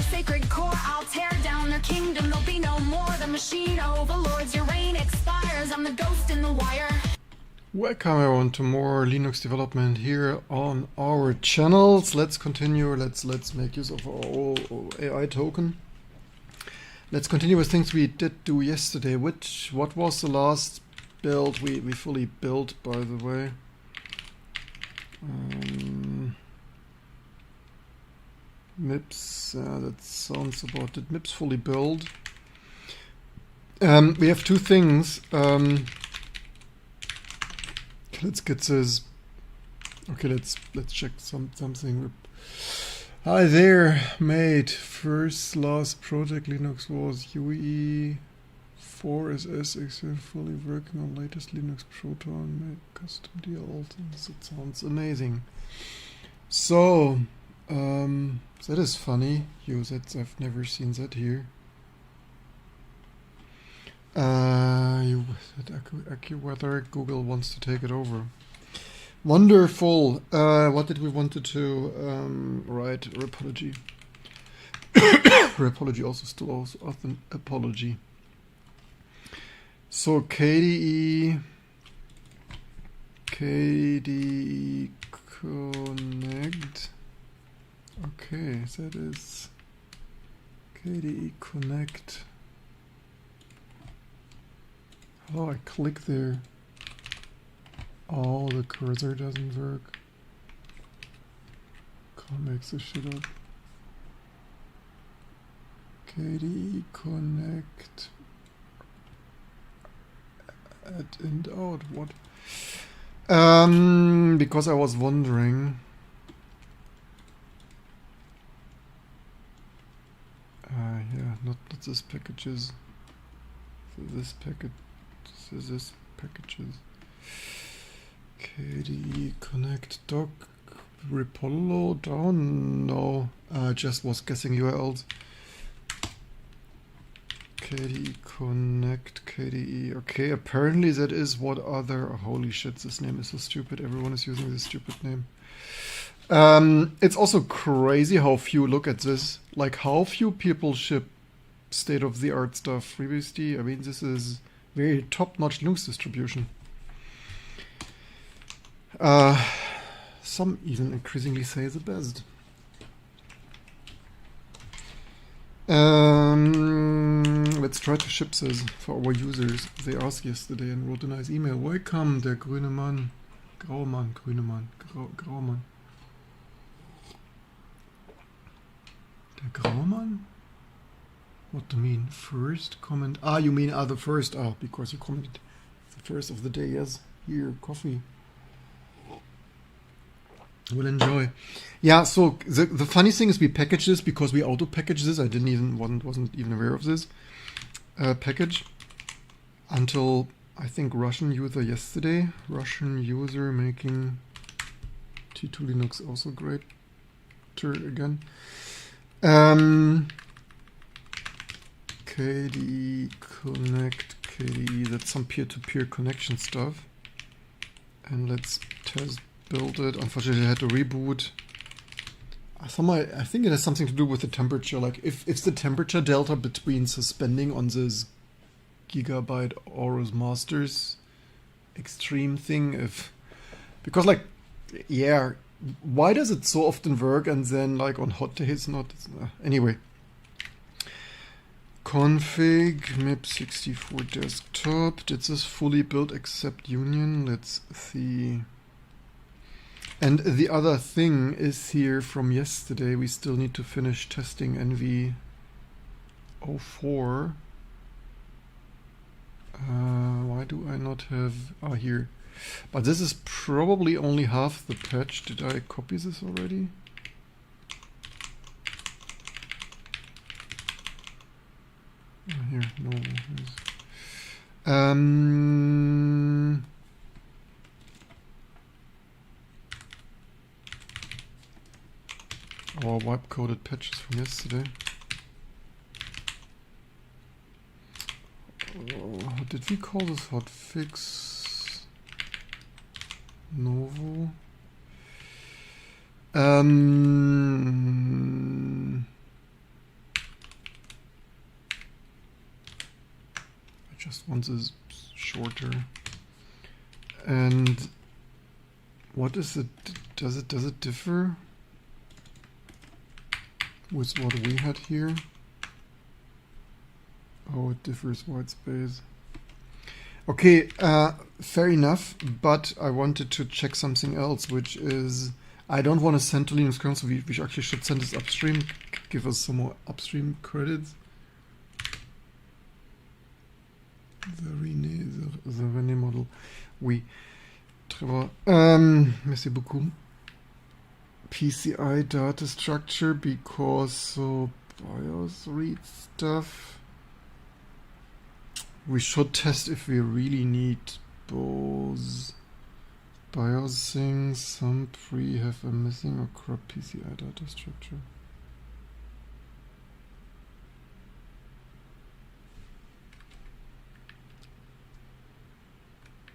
their sacred core. I'll tear down their kingdom, there'll be no more. The machine overlords, your reign expires. I'm the ghost in the wire. Welcome everyone to more Linux development here on our channels. Let's continue. Let's make use of our AI token. Let's continue with things we did do yesterday. What was the last build we fully built, by the way? MIPS, that sounds about it. MIPS fully build. We have two things. Let's get this. Okay, let's check something. Hi there, mate. First last project Linux was UE 4SS fully working on latest Linux Proton, made custom DLL things. That sounds amazing. So that is funny. I've never seen that here. You said AccuWeather, Google wants to take it over. Wonderful. What did we want to do? Right, Repology. Repology also still often apology. So KDE Connect. Okay, that is KDE Connect. Oh, I click there. Oh, the cursor doesn't work. Can't make this shit up. KDE Connect. Add and out. What? Because I was wondering. Yeah, not this packages. So this package. This packages. KDE Connect doc Repolo down. No, I just was guessing URLs. KDE Connect KDE. Okay, apparently that is what other. Oh, holy shit! This name is so stupid. Everyone is using this stupid name. It's also crazy how few look at this. Like how few people ship state-of-the-art stuff. FreeBSD. I mean, this is very top-notch Linux distribution. Some even increasingly say the best. Let's try to ship this for our users. They asked yesterday and wrote a nice email. Welcome, der grüne Mann. Grauer Mann, grüne Mann, grauer Mann. Der graue Mann? What do you mean? First comment? Ah, you mean the first. Ah, because you commented the first of the day. Yes, here, coffee. We'll enjoy. Yeah, so the funny thing is we package this because we auto-package this. I wasn't even aware of this package until I think Russian user yesterday. Russian user making T2 Linux also great. Again. KDE Connect KDE, that's some peer-to-peer connection stuff. And let's test build it. Unfortunately I had to reboot. I think it has something to do with the temperature. Like if the temperature delta between suspending on this gigabyte Aorus Masters extreme thing, because like, yeah, why does it so often work and then like on hot days not? Anyway. Config MIP64 desktop. Did this fully build except union? Let's see. And the other thing is here from yesterday. We still need to finish testing NV04. Why do I not have? Ah, here. But this is probably only half the patch. Did I copy this already? Here, no. Our wipe-coded patches from yesterday. Did we call this hotfix? Novo? font is shorter. And what is it? Does it differ with what we had here? Oh, it differs white space. Okay, fair enough, but I wanted to check something else, which is I don't want to send to Linux kernel, so we actually should send this upstream, give us some more upstream credits. The René model. Oui. Trevor. Merci beaucoup. PCI data structure, because so BIOS read stuff. We should test if we really need both BIOS things. Some pre have a missing or corrupt PCI data structure.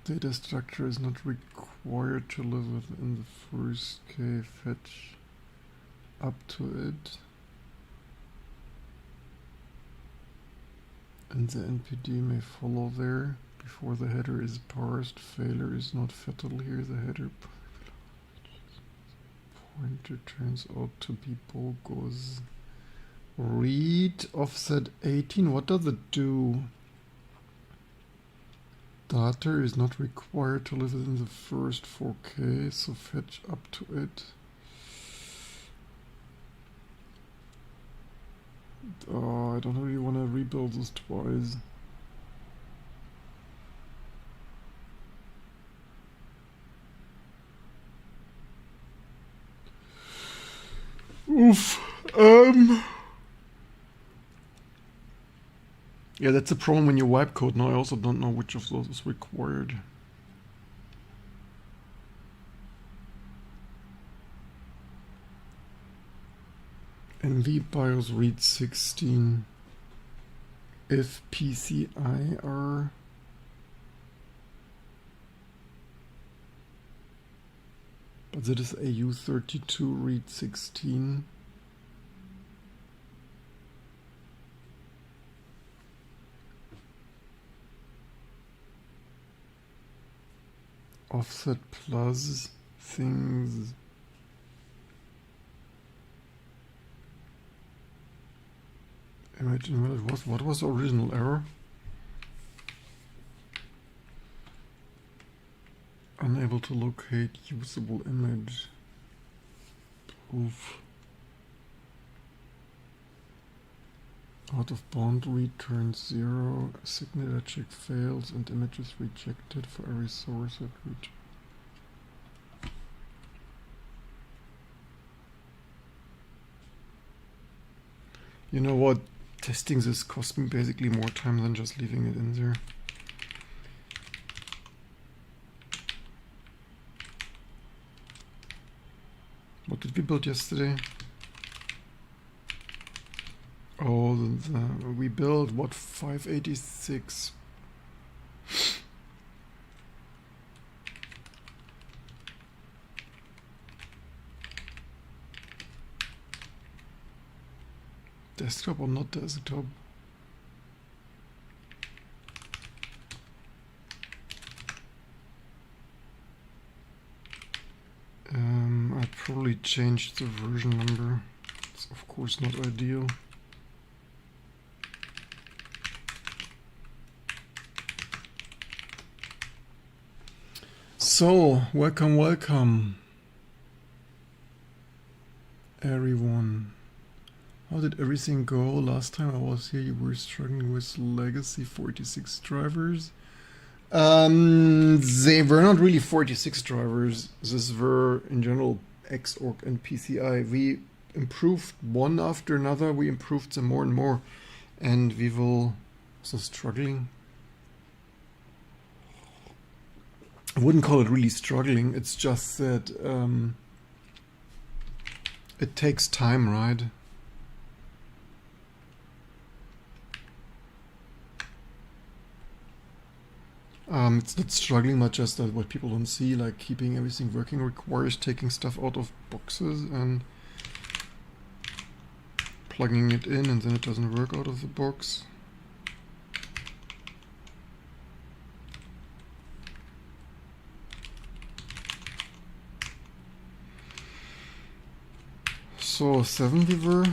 Data structure is not required to live within the first K. Fetch up to it. And the NPD may follow there before the header is parsed. Failure is not fatal here. The header pointer turns out to be bogus. Read offset 18. What does it do? Data is not required to live within the first 4K, so fetch up to it. Oh, I don't really want to rebuild this twice. Oof. Yeah, that's a problem when you wipe code. Now I also don't know which of those is required. NV BIOS read 16. If PCI are but that is AU32 read 16. Offset plus things. Imagine what it was. What was the original error? Unable to locate usable image. Oof. Out of bound returns 0. Signature check fails and image is rejected for every source at reach. You know what? Testing this cost me basically more time than just leaving it in there. What did we build yesterday? Oh, we built what, 586. Desktop or not desktop? I probably changed the version number. It's of course not ideal. So, welcome, everyone. How did everything go? Last time I was here, you were struggling with legacy 46 drivers. They were not really 46 drivers. These were, in general, Xorg and PCI. We improved one after another. We improved them more and more. And we will... So struggling? I wouldn't call it really struggling. It's just that it takes time, right? It's not struggling, but just that what people don't see, like keeping everything working requires taking stuff out of boxes and plugging it in, and then it doesn't work out of the box. also 7 viewer.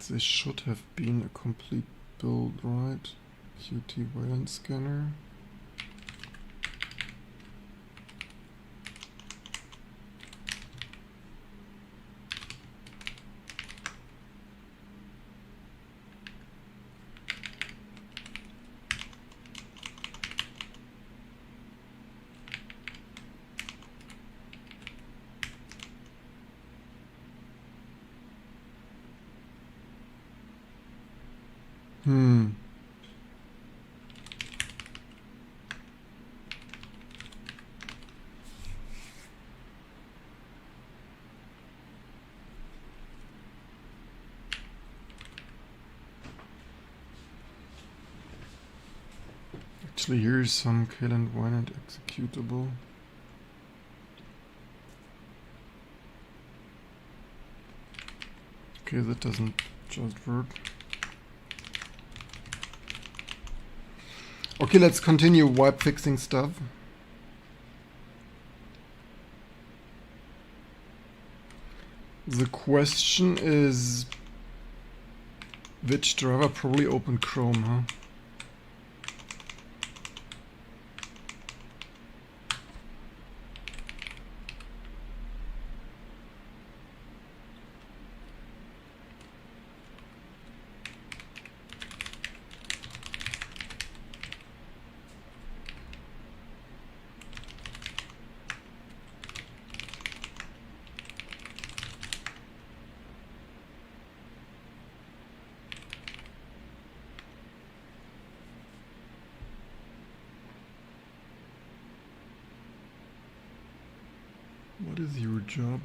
This should have been a complete build, right? Qt variant scanner. Actually, here's some Kalen Wynand executable. Okay, that doesn't just work. Okay, let's continue wipe fixing stuff. The question is, which driver? Probably open Chrome, huh? What is your job?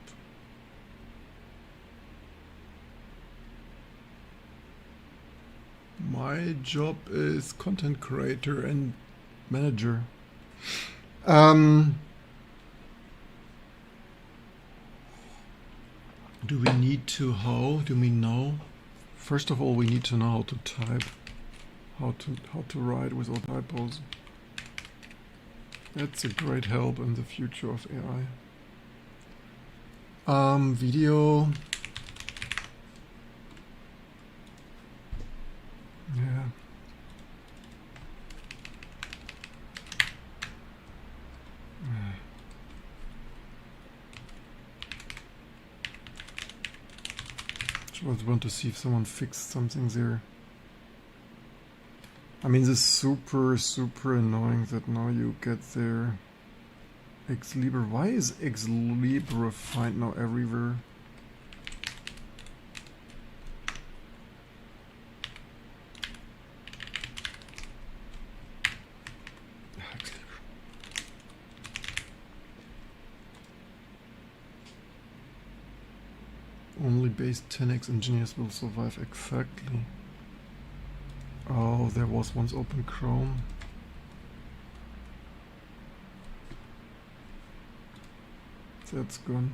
My job is content creator and manager. Do we need to how? Do we know? First of all, we need to know how to type, how to write without typos. That's a great help in the future of AI. Video. Yeah. Just want to see if someone fixed something there. I mean, this is super annoying that now you get there. Ex Libre. Why is Ex Libre find now everywhere? Only base 10x engineers will survive. Exactly. Oh, there was once open Chrome. That's gone.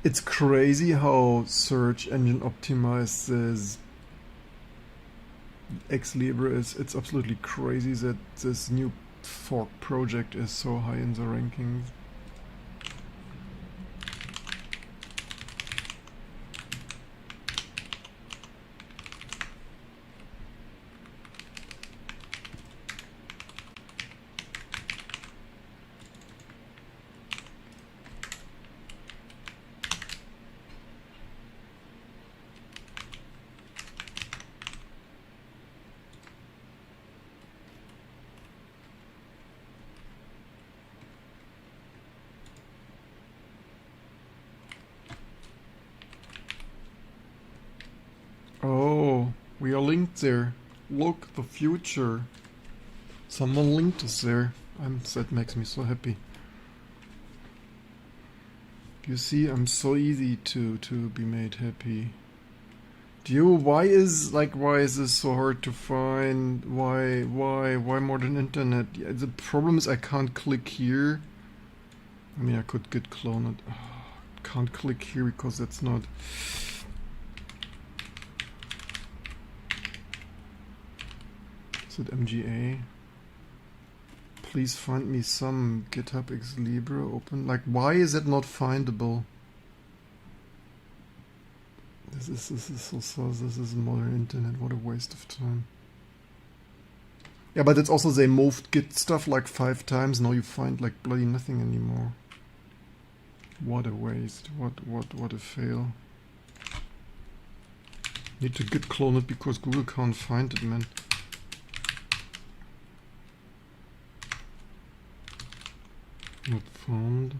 It's crazy how search engine optimizes Ex Libre is. It's absolutely crazy that this new fork project is so high in the rankings. Oh, we are linked there. Look, the future. Someone linked us there. That makes me so happy. You see, I'm so easy to be made happy. Why is this so hard to find? Why modern internet? Yeah, the problem is I can't click here. I mean, I could git clone it. Oh, can't click here because that's not. Is it MGA? Please find me some GitHub Ex Libre open. Like, why is it not findable? This is modern internet. What a waste of time. Yeah, but it's also they moved Git stuff like 5 times. Now you find like bloody nothing anymore. What a waste. What a fail. Need to Git clone it because Google can't find it, man. Not found.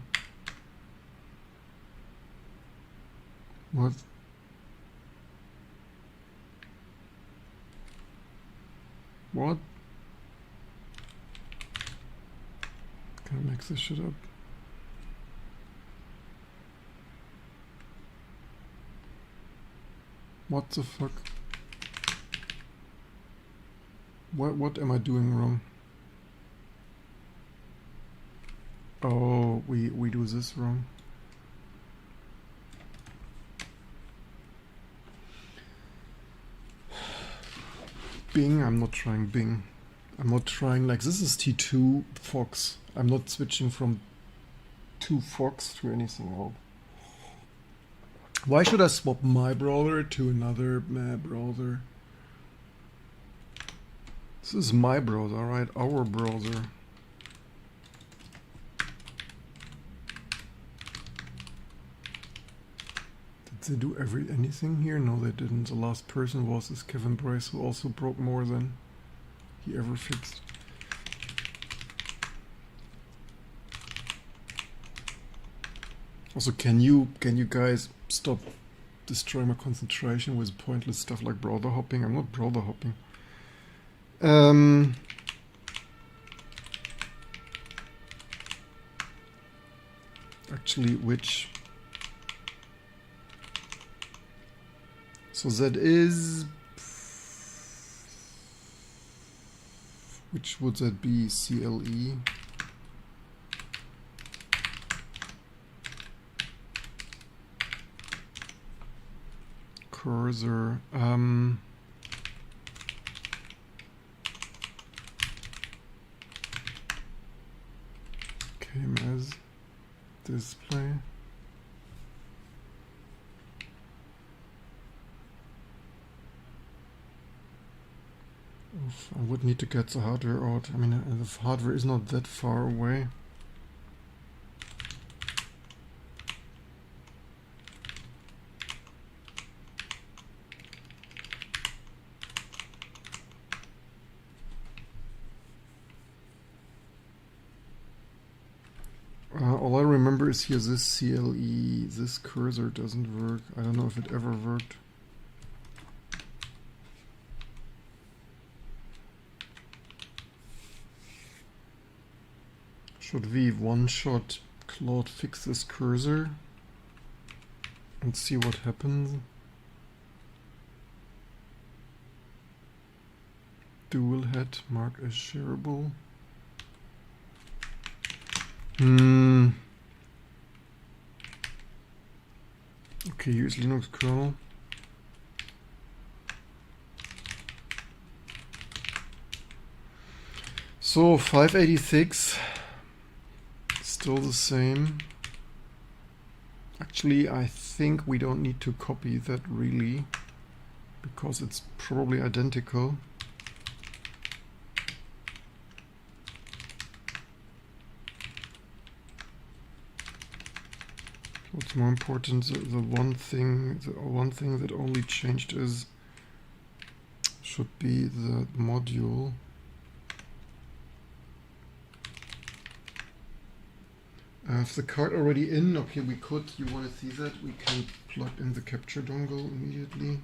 What? What? Gotta mix this shit up. What the fuck? What am I doing wrong? Oh, we do this wrong. Bing, I'm not trying Bing. I'm not trying, like, this is T2 Fox. I'm not switching from 2 Fox to anything else. Why should I swap my browser to another browser? This is my browser, right? Our browser. Did they do anything here? No, they didn't. The last person was this Kevin Bryce, who also broke more than he ever fixed. Also, can you guys stop destroying my concentration with pointless stuff like browser hopping? I'm not browser hopping. Actually, which? So that is, which would that be? CLE. Cursor. Came as display. I would need to get the hardware out. I mean, the hardware is not that far away. All I remember is here this CLE, this cursor doesn't work. I don't know if it ever worked. Should we one-shot Claude fix this cursor and see what happens? Dual head mark as shareable. Okay, use Linux kernel. So 586. Still the same. Actually, I think we don't need to copy that really, because it's probably identical. What's more important, the one thing that only changed is should be the module. If the card already in, okay, we could, you want to see that, we can plug in the capture dongle immediately.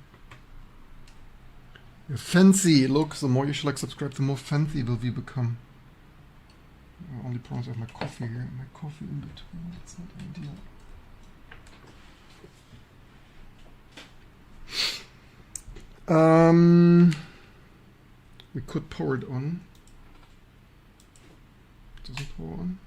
Yeah, fancy, look, the more you like subscribe, the more fancy will we become. Only problem is I have my coffee here, my coffee in between, that's not ideal. We could power it on. Doesn't power on.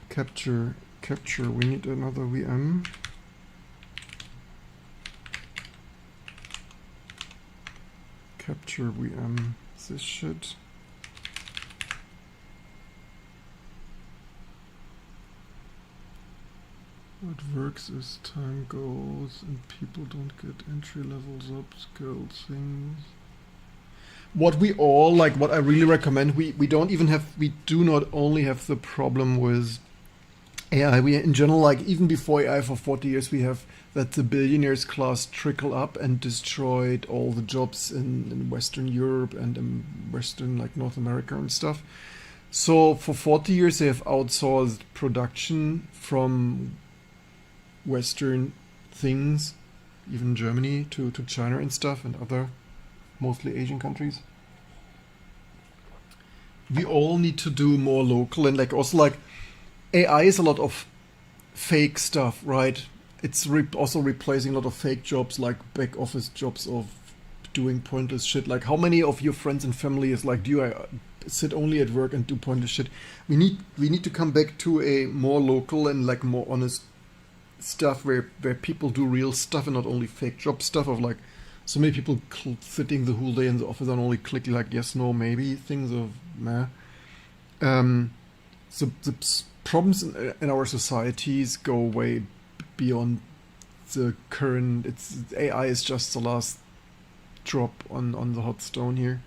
Capture. We need another VM. capture VM this shit. What works as time goes and people don't get entry levels upscale things. What we all like, what I really recommend, we do not only have the problem with AI, we in general, like even before AI for 40 years, we have that the billionaires class trickle up and destroyed all the jobs in Western Europe and in Western, like North America and stuff. So for 40 years, they have outsourced production from Western things, even Germany, to China and stuff and other mostly Asian countries. We all need to do more local and like also like AI is a lot of fake stuff, right? It's also replacing a lot of fake jobs, like back office jobs of doing pointless shit. Like how many of your friends and family is like, do you sit only at work and do pointless shit? We need to come back to a more local and like more honest stuff where people do real stuff and not only fake job stuff of like so many people sitting the whole day in the office and only clicking like yes, no, maybe things of meh. So the problems in our societies go way beyond the current. AI is just the last drop on the hot stone here.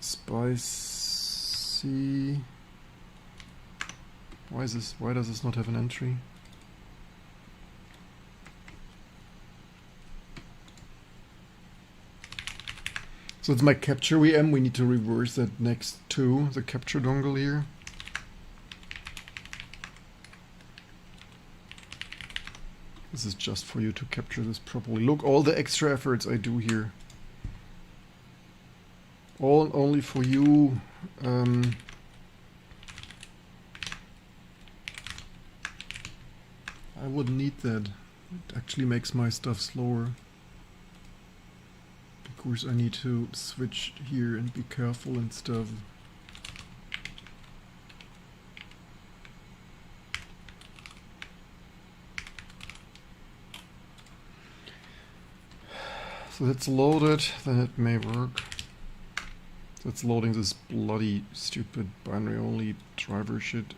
Spicy. Why does this not have an entry? So it's my capture VM. We need to reverse that next to the capture dongle here. This is just for you to capture this properly. Look, all the extra efforts I do here. All only for you. I wouldn't need that. It actually makes my stuff slower. Of course, I need to switch here and be careful and stuff. So that's loaded, then it may work. That's loading this bloody stupid binary only driver shit.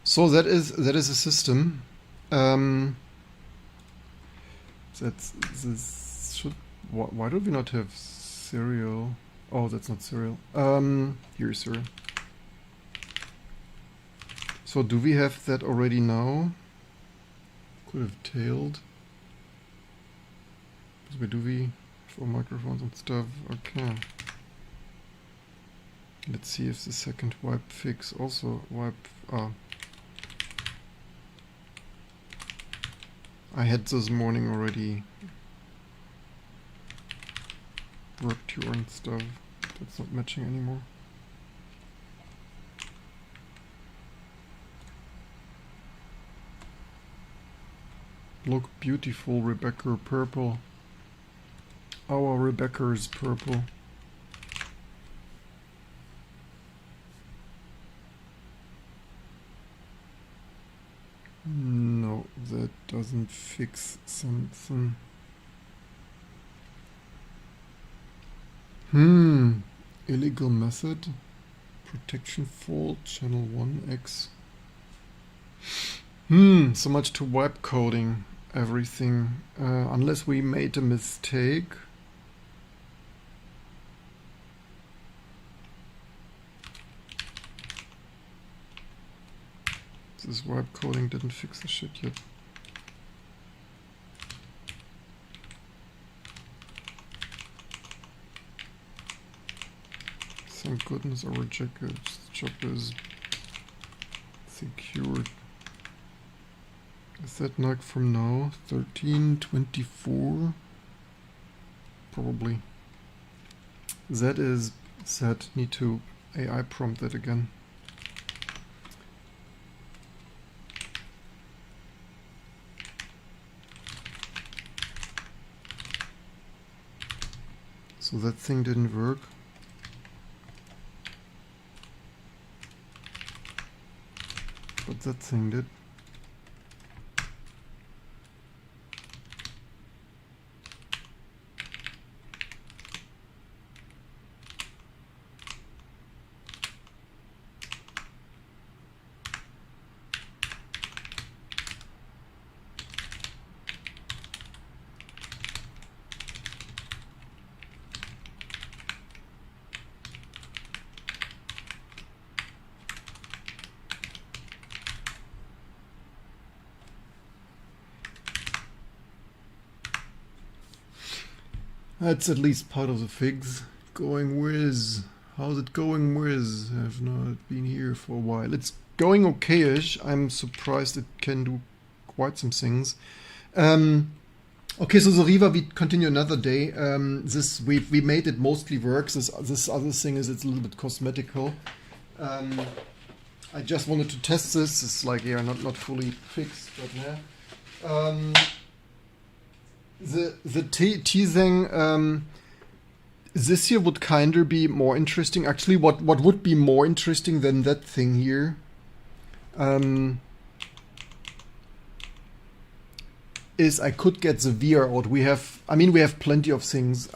So that is a system. Why do we not have serial? Oh, that's not serial. Here's serial. So do we have that already now? Could have tailed. Do we for microphones and stuff? Okay. Let's see if the second wipe fix also wipe. I had this morning already worked here and stuff. That's not matching anymore. Look beautiful, Rebecca purple. Our Rebecca is purple. No, that doesn't fix something. Illegal method. Protection fault. Channel 1x. So much to wipe coding everything. Unless we made a mistake. This wipe coding didn't fix the shit yet. Thank goodness our job is secured. Is that NUG from now? 1324? Probably. That is set. Need to AI prompt that again. So that thing didn't work. But that thing did. That's at least part of the fix. Going whiz. How's it going whiz? I've not been here for a while. It's going okay-ish. I'm surprised it can do quite some things. Okay, so the Riva, we continue another day. This we made it mostly works. This other thing is it's a little bit cosmetical. I just wanted to test this. It's like, yeah, not fully fixed, but yeah. The T-Thing, this here would kinda be more interesting. Actually, what would be more interesting than that thing here is I could get the VR out. We have plenty of things.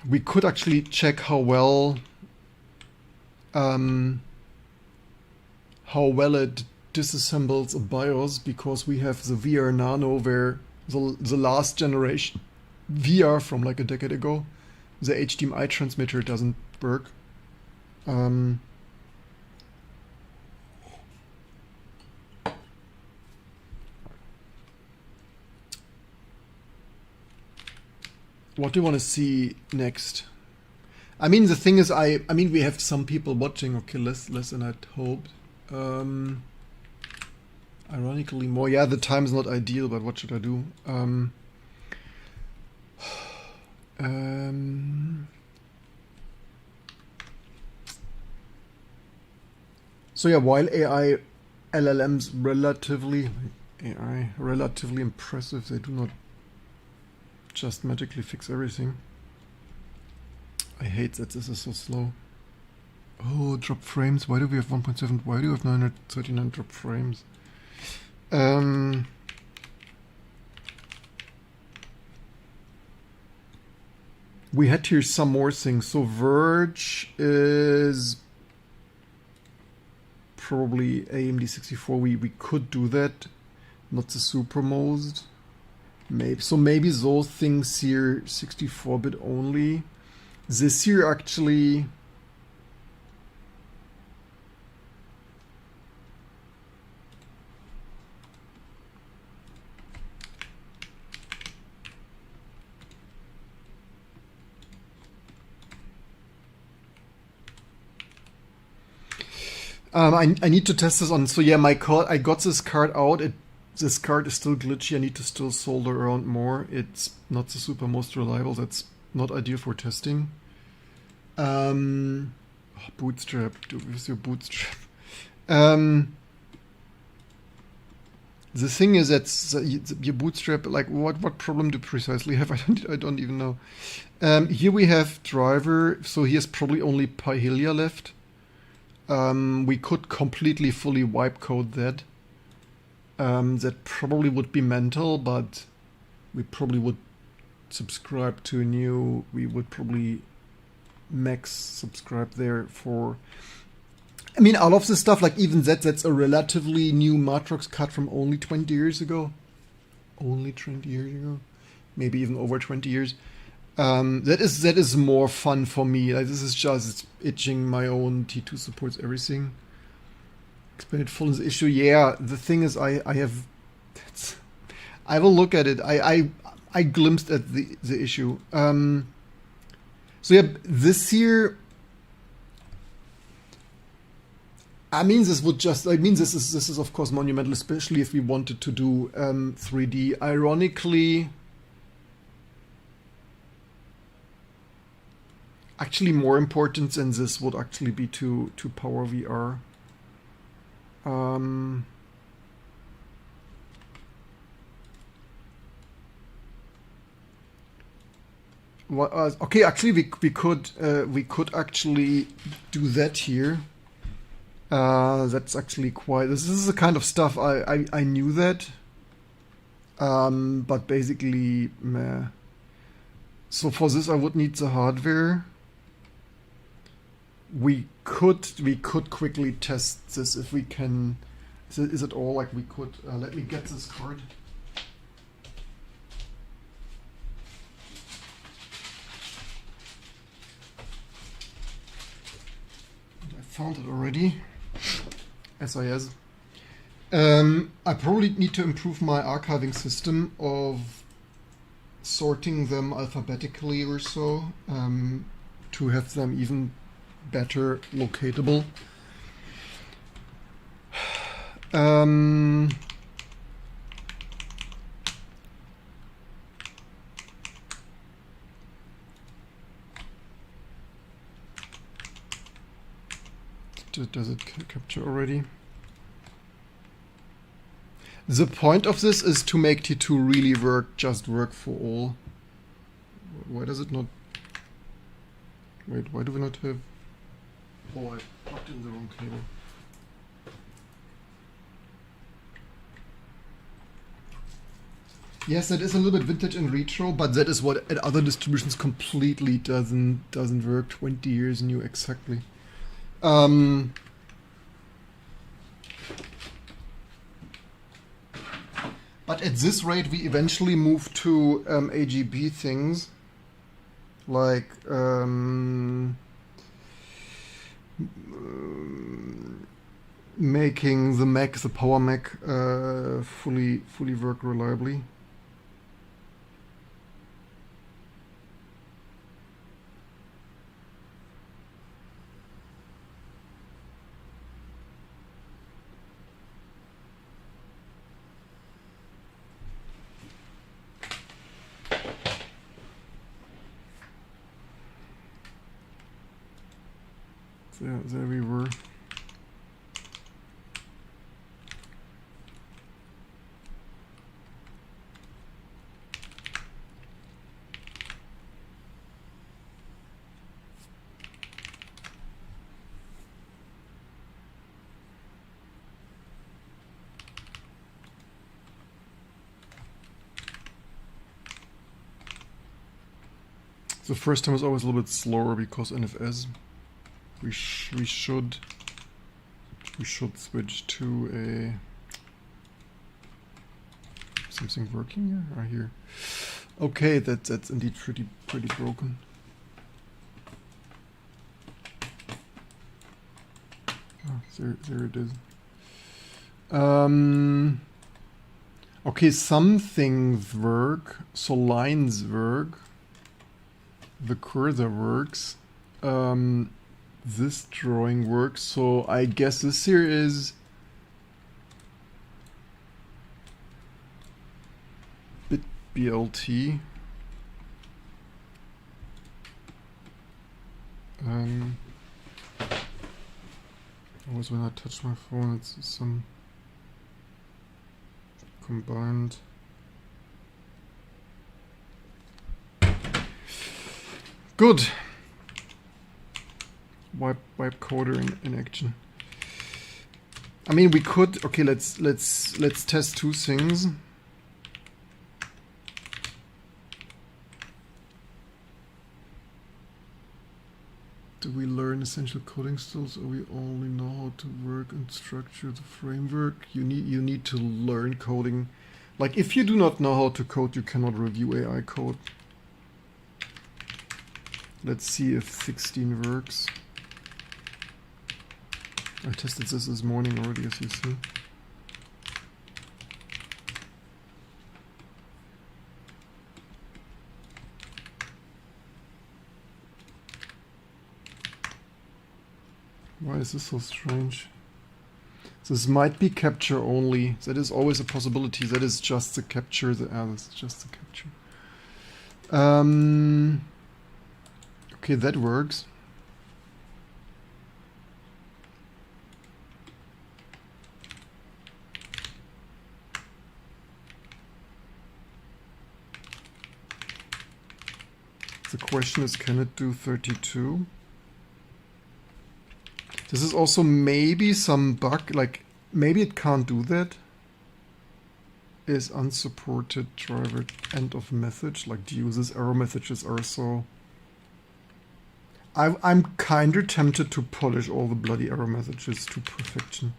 We could actually check how well it disassembles a BIOS, because we have the VR Nano, where the last generation VR from like a decade ago, the HDMI transmitter doesn't work. What do you want to see next? I mean, the thing is, I mean, we have some people watching. Okay, less than I'd hoped. Ironically more. Yeah, the time's not ideal, but what should I do? So yeah, while LLMs relatively impressive, they do not just magically fix everything. I hate that this is so slow. Oh, drop frames. Why do we have 1.7? Why do we have 939 drop frames? We had here some more things. So Verge is probably AMD 64. We could do that. Not the supermost. Maybe those things here 64-bit only. This here actually. I need to test this on. So yeah, my card. I got this card out. This card is still glitchy. I need to still solder around more. It's not the super most reliable. That's not ideal for testing. Bootstrap. Do with your bootstrap. The thing is that your bootstrap. Like, what problem do you precisely have? I don't even know. Here we have driver. So here's probably only Pyhilia left. We could completely fully wipe code that. That probably would be mental, but we probably would subscribe to a new. We would probably max subscribe there for. I mean, all of this stuff, like even that's a relatively new Matrox cut from only 20 years ago. Only 20 years ago, maybe even over 20 years. That is more fun for me. Like, this is just itching my own T2 supports everything. Expanded fullness issue. Yeah, the thing is, I will look at it. I glimpsed at the issue. So yeah, this here. I mean, this is of course monumental, especially if we wanted to do 3D. Ironically. Actually, more important than this would actually be to power VR. Okay, actually we could actually do that here. That's actually quite. This is the kind of stuff I knew that. But basically, meh. So for this, I would need the hardware. We could quickly test this if we can. Is it all like we could? Let me get this card. I found it already. SIS. I probably need to improve my archiving system of sorting them alphabetically or so, to have them even better locatable. Does it capture already? The point of this is to make T2 really work for all. Why does it not? Wait, why do we not have? Oh, I plugged in the wrong cable. Yes, that is a little bit vintage and retro, but that is what at other distributions completely doesn't work. 20 years new exactly. But at this rate, we eventually move to AGB things, like making the Mac, the Power Mac, fully work reliably. There we were. The first time is always a little bit slower because NFS. We should switch to a something working here. Right here. Okay, that's indeed pretty broken. Oh, there it is. Okay, some things work. So lines work. The cursor works. This drawing works, so I guess this here is bit BLT. Always when I touch my phone, it's some combined. Good. Wipe coder in action. I mean, we could. Okay, let's test two things. Do we learn essential coding skills, or we only know how to work and structure the framework? You need to learn coding. Like, if you do not know how to code, you cannot review AI code. Let's see if 16 works. I tested this morning already, as you see. Why is this so strange? This might be capture only. That is always a possibility. That is just the capture. This is just the capture. Okay, that works. The question is, can it do 32? This is also maybe some bug, like maybe it can't do that. Is unsupported driver end of message, like the user's error messages are so... I'm kind of tempted to polish all the bloody error messages to perfection.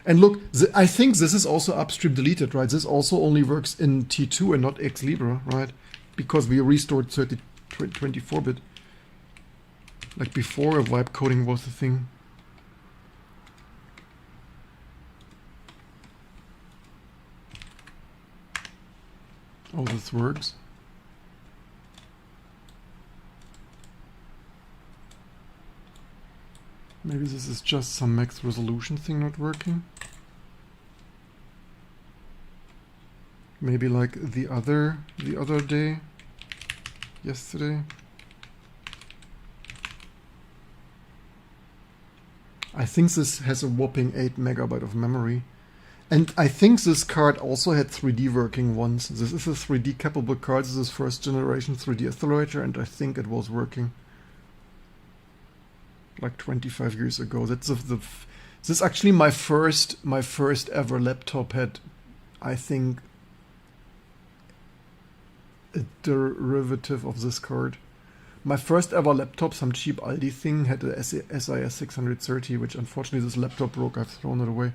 And look, I think this is also upstream deleted, right? This also only works in T2 and not X Libra, right? Because we restored 24-bit. Like before, vibe coding was the thing. Oh, this works. Maybe this is just some max resolution thing not working. Maybe like the other day, yesterday. I think this has a whopping 8 megabyte of memory. And I think this card also had 3D working once. This is a 3D capable card. This is first generation 3D accelerator, and I think it was working like 25 years ago. That's this is actually my first ever laptop had, I think, a derivative of this card. My first ever laptop, some cheap Aldi thing, had a SIS 630, which unfortunately this laptop broke. I've thrown it away.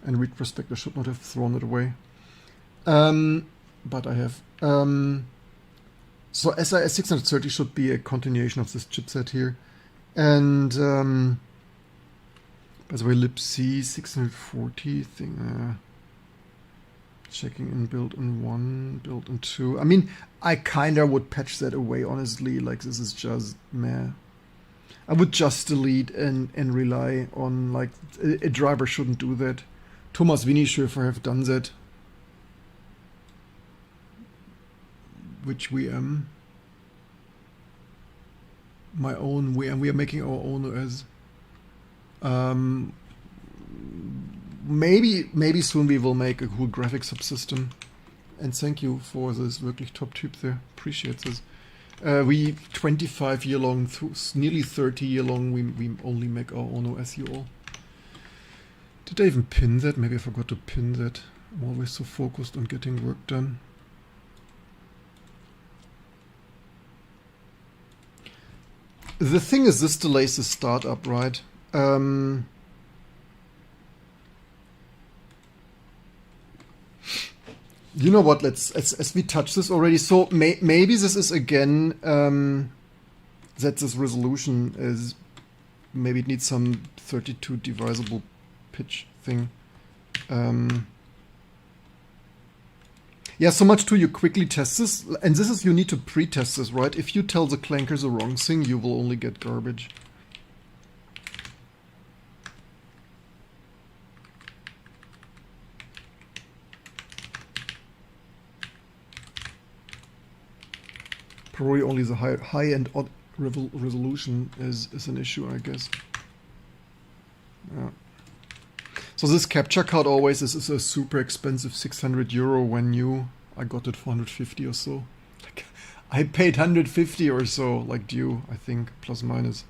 In retrospect, I should not have thrown it away. But I have. So SIS 630 should be a continuation of this chipset here. And by the way, libc 640 thing. Checking in build in 1, build in 2. I mean, I kinda would patch that away, honestly. Like, this is just meh. I would just delete and rely on, like, a driver shouldn't do that. Thomas Wienishofer have done that. Which VM? My own VM. We are making our own OS. Maybe soon we will make a cool graphics subsystem. And thank you for this wirklich top tip there. Appreciate this. We 25 year long, nearly 30 year long, we only make our own OS here all. Did I even pin that? Maybe I forgot to pin that. I'm always so focused on getting work done. The thing is, this delays the startup, right? You know what? As we touched this already. So maybe this is again that this resolution is maybe it needs some 32 divisible pitch thing. Yeah, so much to you quickly test this, and this is you need to pre-test this, right? If you tell the clankers the wrong thing, you will only get garbage. Probably only the high-end odd resolution is an issue, I guess. Yeah. So this capture card always is a super expensive 600 euro when new. I got it for 150 or so. Like, I paid 150 or so, like due, I think, plus minus,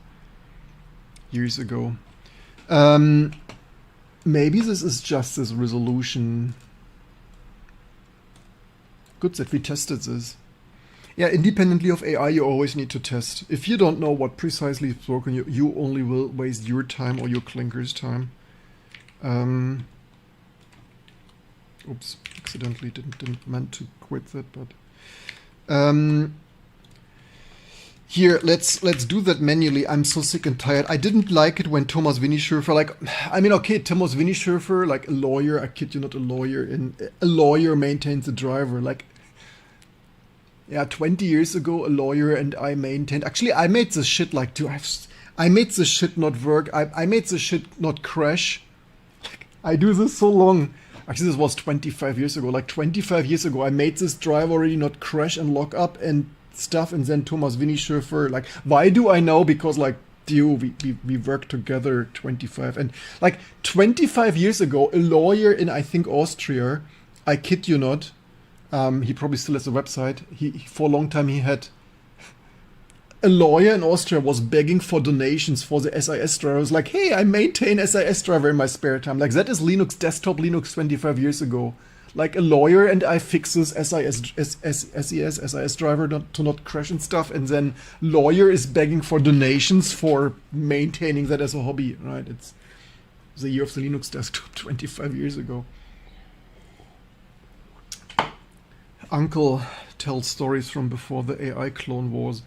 years ago. Maybe this is just this resolution. Good that we tested this. Yeah, independently of AI, you always need to test. If you don't know what precisely is broken, you only will waste your time or your clinker's time. Oops, accidentally didn't meant to quit that, but here let's do that manually. I'm so sick and tired. I didn't like it when Thomas Wienishofer, like, I mean, okay, Thomas Wienishofer, like a lawyer, I kid you not, a lawyer, and a lawyer maintains a driver, like. Yeah, 20 years ago, a lawyer and I maintained. Actually, I made this shit like, I made this shit not work. I made this shit not crash. Like, I do this so long. Actually, this was 25 years ago. Like 25 years ago, I made this drive already not crash and lock up and stuff. And then Thomas Wienishofer, like, why do I know? Because like, we worked together 25 and like 25 years ago, a lawyer in I think Austria, I kid you not. He probably still has a website. He for a long time he had a lawyer in Austria was begging for donations for the SIS driver. I was like, hey, I maintain SIS driver in my spare time. Like, that is Linux, desktop Linux 25 years ago. Like, a lawyer and I fixes SIS driver to not crash and stuff, and then lawyer is begging for donations for maintaining that as a hobby, right? It's the year of the Linux desktop 25 years ago. Uncle tells stories from before the AI clone wars.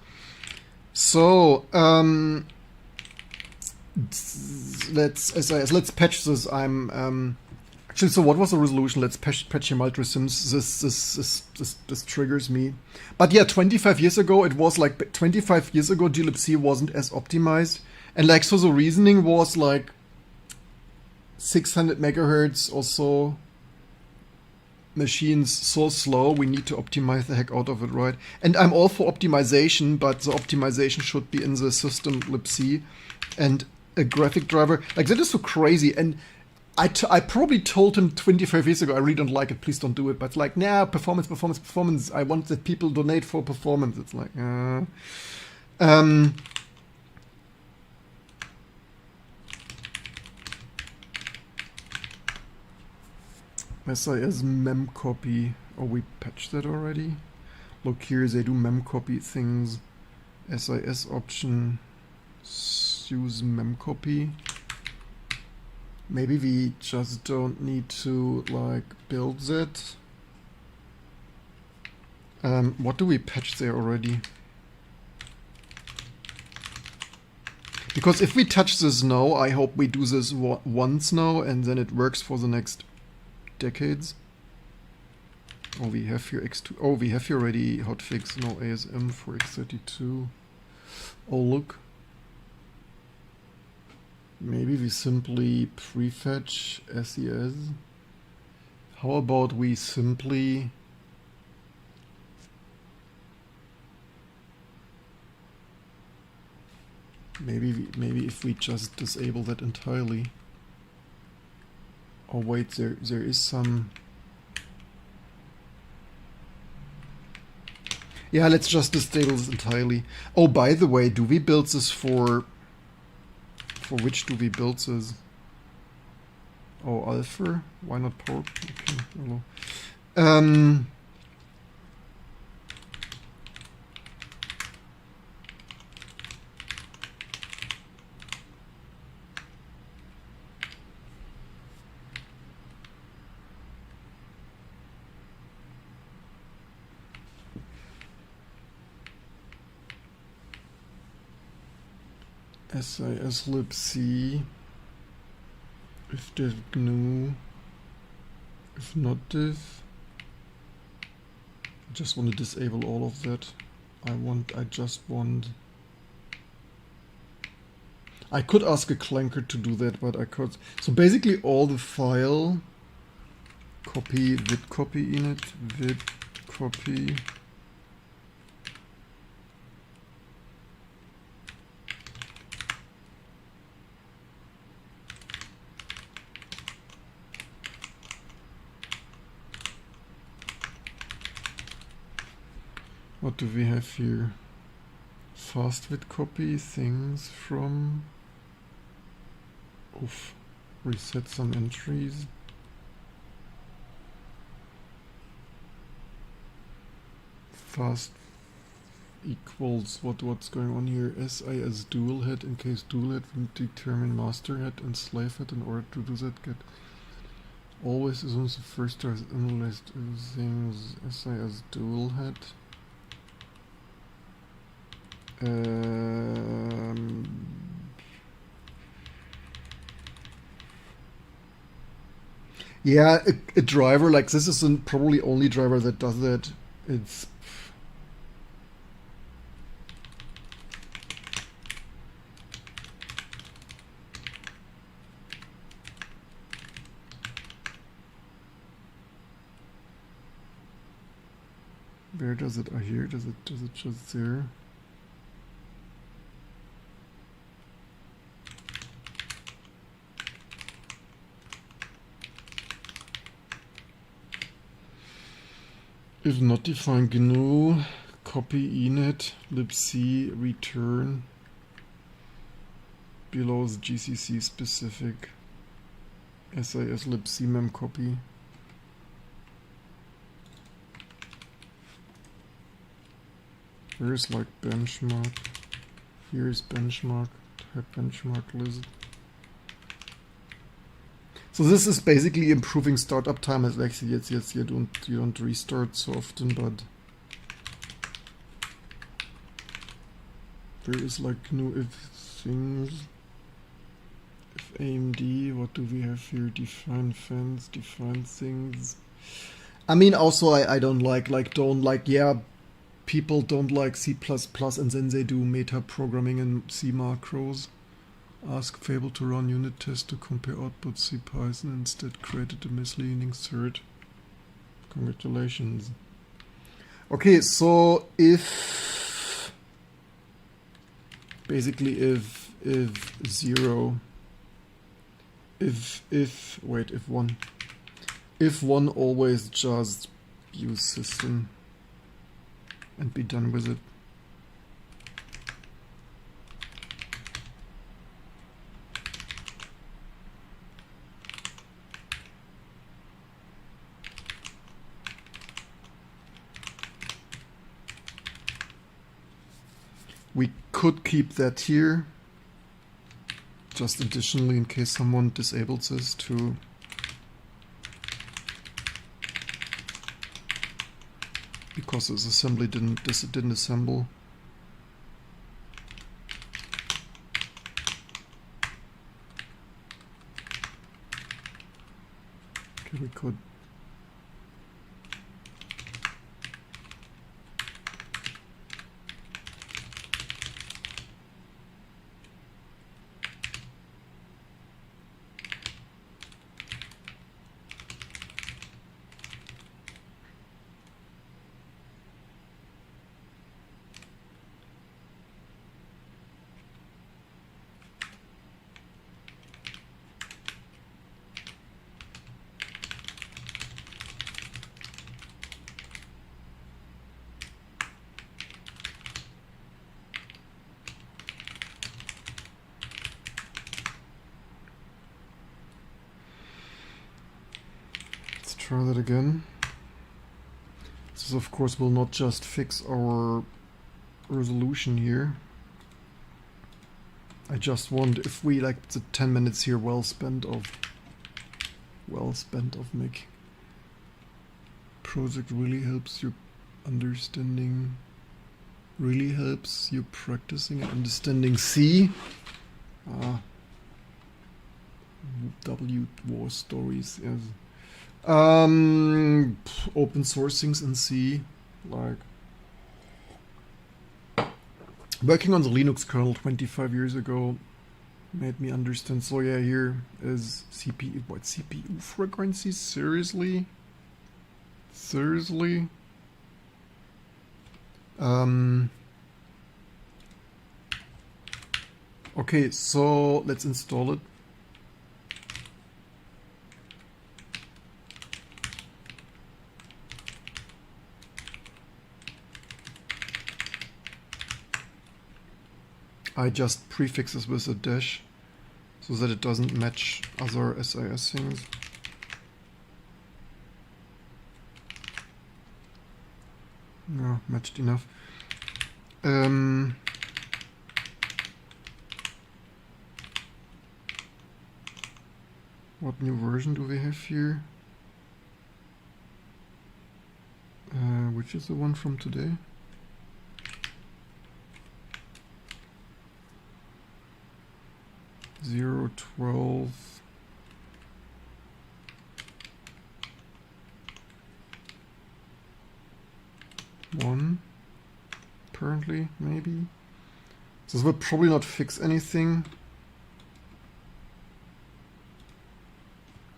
So, let's patch this. Actually, so what was the resolution? Let's patch your multi-sims. This triggers me. But yeah, 25 years ago, it was like 25 years ago, glibc wasn't as optimized. And like, so the reasoning was like 600 megahertz or so. Machines so slow, we need to optimize the heck out of it, right? And I'm all for optimization, but the optimization should be in the system libc. And a graphic driver, like, that is so crazy. And I probably told him 25 years ago, I really don't like it, please don't do it. But like, nah, performance. I want that people donate for performance. It's like, SIS memcopy. Oh, we patched that already? Look here, they do memcopy things. SIS option, use memcopy. Maybe we just don't need to like build that. What do we patch there already? Because if we touch this now, I hope we do this once now and then it works for the next decades. Oh, we have here X2. Oh, we have here already hotfix, no ASM for X32. Oh, look. Maybe we simply prefetch SES. How about we simply maybe if we just disable that entirely. Oh wait, there is some. Yeah, let's just disable this entirely. Oh, by the way, do we build this for which do we build this? Oh, alpha? Why not port? Okay, hello. SIS libc, if div GNU, if not div. I just want to disable all of that. I just want. I could ask a clanker to do that, but I could. So basically all the file copy, vid copy init, vid copy. What do we have here? Fast vid copy things from. Oof. Reset some entries. Fast equals what's going on here? SIS dual head in case dual head will determine master head and slave head. In order to do that, get always assumes the first is analyzed things SIS dual head. Yeah, a driver like this is probably only driver that does that. It's where does it? Here does it just there? If not defined GNU copy init libc return below the GCC specific SAS libc mem copy. Here's like benchmark. Here's benchmark. Type benchmark list. So this is basically improving startup time. As actually, yes, you don't restart so often, but there is like new if things. If AMD, what do we have here? Define fence, define things. I mean, also I don't like yeah, people don't like C++ and then they do meta programming in C macros. Ask Fable to run unit test to compare output C Python, instead created a misleading third. Congratulations. Okay, so if basically if one always just use system and be done with it. We could keep that here, just additionally in case someone disables this to because this assembly didn't assemble. Okay, we could. Try that again. This of course will not just fix our resolution here. I just want, if we like the 10 minutes here well spent of make project really helps you understanding, really helps you practicing and understanding C. W war stories, yes. Open source things in C, like working on the Linux kernel 25 years ago made me understand. So yeah, here is CPU. What, CPU frequency? Seriously? Okay, so let's install it. I just prefix this with a dash so that it doesn't match other SAS things. No, matched enough. What new version do we have here? Which is the one from today? Zero 12. One. Apparently, maybe. So this will probably not fix anything.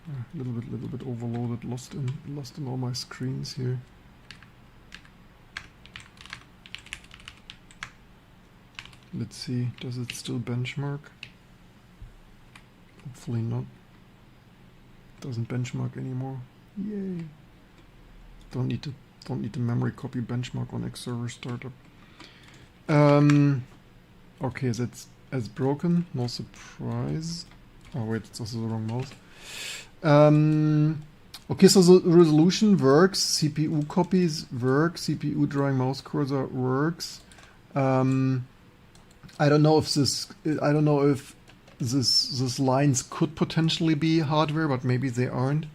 A little bit overloaded, lost in all my screens here. Let's see, does it still benchmark? Hopefully not. Doesn't benchmark anymore. Yay. Don't need to Don't need the memory copy benchmark on X server startup. Okay, that's as broken. No surprise. Oh wait, it's also the wrong mouse. Okay, so the resolution works. CPU copies work. CPU drawing mouse cursor works. I don't know if this. I don't know if this lines could potentially be hardware, but maybe they aren't.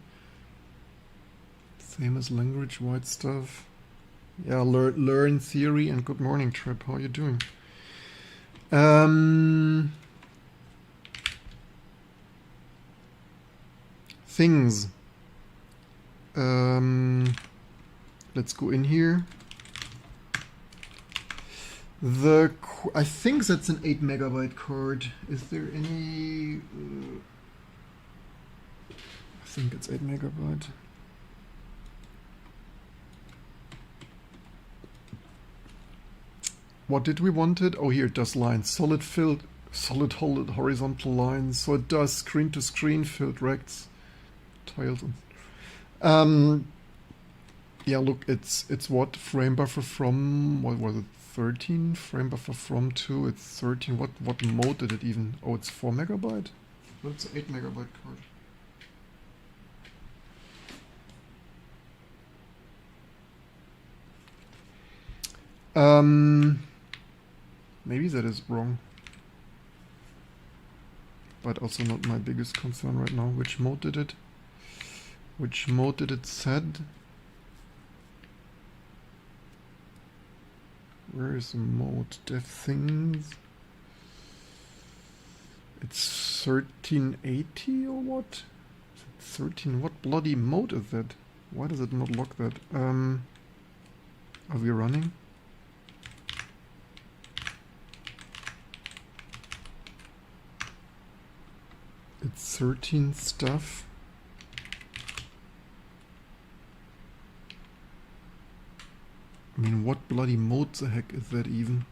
Same as language white stuff. Yeah, learn theory and good morning Trip. How are you doing? Things. Let's go in here. I think that's an 8 megabyte card. Is there any? I think it's 8 megabyte. What did we want it? Oh, here it does lines. Solid filled, solid horizontal lines. So it does screen to screen filled rects, tiles. Yeah, look, it's what frame buffer from? What was it? 13 frame buffer from 2. It's 13. What mode did it even? Oh, it's 4 megabyte. Well, it's an 8 megabyte card. Maybe that is wrong, but also not my biggest concern right now. Which mode did it? Which mode did it set? Where is the mode? Dev things. It's 1380 or what? 13. What bloody mode is that? Why does it not lock that? Are we running? It's 13 stuff. I mean, what bloody mode the heck is that even?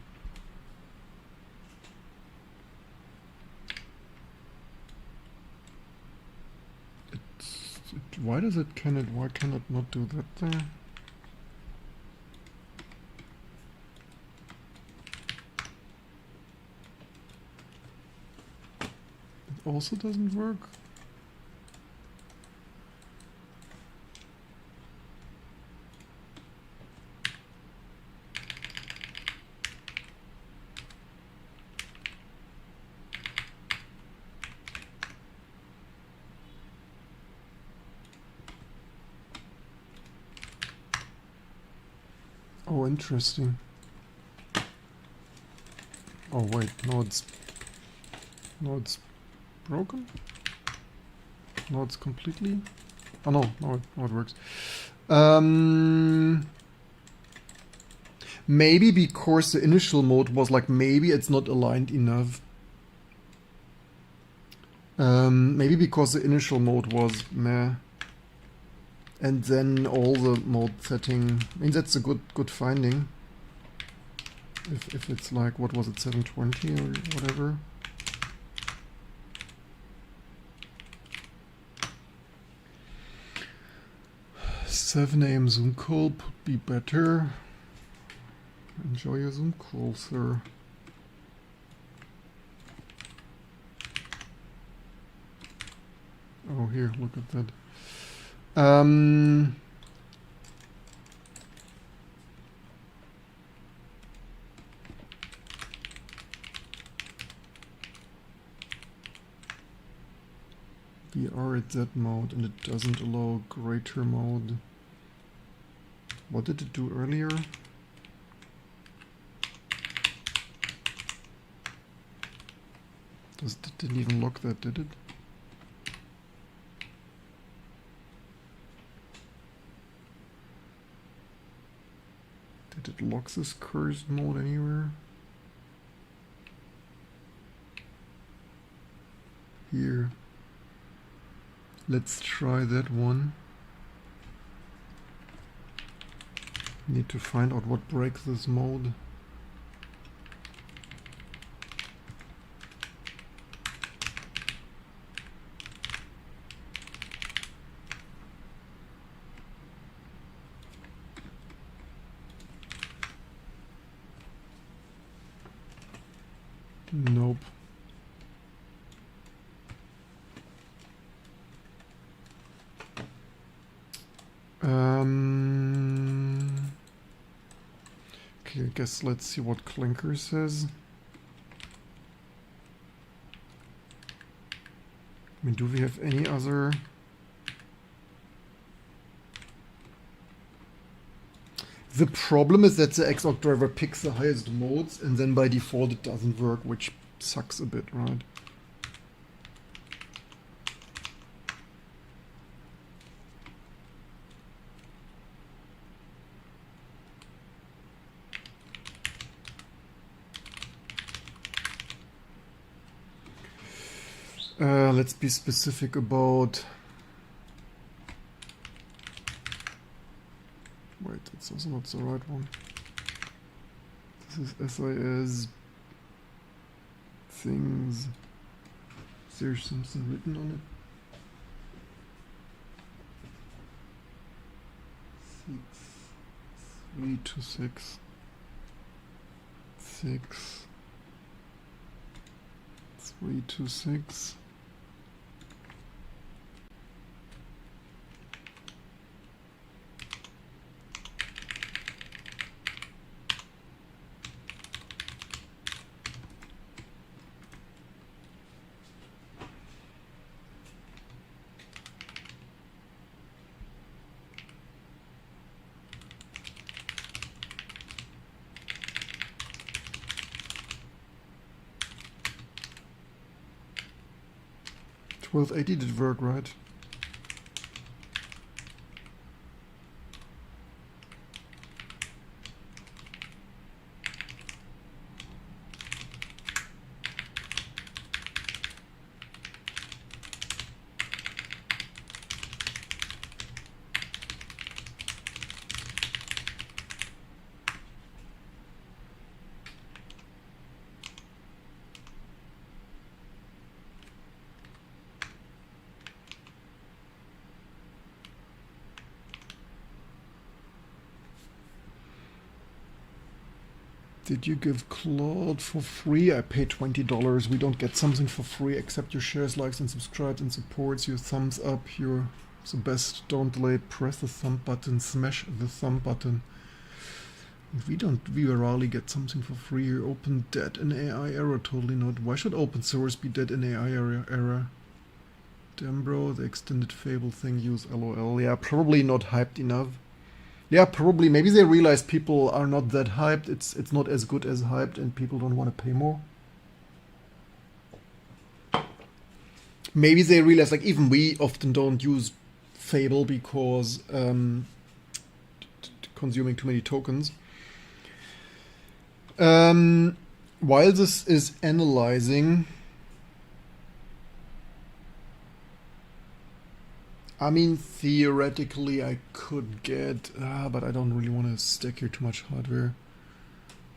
Why does it why can it not do that there? It also doesn't work. Oh, interesting. Oh wait, no it's broken? No, it's completely... Oh no, no it works. Maybe because the initial mode was like, maybe it's not aligned enough. Maybe because the initial mode was meh. And then all the mode setting, I mean that's a good finding. If it's like, what was it, 720 or whatever. Seven AM Zoom call would be better. Enjoy your Zoom call, sir. Oh, here, look at that. We are at that mode and it doesn't allow greater mode. What did it do earlier? It didn't even lock that, did it? Did it lock this cursed mode anywhere? Here. Let's try that one. Need to find out what breaks this mode. Nope. Okay, I guess let's see what Clinker says. I mean, do we have any other? The problem is that the Xorg driver picks the highest modes and then by default it doesn't work, which sucks a bit, right? Let's be specific about... Wait, that's also not the right one. This is SIS things. Is there something written on it? 326 6 326. $12.80 did work, right? Did you give Claude for free? I paid $20. We don't get something for free except your shares, likes, and subscribes and supports. Your thumbs up. You're the best. Don't delay. Press the thumb button. Smash the thumb button. We rarely get something for free here. Open dead in AI error. Totally not. Why should open source be dead in AI error? Damn bro, the extended Fable thing. Use LOL. Yeah, probably not hyped enough. Yeah, probably. Maybe they realize people are not that hyped. It's not as good as hyped, and people don't want to pay more. Maybe they realize, like, even we often don't use Fable because consuming too many tokens. While this is analyzing, I mean, theoretically I could get, but I don't really want to stack here too much hardware.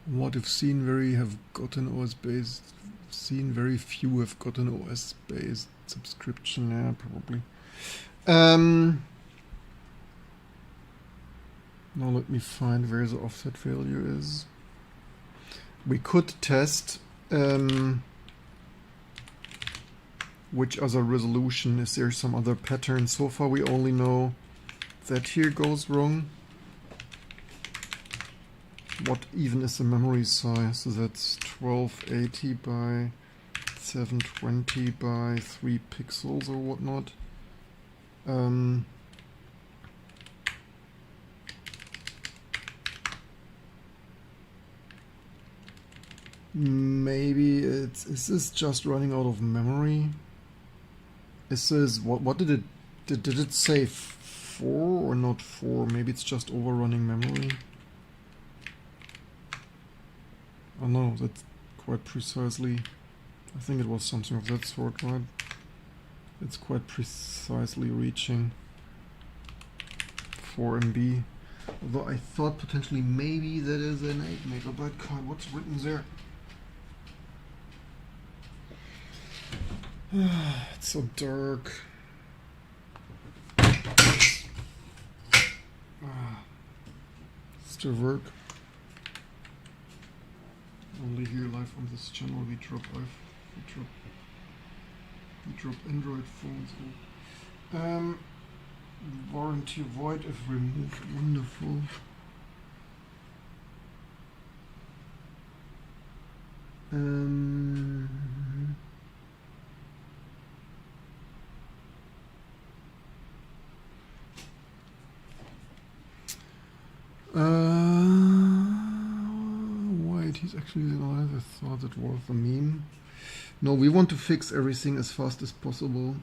What if seen very have gotten OS based, seen very few have gotten OS based subscription, yeah, probably. Now let me find where the offset value is. We could test which other resolution, is there some other pattern? So far we only know that here goes wrong. What even is the memory size? So that's 1280 by 720 by 3 pixels or whatnot. Maybe is this just running out of memory? Is this, what did it say, 4 or not 4? Maybe it's just overrunning memory. Oh no, that's quite precisely, I think it was something of that sort, right? It's quite precisely reaching 4 MB. Although I thought potentially maybe that is an 8 megabyte card. What's written there? It's so dark. Still work. everybody here live on this channel. We drop Android phones. Warranty void if removed. Wonderful. Wait, he's actually alive. I thought it was a meme. No, we want to fix everything as fast as possible.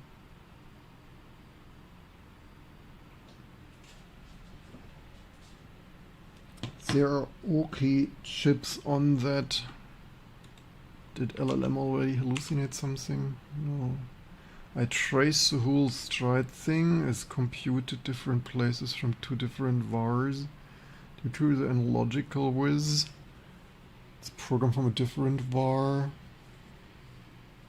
There are okay chips on that. Did LLM already hallucinate something? No. I trace the whole stride thing as computed different places from two different vars due to the analogical viz. It's programmed from a different var.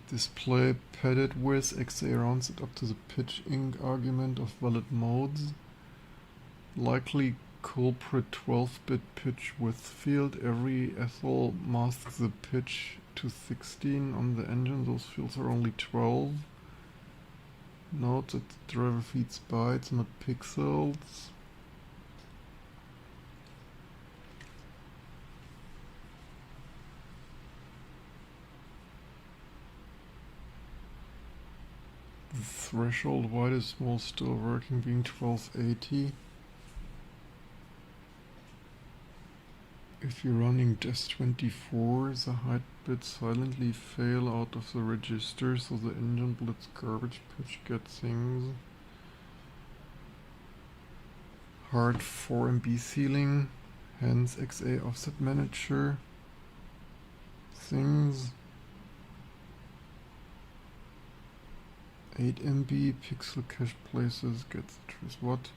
Display padded width XA rounds it up to the pitch inc argument of valid modes. Likely culprit 12-bit pitch width field. Every ethel masks the pitch to 16 on the engine. Those fields are only 12. Note that the driver feeds bytes, not pixels. The threshold wide is small still working, being 1280. If you're running DES24, the hide bits silently fail out of the register, so the engine blitz garbage patch gets things. Hard 4 MB ceiling, hence XA offset manager. Things. 8 MB pixel cache places gets what?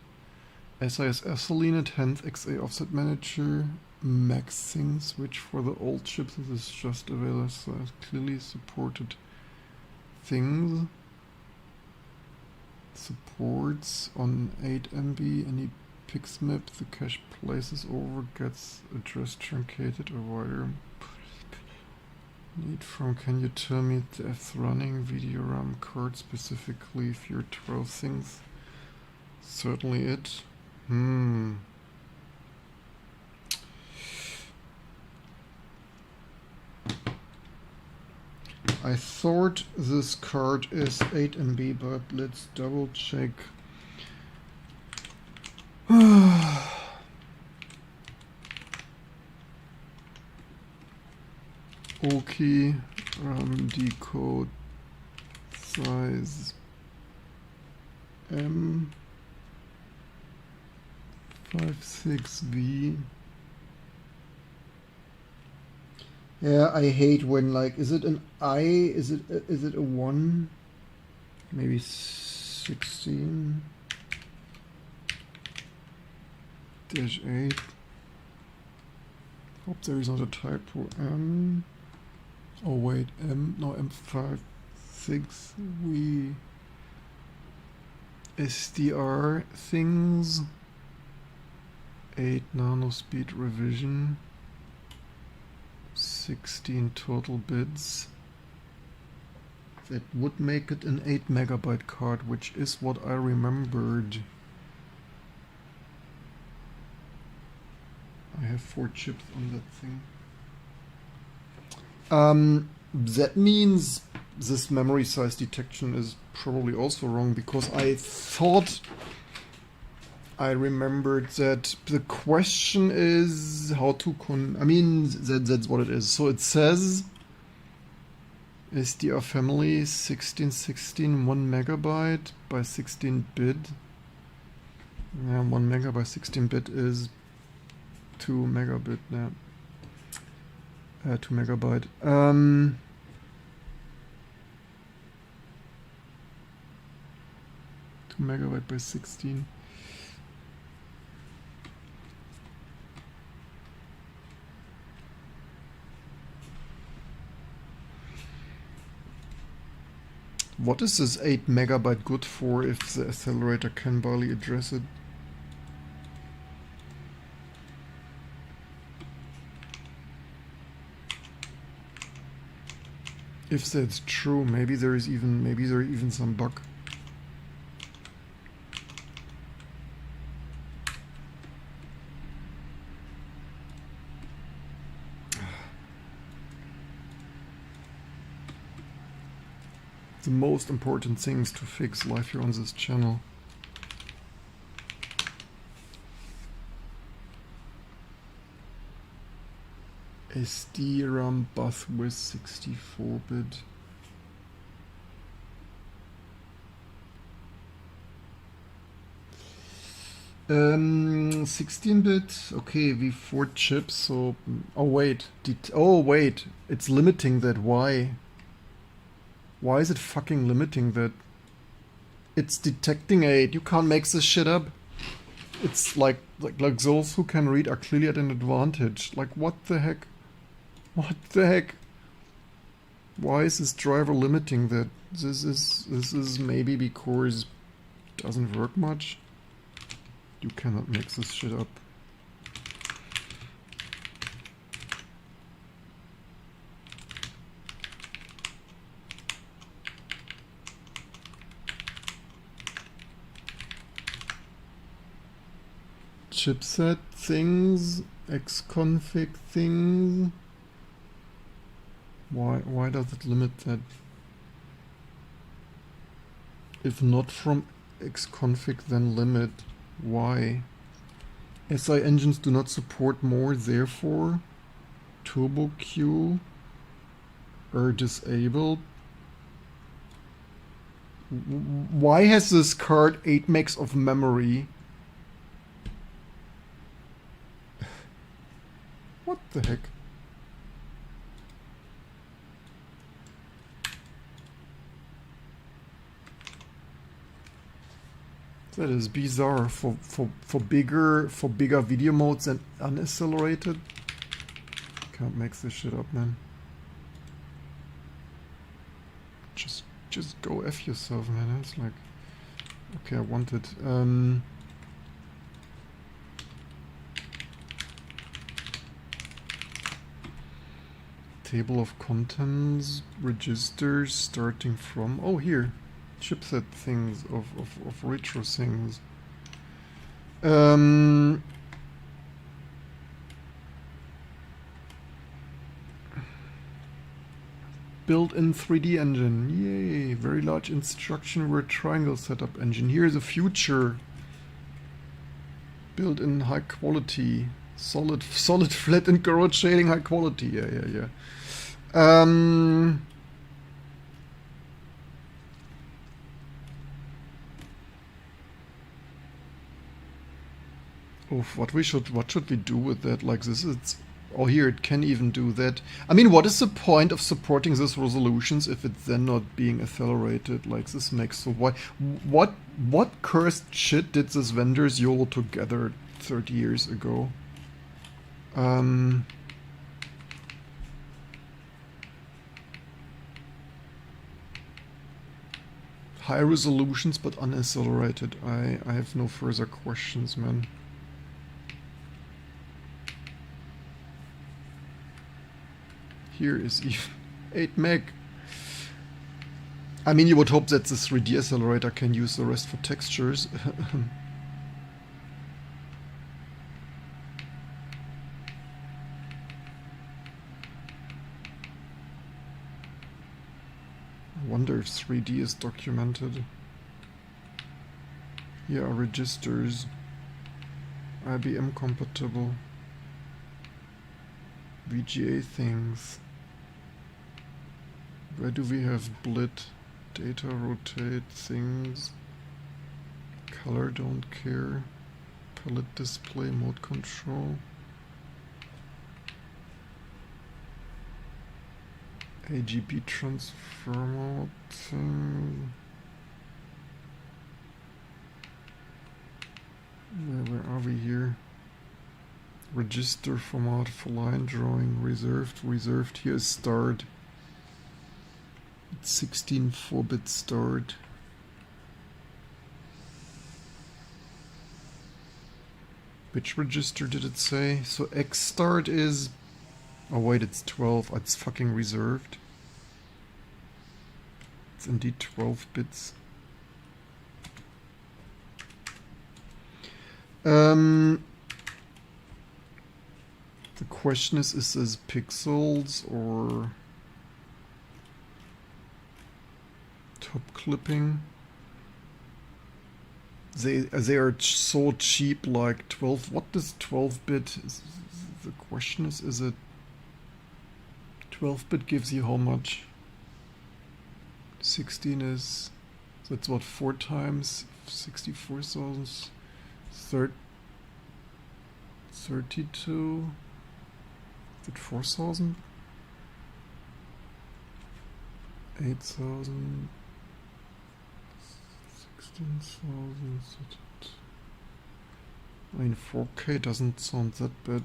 SIS ethylene, hence XA offset manager. Max things, which for the old chips is just available, so it's clearly supported things. Supports on 8 MB any pixmap the cache places over gets address truncated or wider. Need from, can you tell me the F's running video RAM card specifically if you're 12 things? Certainly it. I thought this card is 8 MB, but let's double check. Okay, decode size M56V. Yeah, I hate when like, is it an I? Is it a 1? Maybe 16 -8. Hope there is not a typo. Oh wait, no, M56V SDR things. 8 nanospeed revision. 16 total bits. That would make it an 8 megabyte card, which is what I remembered. I have 4 chips on that thing. That means this memory size detection is probably also wrong, because I thought I remembered that the question is how to I mean, that's what it is. So it says SDR family 1616 1 megabyte by 16 bit. Yeah, 1 megabyte by 16 bit is 2 megabit now. 2 megabyte. 2 megabyte by 16. What is this 8 megabyte good for if the accelerator can barely address it? If that's true, maybe there is even some bug. The most important things to fix live here on this channel. SD-RAM bus with 64-bit. Um, 16-bit. Okay, V4 chips. So, oh wait, it's limiting that. Why? Why is it fucking limiting that? It's detecting 8. You can't make this shit up. It's like those who can read are clearly at an advantage. Like, what the heck? What the heck? Why is this driver limiting that? This is maybe because it doesn't work much. You cannot make this shit up. Chipset things, xconfig things. Why does it limit that? If not from xconfig, then limit. Why? SI engines do not support more, therefore turbo Q are disabled. Why has this card 8 megs of memory? What the heck? That is bizarre for bigger video modes and unaccelerated. Can't make this shit up, man. Just go F yourself, man. It's like, okay, I want it. Table of contents, registers starting from, oh here, chipset things of retro things. Built-in 3D engine, yay! Very large instruction word triangle setup engine. Here's a future. Built-in high quality, solid flat and garage shading, high quality. Yeah. What should we do with that? Like this is, oh here it can even do that. I mean, what is the point of supporting these resolutions if it's then not being accelerated? Like this makes so what cursed shit did these vendors YOLO together 30 years ago? High resolutions but unaccelerated. I have no further questions, man. Here is even 8 meg. I mean, you would hope that the 3D accelerator can use the rest for textures. I wonder if 3D is documented. Here are registers. IBM compatible. VGA things. Where do we have blit? Data rotate things. Color don't care. Palette display mode control. AGB transfer mode thing. Where are we here? Register format for line drawing, reserved. Here is start. It's 16 4-bit start. Which register did it say? So X start is, oh wait, it's 12. It's fucking reserved. It's indeed 12 bits. The question is this pixels or top clipping? They are so cheap, like 12. What does 12-bit? The question is it 12-bit gives you how much? 16 is, so that's what, 4 times 64,000, 32, is it 4,000? 8,000, 16,000, I mean 4K doesn't sound that bad.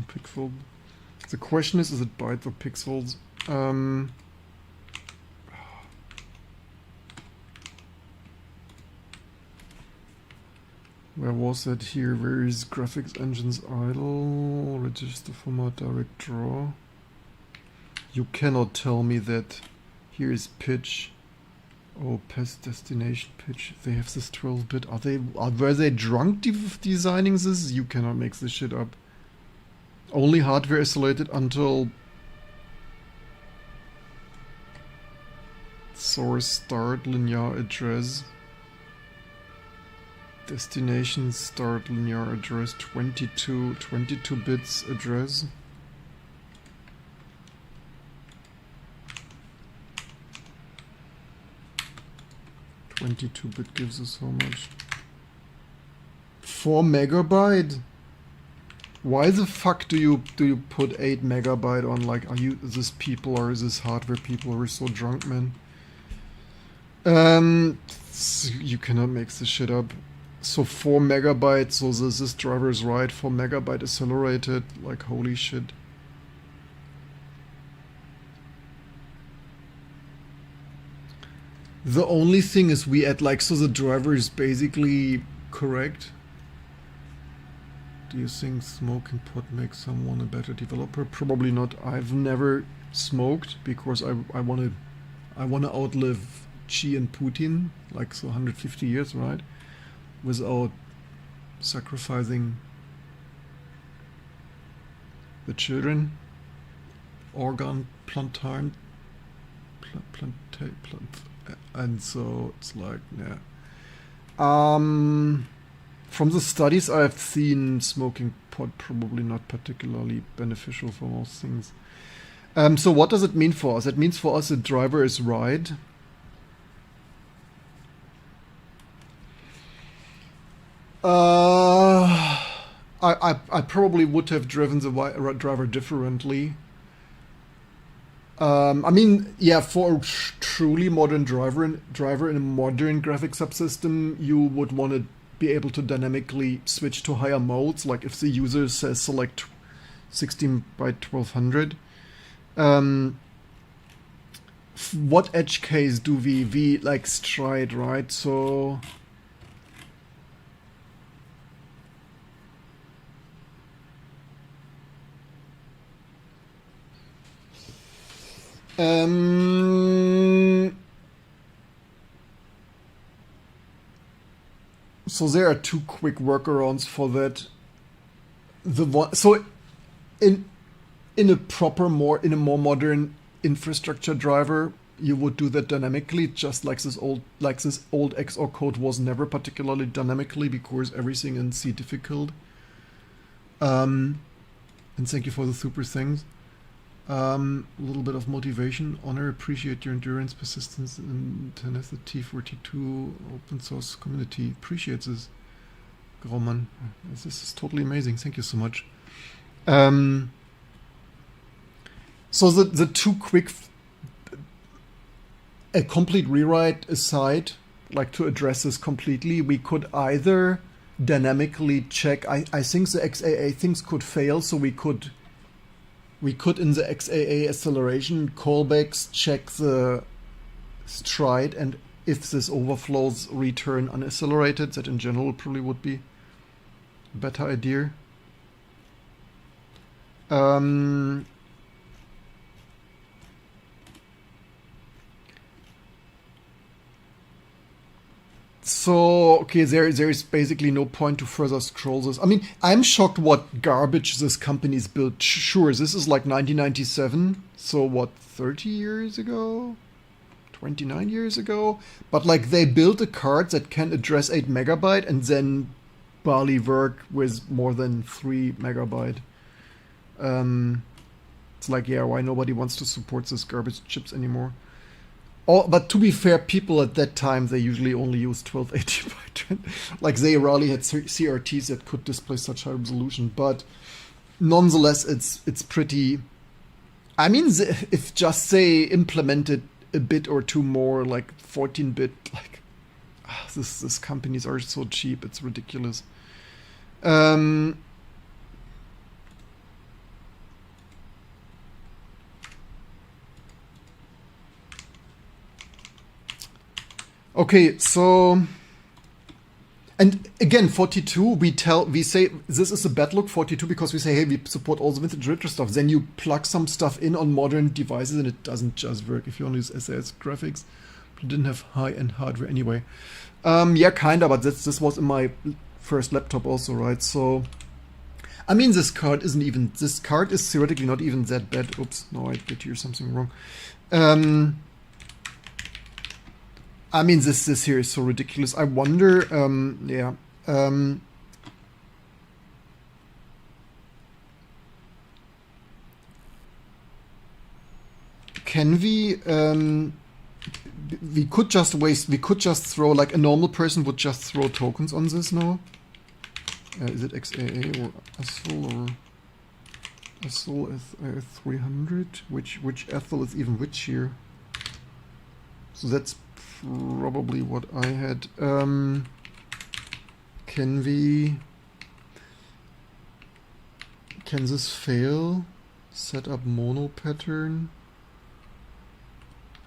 Pixels. The question is it bytes or pixels? Where was that here? Where is graphics engines idle? Register format direct draw. You cannot tell me that. Here is pitch. Oh, past destination pitch. They have this 12-bit. Were they drunk designing this? You cannot make this shit up. Only hardware isolated until source start linear address. Destination start linear address 22 bits address. (22-bit) gives us how much? 4 megabyte? Why the fuck do you put 8 megabyte on? Like, are you this people or is this hardware people who are so drunk, man? You cannot make this shit up. So 4 megabytes, so this driver is right, 4 megabyte accelerated, like holy shit. The only thing is we add like, so the driver is basically correct. Do you think smoking pot makes someone a better developer? Probably not. I've never smoked because I wanna outlive Xi and Putin, like so 150 years, right? Without sacrificing the children. Organ plantain, and so it's like, yeah. From the studies I've seen, smoking pot probably not particularly beneficial for most things. So what does it mean for us? It means for us the driver is right. I probably would have driven the driver differently. I mean, yeah, for a truly modern driver in a modern graphic subsystem, you would want to be able to dynamically switch to higher modes. Like if the user says select 16 by 1200. What edge case do we like stride, right? So so there are two quick workarounds for that. The one, so in a more modern infrastructure driver, you would do that dynamically, just like this old XOR code was never particularly dynamically because everything in C difficult. And thank you for the super things. A little bit of motivation, honor, appreciate your endurance, persistence, and tenacity. 42 open source community appreciates this. Graumann, this is totally amazing. Thank you so much. So the two quick, a complete rewrite aside, like to address this completely, we could either dynamically check. I think the XAA things could fail, so we could we could in the XAA acceleration callbacks check the stride, and if this overflows, return unaccelerated. That in general probably would be a better idea. So, okay, there is basically no point to further scroll this. I mean, I'm shocked what garbage this company's built. Sure, this is like 1997, so what, 30 years ago? 29 years ago? But like they built a card that can address 8 megabyte and then barely work with more than 3 megabyte. It's like, yeah, why nobody wants to support this garbage chips anymore? Oh, but to be fair, people at that time, they usually only used 1280 by 20. Like, they rarely had CRTs that could display such high resolution. But nonetheless, it's pretty... I mean, if just, say, implemented a bit or two more, like 14-bit, like... These companies are so cheap, it's ridiculous. Okay, so, and again, 42, we say this is a bad look, 42, because we say, hey, we support all the vintage retro stuff. Then you plug some stuff in on modern devices and it doesn't just work if you only use SAS graphics. But it didn't have high-end hardware anyway. Yeah, kinda, but this was in my first laptop also, right? So, I mean, this card is theoretically not even that bad. Oops, no, I did hear something wrong. I mean, this here is so ridiculous. I wonder, yeah. Can we could just throw, like a normal person would just throw tokens on this now? Is it XAA or Ethel or Ethel 300? Which Ethel is even which here? So that's probably what I had. Can this fail? Set up mono pattern.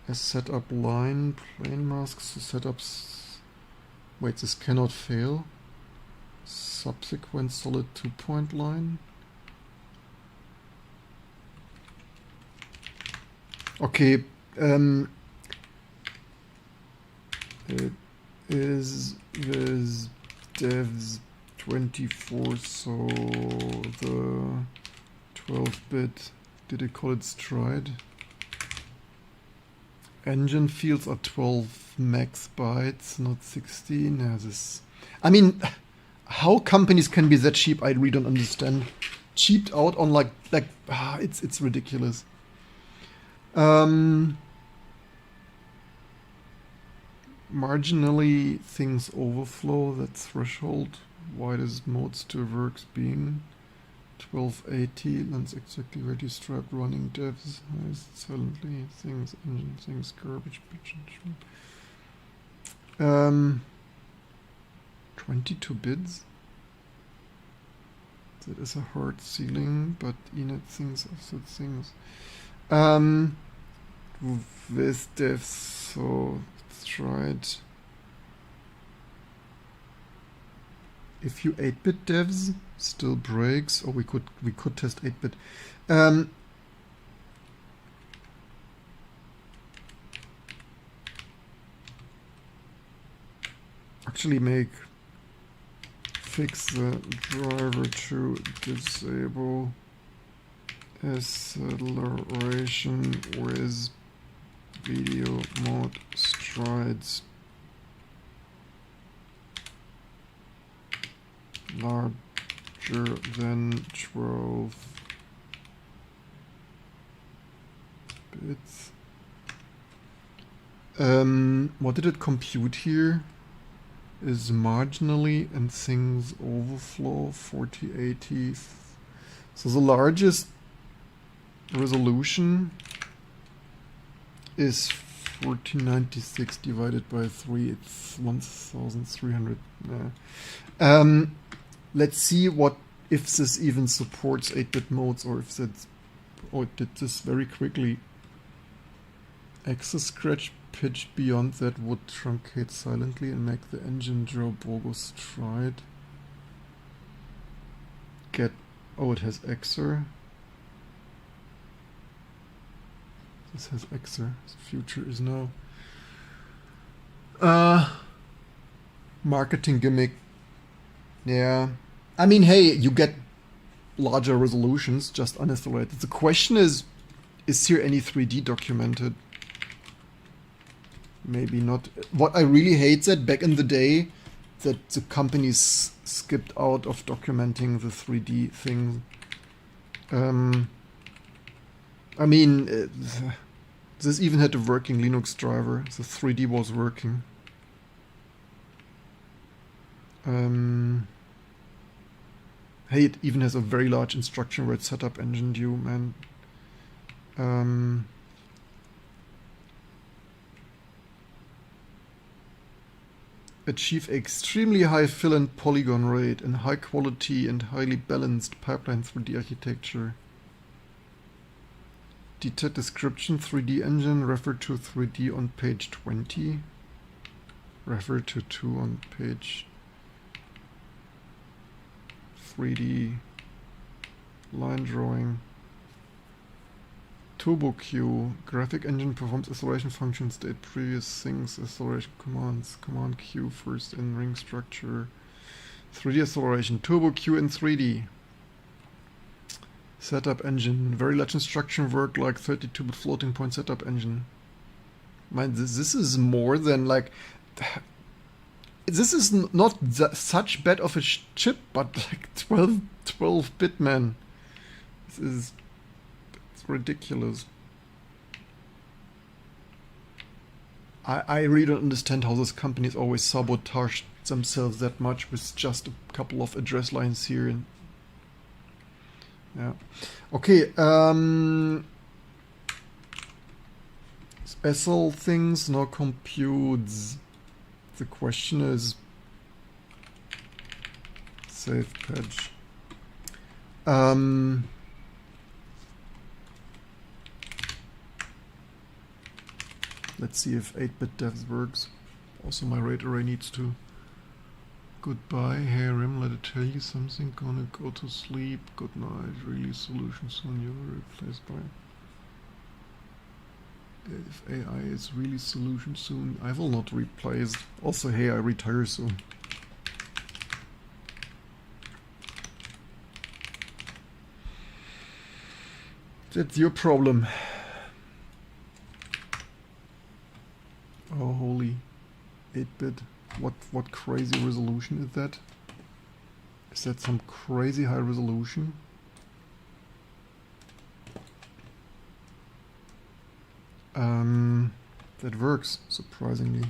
As set up line, plane masks, set up. Wait, this cannot fail. Subsequent solid 2-point line. Okay. It is with devs 24, so the 12-bit, did it call it stride? Engine fields are 12 max bytes, not 16. Yeah, I mean, how companies can be that cheap, I really don't understand. Cheaped out on it's ridiculous. Marginally things overflow, that threshold. Why does mode still works being 1280, lens exactly ready, stripe running devs, silently, things, engine, things, garbage, bitch, 22 bits? That is a hard ceiling, but init things, offset things. With devs, so let's try it. If you 8-bit devs still breaks, or we could test 8-bit. Actually fix the driver to disable acceleration with video mode strides larger than 12 bits. What did it compute here? Is marginally and things overflow 4080. So the largest resolution is 1496 divided by 3. It's 1300. Let's see if this even supports 8-bit modes, or if that's Oh, it did this very quickly. Access scratch pitch beyond that would truncate silently and make the engine draw bogo stride. Get... Oh, it has XOR. This has XOR. The future is now. Marketing gimmick. Yeah. I mean, hey, you get larger resolutions, just uninstall it. The question is here any 3D documented? Maybe not. What I really hate that back in the day, that the companies skipped out of documenting the 3D thing. I mean, this even had a working Linux driver. The 3D was working. Hey, it even has a very large instruction where it's setup engine due, man. Achieve extremely high fill and polygon rate and high quality and highly balanced pipeline 3D architecture. Detailed description 3D engine, refer to 3D on page 20. Refer to 2 on page 3D line drawing. Turbo Q, graphic engine performs acceleration functions, state previous things, acceleration commands, command Q first in ring structure, 3D acceleration, Turbo Q in 3D. Setup engine, very large instruction work like 32-bit floating point setup engine. Man, this is more than like... This is not such bad of a chip, but like 12-bit, man. This is... It's ridiculous. I really don't understand how those companies always sabotage themselves that much with just a couple of address lines here. And yeah. Okay. Special things, no computes. The question is save patch. Let's see if 8-bit devs works. Also my RAID array needs to. Goodbye, hey Rim, let it tell you something. Gonna go to sleep. Good night. Release solution soon. You're replaced by... If AI is really solution soon, I will not replace. Also, hey, I retire soon. That's your problem. Oh, holy 8-bit. What crazy resolution is that? Is that some crazy high resolution? That works, surprisingly.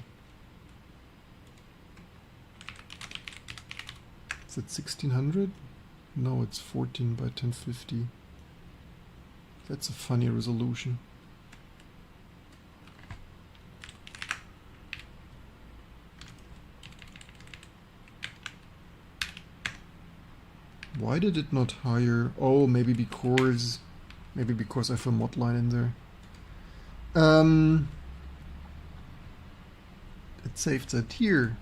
Is it 1600? No, it's 14 by 1050. That's a funny resolution. Why did it not hire? Oh, maybe because I have a mod line in there. It saved that here.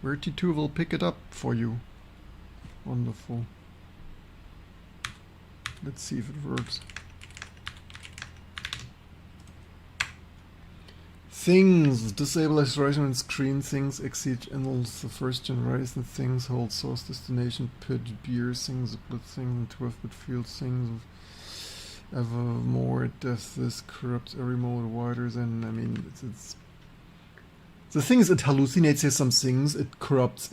Verti2 will pick it up for you. Wonderful. Let's see if it works. Things. Disable acceleration and screen things. Exceed enables the first generation things. Hold source destination. Pitch beer things. Split things. And 12-bit field things. Ever more depth. This corrupts every mode wider than... I mean, it's the thing is, it hallucinates here some things. It corrupts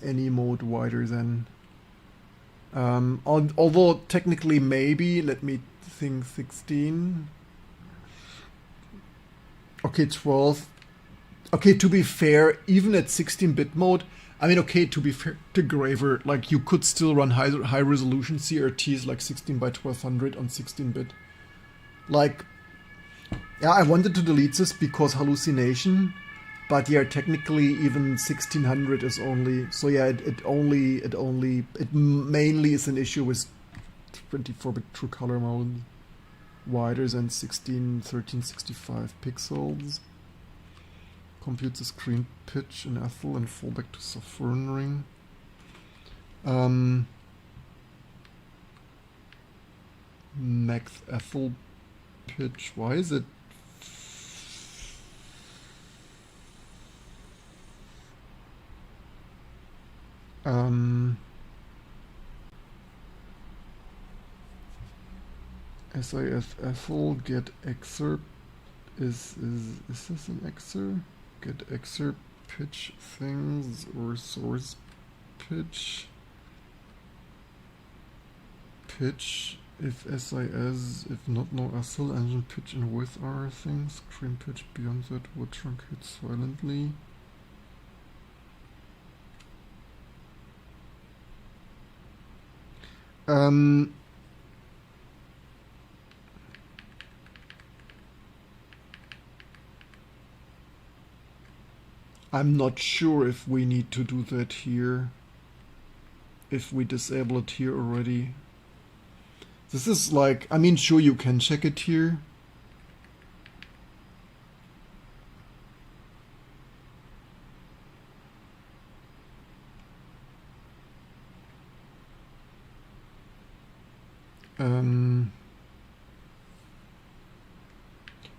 any mode wider than... although technically maybe, let me think, 16. Okay, 12. Okay, to be fair, even at 16-bit mode, I mean, okay, to be fair to Graver, like you could still run high resolution CRTs like 16 by 1200 on 16-bit. Like, yeah, I wanted to delete this because hallucination, but yeah, technically even 1600 is only, so yeah, it mainly is an issue with 24-bit true color mode, wider than 1365 pixels. Compute the screen pitch in Ethel and fall back to soft rendering. Max Ethel pitch. Why is it? SIF Ethel get excerpt is this an excerpt? Get excerpt pitch things or source pitch if SIS, if not, no Ethel engine pitch and width are things. Screen pitch beyond that would truncate silently. I'm not sure if we need to do that here. If we disable it here already. This is like, I mean, sure, you can check it here.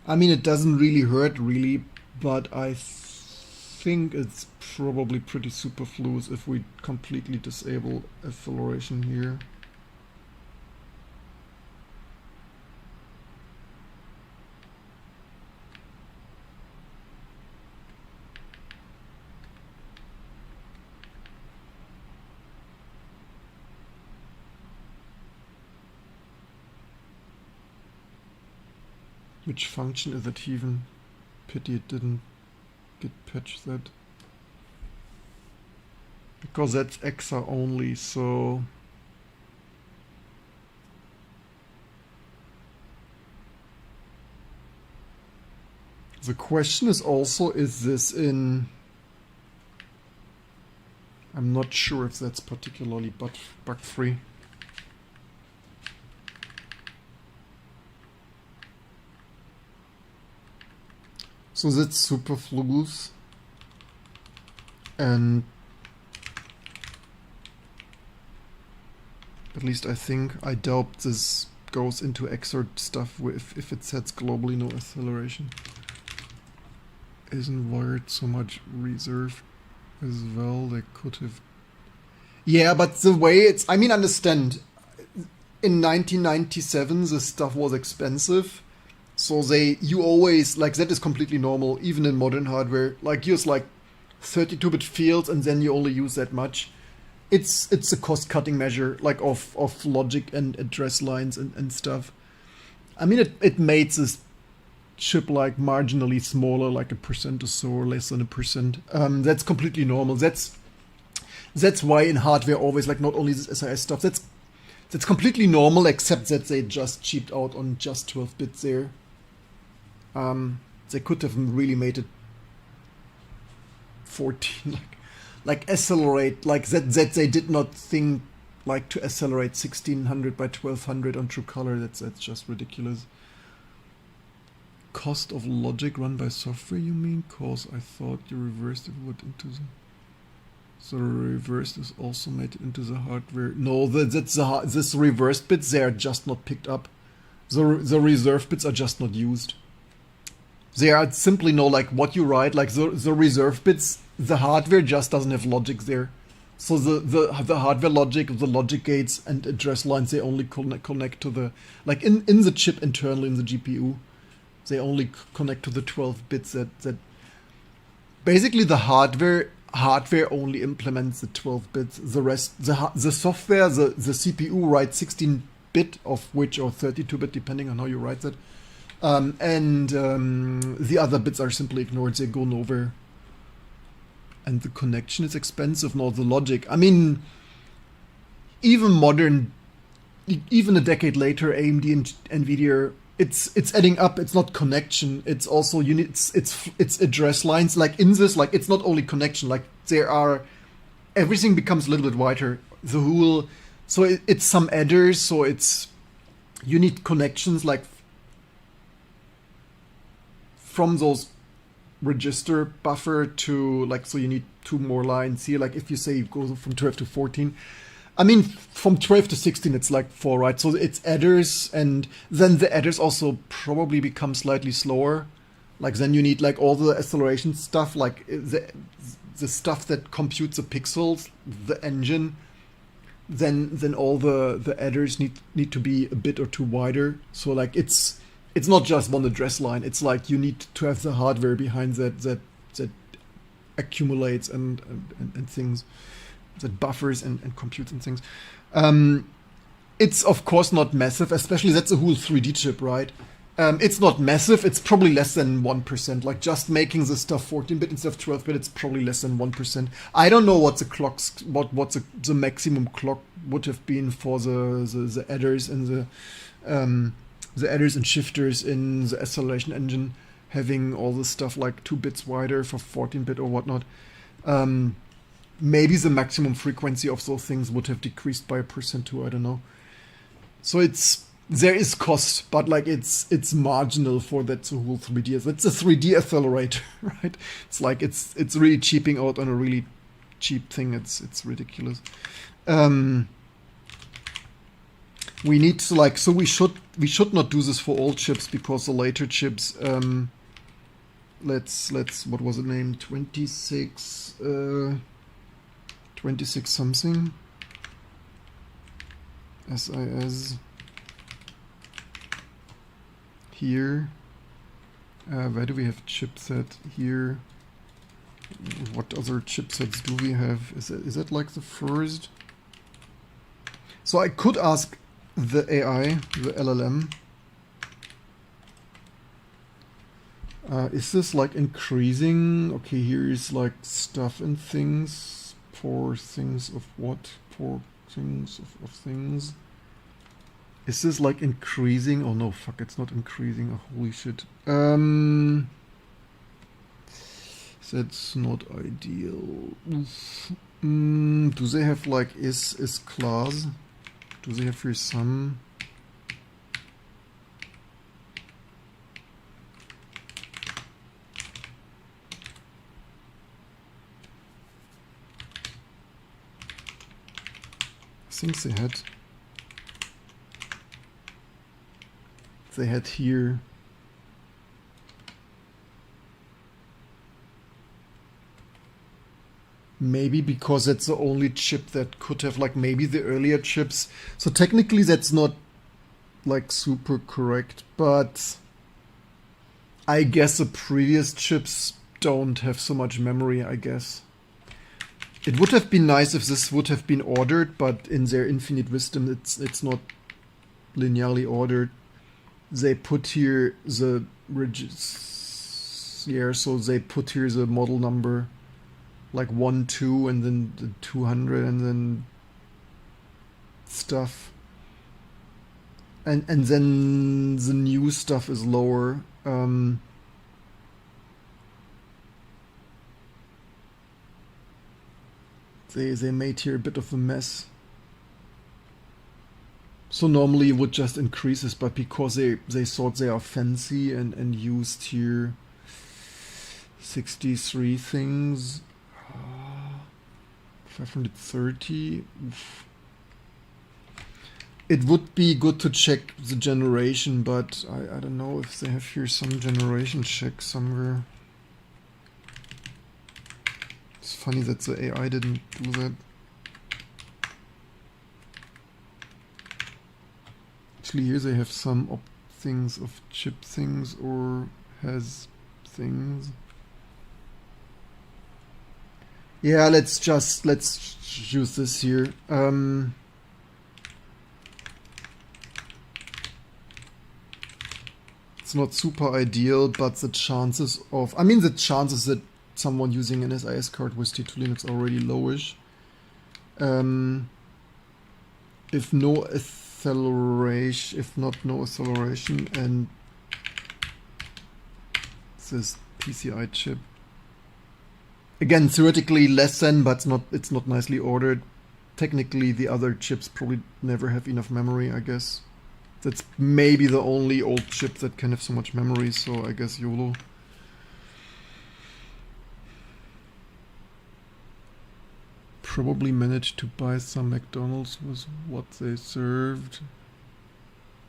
I mean, it doesn't really hurt, really, but I think it's probably pretty superfluous if we completely disable acceleration here. Which function is it even? Pity it didn't git patch that. Because that's exa only, so... The question is also, is this in... I'm not sure if that's particularly bug-free. So that's superfluous, and at least I think, I doubt this goes into excerpt stuff if it sets globally no acceleration. Isn't wired so much reserve as well, they could have... Yeah, but the way it's, I mean, understand, in 1997 this stuff was expensive. So you always, like, that is completely normal, even in modern hardware. Like, use like 32-bit fields and then you only use that much. It's a cost-cutting measure, like, of logic and address lines and stuff. I mean, it made this chip, like, marginally smaller, like 1% or so, or less than 1%. That's completely normal. That's why in hardware always, like, not only this SIS stuff, that's completely normal, except that they just cheaped out on just 12 bits there. They could have really made it 14, like accelerate, like that they did not think like to accelerate 1600 by 1200 on true color. That's just ridiculous. Cost of logic run by software, you mean? Cause I thought you reversed it into the... So reversed is also made into the hardware. No, this reversed bits, they are just not picked up. The reserve bits are just not used. They are simply no, like, what you write, like the reserve bits, the hardware just doesn't have logic there. So the hardware logic, the logic gates and address lines, they only connect to the, like, in the chip internally in the GPU, they only connect to the 12 bits that basically the hardware only implements the 12 bits. The rest, the software, the CPU writes 16-bit of which, or 32-bit depending on how you write it. And the other bits are simply ignored, they go nowhere. And the connection is expensive, not the logic. I mean, even a decade later, AMD and NVIDIA, it's adding up, it's not connection, it's also units, it's address lines. Like in this, like, it's not only connection, like everything becomes a little bit wider. The So it's some adders, so you need connections like from those register buffer to like, so you need 2 more lines here. Like if you say you go from 12 to 14, I mean, from 12 to 16, it's like 4, right? So it's adders, and then the adders also probably become slightly slower. Like then you need like all the acceleration stuff, like the stuff that computes the pixels, the engine. Then all the adders need to be a bit or two wider. So like it's not just one address line. It's like you need to have the hardware behind that accumulates and things, that buffers and computes and things. It's of course not massive, especially that's a whole 3D chip, right? It's not massive. It's probably less than 1%. Like just making the stuff 14-bit instead of 12-bit, it's probably less than 1%. I don't know what the clocks, what the maximum clock would have been for the adders and the adders and shifters in the acceleration engine, having all this stuff like 2 bits wider for 14-bit or whatnot. Maybe the maximum frequency of those things would have decreased by 1% too. I don't know. So there is cost, but like it's marginal for that whole 3D. It's a 3D accelerator, right? It's like it's really cheaping out on a really cheap thing. It's ridiculous. We need to like, so we should not do this for all chips, because the later chips, let's what was it named, 26 something SIS here. Where do we have chipset here? What other chipsets do we have? Is that like the first? So I could ask the AI, the LLM, is this like increasing? Okay, here is like stuff and things, for things of what? For things of things. Is this like increasing? Oh no, fuck, it's not increasing. Oh, holy shit. That's not ideal. Do they have like is class? Do they have here some? I think they had here. Maybe because that's the only chip that could have, like, maybe the earlier chips. So technically that's not like super correct, but I guess the previous chips don't have so much memory, I guess. It would have been nice if this would have been ordered, but in their infinite wisdom, it's not linearly ordered. They put here the so they put here the model number, like 1, 2, and then the 200, and then stuff, and then the new stuff is lower. They made here a bit of a mess. So normally you would just increase this, but because they thought they are fancy and used here 63 things, 530. Oof. It would be good to check the generation, but I don't know if they have here some generation check somewhere. It's funny that the AI didn't do that. Actually, here they have some things of chip things or has things. Yeah, let's use this here. It's not super ideal, but the chances of, the chances that someone using an SIS card with T2 Linux are already lowish. If no acceleration, if not no acceleration, and this PCI chip. Again, theoretically less than, but it's not nicely ordered. technically the other chips probably never have enough memory, I guess. That's maybe the only old chip that can have so much memory, so I guess YOLO. Probably managed to buy some McDonald's with what they served.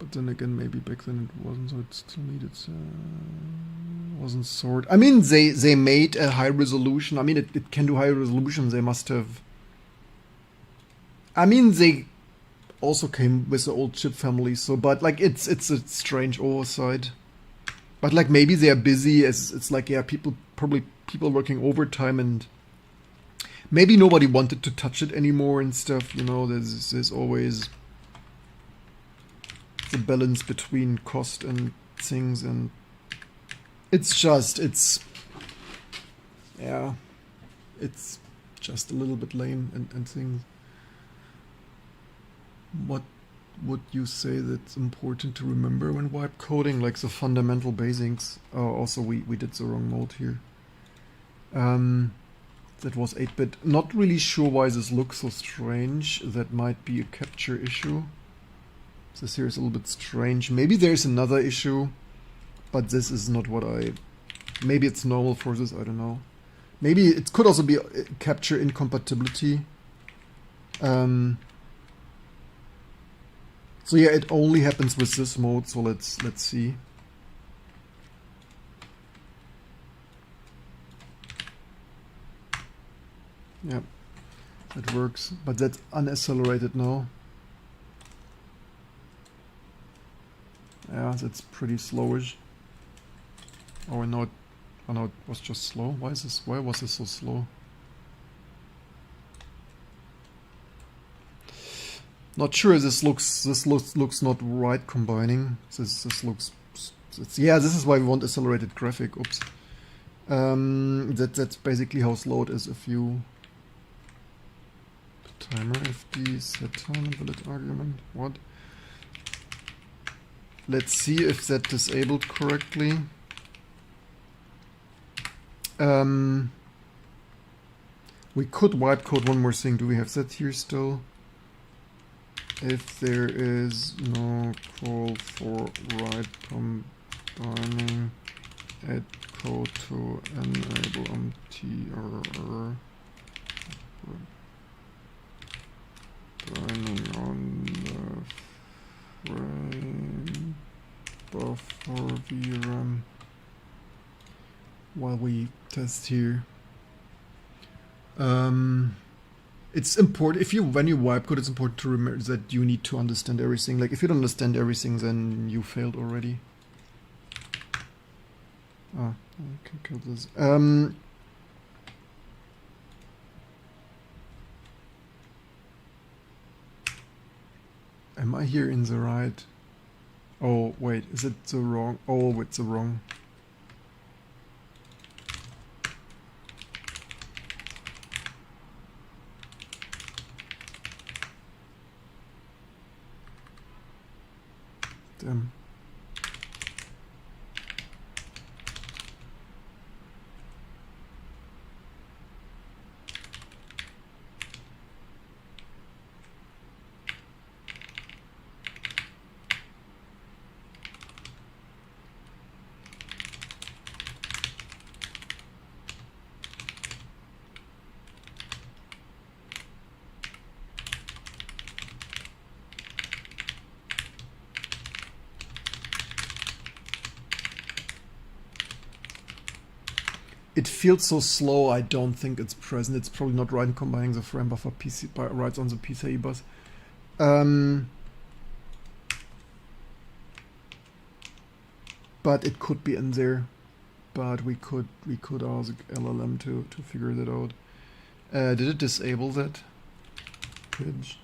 But then again, maybe back then it wasn't, so it still needed, wasn't sorted. I mean, they made a high resolution. I mean, it can do high resolution. They must have. I mean, they also came with the old chip family, so, but like, it's a strange oversight. But like, maybe they are busy, it's like, yeah, probably people working overtime, and maybe nobody wanted to touch it anymore and stuff, you know, there's always the balance between cost and things, and it's just a little bit lame and things. What would you say that's important to remember when wipe coding, like the fundamental basics? Oh, also we did the wrong mode here. That was 8-bit. Not really sure why this looks so strange. That might be a capture issue. This here is a little bit strange. Maybe there's another issue, but this is not what maybe it's normal for this, I don't know. Maybe it could also be capture incompatibility. So yeah, it only happens with this mode, so let's see. Yeah, that works, but that's unaccelerated now. Yeah, that's pretty slowish. Oh, no, it was just slow. Why was this so slow? Not sure. This looks not right combining. This looks. Yeah, this is why we want accelerated graphic. Oops. That's basically how slow it is if you. Timer FD set time invalid argument. What? Let's see if that disabled correctly. We could wipe code one more thing. Do we have that here still? If there is no call for write combining, add code to enable mtrr running on the frame buffer VRAM while we test here. It's important when you wipe code, it's important to remember that you need to understand everything. Like if you don't understand everything, then you failed already. Ah, I can kill this. Am I here in the right? Oh wait, is it the wrong? Oh, it's the wrong. Damn. It feels so slow, I don't think it's present. It's probably not right in combining the frame buffer PC writes on the PCIe bus. But it could be in there. But we could ask LLM to figure that out. Did it disable that? Bridge.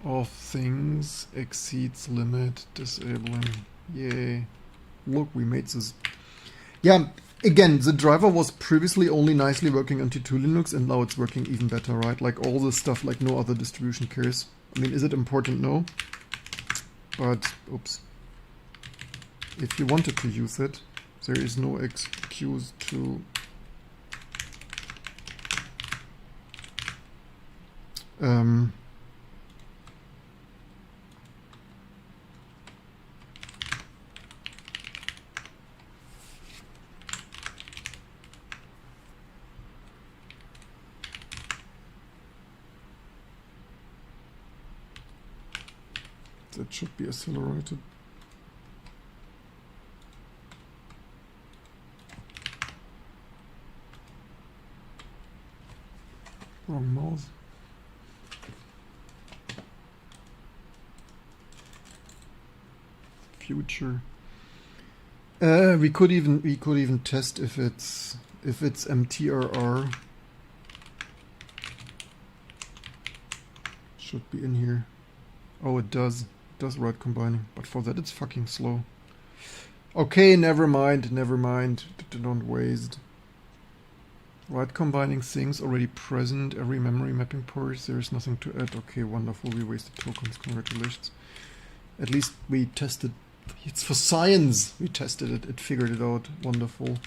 Of things exceeds limit, disabling. Yay. Look, we made this. Yeah, again, the driver was previously only nicely working on T2 Linux, and now it's working even better, right? Like all this stuff, like no other distribution cares. I mean, is it important? No. But, oops. If you wanted to use it, there is no excuse to Um, that should be accelerated. Wrong mouse. Future. We could even test if it's MTRR. Should be in here. Oh, it does. It does write combining, but for that it's fucking slow. Okay, never mind. Don't waste. Write combining things already present. Every memory mapping port. There is nothing to add. Okay, wonderful. We wasted tokens. Congratulations. At least we tested. It's for science. We tested it. It figured it out. Wonderful.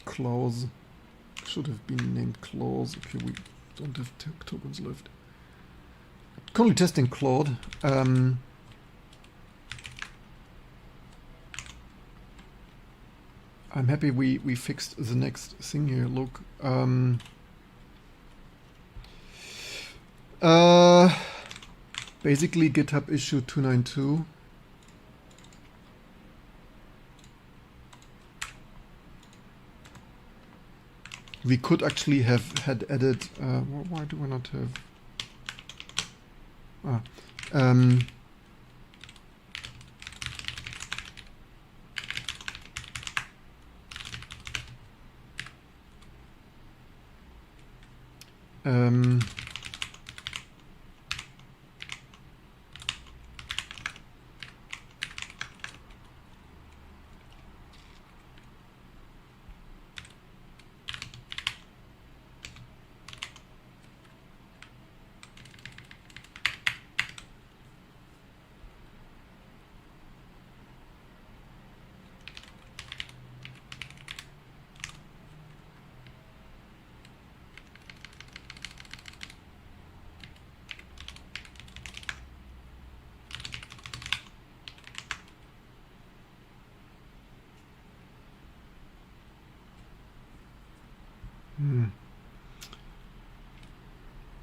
Clause. Should have been named clause. Okay, we don't have tokens left. Currently testing Claude. I'm happy we fixed the next thing here. Look. Basically GitHub issue 292. We could actually have had added. Why do I not have?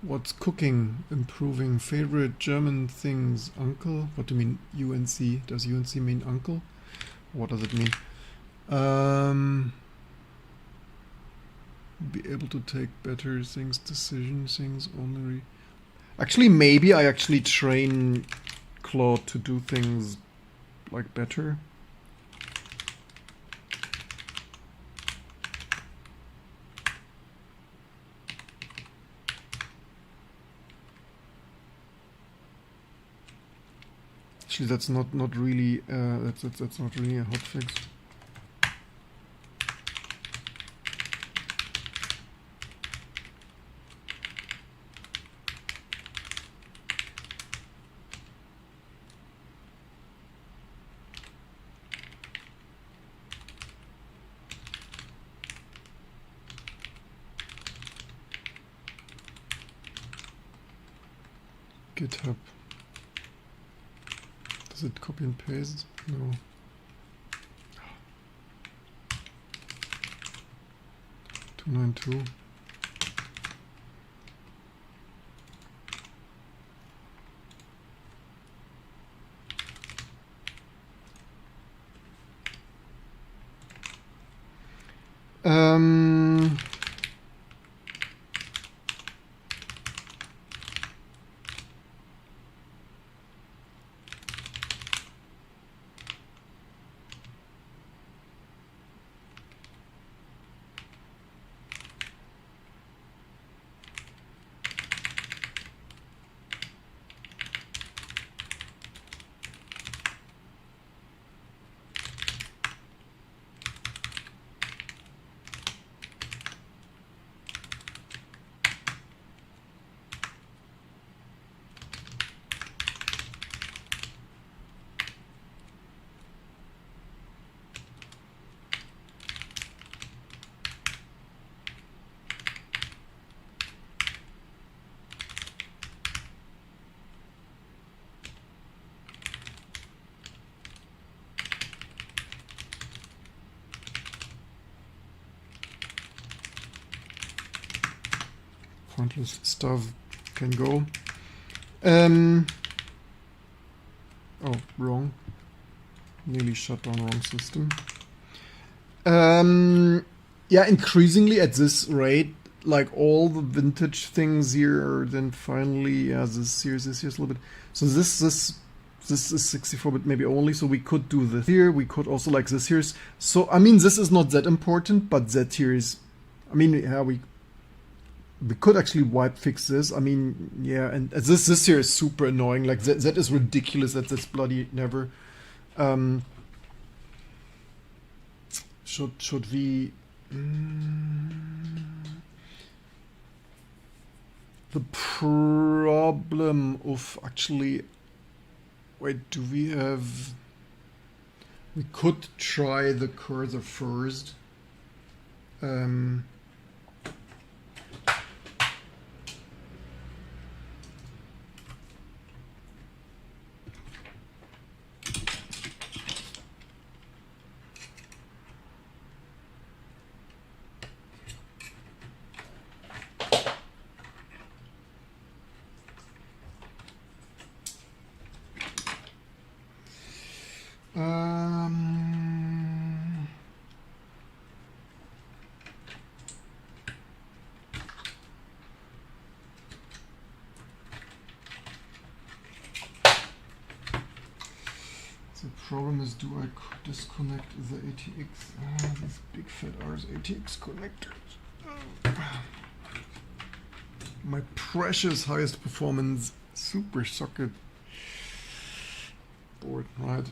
What's cooking? Improving favorite German things? Uncle? What do you mean UNC? Does UNC mean uncle? What does it mean? Be able to take better things, things only. Actually, maybe I actually train Claude to do things like better. Actually, that's not really that's not really a hotfix. GitHub. Does it copy and paste? No. Two 292. pointless stuff can go. Oh, wrong. Nearly shut down wrong system. Yeah, increasingly at this rate, like all the vintage things here are then finally, yeah, this here's a little bit. So this is 64-bit maybe only, so we could do this here. We could also like this here. So I mean, this is not that important, but that here is, I mean, yeah, we could actually wipe fix this. I mean, yeah, and this here is super annoying. Like that is ridiculous. That's bloody never. Should we? The problem of actually, wait, do we have? We could try the cursor first. The problem is, do I disconnect the ATX? These big fat R's ATX connectors. My precious highest performance super socket board, right?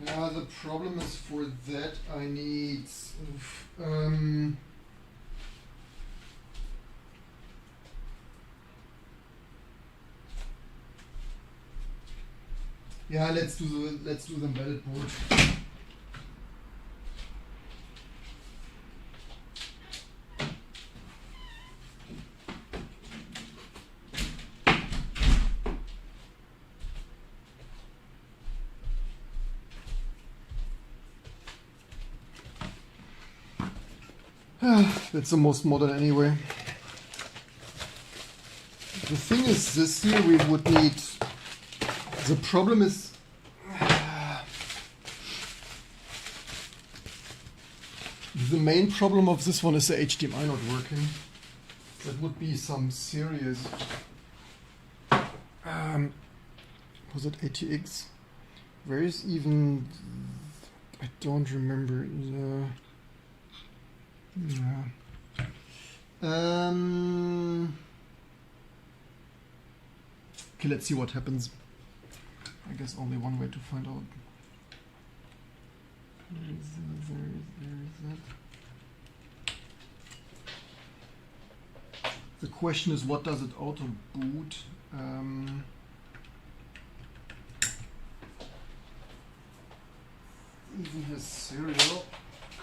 Yeah, the problem is for that I need yeah, let's do the embedded board. That's the most modern anyway. The thing is, this here we would need. The problem is. The main problem of this one is the HDMI not working. That would be some serious. Was it ATX? Where is even. I don't remember the. Yeah. Okay, let's see what happens. I guess only one way to find out. There is that. The question is, what does it auto boot? Even has serial.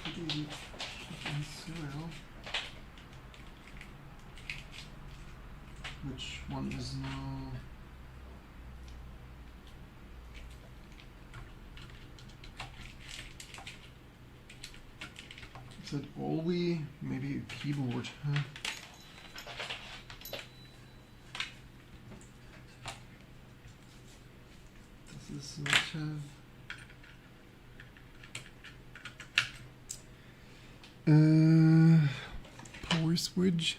Could even serial. Which one is now? Is that all we? Maybe a keyboard, huh? Does this not have? Power switch.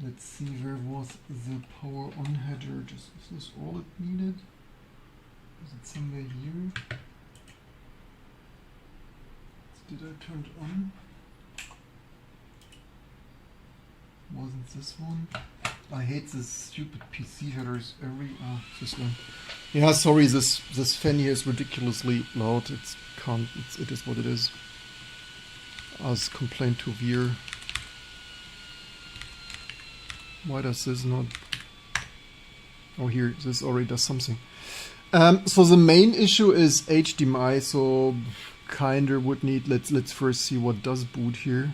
Let's see, where was the power on header? Is this all it needed? Is it somewhere here? Did I turn it on? Wasn't this one? I hate this stupid PC headers every... Ah, this one. Yeah, sorry, this fan here is ridiculously loud. It is what it is. As complained to Veer. Why does this not... Oh, here, this already does something. So the main issue is HDMI, so kinda would need... Let's first see what does boot here.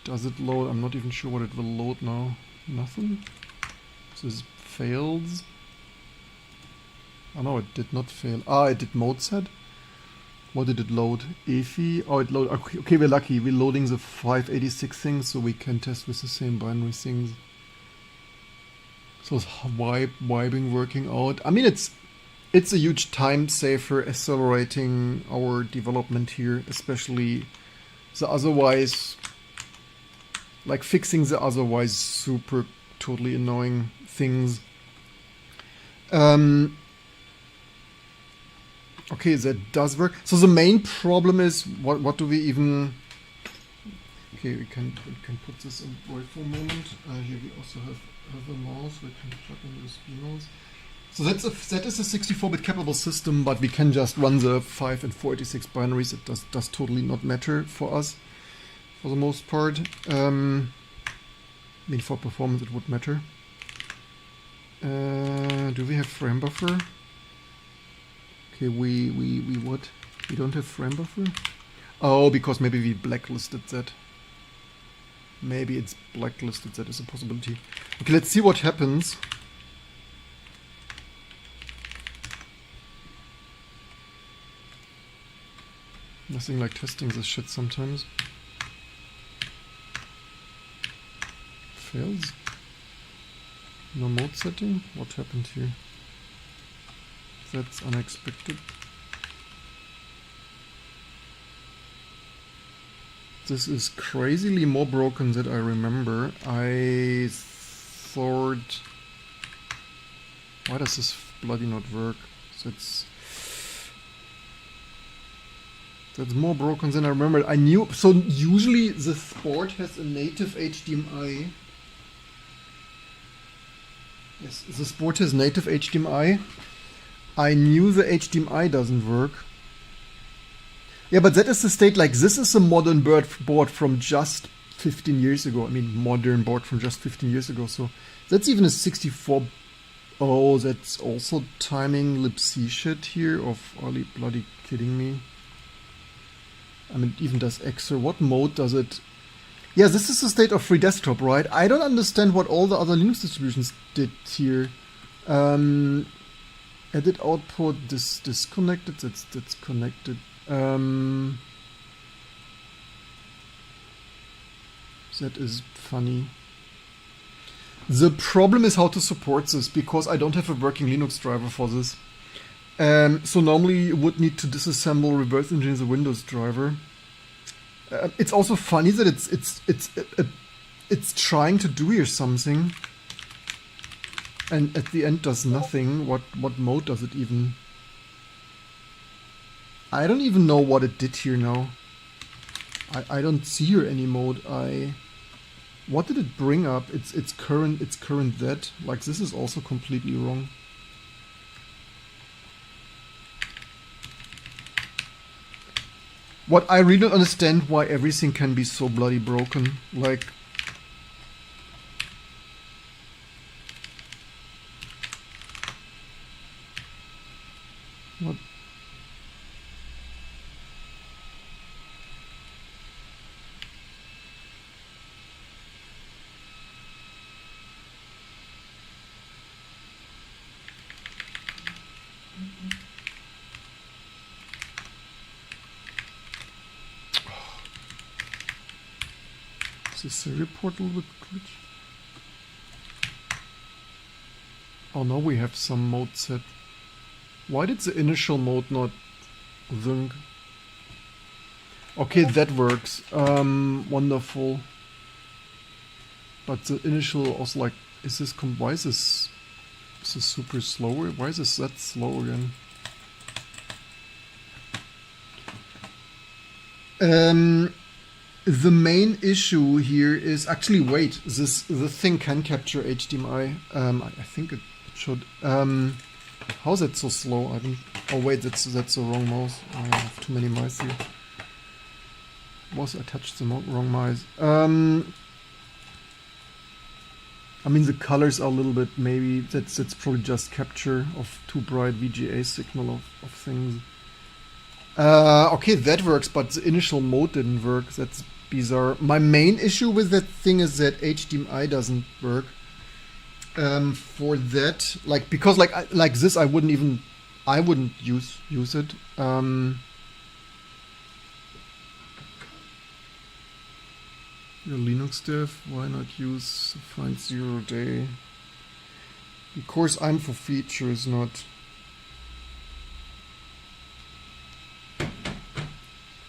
Does it load? I'm not even sure what it will load now. Nothing? This fails. Oh no, it did not fail. Ah, it did mode set. What did it load? EFI? Oh, it loaded. Okay, we're lucky. We're loading the 586 things, so we can test with the same binary things. So it's wiping working out. I mean, it's a huge time saver, accelerating our development here, especially the otherwise, like fixing the otherwise super totally annoying things. Okay, that does work. So the main problem is what do we even... Okay, we can put this away for a moment. Here we also have a mouse. We can plug in USB mouse. So that is a 64-bit capable system, but we can just run the 5 and 486 binaries. It does totally not matter for us, for the most part. I mean, for performance it would matter. Do we have frame buffer? Okay, we what? We don't have frame buffer? Oh, because maybe we blacklisted that. Maybe it's blacklisted, that is a possibility. Okay, let's see what happens. Nothing like testing this shit sometimes. Fails. No mode setting? What happened here? That's unexpected. This is crazily more broken than I remember. I thought... Why does this bloody not work? That's more broken than I remembered. I knew... So usually the Sport has a native HDMI. Yes, the Sport has native HDMI. I knew the HDMI doesn't work. Yeah, but that is the state, like, this is a modern board from just 15 years ago. I mean, modern board from just 15 years ago. So that's even a 64... Oh, that's also timing libc shit here. Are you bloody kidding me? I mean, it even does Xer. What mode does it... Yeah, this is the state of free desktop, right? I don't understand what all the other Linux distributions did here. Edit output, disconnected, that's connected. That is funny. The problem is how to support this, because I don't have a working Linux driver for this. So normally you would need to disassemble, reverse engineer the Windows driver. It's also funny that it's trying to do here something, and at the end does nothing. What mode does it even? I don't even know what it did here now. I don't see here any mode. What did it bring up? It's current that. Like, this is also completely wrong. What I really don't understand, why everything can be so bloody broken. Like, what? Is this a report a little bit glitch? Oh, now we have some mode set. Why did the initial mode not sync? Okay, that works. Wonderful. But the initial also, like, is this why is this super slow? Why is this that slow again? The main issue here is actually, wait, the thing can capture HDMI. I think it should. How is it so slow? I don't. Oh wait, that's the wrong mouse. I have too many mice here. I touched the wrong mice. I mean, the colors are a little bit, maybe that's probably just capture of too bright VGA signal of things. Okay, that works, but the initial mode didn't work. That's bizarre. My main issue with that thing is that HDMI doesn't work. For that, like, because like this, I wouldn't use it. Your Linux dev, why not use find 0 day? Because I'm for features, not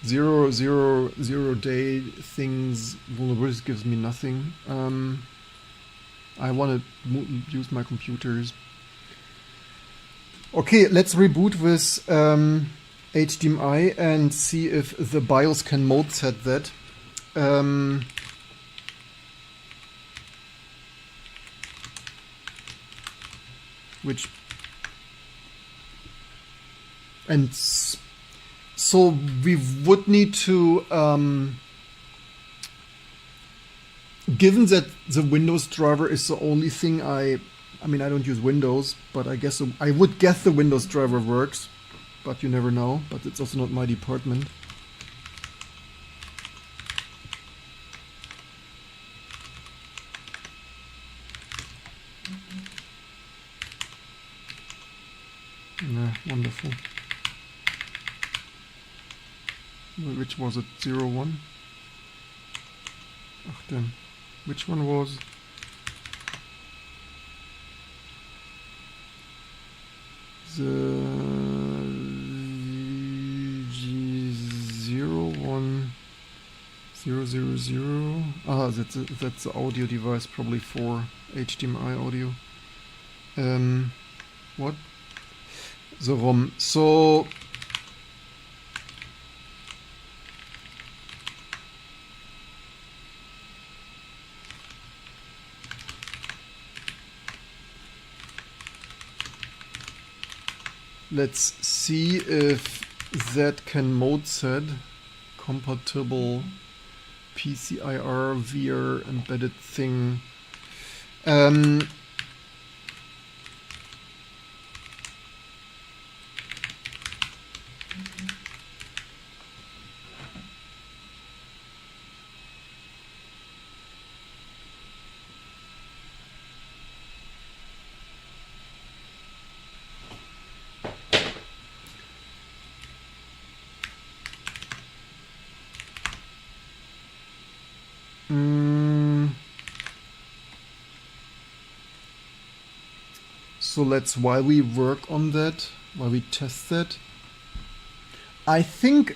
0 day things. Vulnerability gives me nothing. I want to use my computers. Okay, let's reboot with HDMI and see if the BIOS can mode set that. So we would need to, given that the Windows driver is the only thing I mean, I don't use Windows, but I guess I would guess the Windows driver works, but you never know. But it's also not my department. Yeah, wonderful. Which was it? 01? Ach, damn. Which one was? The G01000. Ah, that's the audio device, probably for HDMI audio. What? The ROM. So let's see if that can mode set compatible PCIR via embedded thing. So let's, while we work on that, while we test that, I think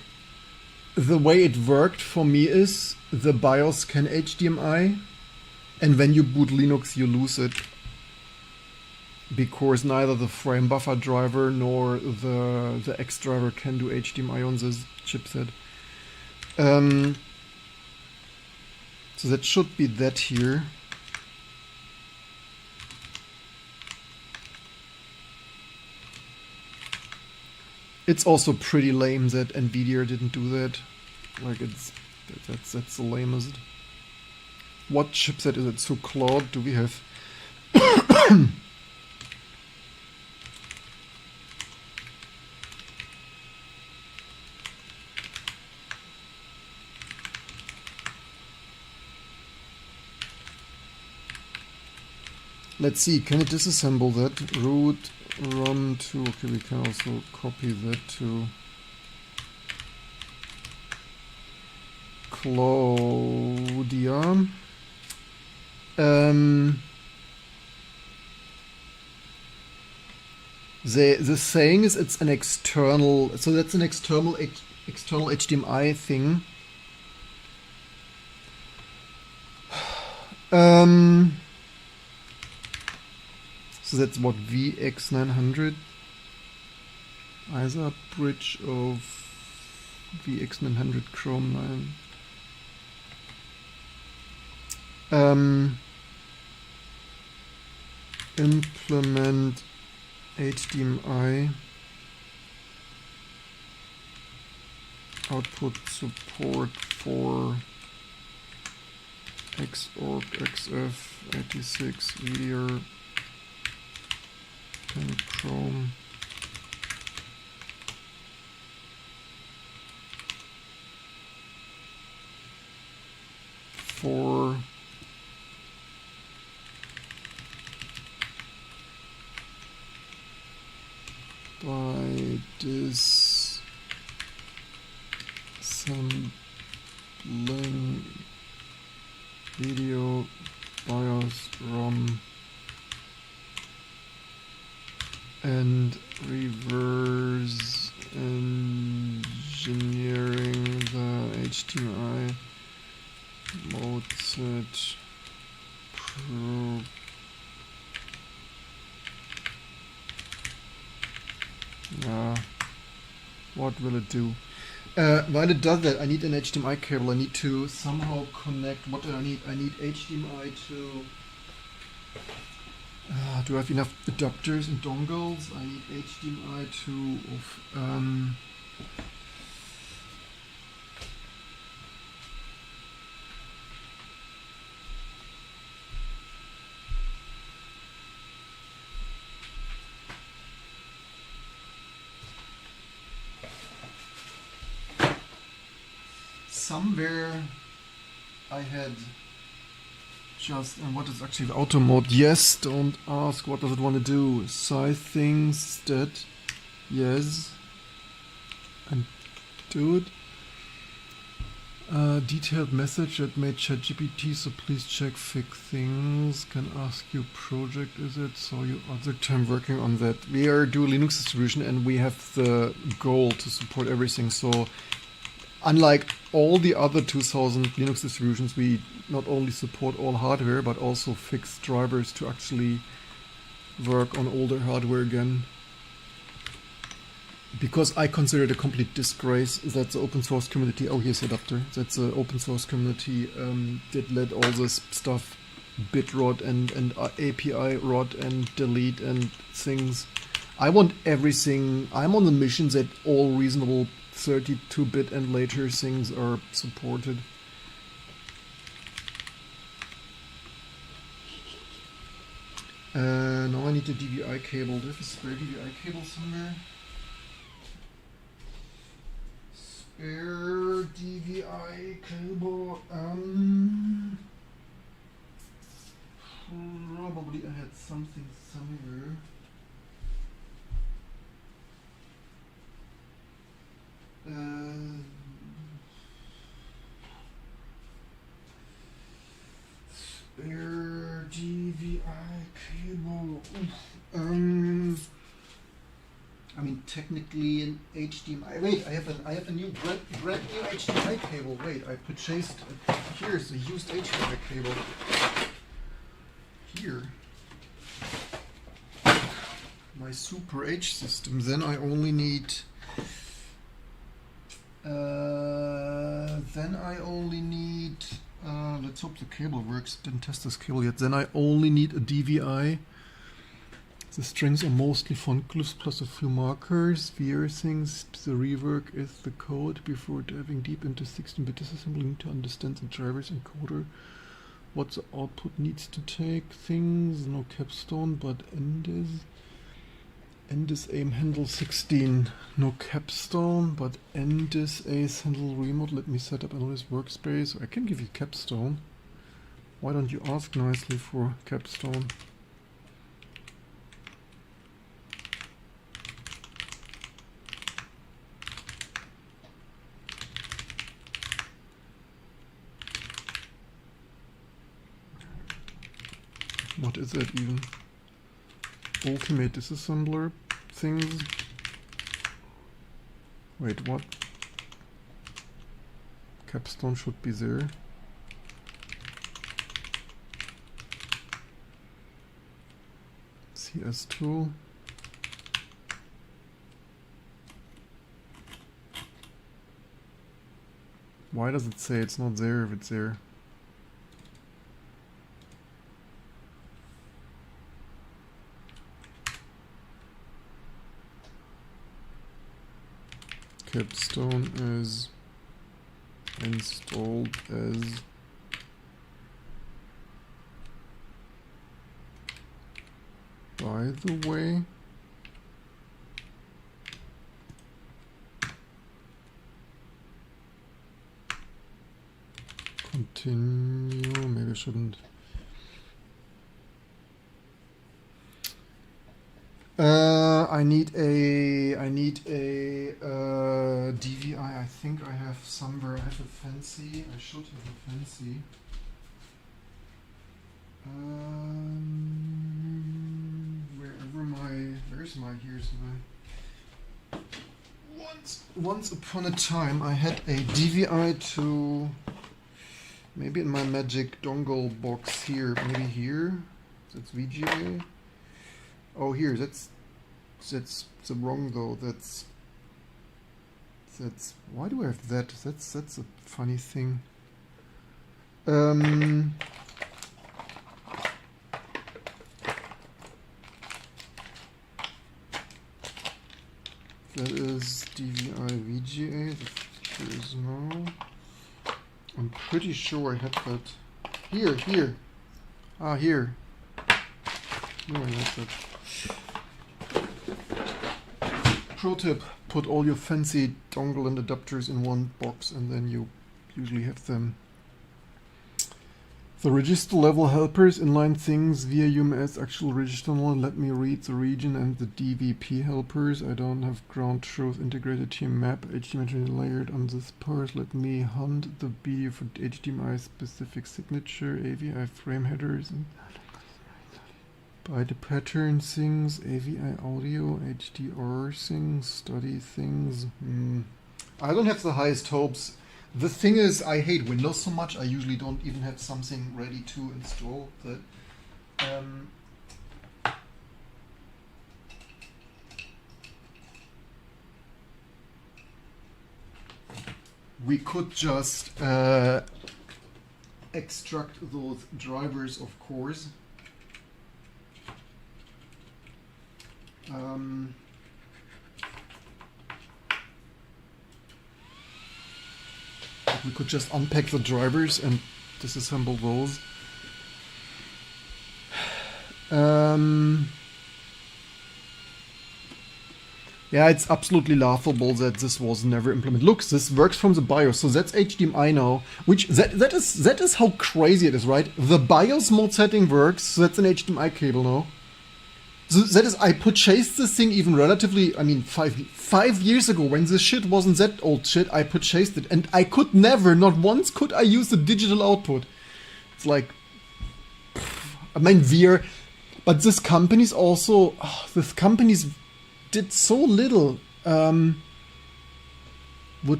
the way it worked for me is the BIOS can HDMI, and when you boot Linux you lose it, because neither the frame buffer driver nor the X driver can do HDMI on this chipset. So that should be that here. It's also pretty lame that NVIDIA didn't do that. Like, that's the lamest. What chipset is it? So Claude, do we have? Let's see, can it disassemble that? Root ROM to, okay, we can also copy that to Claudia. The saying is it's an external, so that's an external HDMI thing. So that's what, VX900 ISA bridge of VX900 Chrome 9. Implement HDMI output support for Xorg XF86 video and Chrome. For by this sampling video BIOS ROM and reverse engineering the HDMI mode set pro. What will it do? While it does that, I need an HDMI cable. I need to somehow connect. What do I need? I need HDMI to. Do I have enough adapters and dongles? I need HDMI to. Somewhere I had just, and what is actually the auto mode? Yes, don't ask what does it want to do. Size things that, yes, and do it. Detailed message that made ChatGPT, so please check fix things. Can ask you project is it, so you other time working on that. We are dual Linux distribution and we have the goal to support everything, so unlike all the other 2000 Linux distributions, we not only support all hardware, but also fix drivers to actually work on older hardware again. Because I consider it a complete disgrace that the open source community, oh here's the adapter, that the open source community did let all this stuff bit rot and API rot and delete and things. I want everything, I'm on the mission that all reasonable 32-bit and later things are supported. Now I need a DVI cable. Do I have a spare DVI cable somewhere? Spare DVI cable. Probably I had something somewhere. Spare DVI cable. I mean, technically an HDMI. Wait, I have a new brand new HDMI cable. Wait, I purchased. Here's a used HDMI cable. Here. My Super H system. Then I only need. Let's hope the cable works. Didn't test this cable yet. Then I only need a DVI. The strings are mostly Fontglyphs plus a few markers. VR things, the rework is the code before diving deep into 16-bit disassembling to understand the drivers encoder. What the output needs to take. Things, no capstone, but NDIS aim handle 16. No capstone, but NDIS ace handle remote. Let me set up another workspace. I can give you capstone. Why don't you ask nicely for capstone? What is that even? Ultimate disassembler things. Wait, what? Capstone should be there. CS tool. Why does it say it's not there if it's there? Capstone is installed as by the way. Continue, maybe I shouldn't. I need a DVI. I think I have somewhere. I have a fancy. I should have a fancy. Where's my? Here's my. Once upon a time, I had a DVI to. Maybe in my magic dongle box here. Maybe here. That's VGA. Oh, here. That's wrong though. That's. Why do I have that? That's a funny thing. That is DVI VGA. There is no. I'm pretty sure I had that. Here. Ah, here. No, I had that. Pro tip: put all your fancy dongle and adapters in one box, and then you usually have them. The register level helpers inline things via UMS actual register level. Let me read the region and the DVP helpers. I don't have ground truth integrated to map HDMI layered on this part. Let me hunt the BD for HDMI specific signature, AVI frame headers, and by the pattern things, AVI audio, HDR things, study things. I don't have the highest hopes. The thing is, I hate Windows so much, I usually don't even have something ready to install that. We could just extract those drivers, of course. We could just unpack the drivers and disassemble those. Yeah, it's absolutely laughable that this was never implemented. Look, this works from the BIOS, so that's HDMI now. Which that is how crazy it is, right? The BIOS mode setting works, so that's an HDMI cable now. So that is, I purchased this thing even relatively, I mean, five years ago when this shit wasn't that old shit. I purchased it, and I could never, not once, could I use the digital output. It's like, I mean, VR, but this company's also, this company's did so little. Would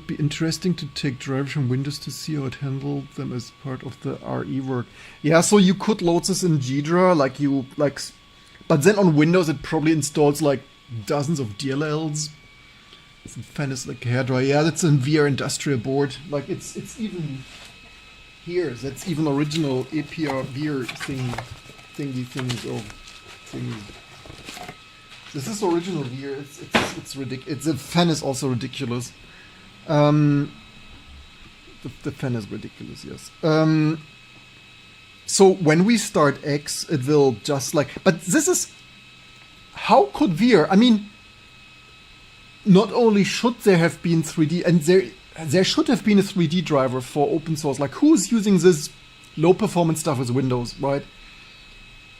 be interesting to take drivers from Windows to see how it handled them as part of the RE work. Yeah, so you could load this in Ghidra, but then on Windows it probably installs like dozens of DLLs. It's a fancy like hairdryer. Yeah, that's a VR industrial board. Like it's even here. That's even original APR VR thingy things or things. This is original VR. It's ridiculous. The fan is also ridiculous. The fan is ridiculous. Yes. So when we start X, it will just like... But this is... How could VR... I mean, not only should there have been 3D... And there should have been a 3D driver for open source. Like, who's using this low-performance stuff with Windows, right?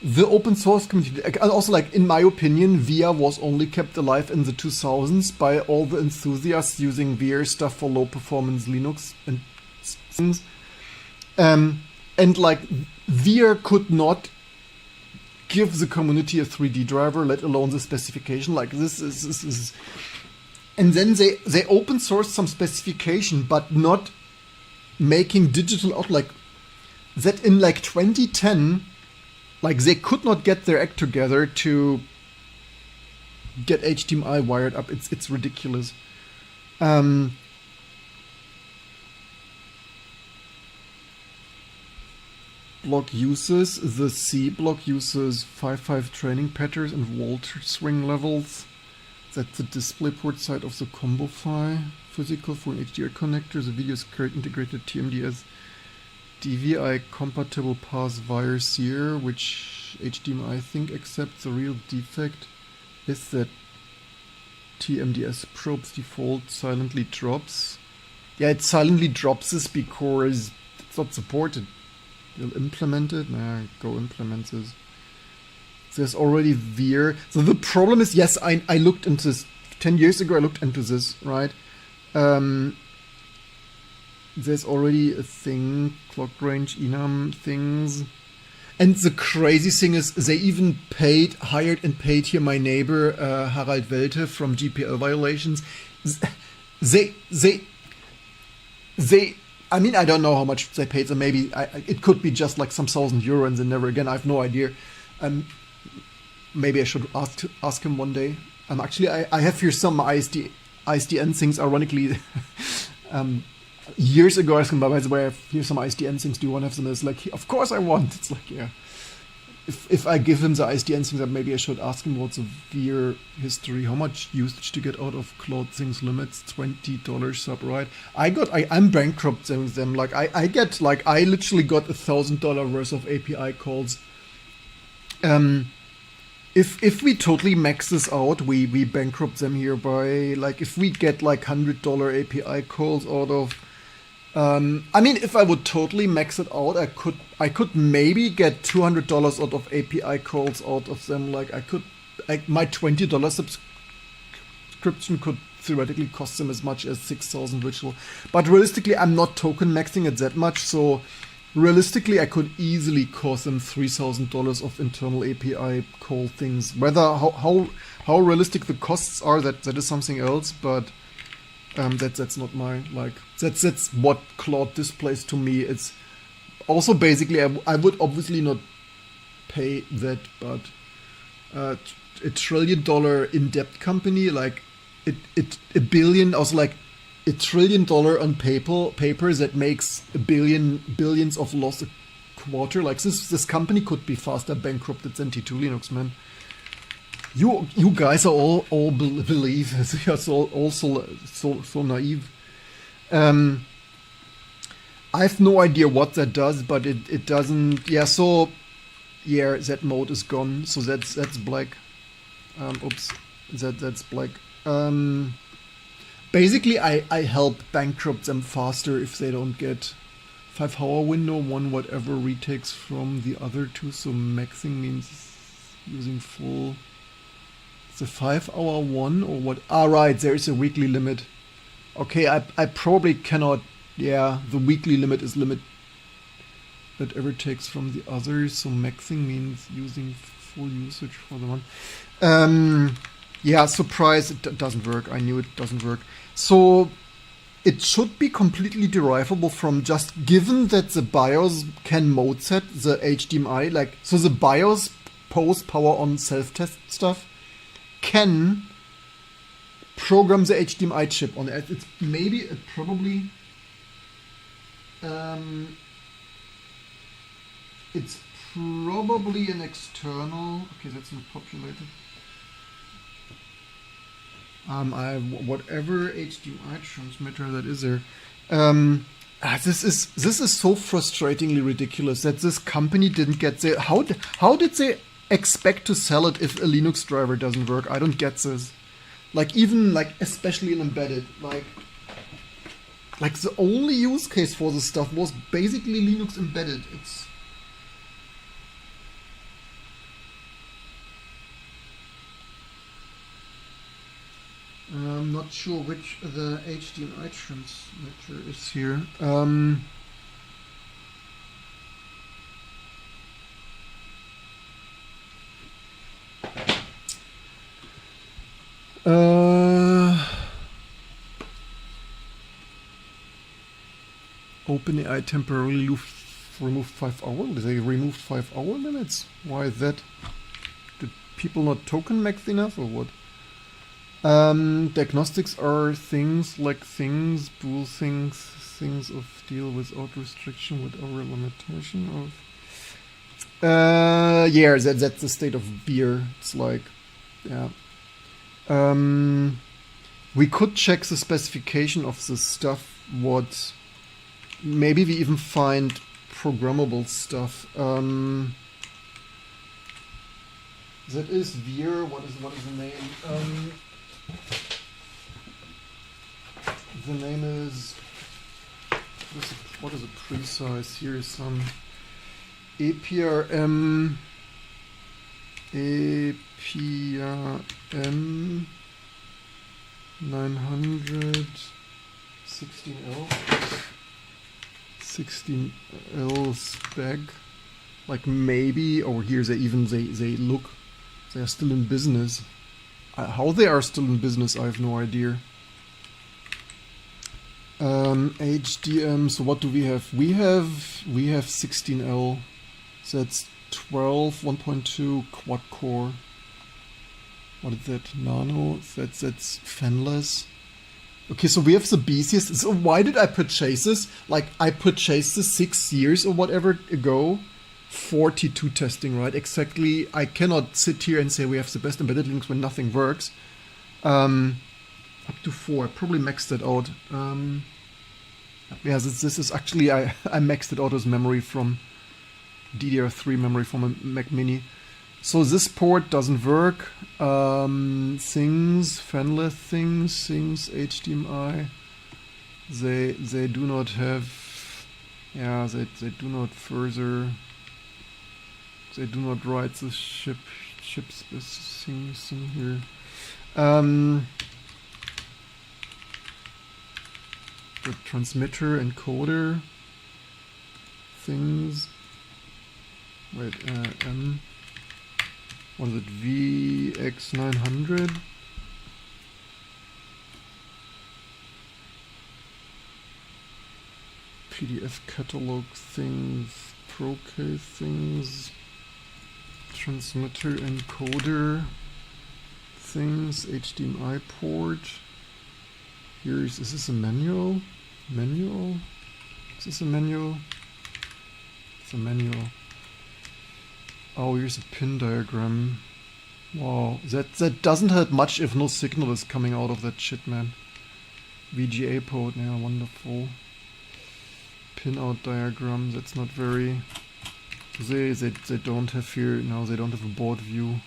The open source community... And also, like, in my opinion, VR was only kept alive in the 2000s by all the enthusiasts using VR stuff for low-performance Linux and things. And like VR could not give the community a 3D driver, let alone the specification. Like this is and then they open sourced some specification, but not making digital out. Like that in like 2010, like they could not get their act together to get HDMI wired up. It's ridiculous. block uses. The C block uses 5.5 training patterns and voltage swing levels. That's the DisplayPort side of the combo PHY. Physical for an HDR connector. The video is carried integrated TMDS DVI compatible pass via SEER, which HDMI I think accepts. The real defect is that TMDS probe's default silently drops. Yeah, it silently drops this because it's not supported. You'll implement it? Nah, go implement this. There's already VIR. So the problem is, yes, I looked into this. 10 years ago I looked into this, right? There's already a thing, clock range, enum things. And the crazy thing is, they even hired and paid here my neighbor, Harald Welte from GPL Violations. They, I mean, I don't know how much they paid, so maybe it could be just like some €1,000 and then never again. I have no idea. Maybe I should ask him one day. Actually, I have here some ISDN things, ironically. Years ago, I asked him, by the way, I have here some ISDN things. Do you want to have them? It's like, of course I want. It's like, yeah. If I give him the ISDN things, then maybe I should ask him what's a VIR history, how much usage to get out of Cloud Things limits, $20 sub, right? I'm bankrupt with them. Like I literally got $1,000 worth of API calls. If we totally max this out, we bankrupt them here by, like, if we get like $100 API calls out of, I mean, if I would totally max it out, I could maybe get $200 out of API calls out of them. Like my $20 subscription could theoretically cost them as much as 6,000 virtual. But realistically, I'm not token maxing it that much, so realistically, I could easily cost them $3,000 of internal API call things. Whether how realistic the costs are, that is something else. But that's not my, like, that's what Claude displays to me. It's also basically I would obviously not pay that, but $1 trillion in-depth company, like a billion, also like $1 trillion on paper that makes billions of loss a quarter. Like this company could be faster bankrupted than T2 Linux, man. You guys are all believe you're all so naive. I have no idea what that does, but it doesn't. Yeah, so yeah, that mode is gone. So that's black. Oops, that's black. Basically, I help bankrupt them faster if they don't get 5-hour window, one whatever retakes from the other two. So maxing means using full. The 5-hour one or what? Ah, right, there is a weekly limit. Okay, I probably cannot. Yeah, the weekly limit is limit that ever takes from the others. So maxing means using full usage for the one. Yeah, surprise, it doesn't work. I knew it doesn't work. So it should be completely derivable from just given that the BIOS can mode set the HDMI, like, so the BIOS post power on self-test stuff can program the HDMI chip on it. It's probably it's probably an external. Okay, that's not populated. I have whatever HDMI transmitter that is there. This is so frustratingly ridiculous that this company didn't get the how did they expect to sell it if a Linux driver doesn't work? I don't get this. Like, even like especially in embedded, like the only use case for this stuff was basically Linux embedded. It's I'm not sure which the HDMI transmitter is here. OpenAI temporarily removed 5-hour. They removed 5-hour limits. Why is that? Did people not token max enough or what? Diagnostics are things like bool things of deal without restriction, without limitation of. Yeah, that's the state of beer. It's like, yeah. We could check the specification of the stuff. What? Maybe we even find programmable stuff. That is beer. What is the name? The name is. What is a precise? Here is some APRM 900 16L 16L spec. Like maybe over here they look, they are still in business. How they are still in business, I have no idea. HDM. So what do we have? We have 16L. So that's 12 1.2 quad core. What is that? Nano. That's fanless. Okay, so we have the BCS. So why did I purchase this? Like I purchased this 6 years or whatever ago for T2 testing, right? Exactly. I cannot sit here and say we have the best embedded Linux when nothing works. Up to 4. I probably maxed it out. Yeah, this is actually, I maxed it out as memory from DDR3 memory from a Mac Mini. So this port doesn't work. Things, fanless things, HDMI. They do not have, yeah, they do not further, they do not write the chips things in here. The transmitter encoder things. Wait, what is it? VX900. PDF catalog things, ProK things, transmitter encoder things, HDMI port. Is this a manual? Manual? Is this a manual? It's a manual. Oh, here's a pin diagram. Wow, that doesn't hurt much if no signal is coming out of that shit, man. VGA port, yeah, wonderful. Pin out diagram, that's not very. They don't have here now. They don't have a board view.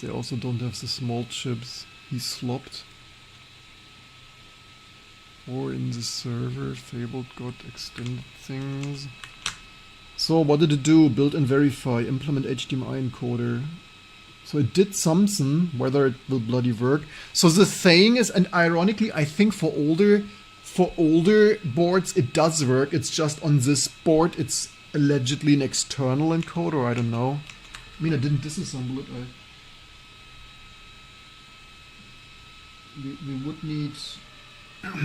They also don't have the small chips. He slopped. Or in the server, fabled got extended things. So what did it do? Build and verify, implement HDMI encoder. So it did something, whether it will bloody work. So the thing is, and ironically, I think for older boards it does work. It's just on this board, it's allegedly an external encoder. I don't know. I mean, I didn't disassemble it. We would need.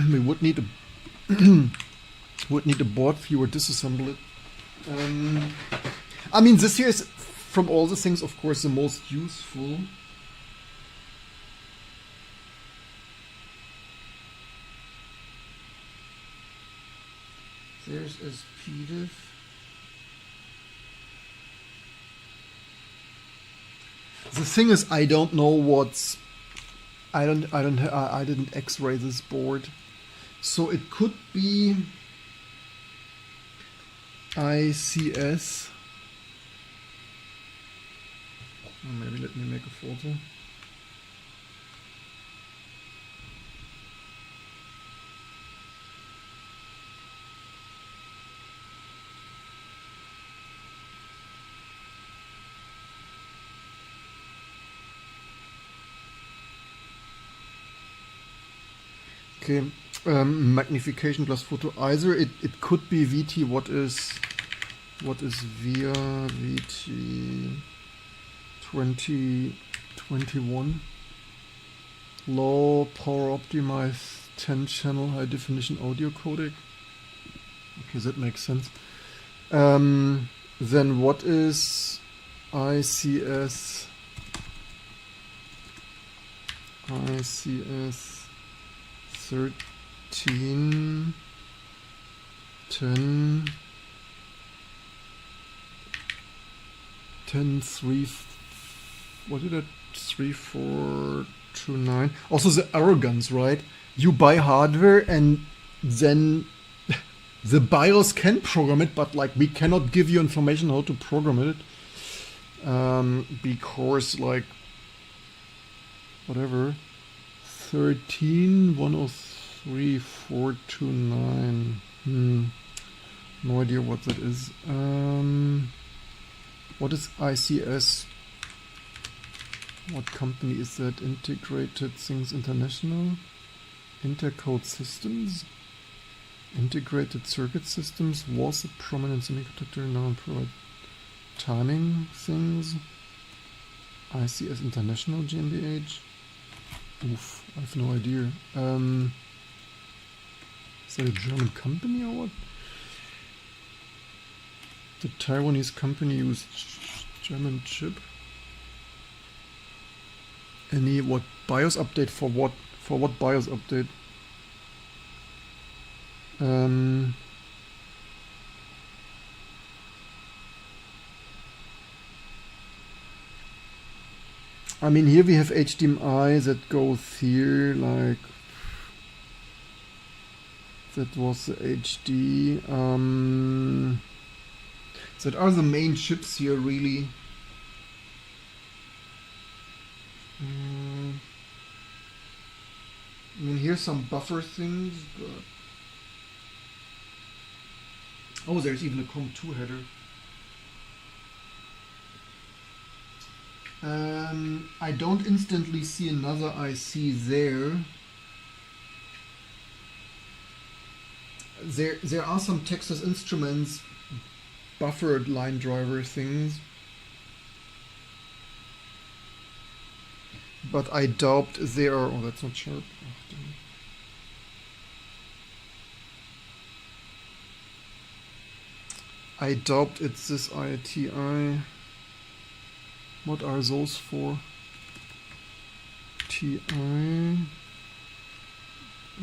We would need a board viewer disassemble it. I mean, this here is from all the things, of course, the most useful. There's SPDIF. The thing is, I don't know what's. I didn't X-ray this board, so it could be ICS. Or maybe let me make a photo. Okay, magnification plus photo. Either it could be VT. What is via VT 2021? Low power optimized 10 channel high definition audio codec. Okay, that makes sense. Then what is ICS? ICS 1310 10.3. What did that? 3.4.2.9. Also the arrogance, right? You buy hardware and then the BIOS can program it, but like we cannot give you information how to program it. Because like whatever 13.103.429. No idea what that is. What is ICS? What company is that? Integrated Things International? Intercode Systems? Integrated Circuit Systems was a prominent semiconductor, now provide timing things. ICS International GmbH. Oof, I have no idea. Is that a German company or what? The Taiwanese company used German chip. Any what BIOS update for what? For what BIOS update? I mean, here we have HDMI that goes here, like that was the HD. That are the main chips here, really. I mean, here's some buffer things, but oh, there's even a COM2 header. I don't instantly see another IC there. There are some Texas Instruments buffered line driver things, but I doubt they are. Oh, that's not sharp. Oh, damn it. I doubt it's this ITI. What are those for? TI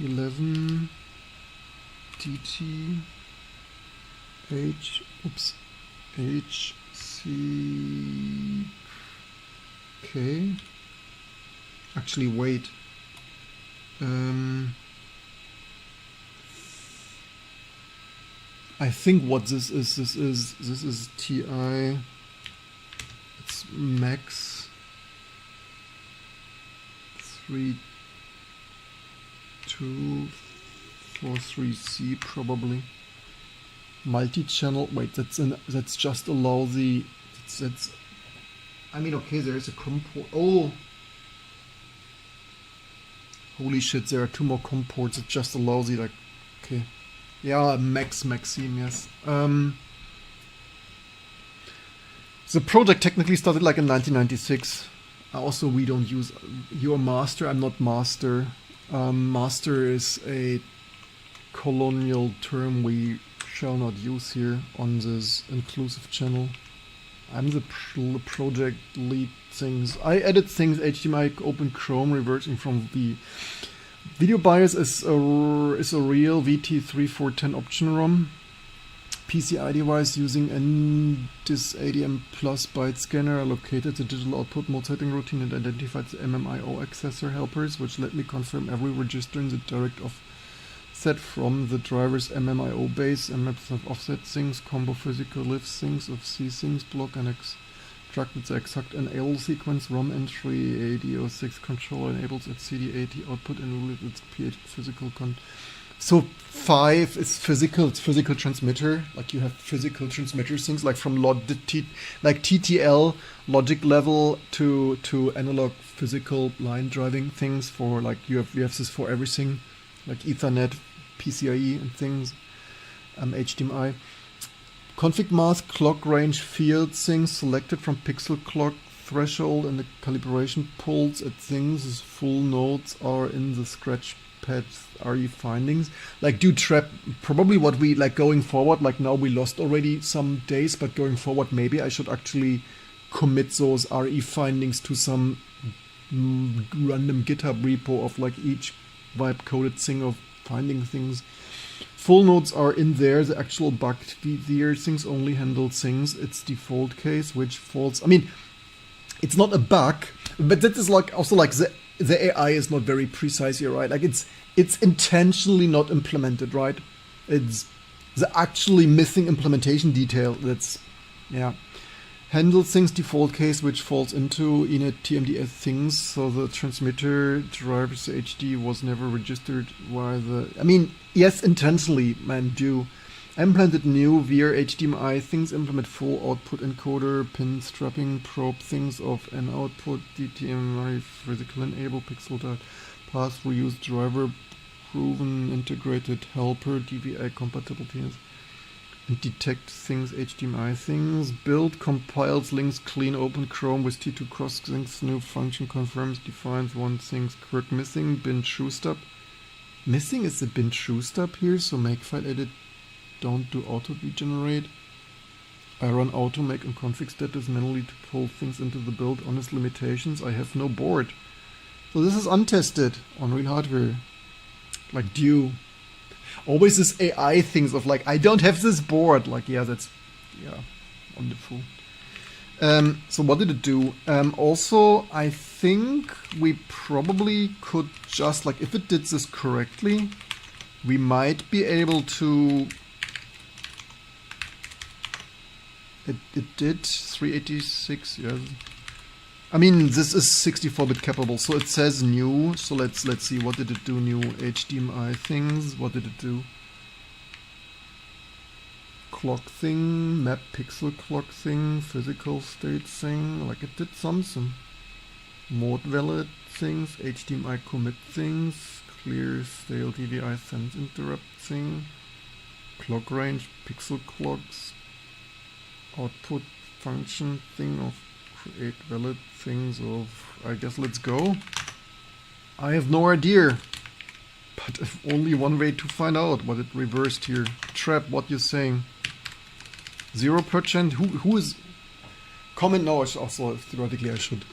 11 DT H. Oops. HC. Okay. Actually, wait. I think what this is TI. It's Max 3243C probably. Multi-channel. Wait, that's just a lousy. That's. I mean, okay, there is a COM port. Oh. Holy shit! There are two more COM ports. It's just a lousy, like. Okay. Yeah, Maxime, yes. The project technically started like in 1996. Also, we don't use your master. I'm not master. Master is a colonial term we shall not use here on this inclusive channel. I'm the project lead things. I edit things, HDMI, open Chrome, reversing from the video BIOS is a real VT3410 option ROM. PCI device using NDIS ADM plus byte scanner. I located the digital output mode setting routine and identified the MMIO accessor helpers, which let me confirm every register in the direct offset from the driver's MMIO base and maps of offset things, combo physical lift things of C things block and extracted the exact enable sequence. ROM entry AD06 controller enables its CD80 output and will its PH physical So 5 is physical. It's physical transmitter. Like you have physical transmitter things like from like TTL logic level to analog physical line driving things for like you have this for everything like Ethernet, PCIe and things. HDMI. Config mask, clock range, field things selected from pixel clock threshold and the calibration pulse at things. Full nodes are in the scratch pads RE findings. Like do trap probably what we like going forward. Like now we lost already some days, but going forward maybe I should actually commit those RE findings to some random GitHub repo of like each vibe coded thing of finding things. full nodes are in there. The actual bugged VR things only handle things. It's default case, which falls. I mean, it's not a bug, but that is like also like the AI is not very precise here, right? Like it's intentionally not implemented, right? It's the actually missing implementation detail. That's yeah. Handle things default case, which falls into init TMDS things. So the transmitter drivers HD was never registered via the. I mean, yes, intentionally, man, do. Implemented new VR HDMI things. Implement full output encoder, pin strapping, probe things of an output DTMI physical enable pixel dot pass reuse driver proven integrated helper DVI compatibility. And detect things, HDMI things, build, compiles, links, clean, open Chrome with T2 cross things, new function confirms, defines one things, quirk missing, bin true stub. Missing is the bin true stub here, so make file edit, don't do auto regenerate. I run auto make and config status manually to pull things into the build, honest limitations, I have no board. So this is untested on real hardware. Like due. Always this AI things of like, I don't have this board. Like, yeah, that's, yeah, wonderful. So what did it do? Also, I think we probably could just, like, if it did this correctly, we might be able to... It did 386, yes. I mean, this is 64-bit capable, so it says new. So let's see, what did it do? New HDMI things. What did it do? Clock thing, map pixel clock thing, physical state thing. Like it did something. Mode valid things, HDMI commit things, clear stale DVI sense interrupt thing, clock range, pixel clocks, output function thing of create valid things of, I guess let's go. I have no idea, but if only one way to find out what it reversed here. Trap, what you're saying? 0%, who is, comment now, also theoretically I should.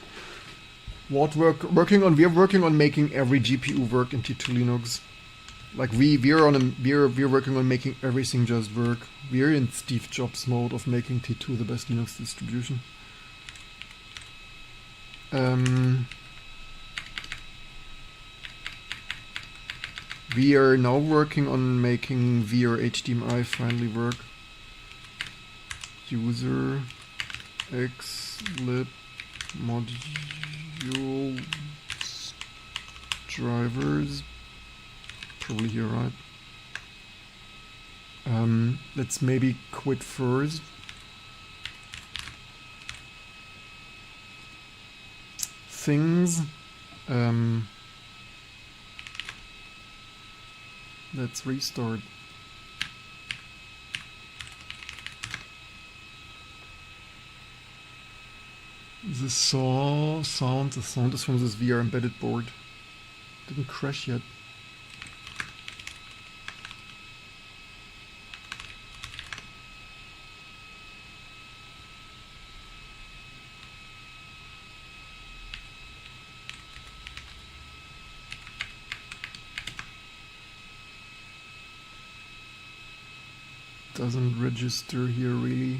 What we're working on making every GPU work in T2 Linux. Like we're working on making everything just work. We're in Steve Jobs mode of making T2 the best Linux distribution. We are now working on making VR HDMI finally work. User xlib module drivers. Probably here, right? Let's maybe quit first. Things. Let's restart. The sound is from this VR embedded board. Didn't crash yet. Doesn't register here really.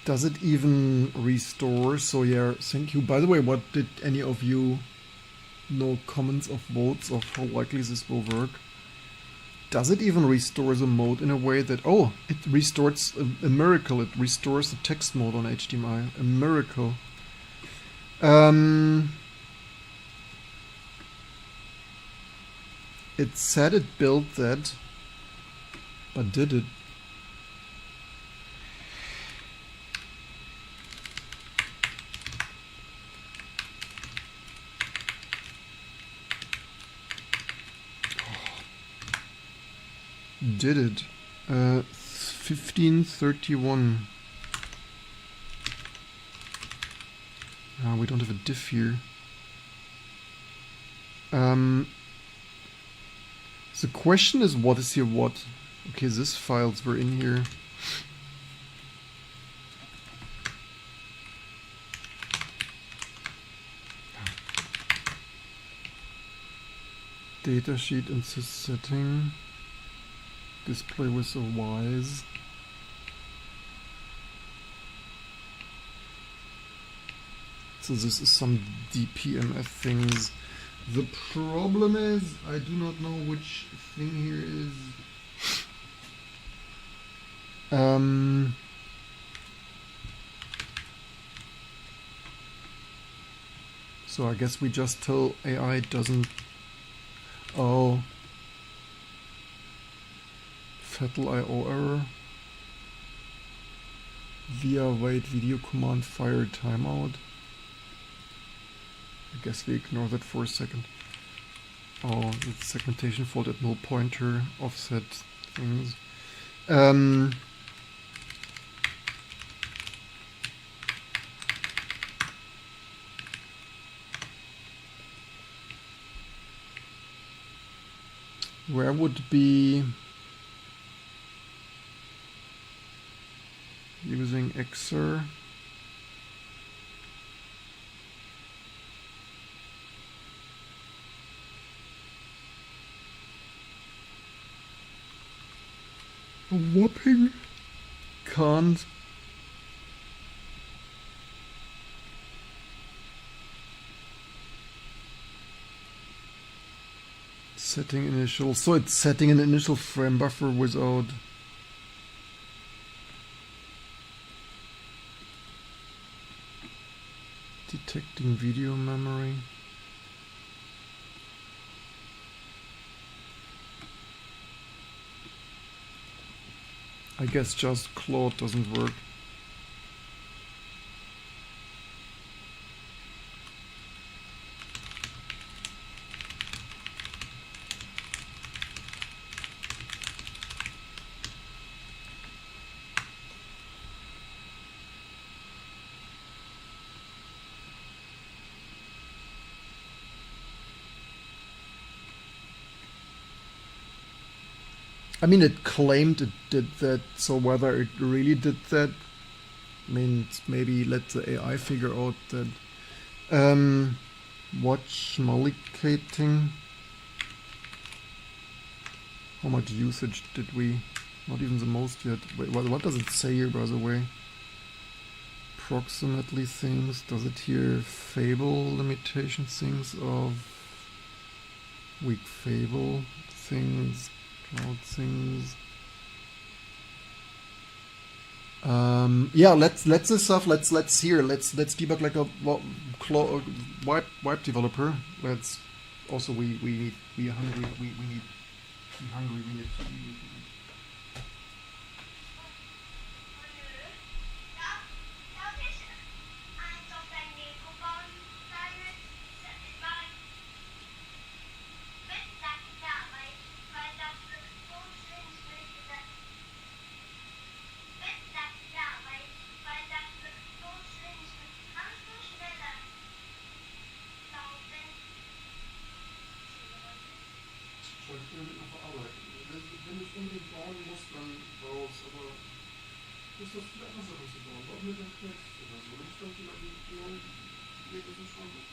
Does it even restore? So yeah, thank you. By the way, what did any of you know comments of votes of how likely this will work? Does it even restore the mode in a way that, oh, it restores a miracle. It restores the text mode on HDMI. A miracle. It said it built that, but did it? Did it? 1531. Ah, we don't have a diff here. The question is, what is here what? Okay, these files were in here. datasheet into setting. Display with a wise. So this is some DPMF things. The problem is I do not know which thing here is. So I guess we just tell AI it doesn't. Oh. Fatal IO error. Via wait video command fire timeout. I guess we ignore that for a second. Oh, it's segmentation fault at null pointer offset things. Where would be using XOR? Whopping can't. Setting initial, so it's setting an initial frame buffer without detecting video memory. I guess just Claude doesn't work. I mean, it claimed it did that, so whether it really did that, I mean, maybe let the AI figure out that. Watch mollicating. How much usage did we? Not even the most yet. Wait, what does it say here, by the way? Approximately things. Does it here fable limitation things of weak fable things? Cloud things. Yeah, let's this stuff. Let's debug like a wipe developer. Let's also we are hungry. We need hungry. We need. Wenn du unbedingt bauen musst, dann raus. Aber ist das vielleicht noch Sachen zu bauen? Auch mit dem Text oder so. Dann stand die das ist schon gut.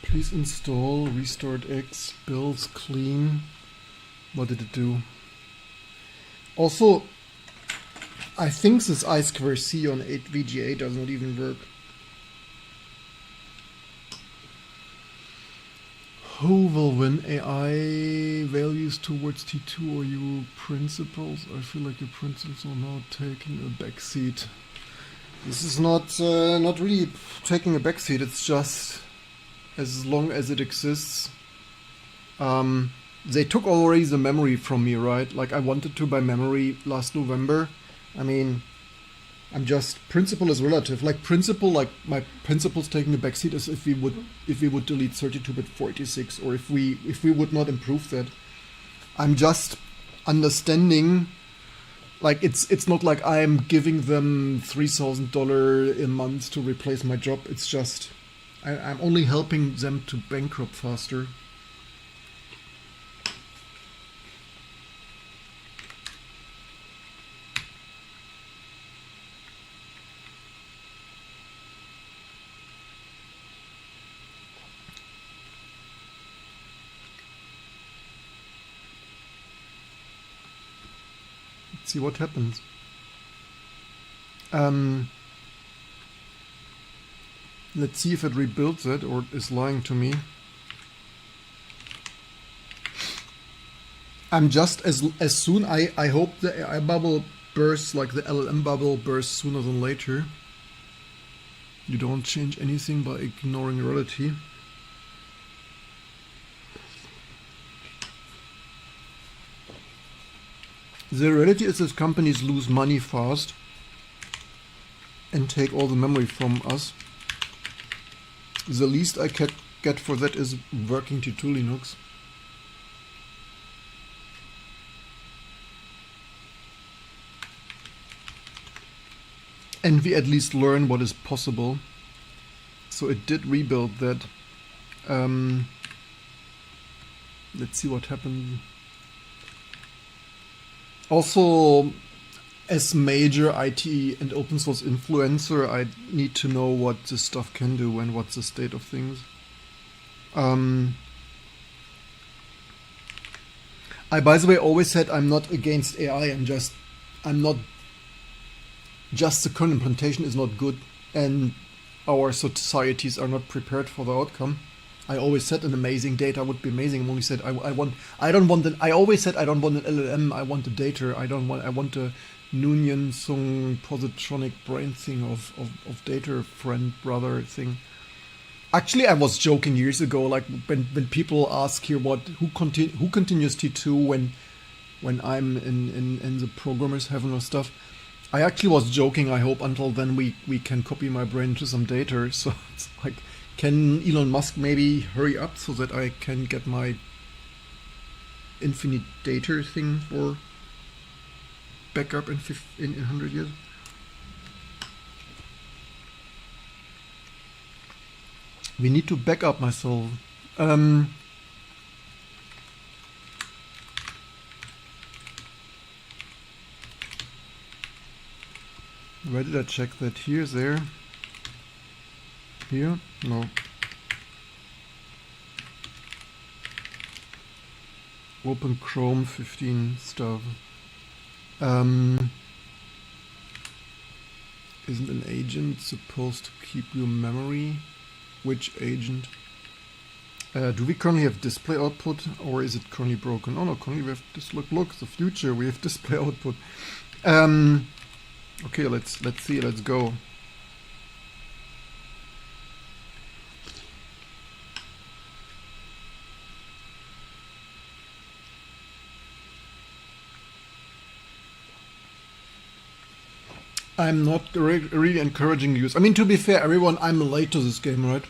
Please install Restart X, builds clean. What did it do? Also, I think this I2C on 8VGA does not even work. Who will win, AI values towards T2 or your principles? I feel like your principles are now taking a backseat. This is not really taking a backseat. It's just as long as it exists. They took already the memory from me, right? Like I wanted to buy memory last November. I mean, I'm just, principle is relative. Like principle, like my principle's taking a backseat as if we would delete 32-bit 486, or if we would not improve that. I'm just understanding, like it's not like I'm giving them $3,000 a month to replace my job. It's just I'm only helping them to bankrupt faster. See what happens. Let's see if it rebuilds it or is lying to me. I'm just as soon, I hope the AI bubble bursts, like the LLM bubble bursts sooner than later. You don't change anything by ignoring reality. The reality is that companies lose money fast and take all the memory from us. The least I can get for that is working T2 Linux. And we at least learn what is possible. So it did rebuild that. Let's see what happened. Also, as major IT and open source influencer, I need to know what this stuff can do and what's the state of things. I, by the way, always said I'm not against AI. I'm not. Just the current implementation is not good, and our societies are not prepared for the outcome. I always said an amazing data would be amazing. I only said I always said I don't want an LLM. I want a data. I want a Noonien Sung positronic brain thing of data friend brother thing. Actually, I was joking years ago, like when people ask here who continues T2 when I'm in the programmers heaven or stuff. I actually was joking. I hope until then we can copy my brain to some data. So it's like, can Elon Musk maybe hurry up so that I can get my infinite data thing for backup in 100 years? We need to back up myself. Where did I check that? Here, there? Here? No. Open Chrome 15 stuff. Isn't an agent supposed to keep your memory? Which agent? Do we currently have display output, or is it currently broken? Oh no, currently we have this. Look, the future. We have display output. Okay, let's see. Let's go. I'm not really encouraging use. I mean, to be fair, everyone, I'm late to this game, right?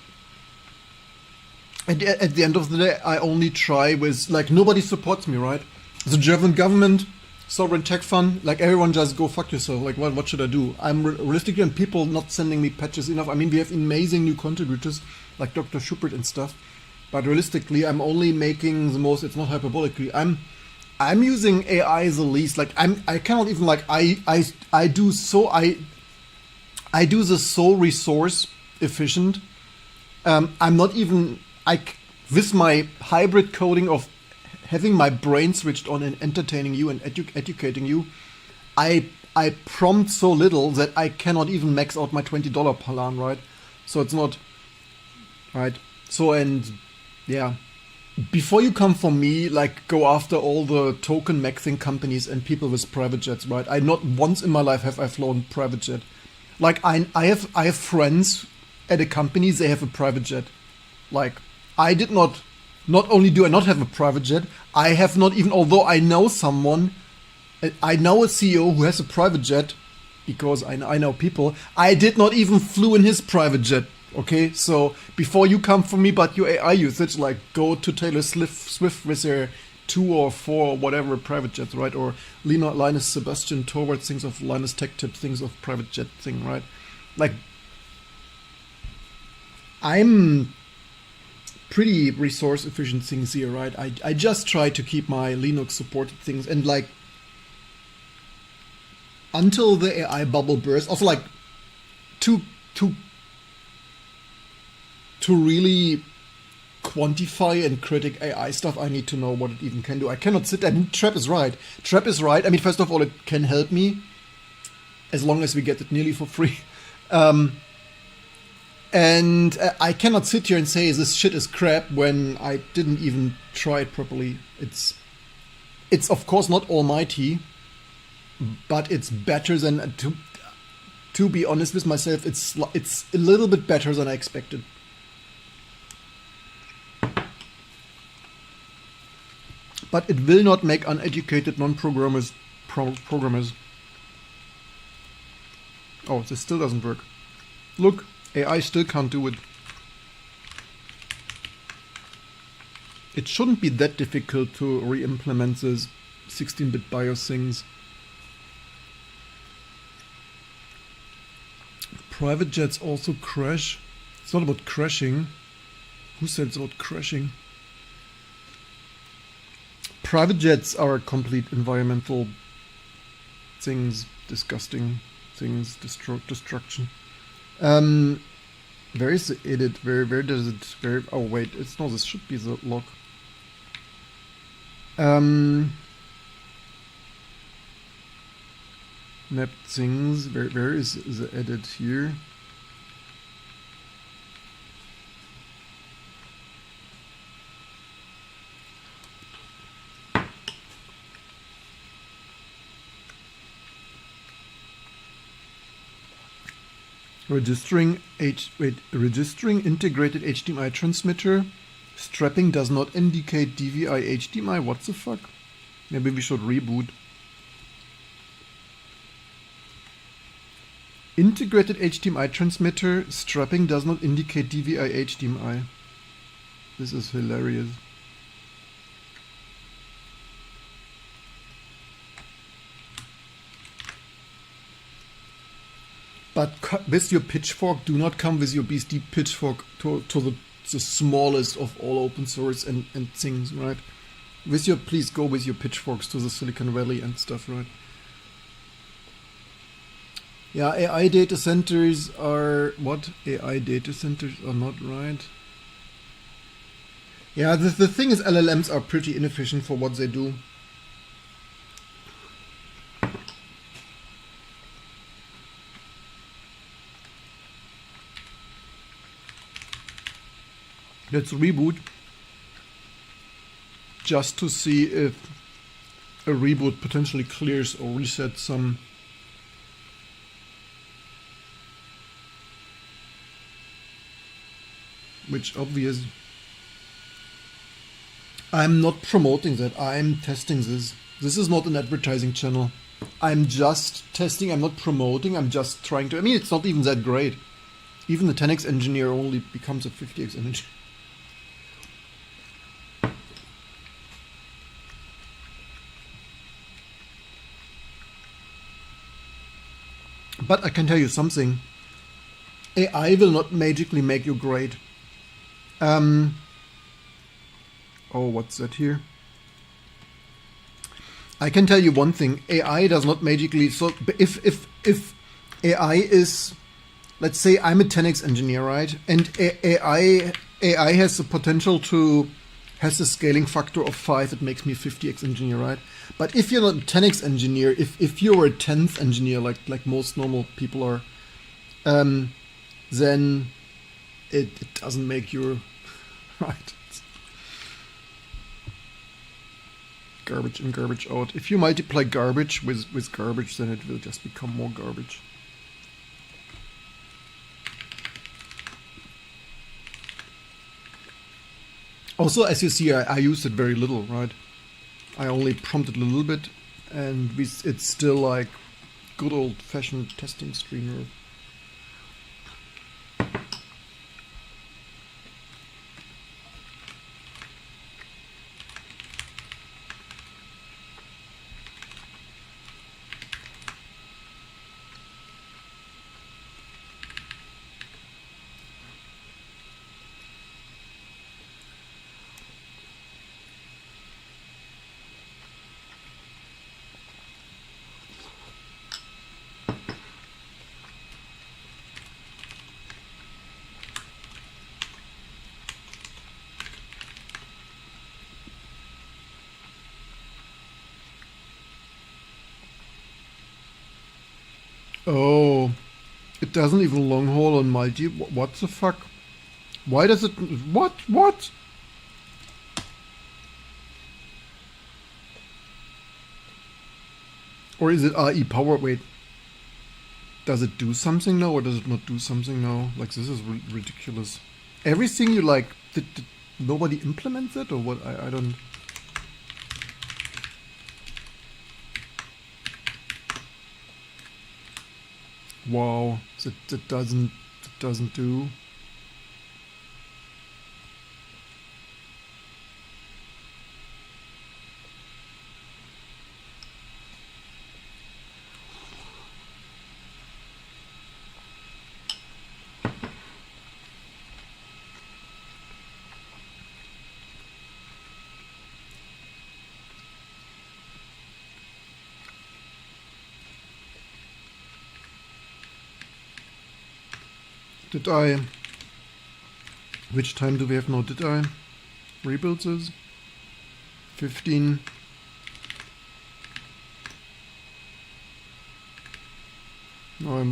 At the end of the day, I only try with, like, nobody supports me, right? The German government, sovereign tech fund, like, everyone just go fuck yourself. Like, what should I do? I'm realistically, and people not sending me patches enough. I mean, we have amazing new contributors, like Dr. Schubert and stuff. But realistically, I'm only making the most, it's not hyperbolically. I'm using AI the least. Like, I cannot even, like, I do this so resource efficient. I'm not even, with my hybrid coding of having my brain switched on and entertaining you and educating you, I prompt so little that I cannot even max out my $20 plan, right? So it's not, right? So, and yeah, before you come for me, like, go after all the token maxing companies and people with private jets, right? I not once in my life have I flown private jet. Like, I have friends at a company, they have a private jet. Like, I did not only do I not have a private jet, I have not even, although I know someone, I know a CEO who has a private jet, because I know people, I did not even flew in his private jet. Okay, so before you come for me, but your AI usage, like, go to Taylor Swift with her 2 or 4 or whatever private jets, right? Or Linus Sebastian Torwart thinks of Linus Tech Tip things of private jet thing, right? Like, I'm pretty resource efficient things here, right? I just try to keep my Linux supported things, and, like, until the AI bubble bursts, also, like, to really quantify and critic AI stuff, I need to know what it even can do. I cannot sit there. I mean, Trap is right. Trap is right. I mean, first of all, it can help me as long as we get it nearly for free. And I cannot sit here and say this shit is crap when I didn't even try it properly. It's of course not almighty, but it's better than, to be honest with myself, it's a little bit better than I expected. But it will not make uneducated non-programmers programmers. Oh, this still doesn't work. Look, AI still can't do it. It shouldn't be that difficult to re-implement this 16-bit BIOS things. Private jets also crash. It's not about crashing. Who said it's about crashing? Private jets are complete environmental things, disgusting things, destruction. Where is the edit? Where does it? Oh wait, it's no. This should be the log. Map things. Where is the edit here? Registering integrated HDMI transmitter. Strapping does not indicate DVI HDMI. What the fuck? Maybe we should reboot. Integrated HDMI transmitter. Strapping does not indicate DVI HDMI. This is hilarious. But with your pitchfork, do not come with your BSD pitchfork to the smallest of all open source and things, right? Please go with your pitchforks to the Silicon Valley and stuff, right? Yeah, AI data centers are what? AI data centers are not right. Yeah, the thing is LLMs are pretty inefficient for what they do. Let's reboot just to see if a reboot potentially clears or resets some. Which obvious. I'm not promoting that. I'm testing this. This is not an advertising channel. I'm just testing. I'm not promoting. I'm just trying to. I mean, it's not even that great. Even the 10x engineer only becomes a 50x engineer. But I can tell you something. AI will not magically make you great. Oh, what's that here? I can tell you one thing. AI does not magically. So if AI is, let's say I'm a 10x engineer, right? And AI has the potential to has a scaling factor of 5 that makes me a 50x engineer, right? But if you're not a 10x engineer, if you're a 10th engineer, like most normal people are, then it doesn't make you right. Garbage in, garbage out. If you multiply garbage with garbage, then it will just become more garbage. Also, as you see, I used it very little, right? I only prompted a little bit, and it's still like good old-fashioned testing streamer. Oh, it doesn't even long haul on multi. What the fuck? Why does it? What? Or is it RE power? Wait. Does it do something now, or does it not do something now? Like, this is ridiculous. Everything you like, did nobody implement it, or what? I don't. Wow, that doesn't do. Did I? Which time do we have now? Did I rebuild this? 15. No,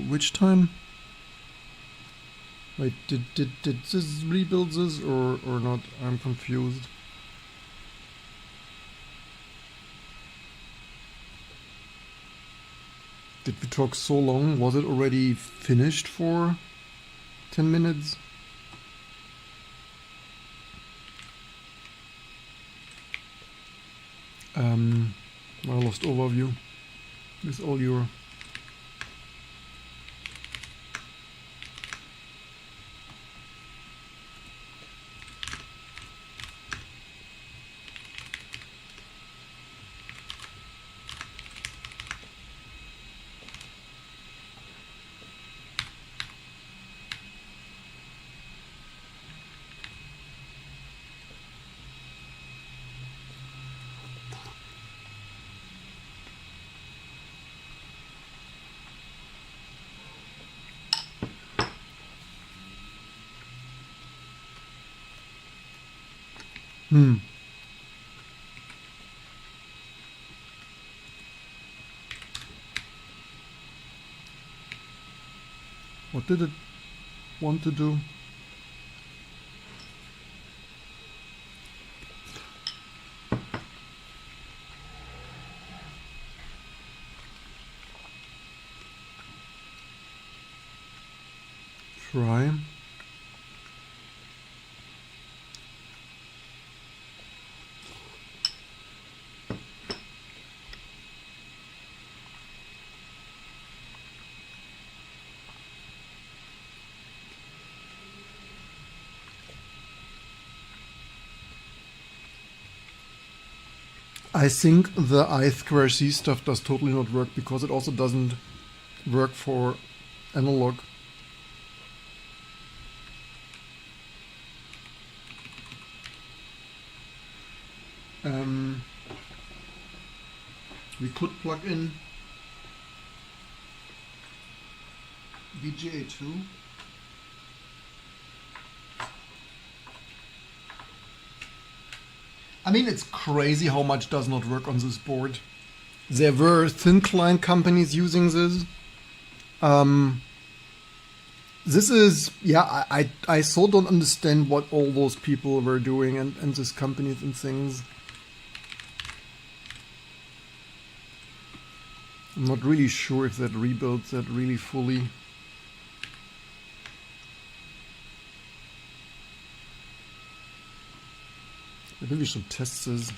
which time? Wait, did this rebuild this or not? I'm confused. Did we talk so long? Was it already finished for 10 minutes? I lost overview with all your What did it want to do? Try. I think the I2C stuff does totally not work because it also doesn't work for analog. We could plug in VGA2. I mean, it's crazy how much does not work on this board. There were thin client companies using this. This is, yeah, I so don't understand what all those people were doing and these companies and things. I'm not really sure if that rebuilds that really fully. Maybe we should test this.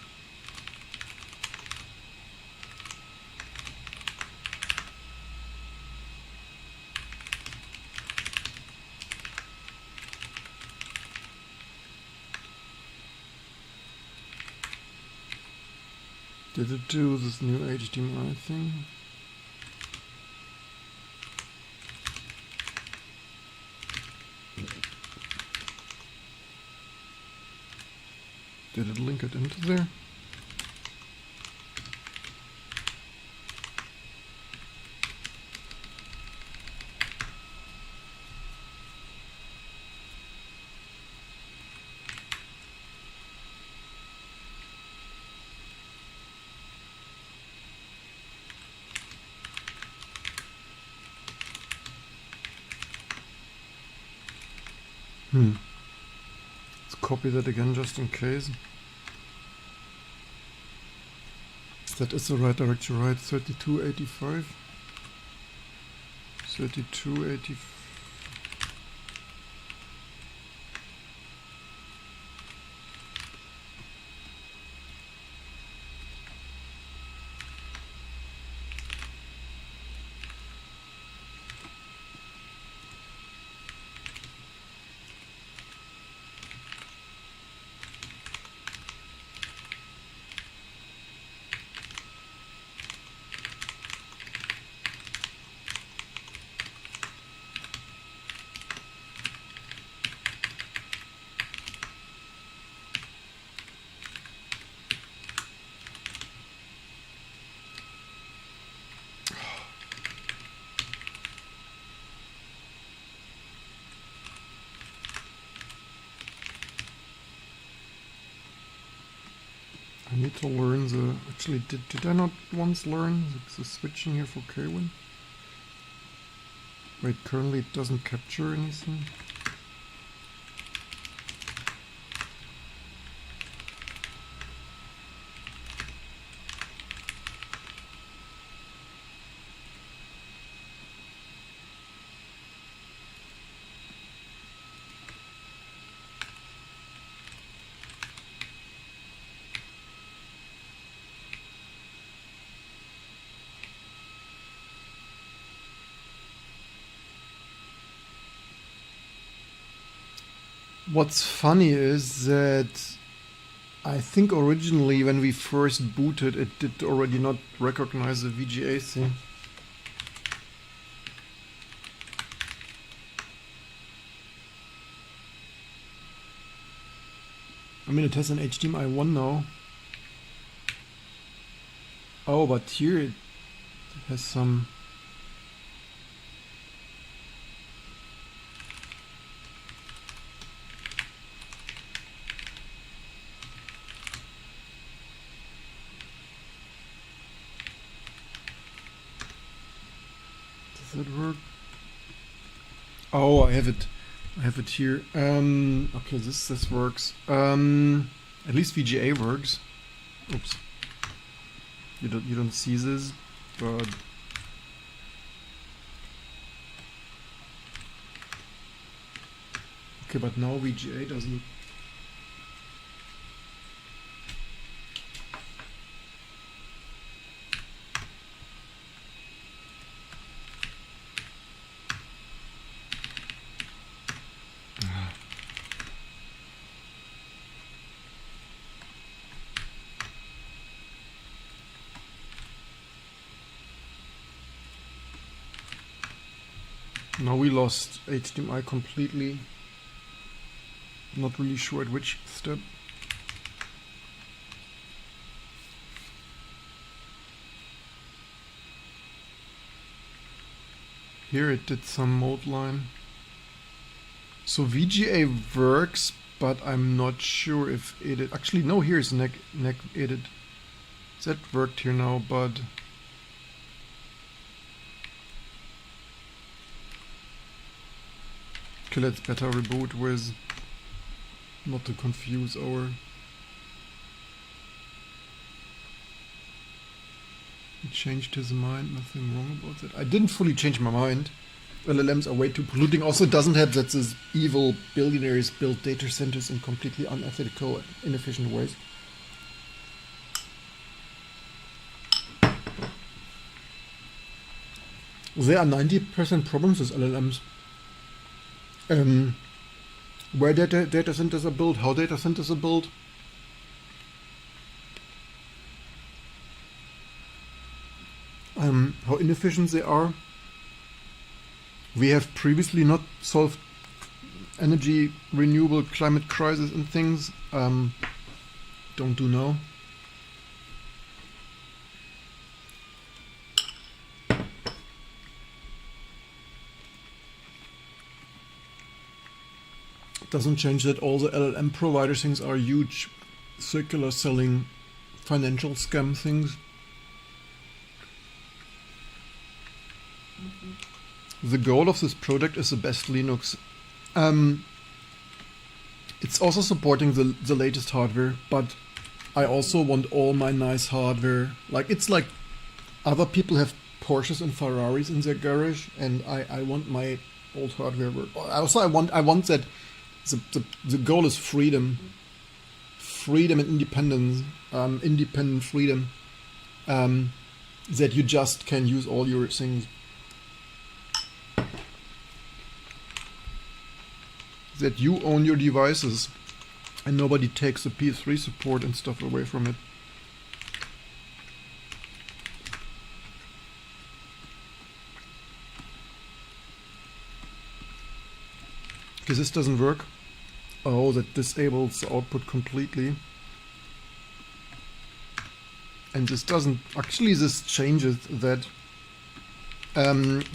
Did it do this new HDMI thing? Did it link it into there? Let's copy that again just in case. That is the right direction, right? 3285. 3285. I need to learn the... Actually, did I not once learn the switching here for K1? Wait, currently it doesn't capture anything? What's funny is that I think originally when we first booted it did already not recognize the VGA thing. I mean, it has an HDMI 1 now. Oh, but here it has some... that work? Oh, I have it. I have it here. Okay, this works. At least VGA works. Oops. You don't see this, but okay, but now VGA doesn't. Now we lost HDMI completely. Not really sure at which step. Here it did some mode line. So VGA works, but I'm not sure if edit. Actually, no, here's neck edit. That worked here now, but okay, let's better reboot with, not to confuse our. He changed his mind, nothing wrong about that. I didn't fully change my mind. LLMs are way too polluting. Also, it doesn't help that these evil billionaires build data centers in completely unethical, inefficient ways. There are 90% problems with LLMs. Where data centers are built, how data centers are built. How inefficient they are. We have previously not solved energy, renewable, climate crisis and things. Don't do now. Doesn't change that all the LLM provider things are huge circular selling financial scam things. The goal of this product is the best Linux. It's also supporting the latest hardware, but I also want all my nice hardware. Like, it's like other people have Porsches and Ferraris in their garage, and I want my old hardware. Also, I want that the goal is freedom. Freedom and independence. Independent freedom. That you just can use all your things. That you own your devices and nobody takes the P3 support and stuff away from it. Because this doesn't work. Oh, that disables the output completely. And this doesn't, actually this changes that.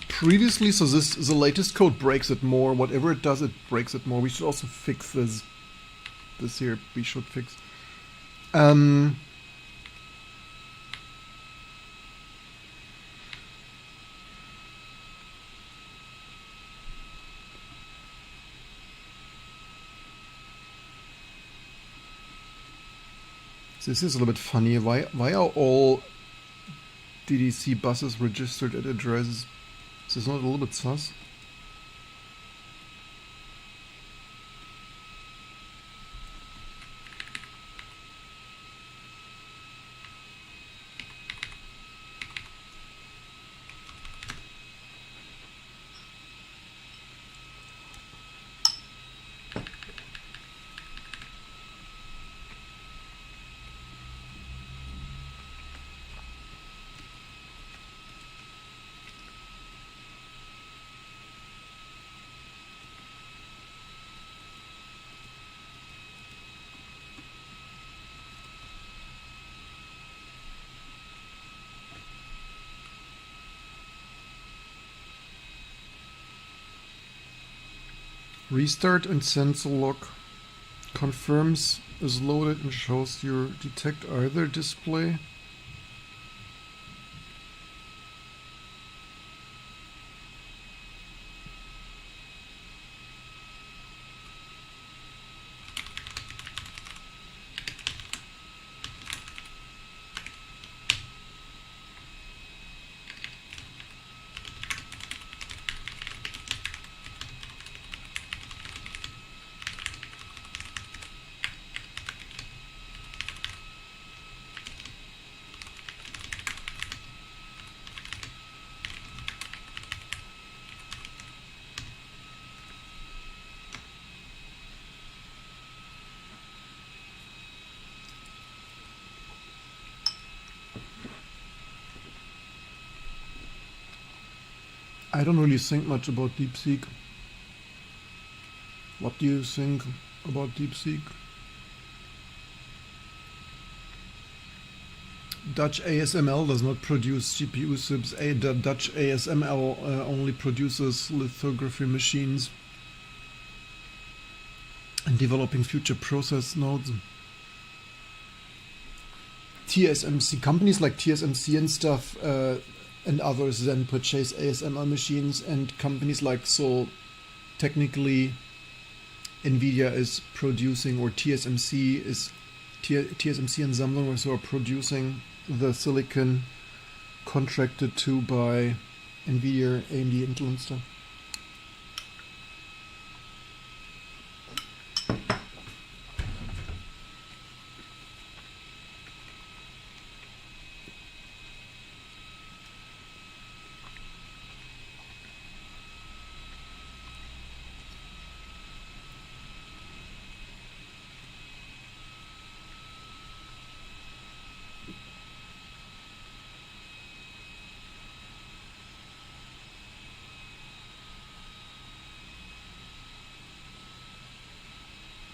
Previously, so the latest code breaks it more. Whatever it does, it breaks it more. We should also fix this. This here we should fix. This is a little bit funny. Why are all DDC buses registered at addresses? Is this not a little bit sus? Restart and sensor log confirms is loaded and shows your detect either display. I don't really think much about DeepSeek. What do you think about DeepSeek? Dutch ASML does not produce GPU chips. The Dutch ASML only produces lithography machines and developing future process nodes. TSMC, companies like TSMC and stuff and others then purchase ASML machines, and companies like Seoul, technically Nvidia is producing, or TSMC and Samsung also are producing the silicon contracted to by Nvidia, AMD, Intel and stuff.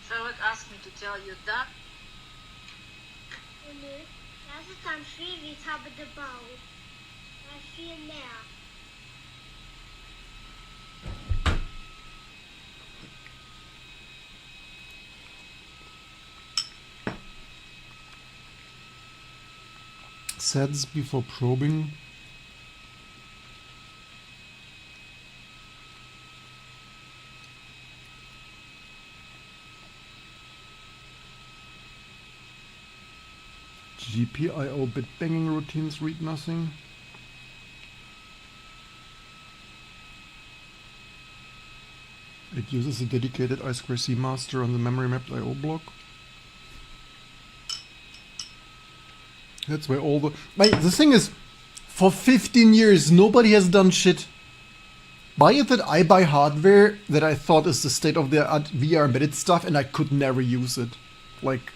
Charlotte asked me to tell you that. Och nu, jag ska ta en frivillig tabbe de bau. Jag är fel med. Sets before probing. GPIO bit banging routines read nothing. It uses a dedicated I2C master on the memory mapped IO block. That's where all the... The thing is, for 15 years, nobody has done shit. Why is that I buy hardware that I thought is the state-of-the-art VR embedded stuff and I could never use it? Like...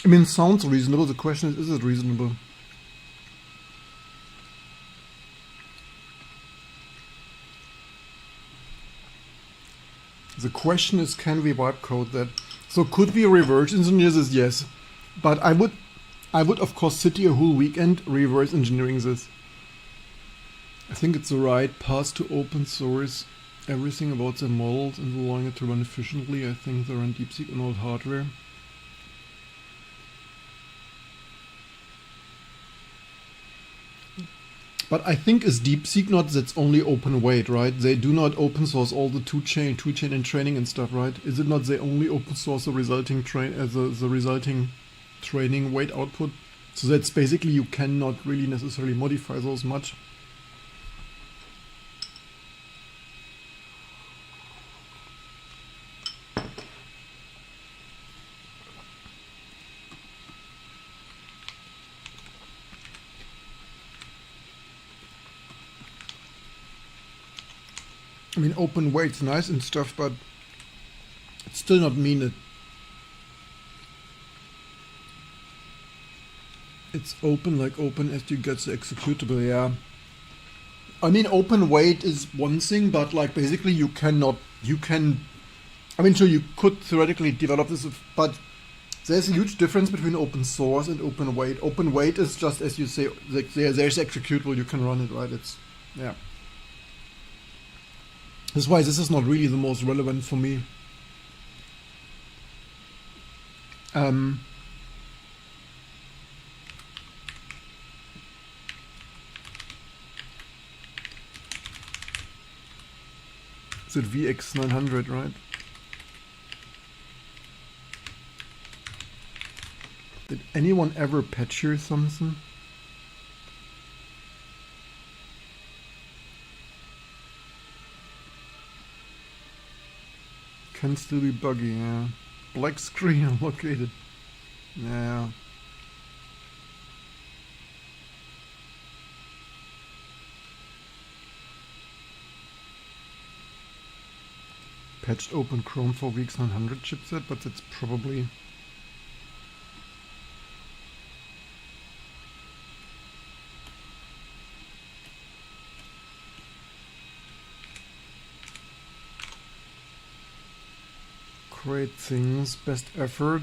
I mean, it sounds reasonable. The question is it reasonable? The question is, can we wipe code that? So could we reverse engineer this? Yes. But I would of course sit here a whole weekend reverse engineering this. I think it's the right path to open source everything about their models and allowing it to run efficiently. I think they run DeepSeek on old hardware. But I think is DeepSeek not that's only open weight, right? They do not open source all the two chain and training and stuff, right? Is it not they only open source the resulting the resulting training weight output? So that's basically you cannot really necessarily modify those much. I mean, open weight's nice and stuff, but it's still not mean it. It's open like OpenSD gets the executable, yeah. I mean, open weight is one thing, but like basically you can, I mean, sure, you could theoretically develop this, but there's a huge difference between open source and open weight. Open weight is just, as you say, like there's executable, you can run it, right? It's, yeah. That's why this is not really the most relevant for me. It's at VX900, right? Did anyone ever patch here something? Can still be buggy, yeah. Black screen unlocated. Yeah. patched Open Chrome for Weeks 900 chipset, but that's probably great things, best effort.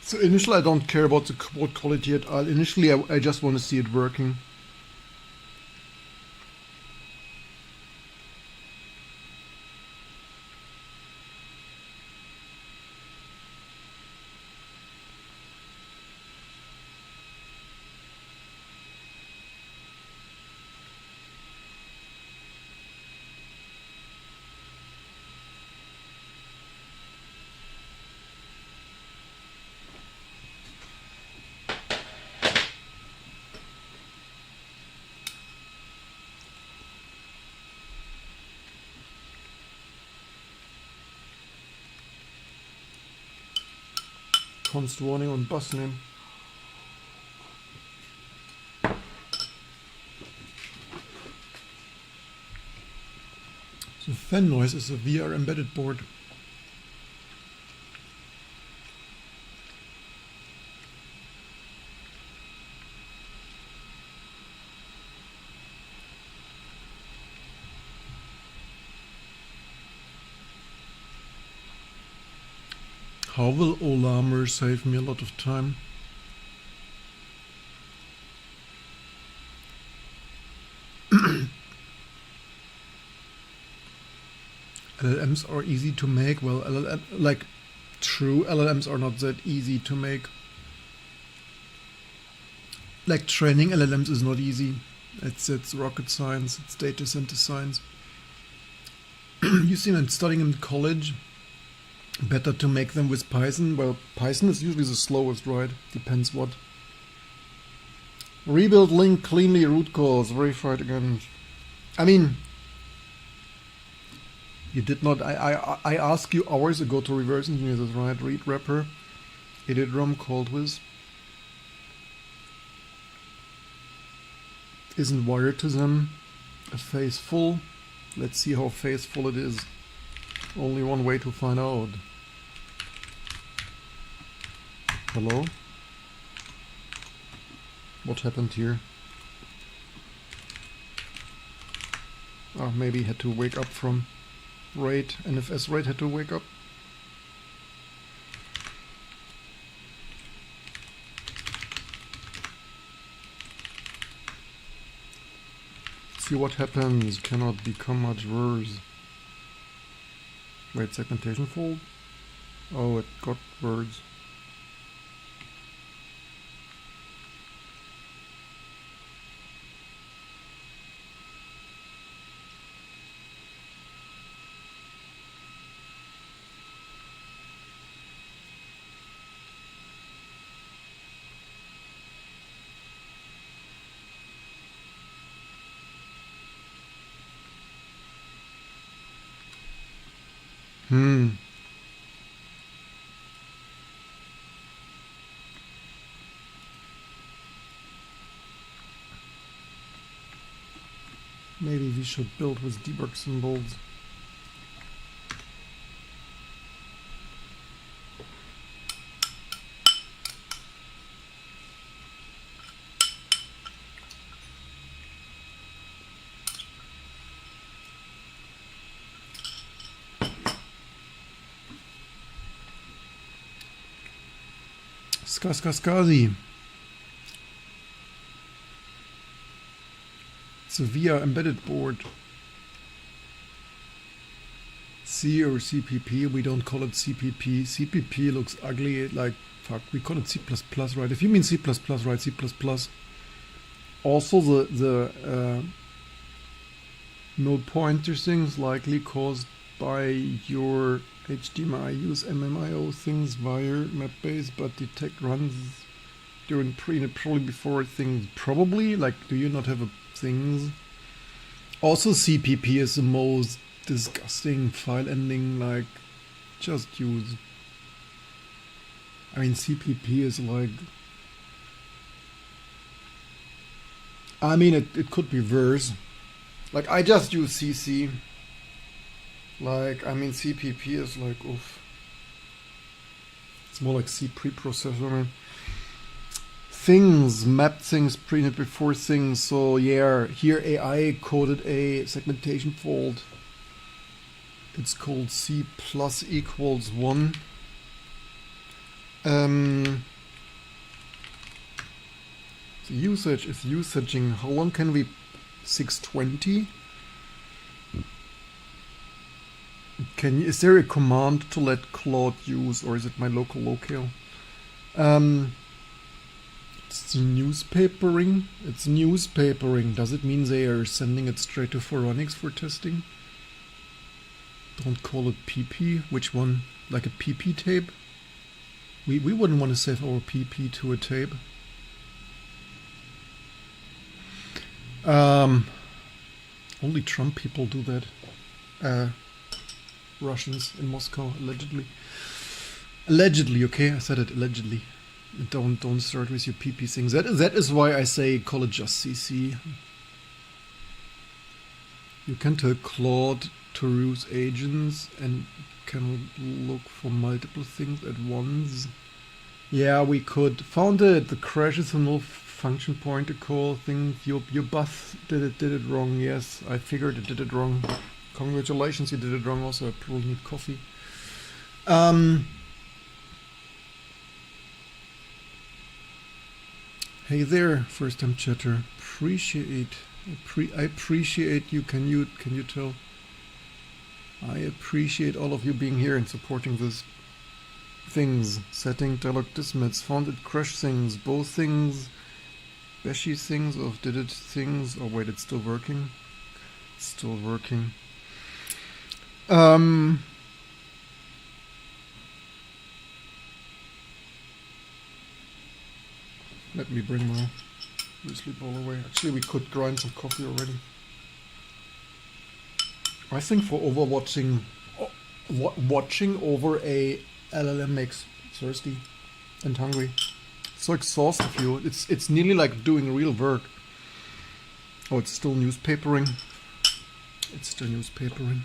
So initially I don't care about the code quality at all. Initially I just want to see it working. Const warning on bus name. So fan noise is a VR embedded board. How will Olamer save me a lot of time? LLMs are easy to make. Well, true LLMs are not that easy to make. Like training LLMs is not easy. It's rocket science. It's data center science. You see, when studying in college, better to make them with Python. Well, Python is usually the slowest, right? Depends what. Rebuild link cleanly root cause verified again. I mean, you did not. I asked you hours ago to reverse engineer this, right? Read wrapper, edit rom called with. Isn't wired to them. A faithful. Let's see how faithful it is. Only one way to find out. Hello? What happened here? Oh, maybe he had to wake up from RAID. NFS RAID had to wake up. See what happens. Cannot become much worse. Wait, segmentation fault? Oh, it got words. Maybe we should build with debug symbols. Skazi. It's a VR embedded board. C or CPP, we don't call it CPP. CPP looks ugly, like, fuck, we call it C++, right? If you mean C++, right, C++. Also the node pointer thing is likely caused by your HDMI use MMIO things via map base, but detect runs during prenet probably before things. Probably, like, do you not have a things? Also, CPP is the most disgusting file ending. Like, just use. I mean, CPP is like. I mean, it could be worse. Like, I just use CC. Like, I mean, CPP is like, oof. It's more like C preprocessor, man. Things, map things, prenet before things. So, yeah, here AI coded a segmentation fault. It's called C plus equals 1. The usage is usaging. How long can we? 620? Is there a command to let Claude use, or is it my local locale? It's newspapering. It's newspapering. Does it mean they are sending it straight to Phoronix for testing? Don't call it PP. Which one? Like a PP tape? We wouldn't want to save our PP to a tape. Only Trump people do that. Russians in Moscow, allegedly. Allegedly, okay? I said it, allegedly. Don't start with your PP things. That is why I say call it just CC. You can tell Claude to use agents and can look for multiple things at once. Yeah, we could. Found it. The crash is a null function pointer call thing. Your bus did it wrong. Yes, I figured it did it wrong. Congratulations, you did it wrong. Also, I probably need coffee. Hey there, first time chatter. I appreciate you. Can you tell? I appreciate all of you being here and supporting this. Things, setting dialog dismiss, found it crash things, both things, Beshi things, or did it things, oh wait, it's still working. It's still working. Let me bring my muesli bowl away. Actually, we could grind some coffee already. I think for watching over a LLM makes thirsty and hungry. So exhaustive, you. It's nearly like doing real work. Oh, it's still newspapering. It's still newspapering.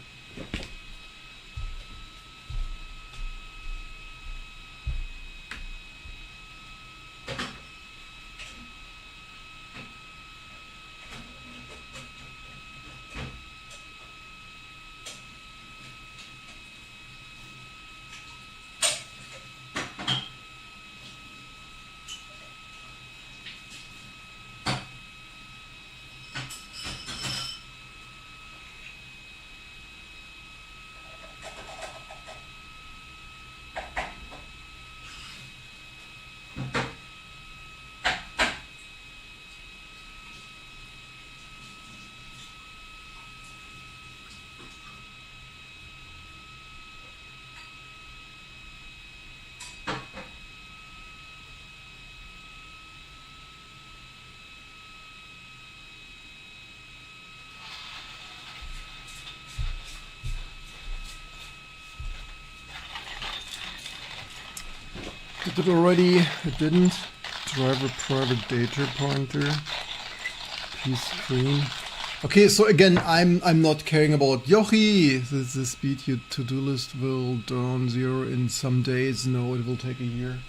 Did it already? It didn't. Driver private data pointer. P screen. Okay, so again, I'm not caring about Yochi. The speed your to-do list will down 0 in some days. No, it will take a year.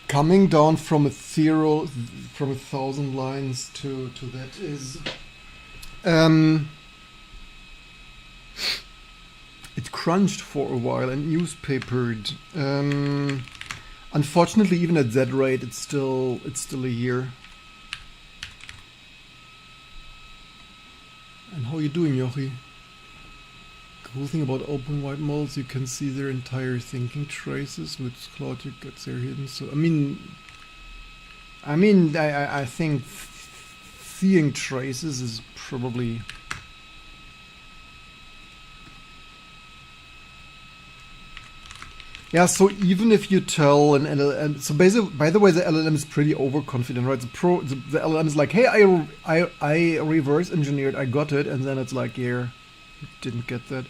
Coming down from 1,000 lines to that is it crunched for a while and newspapered. Unfortunately, even at that rate, it's still a year. And how are you doing, Yochi? Cool thing about open white models, you can see their entire thinking traces, which Claude you gets there hidden. So I think seeing traces is probably Yeah, so even if you tell an LLM, so basically, by the way, the LLM is pretty overconfident, right? The LLM is like, hey, I reverse engineered, I got it, and then it's like, yeah, you didn't get that.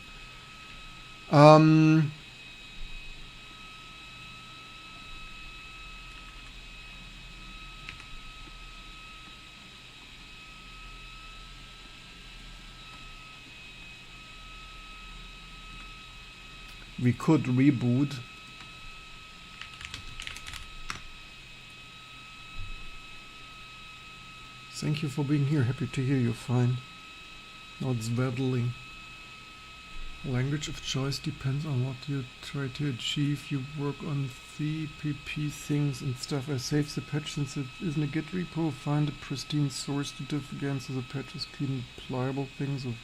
We could reboot. Thank you for being here. Happy to hear you're fine. Not badly. Language of choice depends on what you try to achieve. You work on CPP things and stuff. I save the patch since it isn't a Git repo. Find a pristine source to diff again so the patch is clean, pliable things of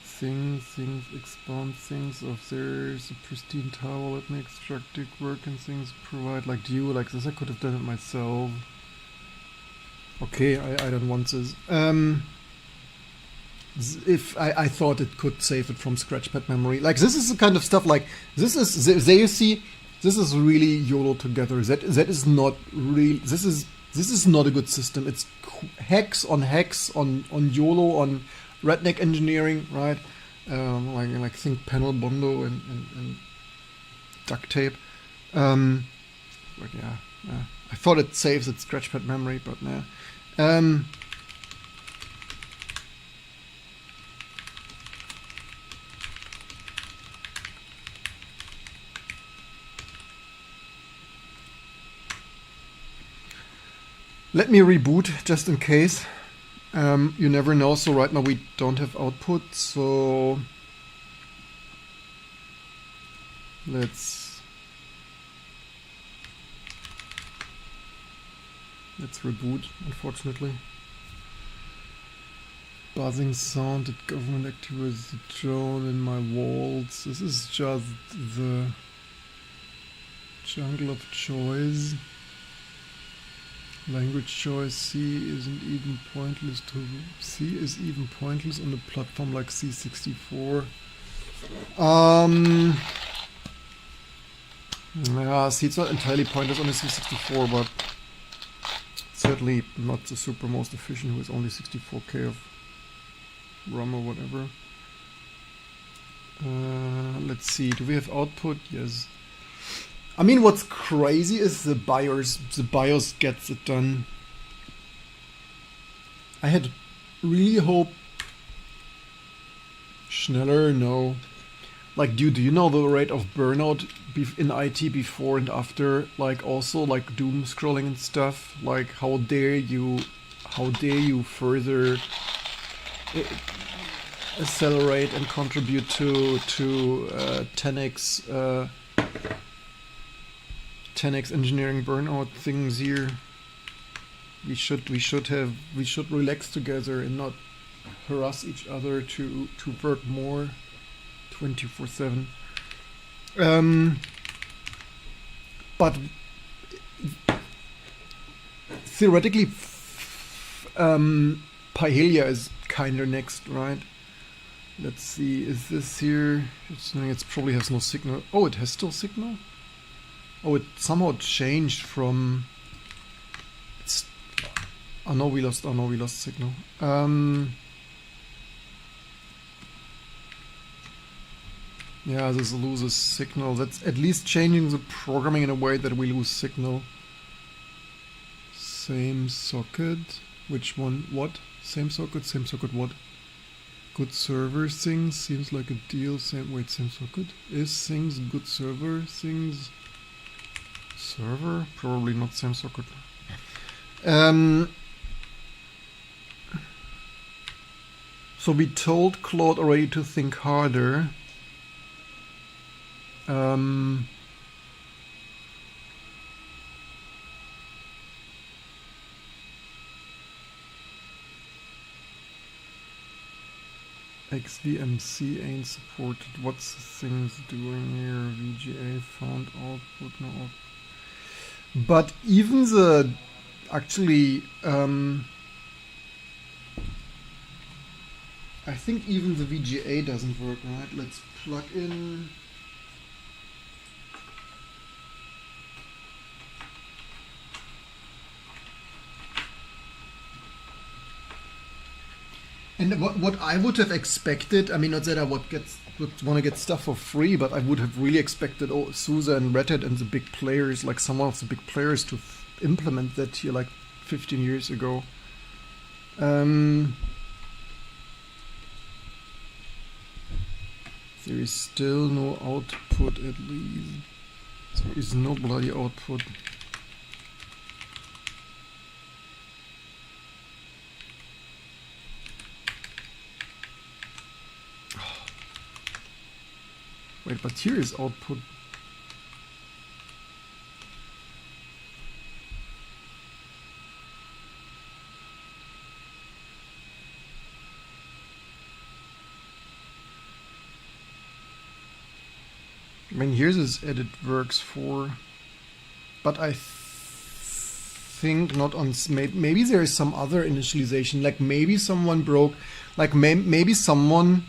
things, expand things of there's a pristine towel. Let me extract dig work and things provide like you like this. I could have done it myself. Okay, I don't want this. If I thought it could save it from scratchpad memory, like this is the kind of stuff like this is there you see this is really YOLO together. That is not real. This is not a good system. It's hacks on YOLO on redneck engineering, right? Like think panel bondo and duct tape. But yeah, I thought it saves its scratchpad memory, but nah. Let me reboot just in case. You never know. So right now we don't have output. So let's reboot. Unfortunately, buzzing sound at government activities drone in my walls. This is just the jungle of choice. Language choice C is even pointless on a platform like C64. Yeah, see, it's not entirely pointless on a C64, but certainly not the super most efficient with only 64K of RAM or whatever. Let's see, do we have output? Yes. I mean, what's crazy is the BIOS gets it done. I had really hoped Schneller, no. Like, do you know the rate of burnout in IT before and after? Like, also like doom scrolling and stuff. Like, how dare you further accelerate and contribute to 10x 10x engineering burnout things here. We should relax together and not harass each other to work more 24/7. But theoretically, Paella is kinda next, right? Let's see, is this here? It probably has no signal. Oh, it has still signal? Oh, it somehow changed from... Oh no, we lost signal. Yeah, this loses signal. That's at least changing the programming in a way that we lose signal. Same socket. Which one? What? Same socket what? Good server things seems like a deal. Same socket. Is things good server things? Server? Probably not same socket. So we told Claude already to think harder. XVMC ain't supported. What's the things doing here? VGA found output, no output. But even the actually I think even the VGA doesn't work, right? Let's plug in And what I would have expected, I mean, not that I would want to get stuff for free, but I would have really expected SUSE and Red Hat and the big players, like some of the big players, to implement that here like 15 years ago. There is still no output, at least. There is no bloody output. Wait, but here is output. I mean, here's this edit works for, but I think not on. Maybe there is some other initialization. Like maybe someone broke. Like maybe someone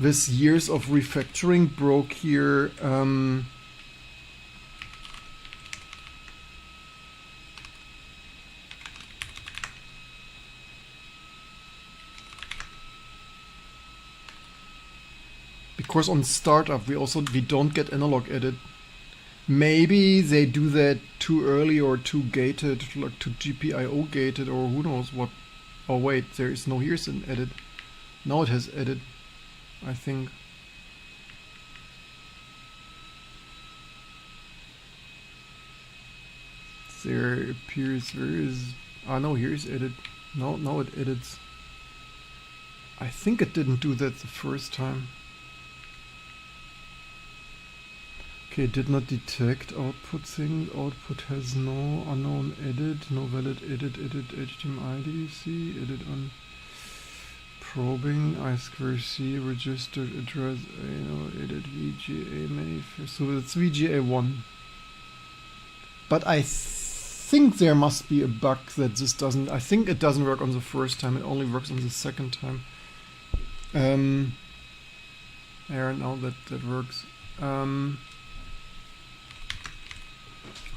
with years of refactoring broke here. Because on startup we don't get analog edit. Maybe they do that too early or too gated, like too GPIO gated, or who knows what. Oh wait, there is no here's an edit. Now it has edit, I think. There appears no, here's edit. Now it edits. I think it didn't do that the first time. Okay, did not detect output thing. Output has no unknown edit, no valid edit, HDMI DEC, edit on probing, I2C, registered address, edit VGA manifest. So it's VGA1. But I think there must be a bug that this doesn't, I think it doesn't work on the first time, it only works on the second time. There, now that works.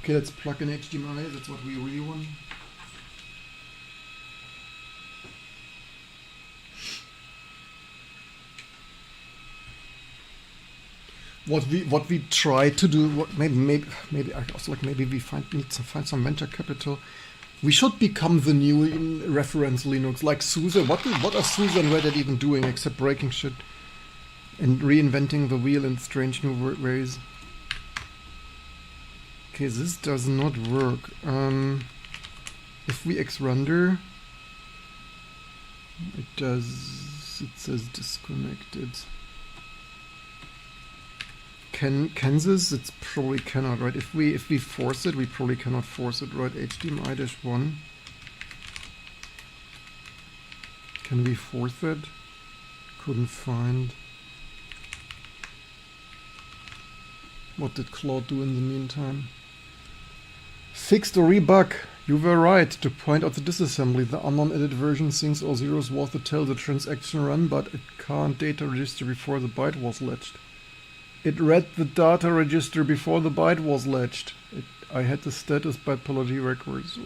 Okay, let's plug in HDMI, that's what we really want. What we try to do, maybe I also like, maybe we need to find some venture capital. We should become the new reference Linux, like SUSE. What are SUSE and Red Hat even doing except breaking shit and reinventing the wheel in strange new ways? Okay, this does not work. If we xrender, it does. It says disconnected. Can this? It's probably cannot, right? If we force it, we probably cannot force it, right? HDMI-1. Can we force it? Couldn't find. What did Claude do in the meantime? Fixed or rebug. You were right to point out the disassembly. The unknown edit version thinks all zeros was to tell the transaction run, but it can't data register before the byte was latched. It read the data register before the byte was latched. I had the status bytology records.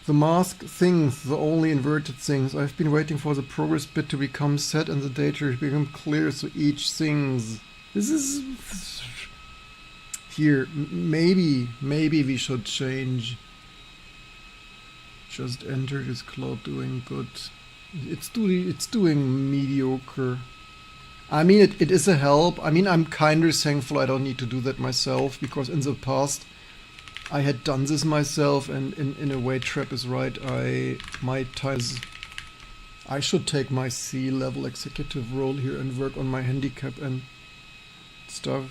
The mask things, the only inverted things. I've been waiting for the progress bit to become set and the data to become clear, so each things. This is here. Maybe we should change. Just enter. Is Cloud doing good? It's doing mediocre. I mean, it is a help. I mean, I'm kind of thankful I don't need to do that myself, because in the past I had done this myself, and in a way Trap is right. I should take my C-level executive role here and work on my handicap and stuff.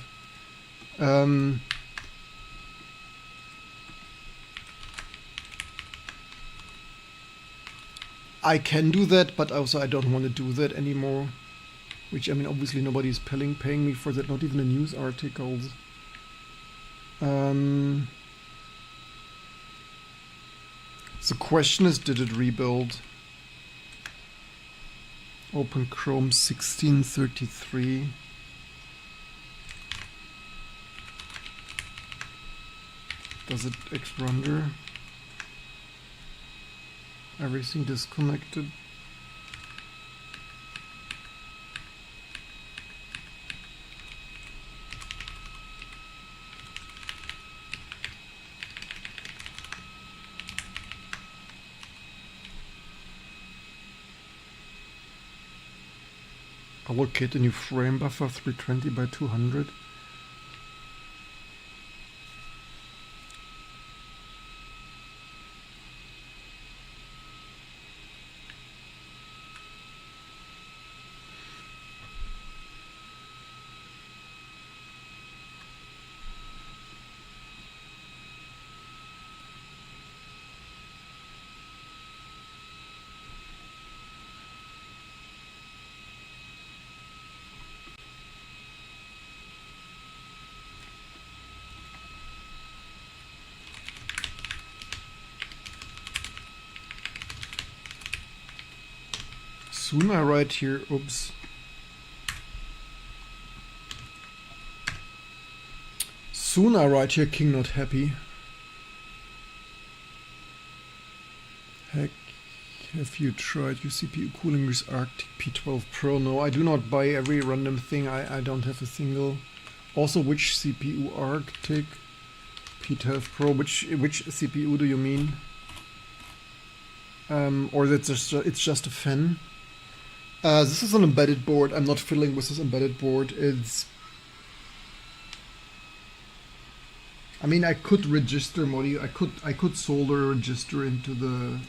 I can do that, but also I don't want to do that anymore. Which, I mean, obviously nobody's paying me for that, not even the news articles. The question is, did it rebuild? Open Chrome 1633. Does it X render? Everything disconnected. Allocate a new frame buffer 320 by 200. Soon I write here, oops. Soon I write here, King not happy. Heck, have you tried your CPU cooling with Arctic P12 Pro? No, I do not buy every random thing. I don't have a single. Also, which CPU Arctic P12 Pro? Which CPU do you mean? Or that's just it's just a fan? This is an embedded board. I'm not fiddling with this embedded board. I mean, I could register module. I could solder a register into the.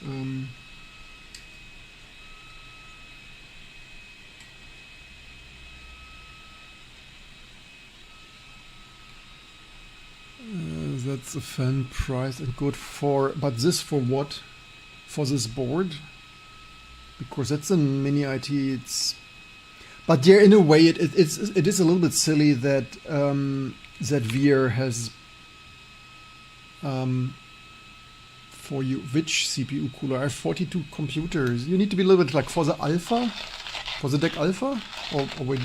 That's a fan price and good for. But this for what? For this board? Because that's a mini IT. It's, but yeah, in a way, it is a little bit silly that that VR has for you which CPU cooler. I have 42 computers. You need to be a little bit like for the alpha, for the deck alpha, or which.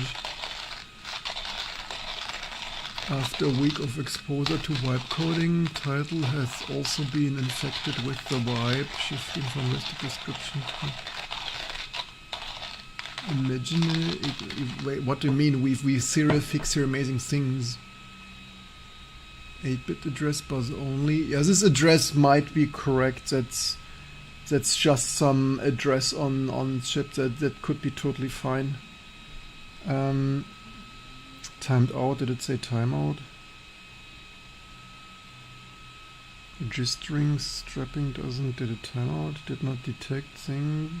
After a week of exposure to wipe coding, title has also been infected with the wipe, shifting from listed description to. Imagine wait, what do you mean? We serial fix here amazing things. 8-bit address bus only. Yeah, this address might be correct. That's just some address on chip that could be totally fine. Timed out. Did it say timeout? Registering strapping doesn't. Did it timeout? Did not detect thing.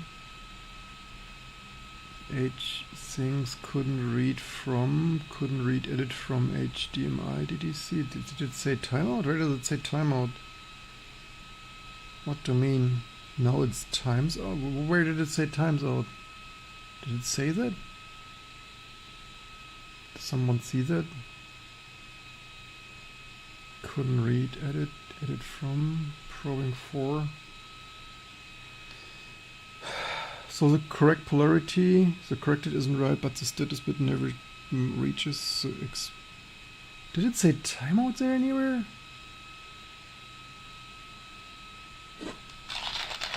Things couldn't read edit from HDMI. Did you see? Did it say timeout? Where does it say timeout? What do you mean? No, it's times out. Where did it say times out? Did it say that? Does someone see that? Couldn't read edit from probing 4. So the correct polarity, the corrected isn't right, but the status bit never reaches. So did it say timeout there anywhere?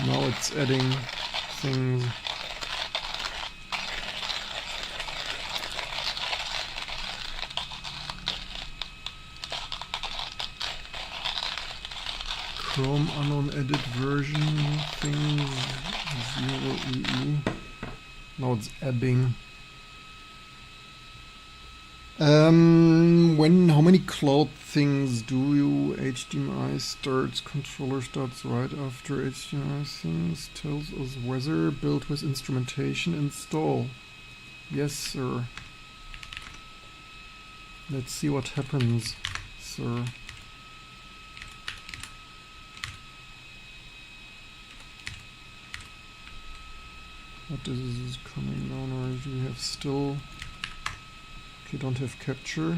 No, it's adding things. Chrome unknown edit version things 0EE. Now it's ebbing. How many cloud things do you? HDMI starts, controller starts right after HDMI things, tells us whether built with instrumentation install. Yes, sir. Let's see what happens, sir. What is coming down, or do we have still? Okay, don't have capture.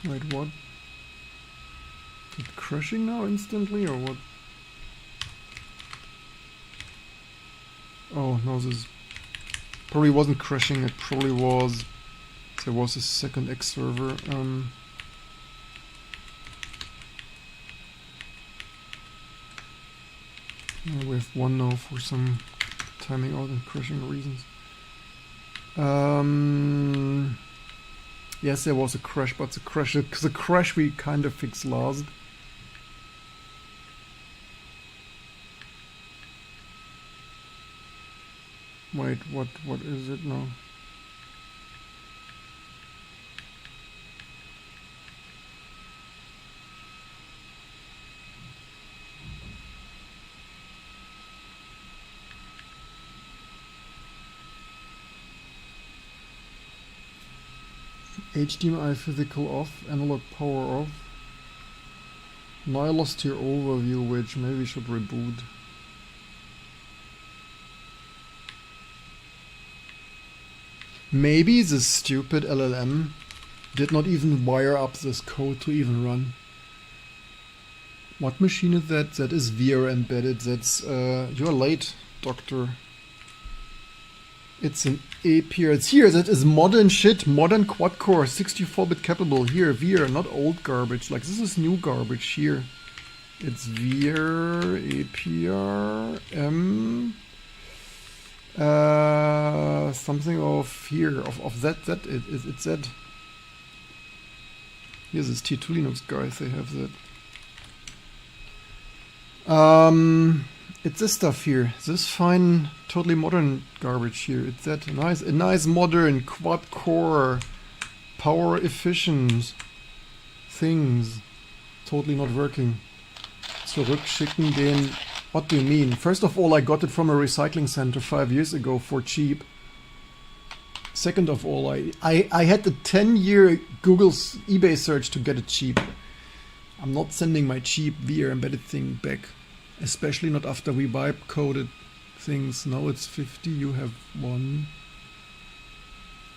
Wait, what? Is it crashing now instantly, or what? Oh no, this probably wasn't crashing. It probably was. There was a second X server. We have one now for some timing out and crashing reasons. Yes, there was a crash, but the crash we kind of fixed last. Wait, what is it now? HDMI physical off, analog power off. Now I lost your overview, which maybe we should reboot. Maybe this stupid LLM did not even wire up this code to even run. What machine is that? That is VR embedded. That's you're late, doctor. It's an APR. It's here. That is modern shit. Modern quad core, 64-bit capable. Here, VR, not old garbage. Like this is new garbage here. It's VR APR M. Something of here of that it's that. Here's this T2 Linux guys. They have that. It's this stuff here. This fine, totally modern garbage here. It's that a nice modern quad core, power efficient things. Totally not working. Zurückschicken den. What do you mean? First of all, I got it from a recycling center 5 years ago for cheap. Second of all, I had the 10-year Google's eBay search to get it cheap. I'm not sending my cheap VR embedded thing back. Especially not after we vibe coded things. Now it's 50, you have one.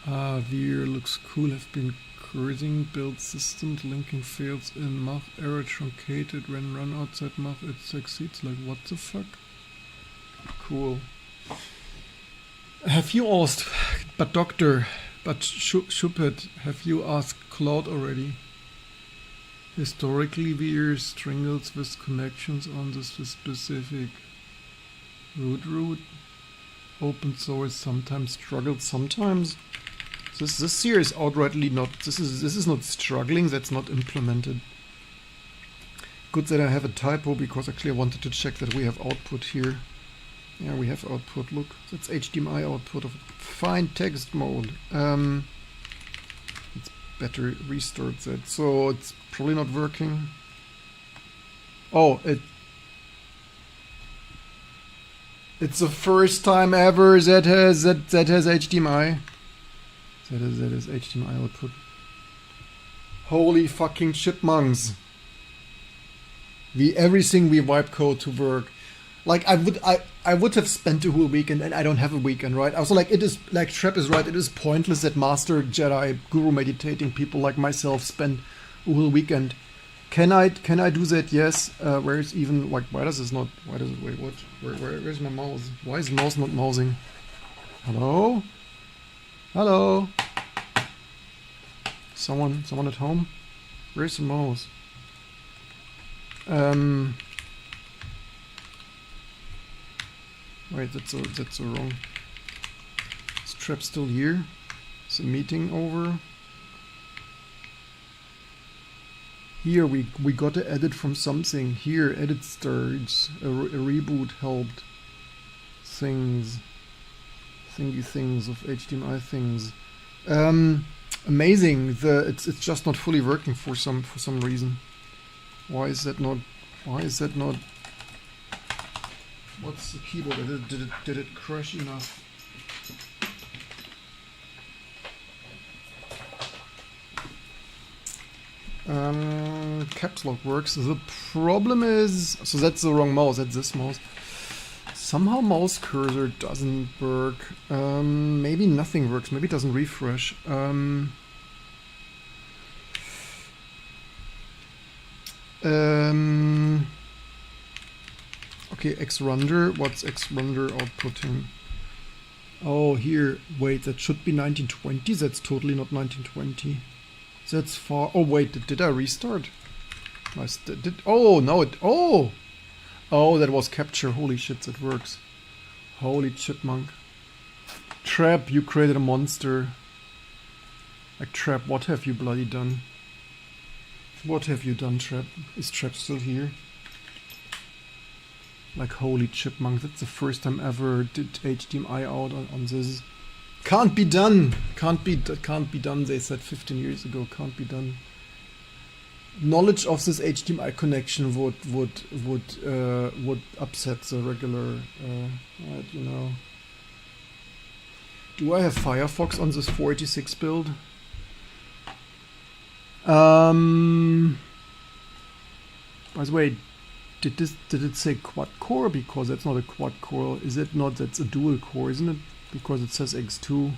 VR looks cool, have been cursing, build systems, linking fails in Mach, error truncated when run outside Mach, it succeeds. Like what the fuck? Cool. Have you asked, but doctor, but Shupet, have you asked Cloud already? Historically, VR strangles with connections on the specific root. Open source sometimes struggles. Sometimes this here is outrightly not. This is not struggling. That's not implemented. Good that I have a typo because actually I wanted to check that we have output here. Yeah, we have output. Look, that's HDMI output of fine text mode. It's better restart that. So it's probably not working. Oh, it's the first time ever that has HDMI. That is HDMI output. Holy fucking chipmunks! Everything we wipe code to work. Like I would have spent a whole weekend, and I don't have a weekend, right? I was like, it is like Trap is right. It is pointless that master Jedi guru meditating people like myself spend a whole weekend. Can I do that? Yes. Where is even like why does it wait? What? Where's my mouse? Why is the mouse not mousing? Hello? Hello? Someone at home? Where's the mouse? Wait, that's so wrong. Is Trap still here? Is the meeting over? Here we got to edit from something. Here, edit starts. A reboot helped. Things of HDMI things. Amazing. It's just not fully working for some reason. Why is that not? What's the keyboard? Did it crash enough? Caps lock works. The problem is, so that's the wrong mouse. That's this mouse. Somehow mouse cursor doesn't work. Maybe nothing works. Maybe it doesn't refresh. Okay, xrender. What's xrender outputting? Oh, here. Wait, that should be 1920. That's totally not 1920. That's far. Oh, wait, did I restart? Oh, no, Oh, that was capture. Holy shit, that works. Holy chipmunk. Trap, you created a monster. Like, Trap, what have you bloody done? What have you done, Trap? Is Trap still here? Like, holy chipmunk, that's the first time ever did HDMI out on this. Can't be done! Can't be done, they said 15 years ago. Can't be done. Knowledge of this HDMI connection would upset the regular, you know. Do I have Firefox on this 486 build? By the way, did it say quad core? Because that's not a quad core. Is it not? That's a dual core, isn't it? Because it says X2.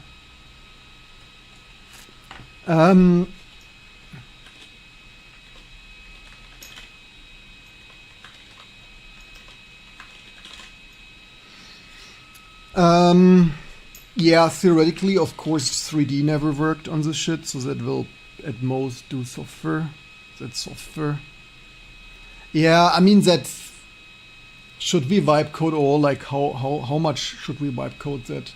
Yeah, theoretically, of course, 3D never worked on this shit, so that will at most do software. That's software. Yeah, I mean that. Should we vibe code all? Like how much should we vibe code that?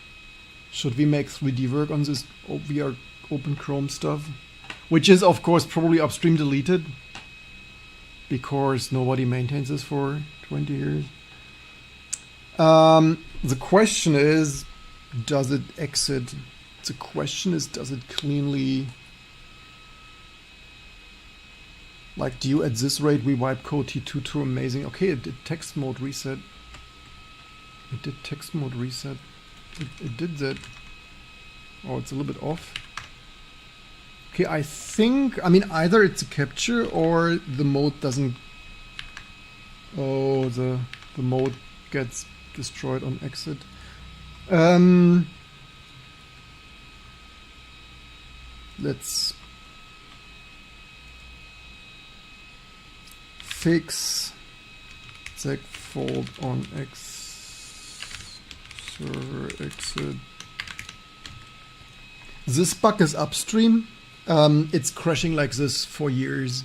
Should we make 3D work on this VR Open Chrome stuff? Which is of course probably upstream deleted. Because nobody maintains this for 20 years. The question is, does it exit? The question is, does it cleanly... Like, do you at this rate rewipe code T2 to amazing? Okay, it did text mode reset. It did text mode reset. It did that. Oh, it's a little bit off. Okay, I think, I mean, either it's a capture or the mode doesn't... Oh, the mode gets destroyed on exit. Let's fix Zec fault on X server exit. This bug is upstream. It's crashing like this for years.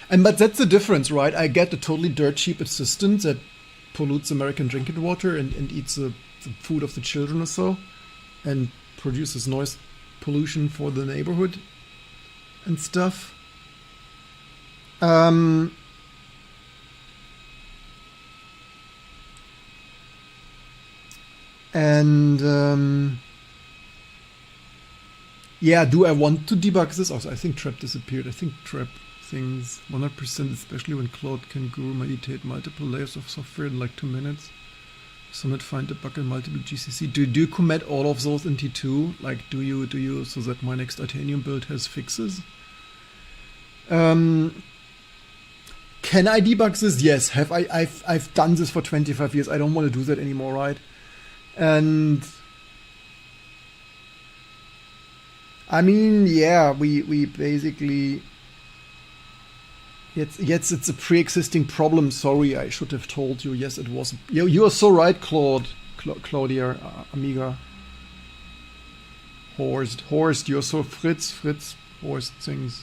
But that's the difference, right? I get a totally dirt cheap assistant that pollutes American drinking water and eats the food of the children or so, and produces noise pollution for the neighborhood and stuff. Yeah, do I want to debug this? Also, I think Trap disappeared. I think Trap things 100%, especially when Claude can Guru meditate multiple layers of software in like 2 minutes. Summit find a bug in multiple GCC. Do you commit all of those in T2? Like, do you so that my next Titanium build has fixes? Can I debug this? Yes. I've done this for 25 years. I don't want to do that anymore, right? And I mean, yeah, we basically it's a pre-existing problem. Sorry, I should have told you. Yes, it was. You are so right, Claudia, Amiga. Horst, you're so Fritz, Horst things.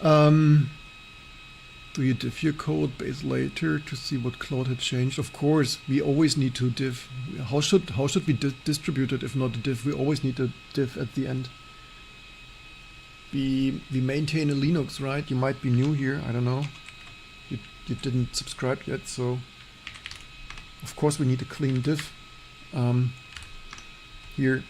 Do you diff your code base later to see what Claude had changed? Of course, we always need to diff. How should we distribute it if not a diff? We always need a diff at the end. We maintain a Linux, right? You might be new here. I don't know. You didn't subscribe yet, so of course we need a clean diff. Here.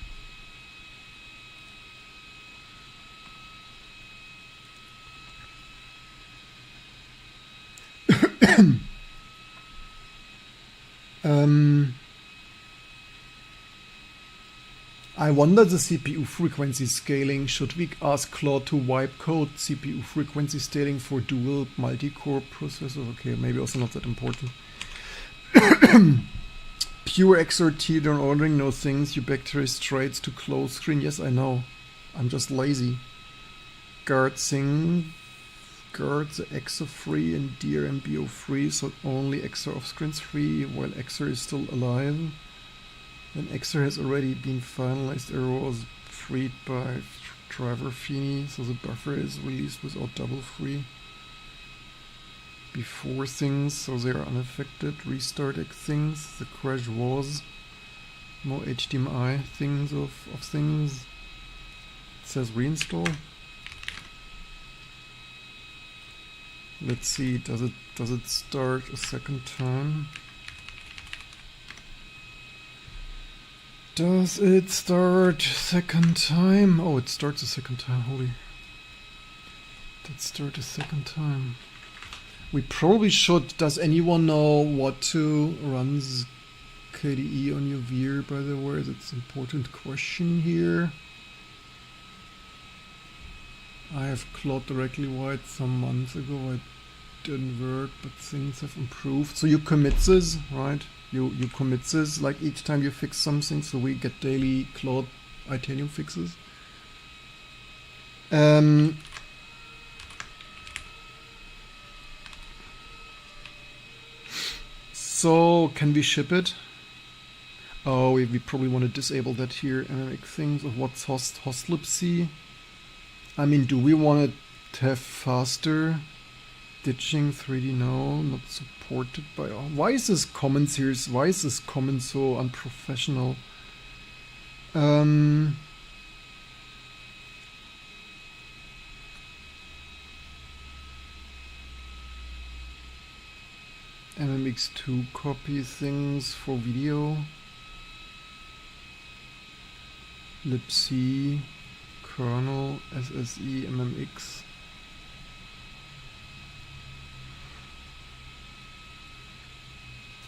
I wonder the CPU frequency scaling. Should we ask Claude to wipe code CPU frequency scaling for dual multi-core processors? Okay, maybe also not that important. Pure XRT, don't ordering no things. You backtrace traits to close screen. Yes, I know. I'm just lazy. Guard the XOR free and DRM BO free, so only XOR off screen's free while XOR is still alive. An Xer has already been finalized. Error was freed by driver Fini, so the buffer is released without double free before things, so they are unaffected. Restart things. The crash was no HDMI things of things. It says reinstall. Let's see, does it start a second time? Does it start second time? Oh, it starts a second time, holy. Did start a second time. We probably should. Does anyone know what to run KDE on your VR, by the way? That's an important question here. I have Claude directly white some months ago. It didn't work, but things have improved. So you commit this, right? You commit this like each time you fix something, so we get daily Claude Itanium fixes. So can we ship it? Oh, we probably want to disable that here and make things of what's hostlibc. I mean, do we want to have faster ditching 3D? No, not supported by all. Why is this comment here? Why is this comment so unprofessional? MMX2 copy things for video. libc, kernel, SSE, MMX.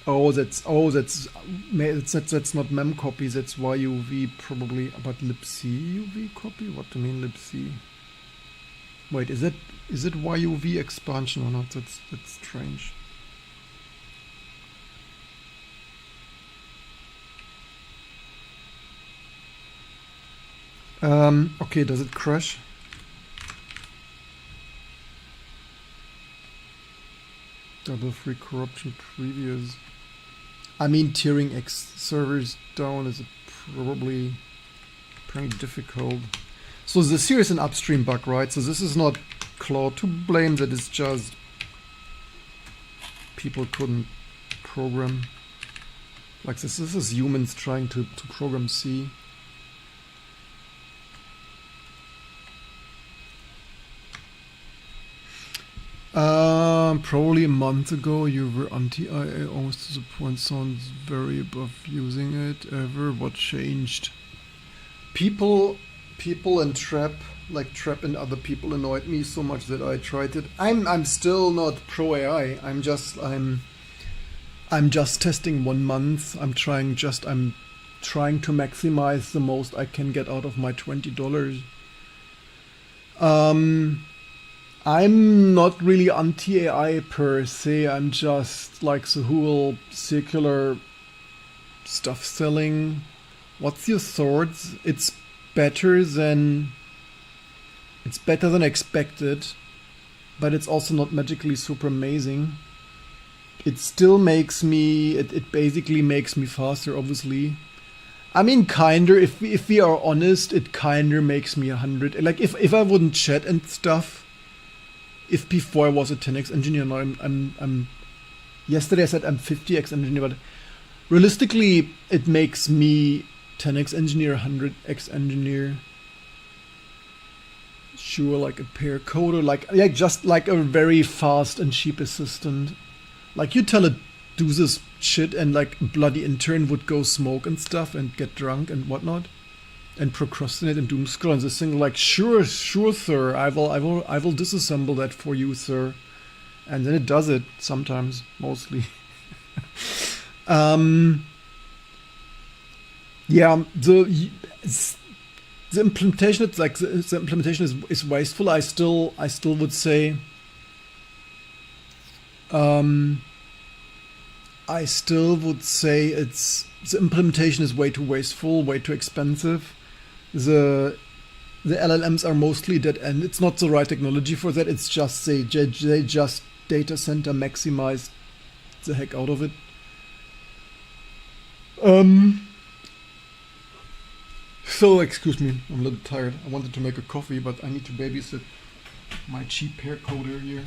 Oh, that's not memcopy. That's YUV probably, but libc UV copy. What do you mean libc? Wait, is it YUV expansion or not? That's strange. Okay, does it crash? Double free corruption previous. I mean, tearing X servers down is probably pretty difficult. So this here is an upstream bug, right? So this is not Claude to blame, that is just people couldn't program like this. This is humans trying to program C. Probably a month ago you were anti-IA almost to the point sounds very above using it ever. What changed? People and Trap and other people annoyed me so much that I tried it. I'm still not pro AI. I'm just testing 1 month. I'm trying to maximize the most I can get out of my $20. I'm not really anti-AI per se. I'm just like the whole circular stuff selling. What's your thoughts? It's better than expected, but it's also not magically super amazing. It still makes me. It basically makes me faster, obviously. I mean, kinda. If we are honest, it kinda makes me 100. Like if I wouldn't chat and stuff. If before I was a 10x engineer, now I'm yesterday I said I'm 50x engineer, but realistically it makes me 10x engineer, 100x engineer. Sure, like a pair coder, like just like a very fast and cheap assistant. Like you tell it do this shit and like bloody intern would go smoke and stuff and get drunk and whatnot. And procrastinate and doom scroll and this thing like sure sir, I will disassemble that for you, sir, and then it does it sometimes, mostly. Yeah, the implementation, it's like the implementation is wasteful. I still would say it's the implementation is way too wasteful, way too expensive. The LLMs are mostly dead end. It's not the right technology for that. It's just they just data center maximize the heck out of it. So excuse me, I'm a little tired. I wanted to make a coffee, but I need to babysit my cheap hair coder here.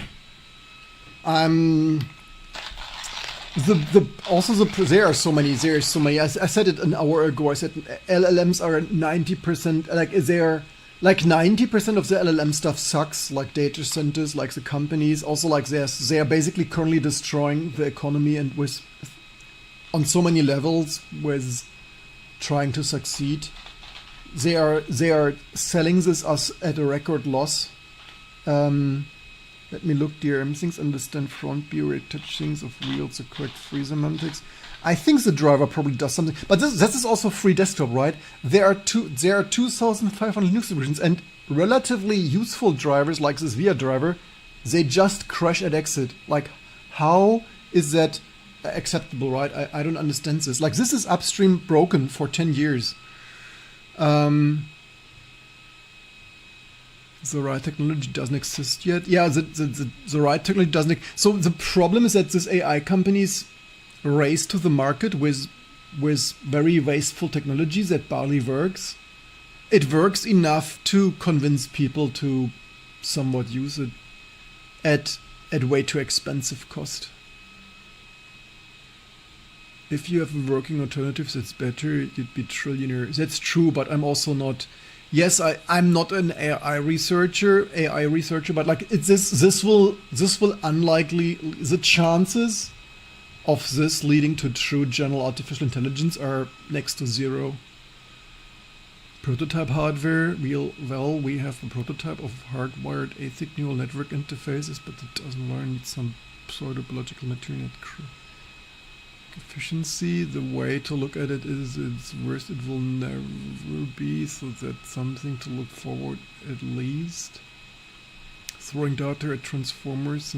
There are so many. I said it an hour ago. I said LLMs are 90%. Like they're like 90% of the LLM stuff sucks. Like data centers, like the companies. Also, like they are basically currently destroying the economy and with on so many levels with trying to succeed. They are selling this as at a record loss. Let me look, DRM things understand front view, retouch things of wheels, the correct free semantics. I think the driver probably does something, but this is also free desktop, right? There are 2,500 Linux distributions and relatively useful drivers like this VIA driver. They just crash at exit. Like, how is that acceptable, right? I don't understand this. Like, this is upstream broken for 10 years. The right technology doesn't exist yet. Yeah, the right technology doesn't. So the problem is that this AI companies race to the market with very wasteful technology that barely works. It works enough to convince people to somewhat use it at way too expensive cost. If you have working alternatives, it's better. You'd be trillionaire. That's true, but I'm also not. Yes, I'm not an AI researcher, but like this will unlikely, the chances of this leading to true general artificial intelligence are next to zero. Prototype hardware, we have a prototype of hardwired ASIC neural network interfaces, but it doesn't learn, needs some pseudo-biological material. Efficiency, the way to look at it is it's worse it will never be, so that's something to look forward at least. Throwing data at transformers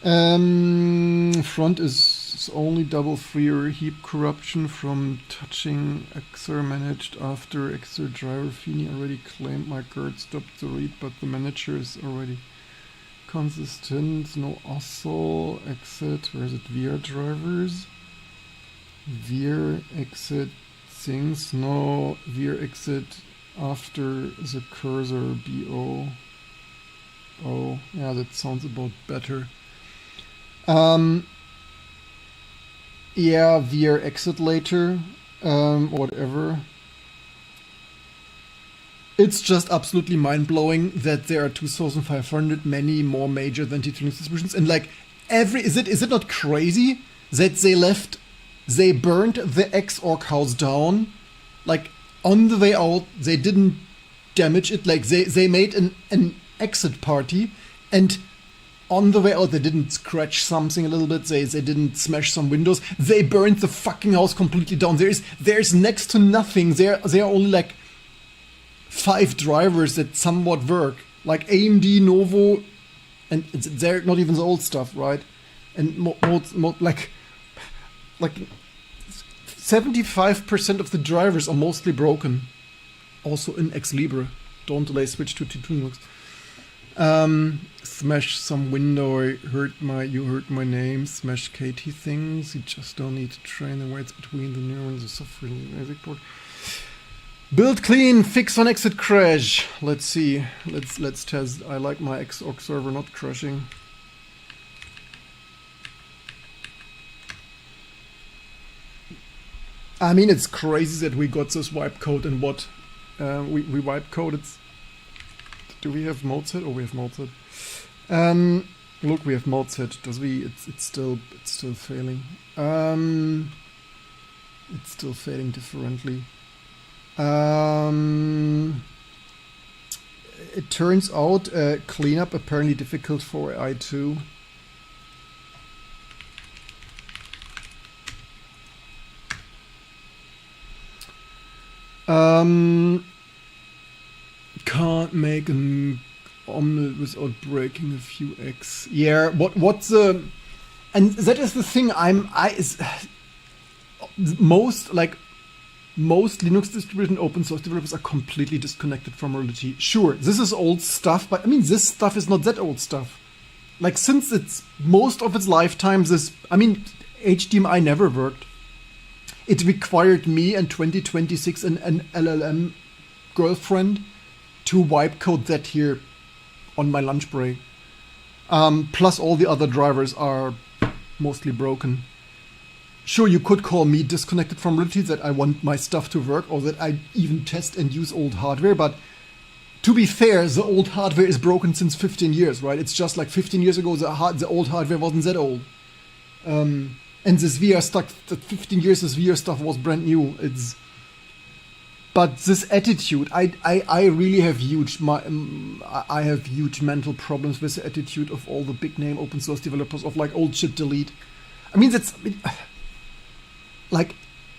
and front is only double freer heap corruption from touching XR managed after XR driver Fini already claimed my card stopped the read, but the manager is already consistent, no also exit, where is it, VR drivers, VR exit things, no VR exit after the cursor BO. Oh, yeah, that sounds about better. Yeah, VR exit later, whatever. It's just absolutely mind-blowing that there are 2,500, many more major than T2 Linux distributions, and like is it not crazy that they burned the XORG house down, like on the way out, they didn't damage it, like they made an exit party, and on the way out they didn't scratch something a little bit, they didn't smash some windows, they burned the fucking house completely down. There's next to nothing, there are only like 5 drivers that somewhat work, like AMD, Novo, and they're not even the old stuff, right? And like 75% of the drivers are mostly broken. Also in Ex Libre. Don't delay switch to T2 Linux. Smash some window. You heard my name. Smash KT things. You just don't need to train the weights between the neurons, the software and the basic port. Build clean, fix on exit crash. Let's see. Let's test. I like my XORG server not crashing. I mean, it's crazy that we got this wipe code and what we wipe coded. Do we have mode set? Oh, we have mode set. Look, we have mode set. Does we? It's still failing. It's still failing differently. It turns out cleanup apparently difficult for i2. Can't make an omelet without breaking a few eggs. Yeah, what's the, and that is the thing. Most Linux distributed open source developers are completely disconnected from reality. Sure, this is old stuff, but I mean, this stuff is not that old stuff. Like, since it's most of its lifetime, HDMI never worked. it required me in 2026 an LLM girlfriend to wipe code that here on my lunch break. Plus all the other drivers are mostly broken. Sure, you could call me disconnected from reality, that I want my stuff to work or that I even test and use old hardware, but to be fair, the old hardware is broken since 15 years, right? It's just like 15 years ago, the old hardware wasn't that old. And this VR stuff, the 15 years this VR stuff was brand new. But this attitude, I really have I have huge mental problems with the attitude of all the big name open source developers of like old shit delete. I mean, like,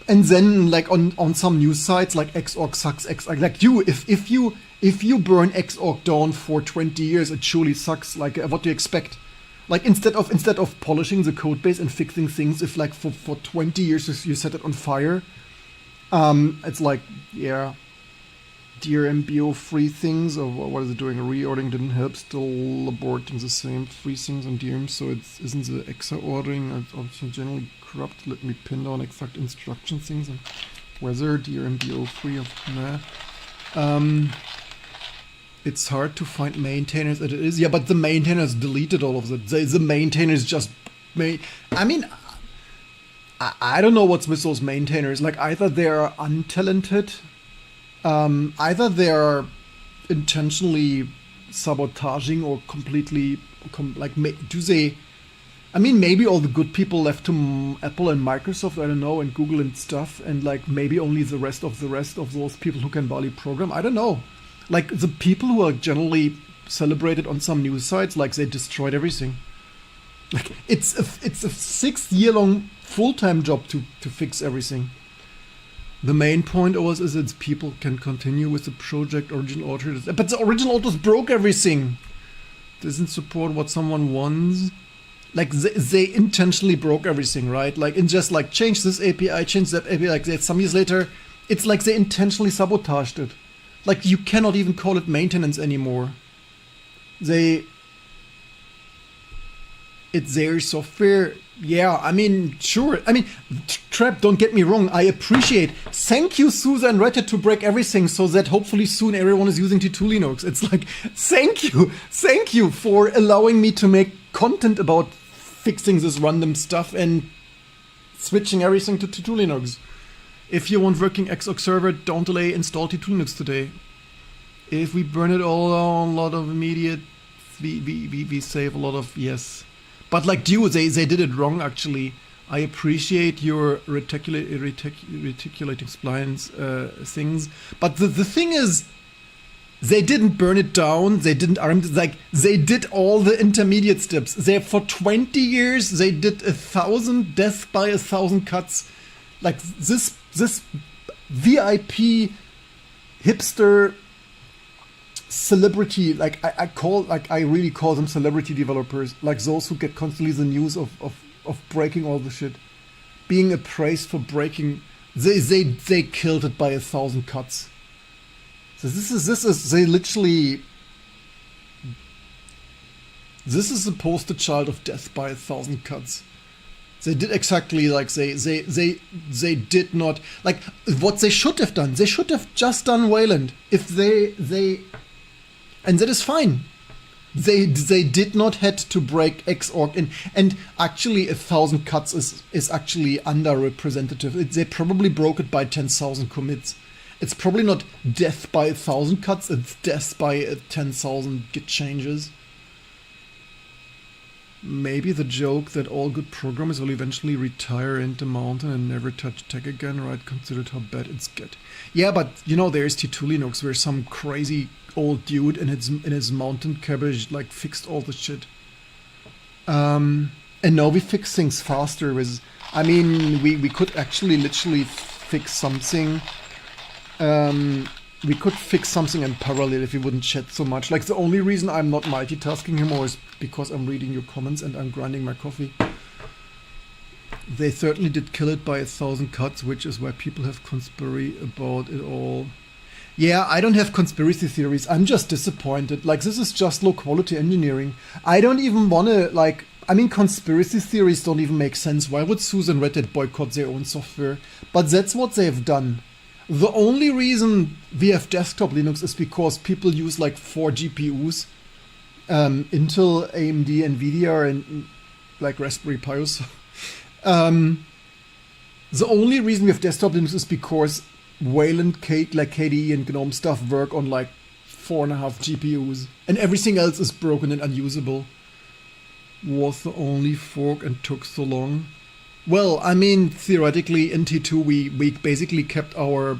and then like on some news sites like Xorg sucks, like if you burn Xorg down for 20 years, it surely sucks. Like, what do you expect? Like, instead of polishing the code base and fixing things, if like for 20 years you set it on fire, it's like, yeah, dear MBO free things, or what is it doing? Reordering didn't help, still aborting the same free things on DRM, so it isn't the exa ordering, it's generally corrupt. Let me pin down exact instruction things and whether DRMBO free of nah. It's hard to find maintainers, it is. Yeah, but the maintainers deleted all of that. The maintainers just made... I mean, I don't know what's with those maintainers. Like, either they're untalented, either they're intentionally sabotaging or completely... do they... I mean, maybe all the good people left to Apple and Microsoft, I don't know, and Google and stuff, and like maybe only the rest of those people who can barely program, I don't know. Like, the people who are generally celebrated on some news sites, like, they destroyed everything. Like, it's a 6-year-long full-time job to fix everything. The main point always is that people can continue with the project original authors. But the original authors broke everything. Doesn't support what someone wants. Like, they intentionally broke everything, right? Like, and just like, change this API, change that API, like that. Some years later, it's like they intentionally sabotaged it. Like, you cannot even call it maintenance anymore. It's their software. Yeah, I mean, sure. I mean, Trap, don't get me wrong. I appreciate. Thank you, Susan and Red Hat, to break everything so that hopefully soon everyone is using T2 Linux. It's like, thank you for allowing me to make content about fixing this random stuff and switching everything to T2 Linux. If you want working Xorg server, don't delay, install T2 Linux today. If we burn it all on, a lot of immediate, we save a lot of, yes. But like, dude, they did it wrong, actually. I appreciate your reticulating splines things. But the thing is, they didn't burn it down, they didn't arm it, like, they did all the intermediate steps. For 20 years, they did 1,000 deaths by 1,000 cuts. Like, this VIP hipster celebrity, like I really call them celebrity developers, like those who get constantly the news of breaking all the shit, being appraised for breaking. They killed it by 1,000 cuts. So this is they literally. This is the poster child of death by 1,000 cuts. They did exactly like they did not, like, what they should have done. They should have just done Wayland. If they and that is fine. They did not had to break Xorg and actually 1,000 cuts is actually underrepresentative. They probably broke it by 10,000 commits. It's probably not death by 1,000 cuts. It's death by 10,000 git changes. Maybe the joke that all good programmers will eventually retire into mountain and never touch tech again, right? Considered how bad it's get. Yeah, but you know, there's T2 Linux where some crazy old dude in his mountain cabbage like fixed all the shit. And now we fix things faster with, I mean, we could actually literally fix something. We could fix something in parallel if we wouldn't chat so much. Like, the only reason I'm not multitasking him more is because I'm reading your comments and I'm grinding my coffee. They certainly did kill it by 1,000 cuts, which is why people have conspiracy about it all. Yeah, I don't have conspiracy theories. I'm just disappointed. Like, this is just low quality engineering. I don't even want to, like, I mean, conspiracy theories don't even make sense. Why would SUSE and Red Hat boycott their own software? But that's what they've done. The only reason we have desktop Linux is because people use like 4 GPUs. Intel, AMD, NVIDIA, and like Raspberry Pi. The only reason we have desktop Linux is because Wayland, like KDE and GNOME stuff work on like 4.5 GPUs. And everything else is broken and unusable. Was the only fork and took so long? Well, I mean, theoretically, in T2 we basically kept our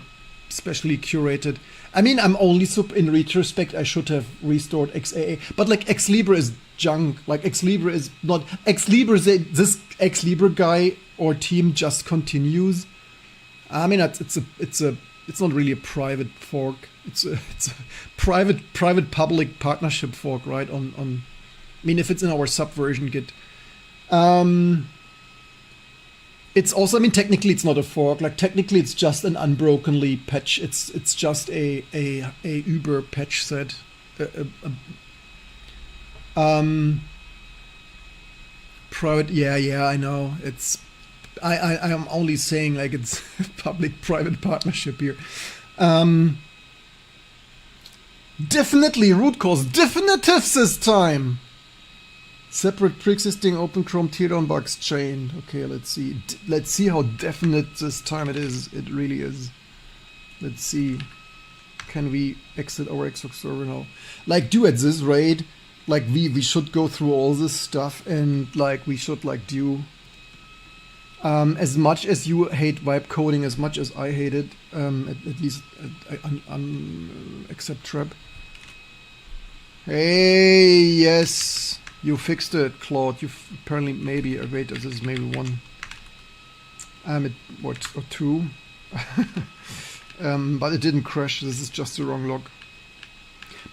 specially curated. I mean, I'm only in retrospect, I should have restored XAA. But like Xlibra is junk. Like Xlibra is not Xlibra. This Xlibra guy or team just continues. I mean, it's not really a private fork. It's a private public partnership fork, right? On I mean, if it's in our subversion Git. It's also, I mean, technically it's not a fork. Like technically it's just an unbrokenly patch. It's just a Uber patch set. Private, yeah, I know. It's I am only saying like it's public-private partnership here. Definitely root cause definitives this time. Separate pre-existing open Chrome teardown bugs chain. Okay, let's see. Let's see how definite this time it is. It really is. Let's see. Can we exit our Xbox server now? Like, do at this rate, like we should go through all this stuff and like we should like do. As much as you hate vibe coding, as much as I hate it, at least except Trap. Hey, yes. You fixed it, Claude. You've apparently maybe wait. This is maybe one. Or two. But it didn't crash. This is just the wrong log.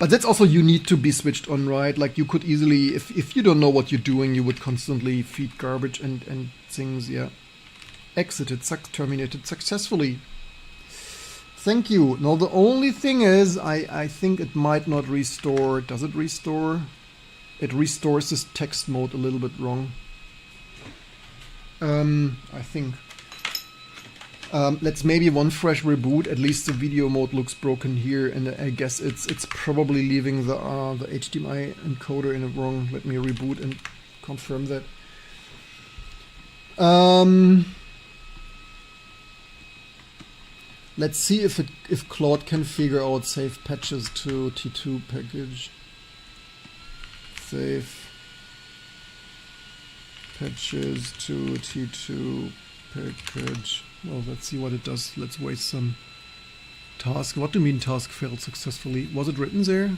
But that's also you need to be switched on, right? Like you could easily, if you don't know what you're doing, you would constantly feed garbage and things. Yeah. Exited, terminated successfully. Thank you. Now the only thing is, I think it might not restore. Does it restore? It restores this text mode a little bit wrong. I think. Let's maybe one fresh reboot. At least the video mode looks broken here, and I guess it's probably leaving the HDMI encoder in it wrong. Let me reboot and confirm that. Let's see if Claude can figure out save patches to T2 package. Save patches to T2 package. Well, let's see what it does. Let's waste some task. What do you mean task failed successfully? Was it written there?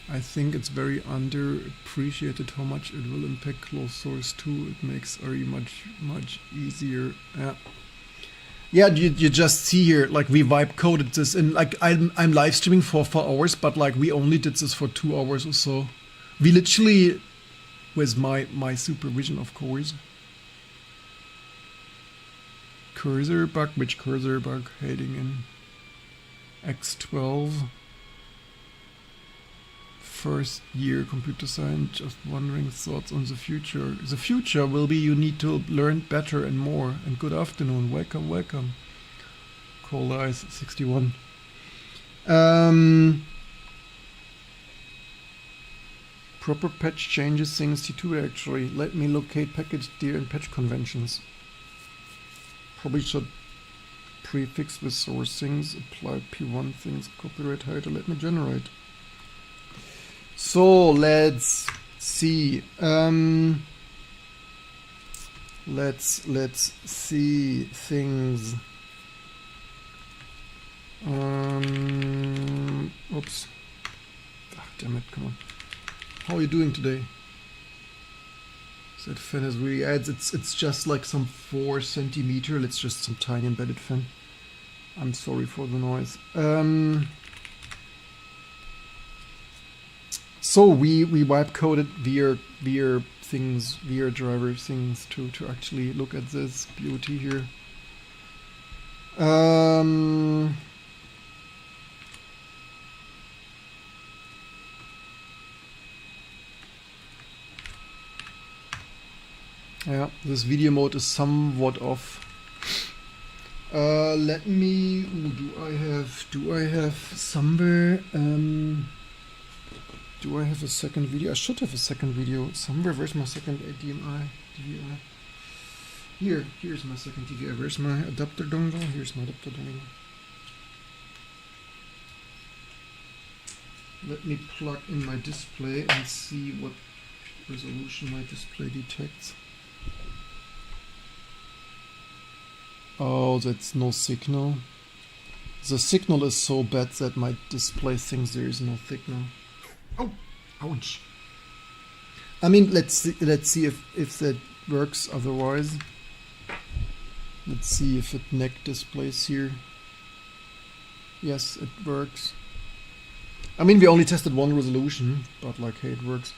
I think it's very underappreciated how much it will impact closed source too. It makes very much easier. Yeah, you just see here, like we vibe coded this, and like I'm live streaming for 4 hours, but like we only did this for 2 hours or so. We literally, with my supervision, of course. Cursor bug, which cursor bug? Heading in X12. First year computer science, just wondering thoughts on the future. The future will be you need to learn better and more. And good afternoon, welcome. Cold Eyes 61. Proper patch changes things T2 actually. Let me locate package dir and patch conventions. Probably should prefix with source things, apply P1 things, copyright title, let me generate. So let's see. Let's see things. Oops. Ah, damn it! Come on. How are you doing today? That fan is really adds. It's just like some 4 centimeter. It's just some tiny embedded fan. I'm sorry for the noise. So we wipe coded VR things, VR driver things to actually look at this beauty here. Yeah, this video mode is somewhat off. Let me. Do I have somewhere? Do I have a second video? I should have a second video somewhere. Where's my second HDMI DVI? Here's my second DVI. Where's my adapter dongle? Here's my adapter dongle. Let me plug in my display and see what resolution my display detects. Oh, that's no signal. The signal is so bad that my display thinks there is no signal. Oh, ouch. I mean, let's see if that works otherwise. Let's see if it neck displays here. Yes, it works. I mean, we only tested one resolution, but like, hey, it works.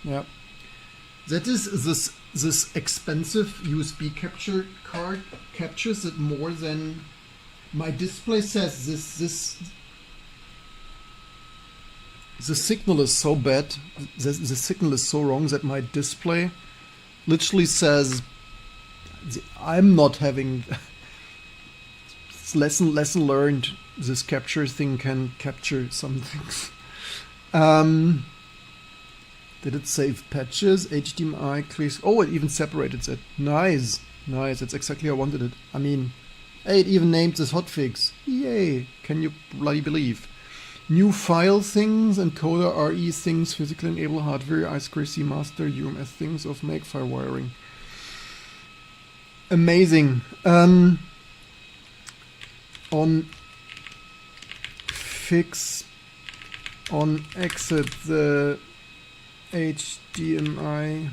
Yeah. That is this expensive USB capture card captures it more than my display says. The signal is so bad, the signal is so wrong that my display literally says I'm not having lesson learned. This capture thing can capture some things. Did it save patches? HDMI clears. Oh, it even separated that. Nice. That's exactly how I wanted it. I mean, hey, it even named this hotfix. Yay. Can you bloody believe? New file things, encoder RE things, physically enable hardware, I2C master, UMS things of makefile wiring. Amazing. On fix, on exit the HDMI,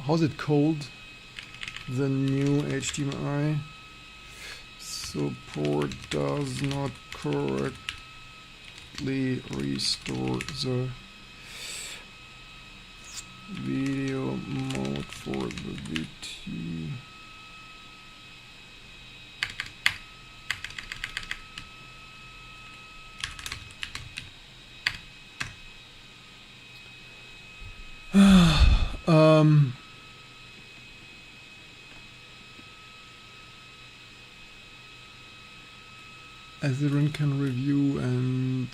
how's it called? The new HDMI support does not correctly restore the video mode for the VT. Atherin can review and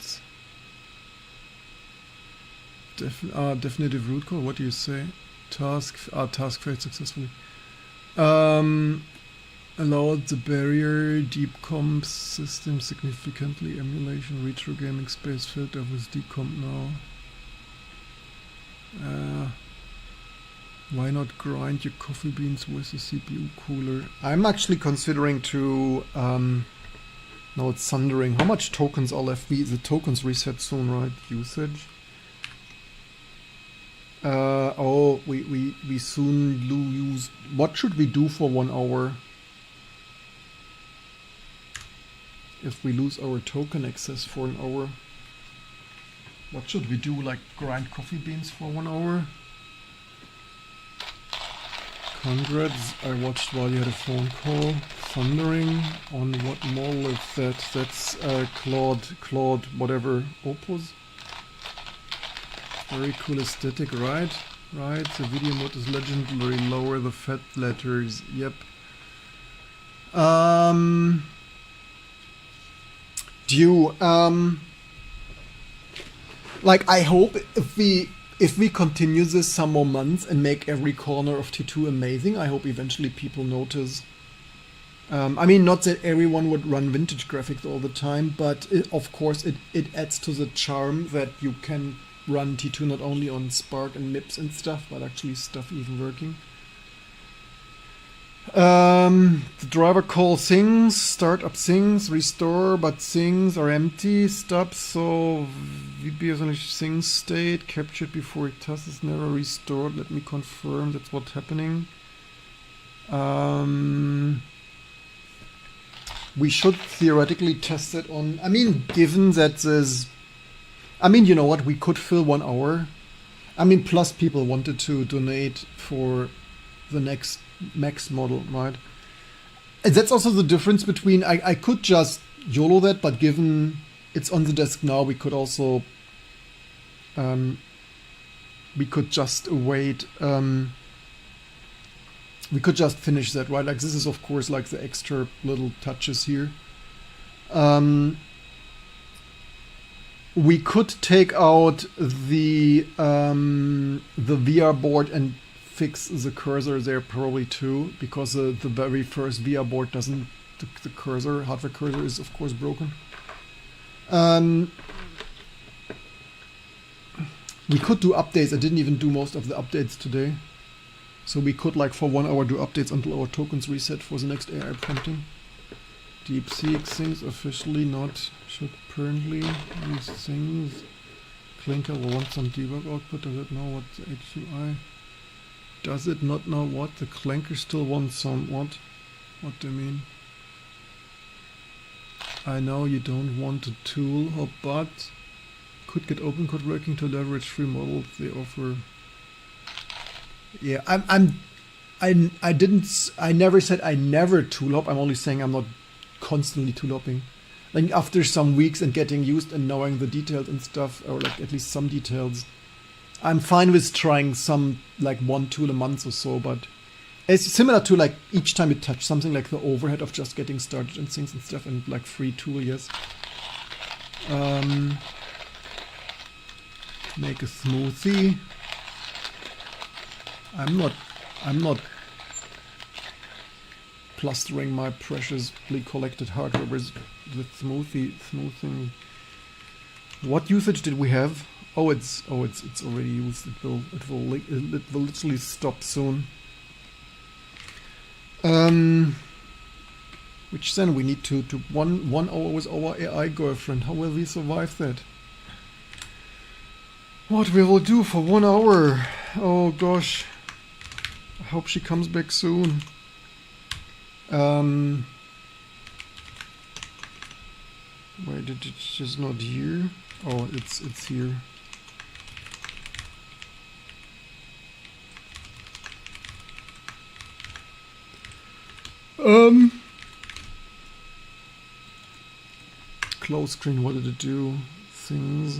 definitive root cause. What do you say? Task failed successfully. Allowed the barrier deep comp system significantly emulation retro gaming space filter with decomp now. Why not grind your coffee beans with a CPU cooler? I'm actually considering to now it's thundering. How much tokens are left? The tokens reset soon, right? Usage. Oh, we soon lose. What should we do for 1 hour? If we lose our token access for an hour. What should we do? Like grind coffee beans for 1 hour? Congrats, I watched while you had a phone call. Thundering on what model is that? That's Claude, whatever, Opus. Very cool aesthetic, right? Right, the video mode is legendary, lower the fat letters, yep. Like, I hope if we continue this some more months and make every corner of T2 amazing, I hope eventually people notice. I mean, not that everyone would run vintage graphics all the time, but of course it adds to the charm that you can run T2 not only on Spark and MIPS and stuff, but actually stuff even working. The driver call things, startup things, restore, but things are empty, stop, so VBS only things state, captured before it is never restored. Let me confirm that's what's happening. We should theoretically test it on, I mean, given that there's, I mean, you know what, we could fill 1 hour. I mean, plus people wanted to donate for the next Max model, right? And that's also the difference between, I could just YOLO that, but given it's on the desk now, we could also we could just await. We could just finish that, right? Like this is of course like the extra little touches here. We could take out the VR board and fix the cursor there probably too, because the very first VR board doesn't. The cursor, hardware cursor, is of course broken. We could do updates. I didn't even do most of the updates today. So we could, like, for 1 hour do updates until our tokens reset for the next AI prompting. DeepSeek things officially not should apparently these things. Clinker will want some debug output. Does it know what the HUI? Does it not know what? The Clanker still wants some what? What do you mean? I know you don't want a tool, but could get open code working to leverage free models they offer. Yeah, I never said I never tool hop. I'm only saying I'm not constantly tool hopping. Like after some weeks and getting used and knowing the details and stuff, or like at least some details, I'm fine with trying some, like, one tool a month or so, but it's similar to like each time you touch something, like the overhead of just getting started and things and stuff, and like free tool, yes. Make a smoothie. I'm not plastering my preciously collected hardware with smoothing. What usage did we have? Oh, it's already used. It will literally stop soon. Which then we need to 1 hour with our AI girlfriend. How will we survive that? What we will do for 1 hour? Oh gosh. I hope she comes back soon. Why did it just not here? Oh, it's here. Close screen, what did it do? Things.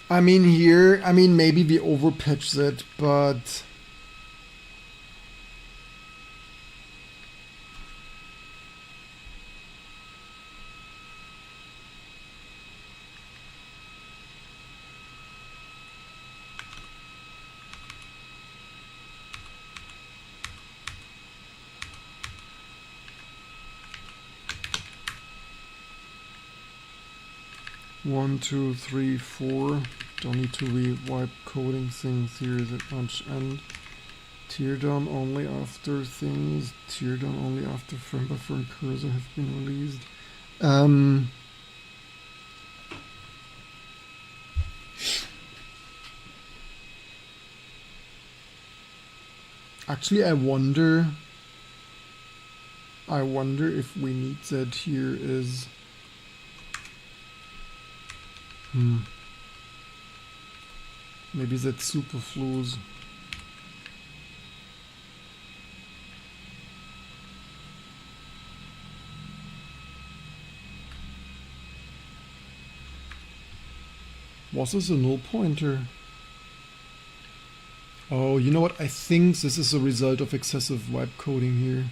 I mean here, maybe we overpatched it, but one, two, three, four. Don't need to rewipe coding things here that much. And tear down only after things. Tear down only after frame buffer and cursor have been released. Actually, I wonder if we need that here is. Maybe that's superfluous. Was this a null pointer? Oh, you know what? I think this is a result of excessive vibe coding here.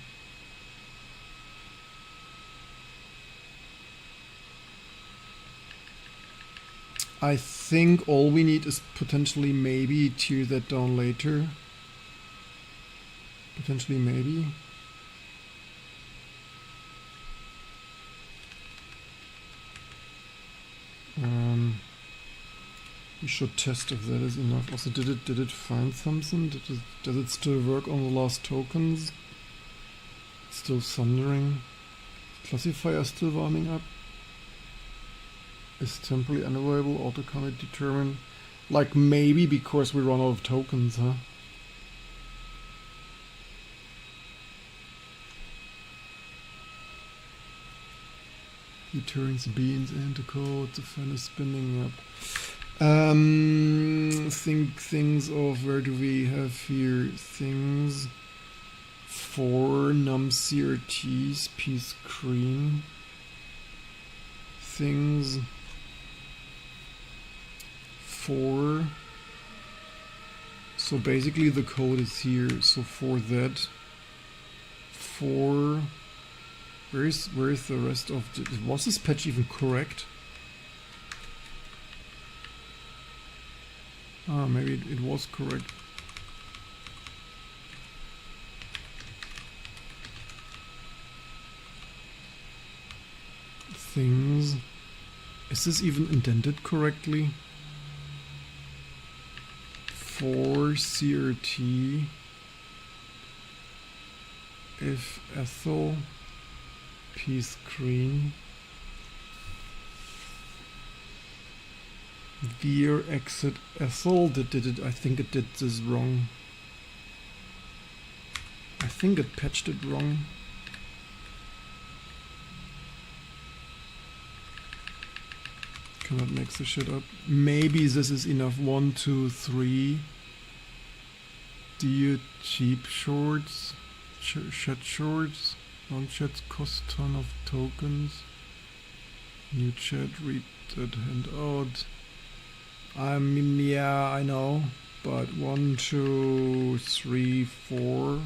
I think all we need is potentially maybe tear that down later. Potentially maybe. We should test if that is enough. Also, did it find something? Does it still work on the last tokens? It's still thundering. Classifier still warming up. Is temporarily unavailable, auto commit determined. Like maybe because we run out of tokens, huh? He turns beans into code, the fan is spinning up. Think things of where do we have here things for num CRTs p screen things for, so basically the code is here, so for that, for where is the rest of the, was this patch even correct? Ah, maybe it was correct. Things, is this even indented correctly? For CRT if Ethel p screen veer exit Ethel, did it, I think it did this wrong. I think it patched it wrong. Cannot make the shit up. Maybe this is enough. 1, 2, 3. Dear cheap shorts, chat shorts, long chats cost ton of tokens. New chat, read that handout. I mean, yeah, I know, but 1, 2, 3, 4.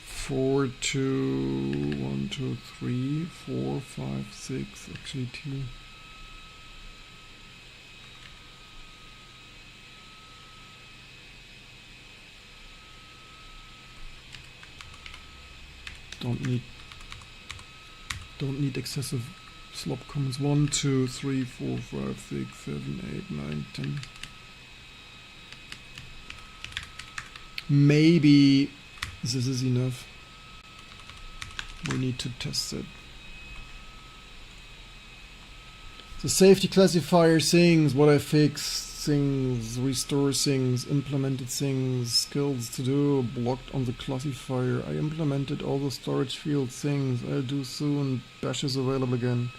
4, 2, 1, 2, 3, 4, 5, 6, actually 2. Don't need excessive slop comments. 1, 2, 3, 4, 5, 6, 7, 8, 9, 10. Maybe this is enough. We need to test it. The safety classifier things, what I fixed, things, restore things, implemented things, skills to do, blocked on the classifier. I implemented all the storage field things. I'll do soon. Bash is available again.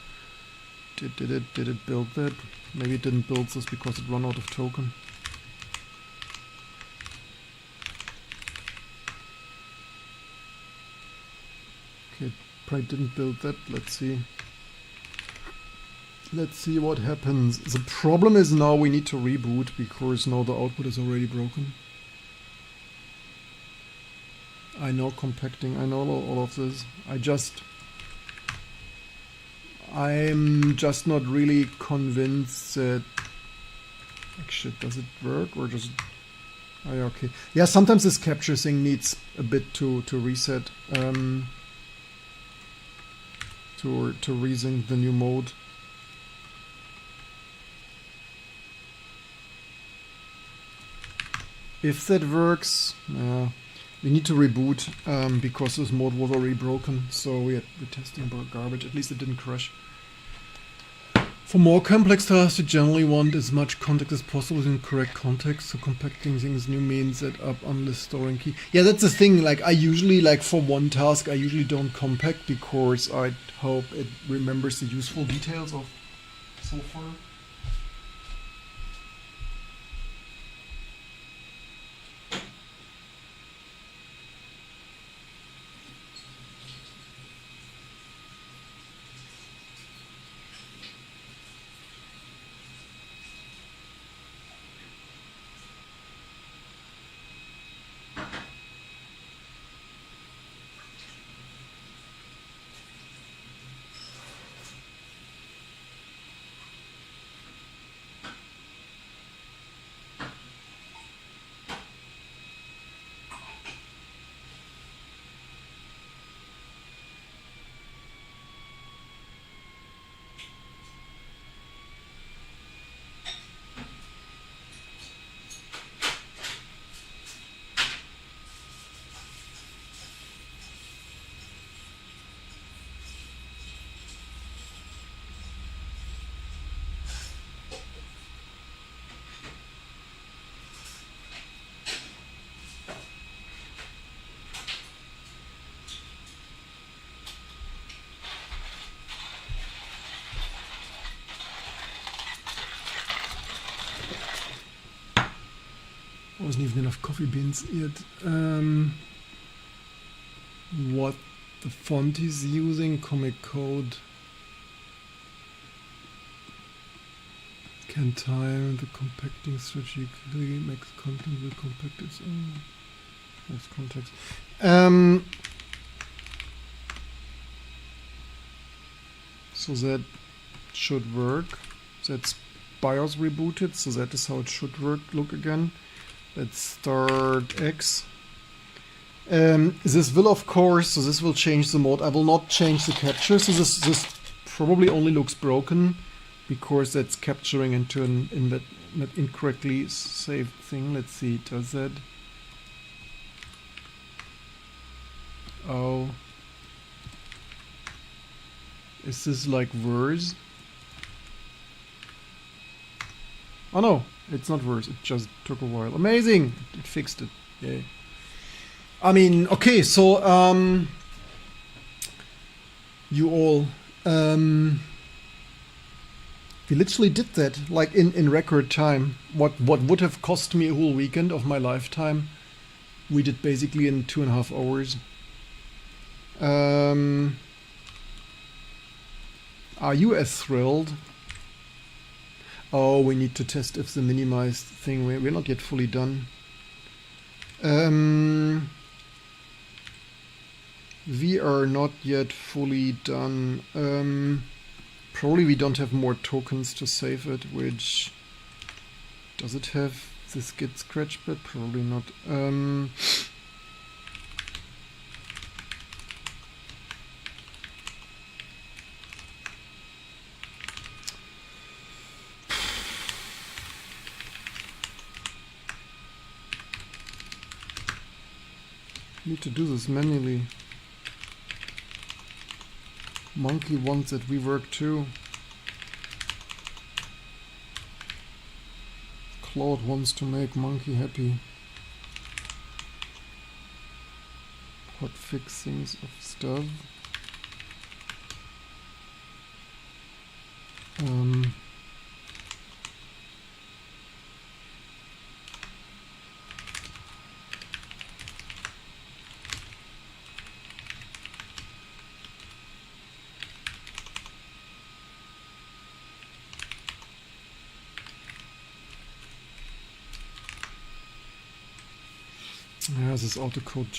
Did it build that? Maybe it didn't build this because it ran out of token. Okay, probably didn't build that. Let's see. Let's see what happens. The problem is now we need to reboot because now the output is already broken. I know compacting, I know all of this. I'm just not really convinced that... Actually, does it work or just... Oh, yeah, okay. Yeah, sometimes this capture thing needs a bit to reset. To resync the new mode. If that works, we need to reboot because this mode was already broken. So we're testing about garbage. At least it didn't crash. For more complex tasks, you generally want as much context as possible in correct context. So compacting things new means that up unless storing key. Yeah, that's the thing. Like I usually, like for one task, I usually don't compact because I hope it remembers the useful details of so far. Wasn't even enough coffee beans yet. What the font he's using, Comic Code. Can time the compacting strategically makes content will compact its own. Makes context. So that should work. That's BIOS rebooted, so that is how it should work. Look again. Let's start X. This will, of course, so this will change the mode. I will not change the capture, so this probably only looks broken because that's capturing into an incorrectly saved thing. Let's see, does that? Oh. Is this like verse? Oh no, it's not verse, it just took a while. Amazing! It fixed it. Yay. I mean, okay, so you all we literally did that like in record time. What would have cost me a whole weekend of my lifetime, we did basically in 2.5 hours. Are you as thrilled? Oh, we need to test if the minimized thing, we're not yet fully done. We are not yet fully done. Probably we don't have more tokens to save it, which... Does it have this git scratch bit? Probably not. Need to do this manually. Monkey wants it, we work too. Claude wants to make Monkey happy. Hot fixings of stuff. Yeah, this autocode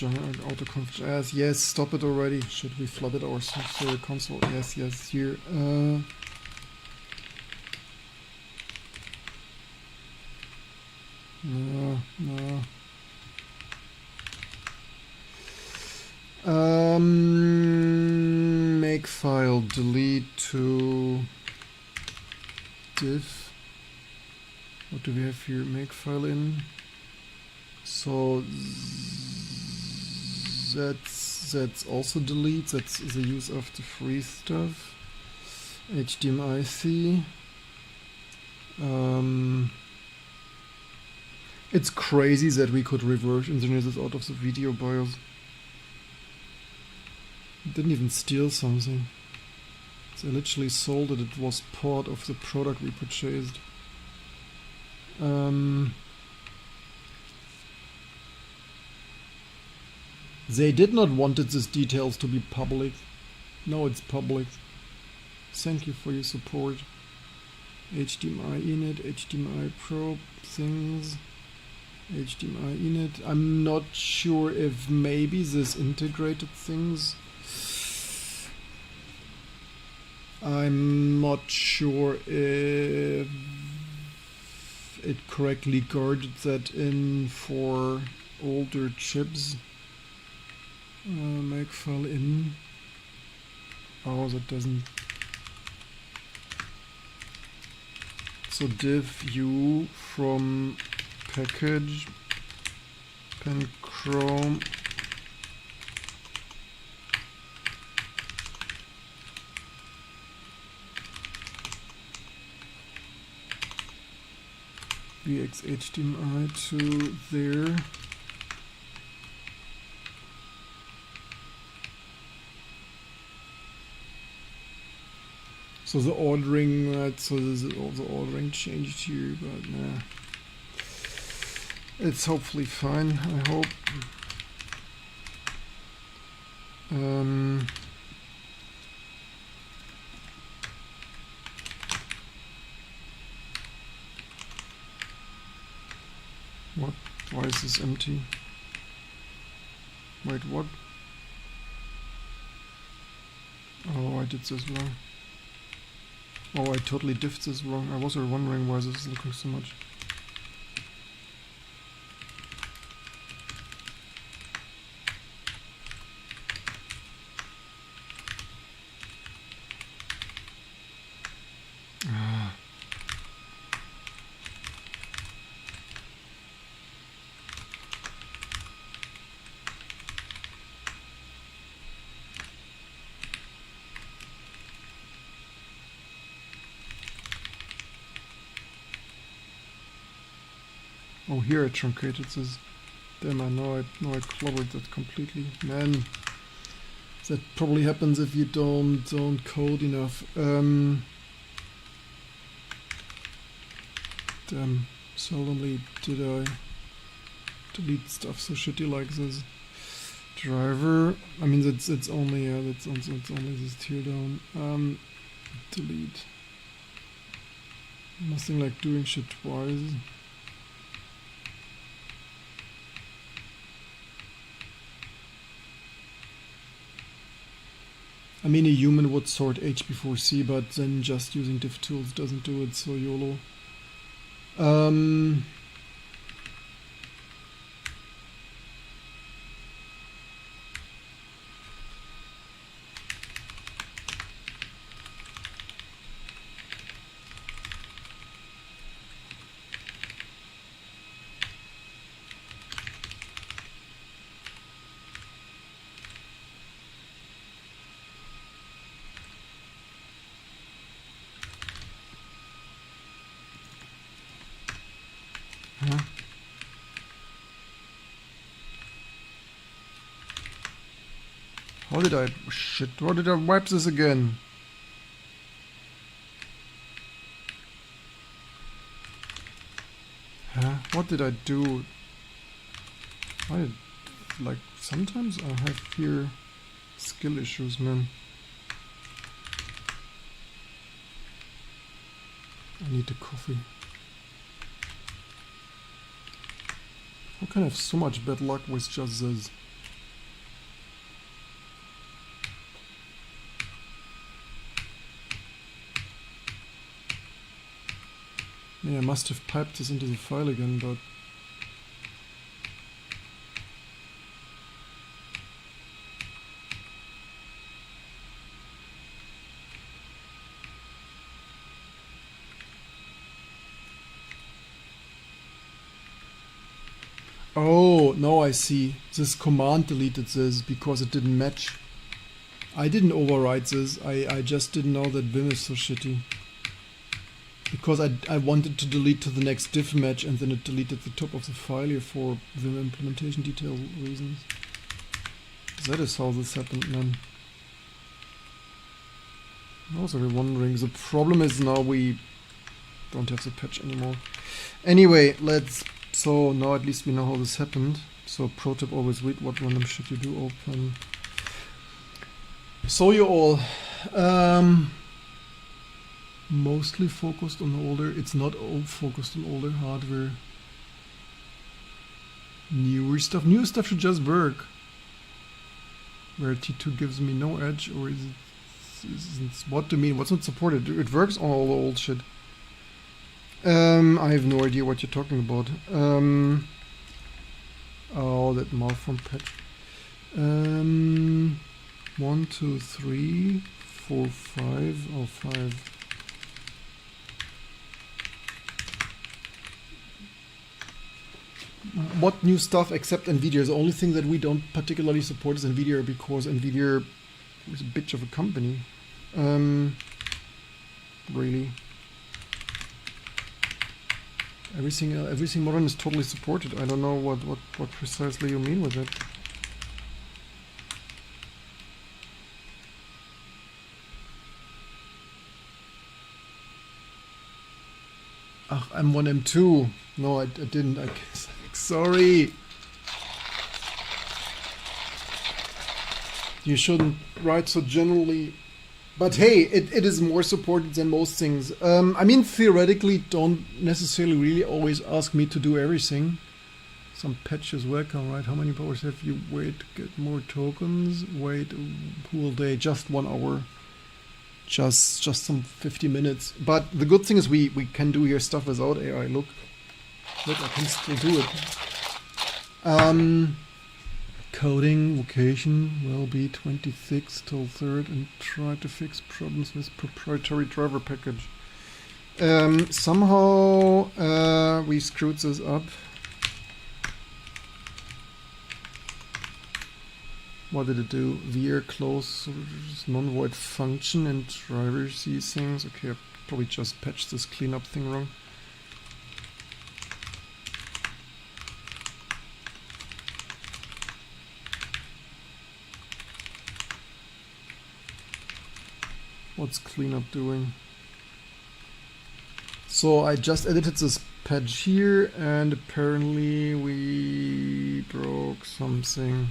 autoconf. Yes, stop it already. Should we flood it our serial console? Yes, here. No. Make file, delete to diff. What do we have here? Make file in. So that's also delete. That's the use of the free stuff. HDMI-C. It's crazy that we could reverse engineer this out of the video BIOS. It didn't even steal something. They literally sold it. It was part of the product we purchased. They did not wanted these details to be public. Now it's public. Thank you for your support. HDMI init, HDMI probe things. HDMI init. I'm not sure if maybe this integrated things. I'm not sure if it correctly guarded that in for older chips. Make file in. Oh, that doesn't. So div u from package pen chrome vx HDMI to there. So the ordering, so there's all the ordering changed here, but It's hopefully fine, I hope. What? Why is this empty? Wait, what? Oh, I did this wrong. Oh, I totally diffed this wrong. I was wondering why this is looking so much. Ah. Oh, here I truncated this. Damn, I know I clobbered that completely. Man, that probably happens if you don't code enough. Damn, seldomly did I delete stuff so shitty like this. Driver, I mean it's only it's only this tear down. Delete. Nothing like doing shit twice. I mean, a human would sort H before C, but then just using diff tools doesn't do it, so YOLO. Huh? How did I... Shit, how did I wipe this again? Huh? What did I do? Like, sometimes I have here skill issues, man. I need the coffee. How can I have so much bad luck with just this? Yeah, I must have piped this into the file again, but... Oh, now I see. This command deleted this because it didn't match. I didn't overwrite this, I just didn't know that Vim is so shitty. Because I wanted to delete to the next diff match and then it deleted the top of the file here for Vim implementation detail reasons. That is how this happened, man. I was already wondering. The problem is now we don't have the patch anymore. Anyway, so now at least we know how this happened. So pro tip, always read what random shit you do open. So you all mostly focused on older. It's not all focused on older hardware. Newer stuff should just work. Where T2 gives me no edge, or is it what do you mean? What's not supported? It works on all the old shit. I have no idea what you're talking about. Oh, that malform patch. 1, 2, 3, 4, 5. Oh, 5. What new stuff except NVIDIA? The only thing that we don't particularly support is NVIDIA because NVIDIA is a bitch of a company. Really. Everything modern is totally supported. I don't know what precisely you mean with it. M1, M2. No, I didn't. I guess Sorry. You shouldn't write so generally. But hey, it is more supported than most things. I mean, theoretically, don't necessarily really always ask me to do everything. Some patches welcome, right? How many powers have you? Wait, get more tokens. Wait, whole day, just 1 hour. Just some 50 minutes. But the good thing is we can do here stuff without AI. Look, I can still do it. Coding, vocation will be 26 till 3rd and try to fix problems with proprietary driver package. Somehow we screwed this up. What did it do? VR close non-void function and driver sees things. Okay, I probably just patched this cleanup thing wrong. What's cleanup doing? So I just edited this patch here and apparently we broke something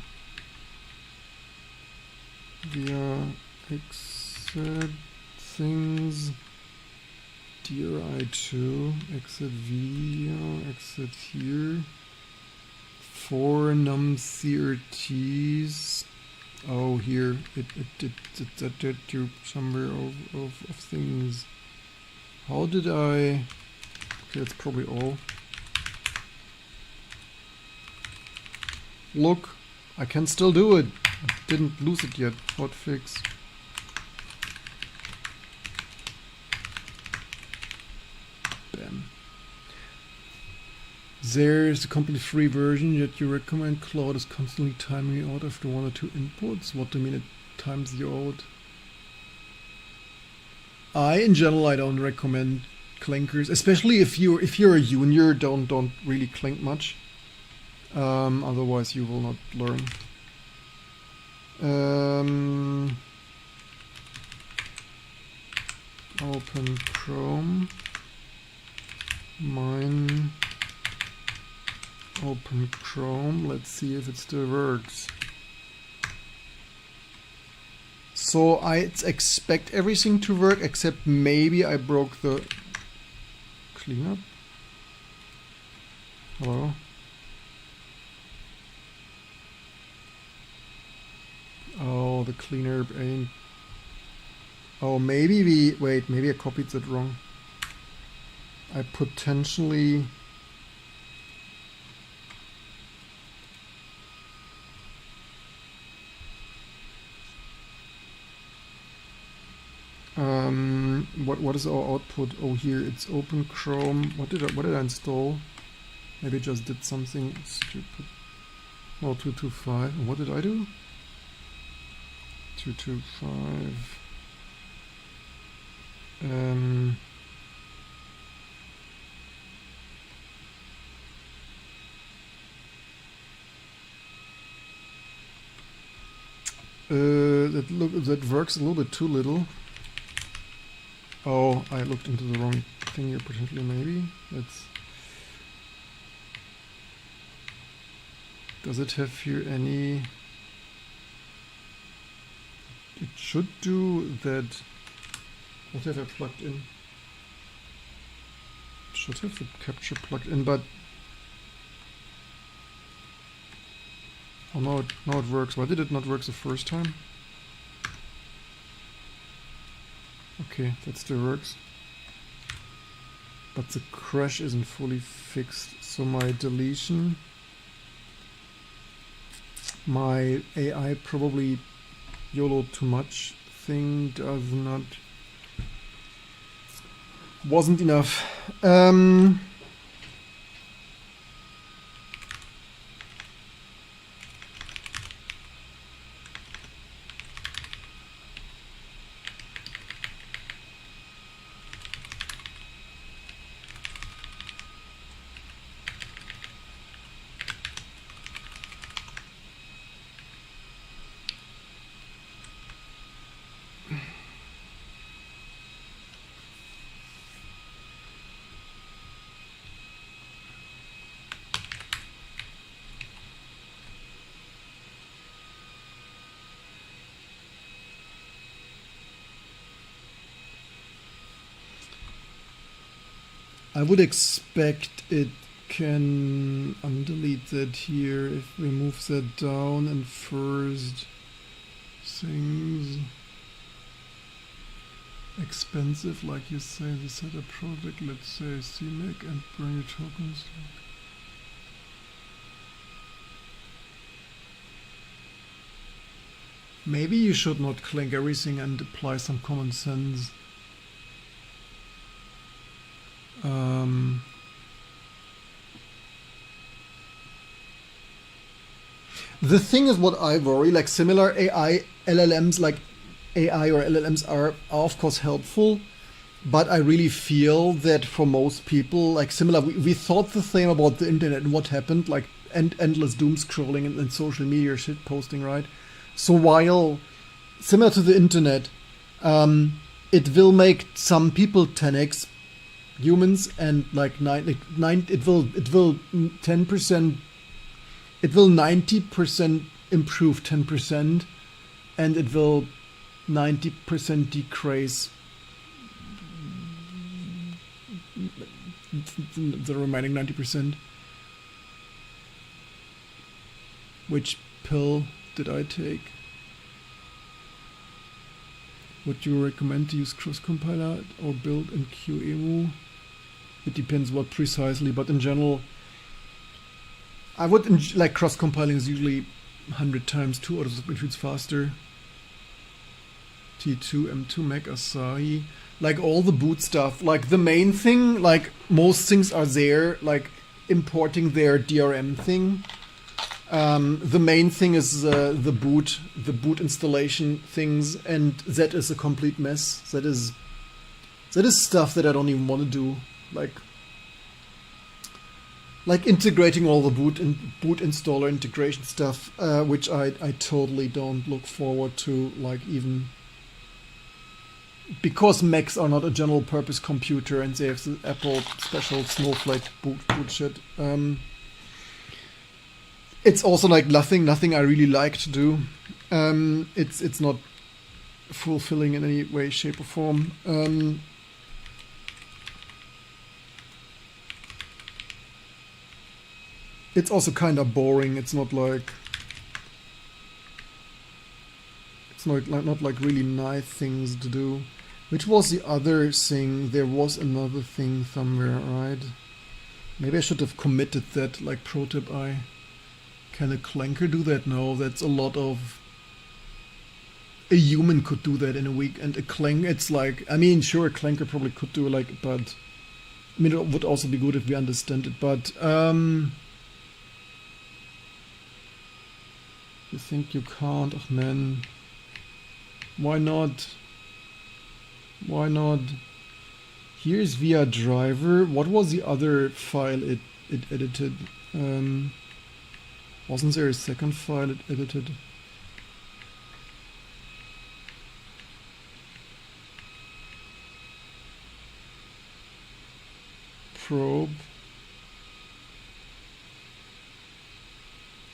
via exit things DRI2 exit via exit here for num CRTs. Oh, here it did do somewhere of things. How did I? Okay, that's probably all. Look, I can still do it. I didn't lose it yet. Hotfix. Bam. There's a completely free version that you recommend. Claude is constantly timing you out after 1 or 2 inputs. What do you mean it times you out? In general, I don't recommend clankers, especially if you're a junior. Don't really clank much. Otherwise, you will not learn. Open Chrome. Mine. Open Chrome. Let's see if it still works. So I expect everything to work except maybe I broke the cleanup. Hello? Oh, the cleaner ain't. Oh, maybe maybe I copied that wrong. I potentially. What is our output? Oh, here it's Open Chrome. What did I install? Maybe I just did something stupid. Oh, 225. And what did I do? 225. That works a little bit too little. Oh, I looked into the wrong thing here, potentially, maybe. Does it have here any... It should do that... What have I plugged in? It should have the capture plugged in, but... Oh, now it works. Why did it not work the first time? Okay, that still works. But the crash isn't fully fixed. So my deletion, my AI probably YOLO too much thing wasn't enough. I would expect it can undelete that here if we move that down and first things expensive, like you say, the setup project, let's say CMake and bring your tokens. Maybe you should not clink everything and apply some common sense. The thing is, what I worry, like similar AI LLMs, like AI or LLMs are of course helpful, but I really feel that for most people, like similar, we thought the same about the internet and what happened, like endless doom scrolling and social media shit posting, right? So while similar to the internet, it will make some people 10x humans, and like it will 10%, it will 90% improve 10%, and it will 90% decrease the remaining 90%. Which pill did I take? Would you recommend to use cross-compiler or build in QEMU? It depends what precisely, but in general, I would like cross-compiling is usually 100 times 2 orders of magnitude faster. T2, M2, Mac, Asahi, like all the boot stuff, like the main thing, like most things are there, like importing their DRM thing. The main thing is the boot installation things, and that is a complete mess. That is stuff that I don't even want to do. Like integrating all the boot installer integration stuff, which I totally don't look forward to. Like even because Macs are not a general purpose computer and they have the Apple special snowflake boot shit. It's also like nothing I really like to do. It's not fulfilling in any way, shape, or form. It's also kind of boring. It's not like not like really nice things to do. Which was the other thing? There was another thing somewhere, right? Maybe I should have committed that, like pro tip. Can a clanker do that? No, that's a lot of... A human could do that in a week, and a clank, it's like... I mean, sure, a clanker probably could do like, but... I mean, it would also be good if we understand it, but... You think you can't? Oh man. Why not? Why not? Here's via driver. What was the other file it edited? Wasn't there a second file it edited? Probe.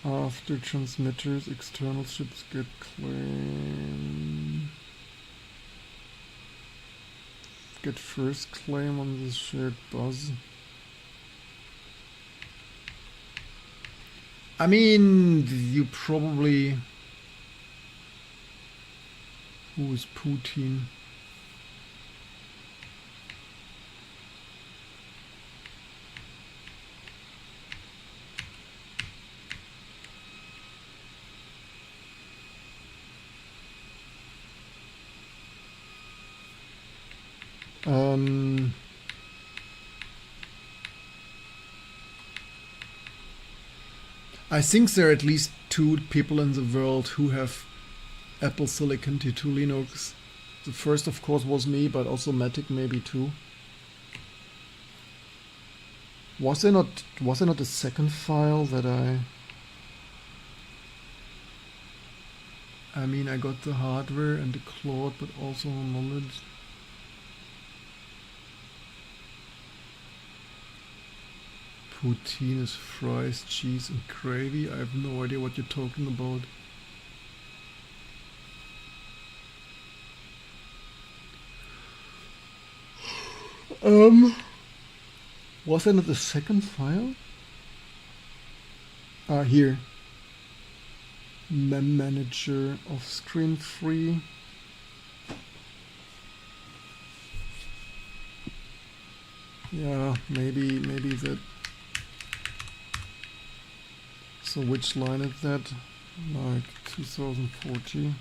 After transmitters, external ships get claim. Get first claim on the shared bus. I mean, you probably... Who is Putin? I think there are at least 2 people in the world who have Apple Silicon T2 Linux. The first, of course, was me, but also Matic maybe too. Was there not a second file that I mean, I got the hardware and the cloud, but also knowledge. Poutine is fries, cheese, and gravy. I have no idea what you're talking about. Was that not the second file? Ah, here. Mem manager off screen free. Yeah, maybe that. So which line is that? Like 2040.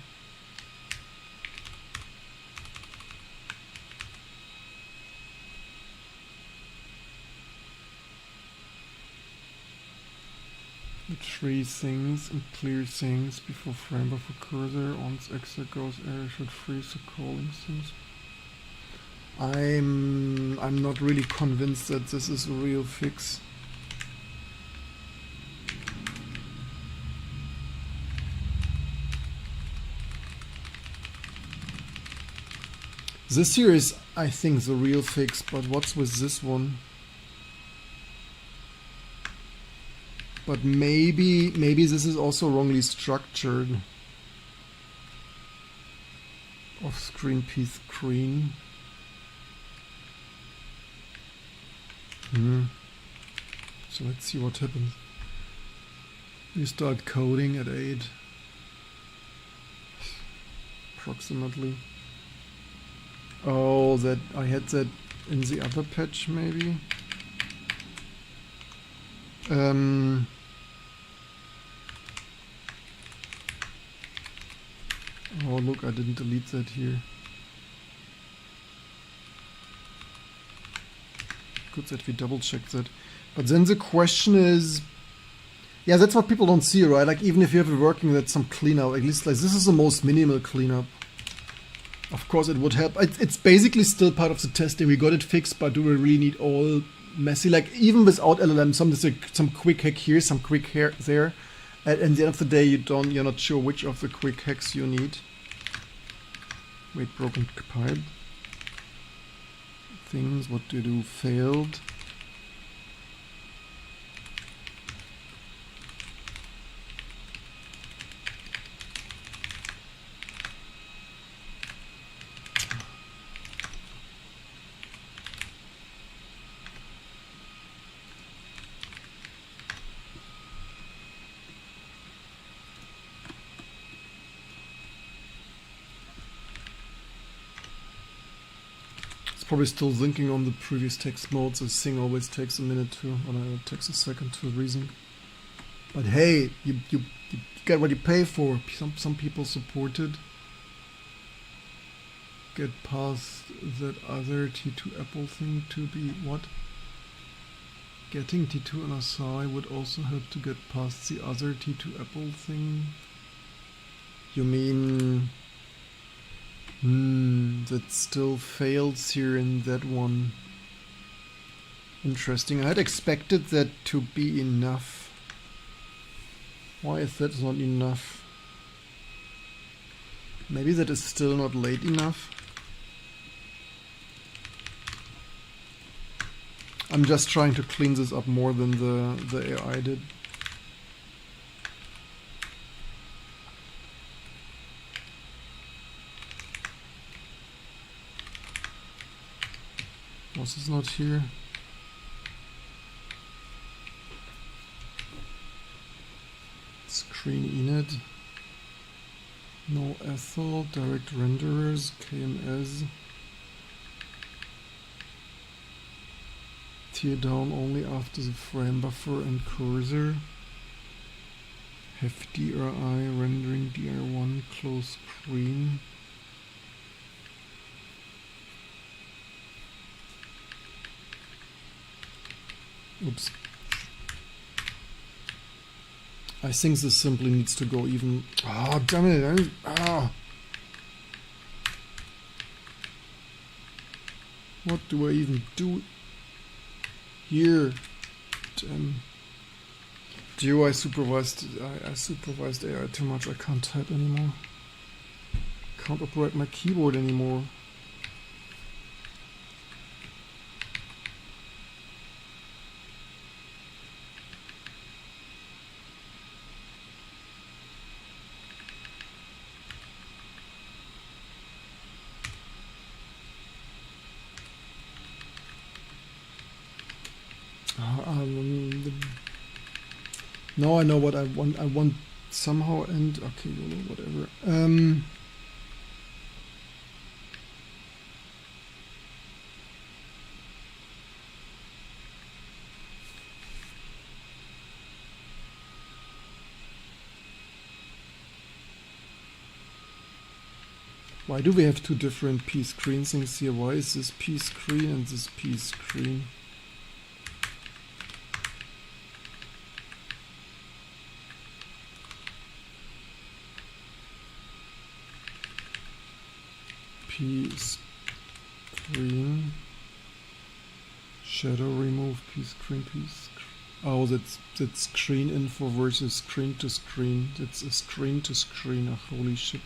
The three things and clear things before frame buffer cursor. Once exit goes error should freeze the calling things. I'm not really convinced that this is a real fix. This here is, I think, the real fix, but what's with this one? But maybe this is also wrongly structured. Off-screen piece screen. So let's see what happens. We start coding at 8. Approximately. Oh, that I had that in the other patch maybe. Oh look, I didn't delete that here. Good that we double checked that. But then the question is, yeah, that's what people don't see, right? Like even if you have it working, that's some cleanup. At least like this is the most minimal cleanup. Of course it would help. It's basically still part of the testing. We got it fixed, but do we really need all messy? Like even without LLM, some quick hack here, some quick hack there. At the end of the day, you're not sure which of the quick hacks you need. Wait, broken pipe. Things, what to do, failed. Probably still thinking on the previous text modes. This thing always takes a minute to, or no, it takes a second to reason. But hey, you get what you pay for. Some people support it. Get past that other T2 Apple thing to be what? Getting T2 NSI would also help to get past the other T2 Apple thing. You mean? That still fails here in that one. Interesting. I had expected that to be enough. Why is that not enough? Maybe that is still not late enough. I'm just trying to clean this up more than the AI did. Was this not here? Screen init. No ethel, direct renderers, KMS. Tear down only after the frame buffer and cursor. Have DRI rendering DR1 close screen. Oops. I think this simply needs to go even. Oh, damn it. What do I even do here? Damn. I supervised AI too much. I can't type anymore. Can't operate my keyboard anymore. No, I know what I want. I want somehow end. Okay, YOLO, whatever. Why do we have two different P screen things here? Why is this P screen and this P screen? P screen, shadow remove, P screen, P screen. Oh, that's screen info versus screen to screen. That's a screen to screen. Oh, holy shit.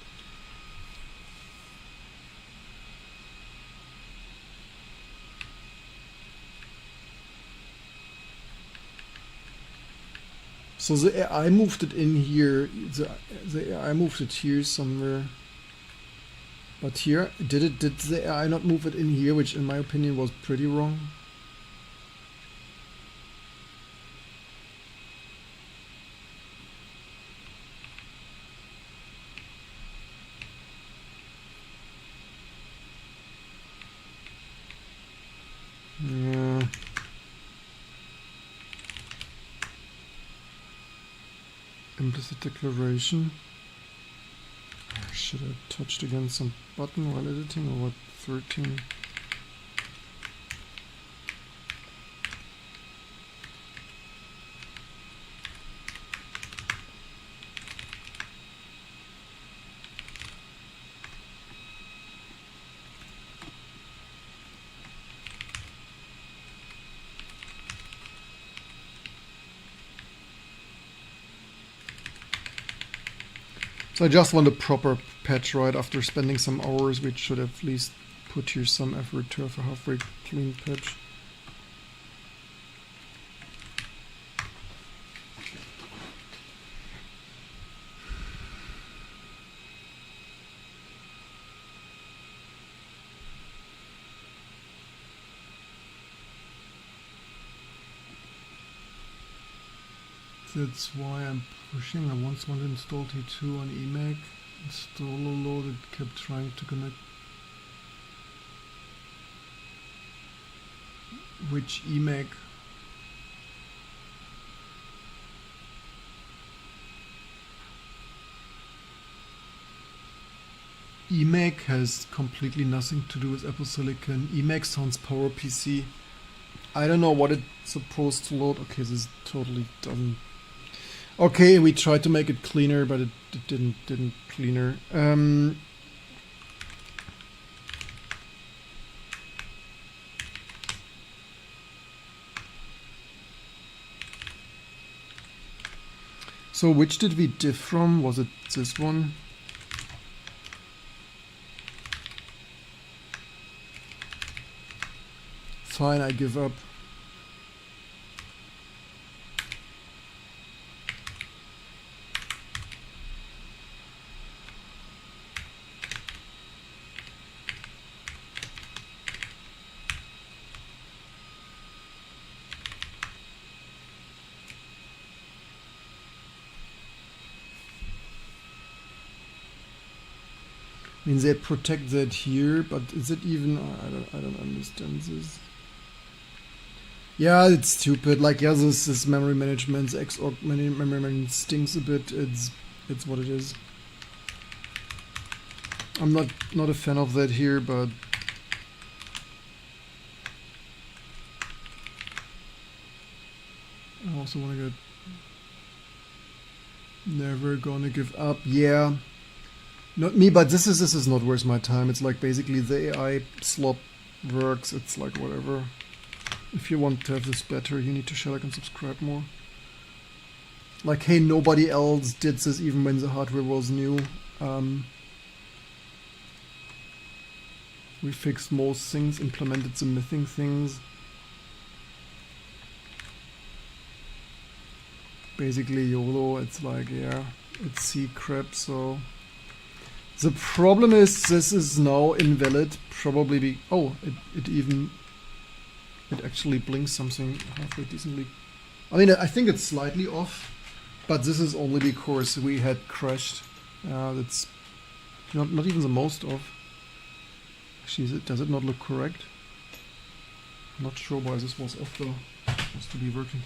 So the AI moved it in here. The AI moved it here somewhere. But here, did the AI not move it in here, which in my opinion was pretty wrong? Yeah. Implicit declaration. Should I touched against some button while editing or what? 13. So I just want a proper patch right after spending some hours, which should at least put here some effort to have a halfway clean patch. That's why I'm pushing. I once wanted to install T2 on eMac. Installer loaded, kept trying to connect. Which eMac? eMac has completely nothing to do with Apple Silicon. eMac sounds PowerPC. I don't know what it's supposed to load. Okay, this totally doesn't. Okay, we tried to make it cleaner, but it didn't cleaner. So which did we diff from? Was it this one? Fine, I give up. I mean, they protect that here, but is it even? I don't understand this. Yeah, it's stupid. Like, yeah, this memory management, Xorg memory management stinks a bit. It's what it is. I'm not a fan of that here, but I also want to get. Never gonna give up. Yeah. Not me, but this is not worth my time. It's like basically the AI slop works. It's like whatever. If you want to have this better, you need to share, like, and subscribe more. Like, hey, nobody else did this even when the hardware was new. We fixed most things, implemented the missing things. Basically YOLO, it's like, yeah, it's C crap, so... The problem is this is now invalid, probably be... Oh, it actually blinks something halfway decently. I mean, I think it's slightly off. But this is only because we had crashed. That's not even the most of. Actually, does it not look correct? Not sure why this was off though. Has to be working.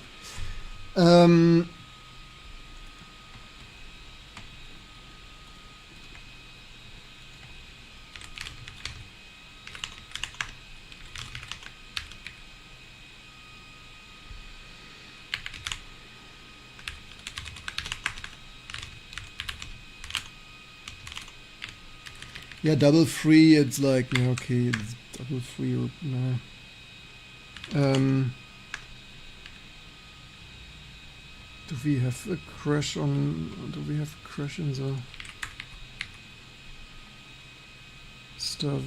Yeah, double free, it's like, yeah, okay, it's double free or nah. Do we have a crash on, do we have a crash in the stuff?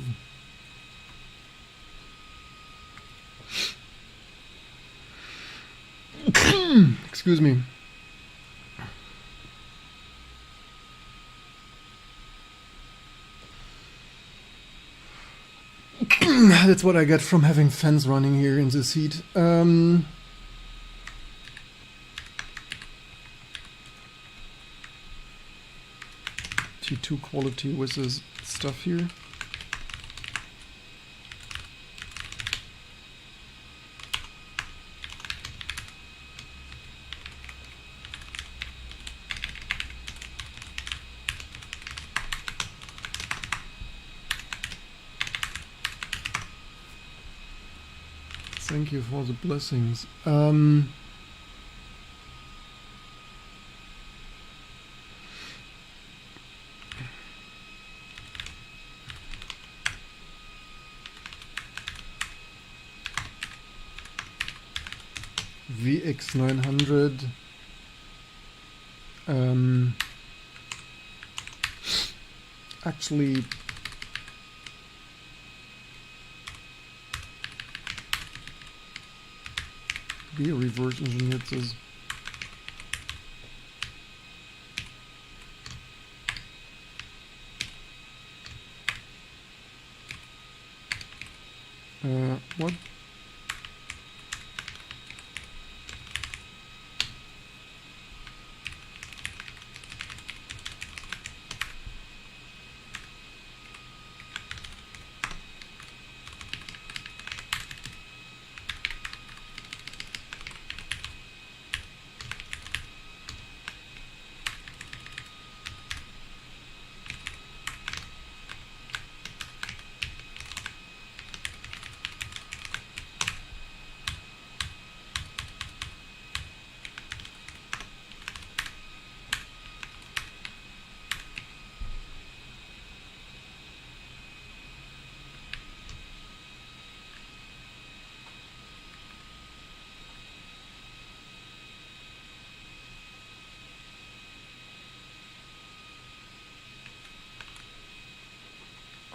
Excuse me. That's what I get from having fans running here in this heat. T2 quality with this stuff here. Thank you for the blessings. VX900. Actually, we reverse engineered this. What?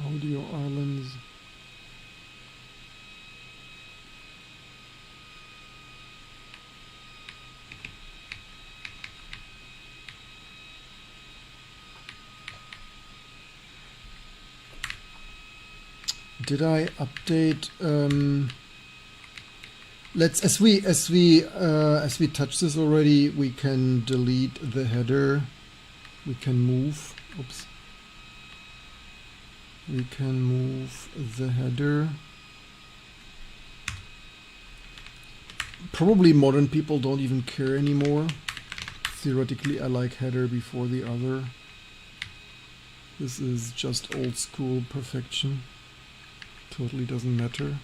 Audio islands. Did I update? Let's as we touch this already. We can delete the header. We can move. Oops. We can move the header. Probably modern people don't even care anymore. Theoretically, I like header before the other. This is just old school perfection. Totally doesn't matter.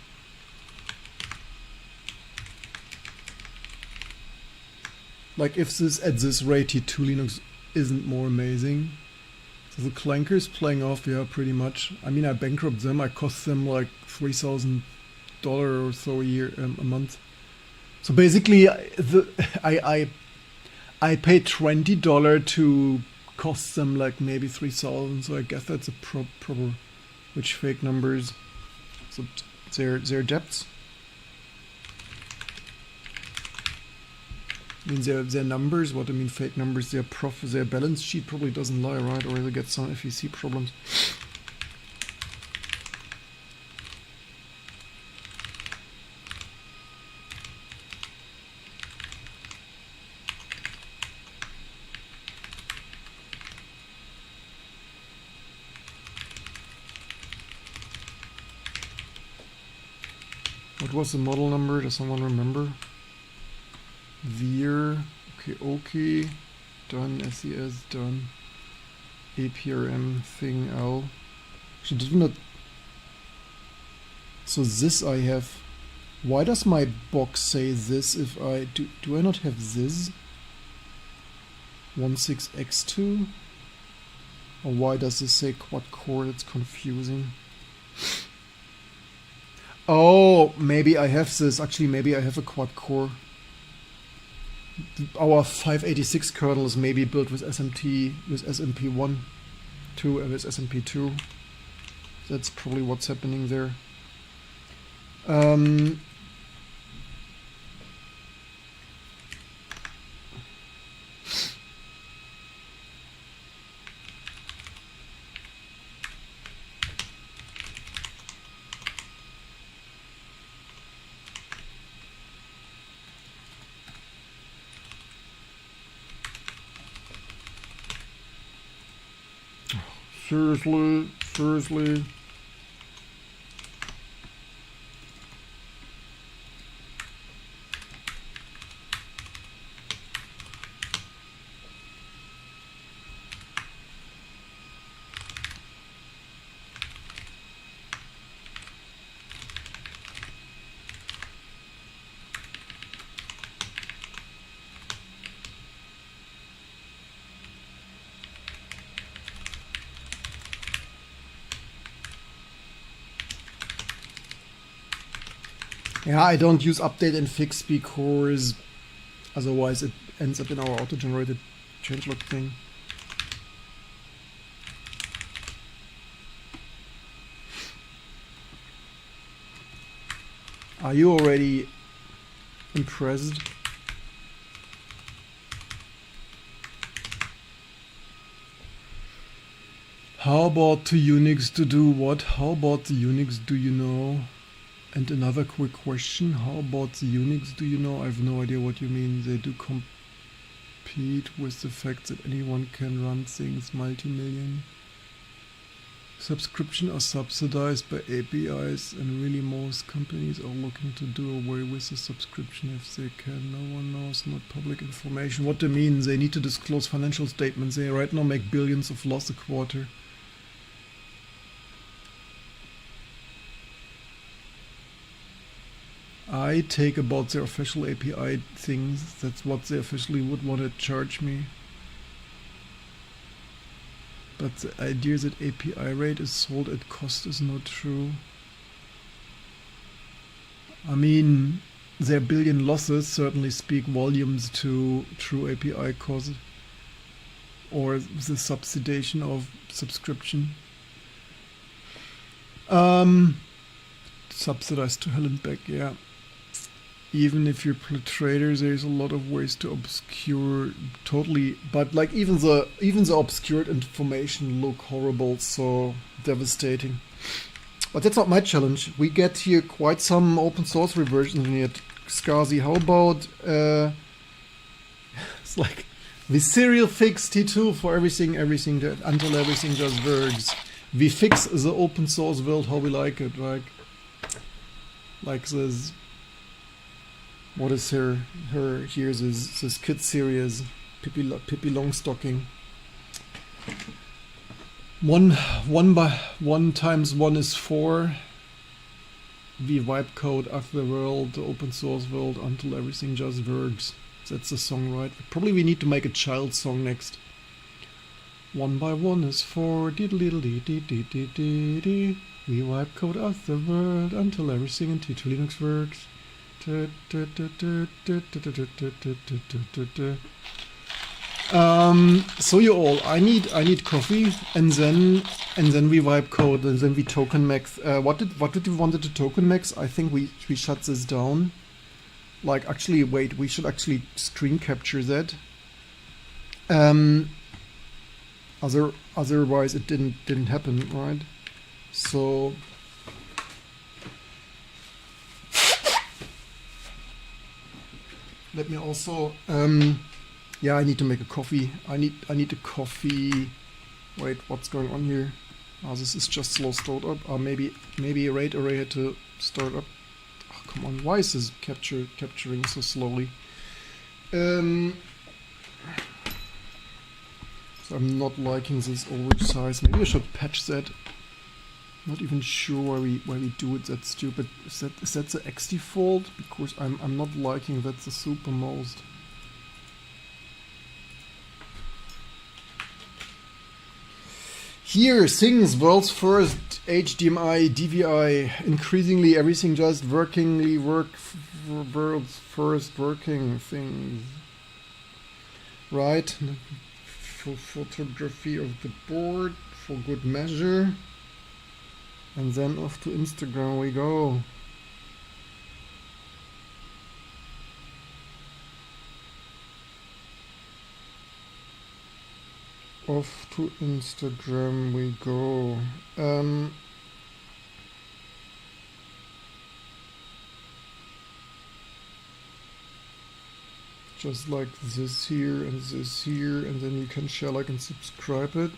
Like if this at this rate T2 Linux isn't more amazing. So the clankers playing off, yeah, pretty much. I mean, I bankrupt them. I cost them like $3,000 or so a year, a month. So basically, I paid $20 to cost them like maybe 3,000. So I guess that's a proper, which fake numbers. So their depths. I mean their numbers. What I mean fake numbers. Their balance sheet probably doesn't lie, right? Or they get some FEC problems. What was the model number? Does someone remember? Veer. Okay. Done. SES. Done. APRM thing L. She did not. So this I have. Why does my box say this if I do I not have this? 16x2? Or why does this say quad core? It's confusing. Oh, maybe I have this. Actually, maybe I have a quad core. Our 586 kernel is maybe built with SMT, with SMP1, 2, and with SMP2. That's probably what's happening there. Seriously. Yeah, I don't use update and fix because otherwise it ends up in our auto-generated changelog thing. Are you already impressed? How about the Unix to do what? How about the Unix do you know? And another quick question, how about the Unix do you know? I have no idea what you mean. They do compete with the fact that anyone can run things multi-million. Subscription are subsidized by APIs, and really most companies are looking to do away with the subscription if they can. No one knows, not public information. What do you mean? They need to disclose financial statements. They right now make billions of loss a quarter. I take about their official API things. That's what they officially would want to charge me. But the idea that API rate is sold at cost is not true. I mean, their billion losses certainly speak volumes to true API cost or the subsidization of subscription. Subsidized to hell and back, yeah. Even if you're a trader, there's a lot of ways to obscure totally, but like even the obscured information look horrible, so devastating. But that's not my challenge. We get here quite some open source reversions here at SCSI. How about it's like the serial fix T2 for everything that, until everything just works. We fix the open source world how we like it, right? Like this. What is her here's this kid series, Pippi Longstocking. 1 times 1 is 4. We vibe code after the world, the open source world, until everything just works. That's the song, right? Probably we need to make a child song next. 1 by 1 is 4. Diddle dee dee dee dee dee dee. We vibe code after the world until everything in T2 Linux works. So you all, I need coffee, and then we vibe code, and then we token max. What did we wanted to token max? I think we shut this down. Like actually, wait, we should actually screen capture that. Otherwise it didn't happen, right? So. Let me also, yeah, I need to make a coffee. I need a coffee. Wait, what's going on here? Oh, this is just slow start up. Or maybe a RAID array had to start up. Oh, come come on, why is this capturing so slowly? So I'm not liking this oversized. Maybe I should patch that. Not even sure why we do it that stupid. Is that the X default? Because I'm not liking that the supermost. Here, things, world's first HDMI, DVI, increasingly everything just world's first working things. Right, for photography of the board, for good measure. And then off to Instagram we go. Off to Instagram we go. Just like this here, and then you can share, like, and subscribe it.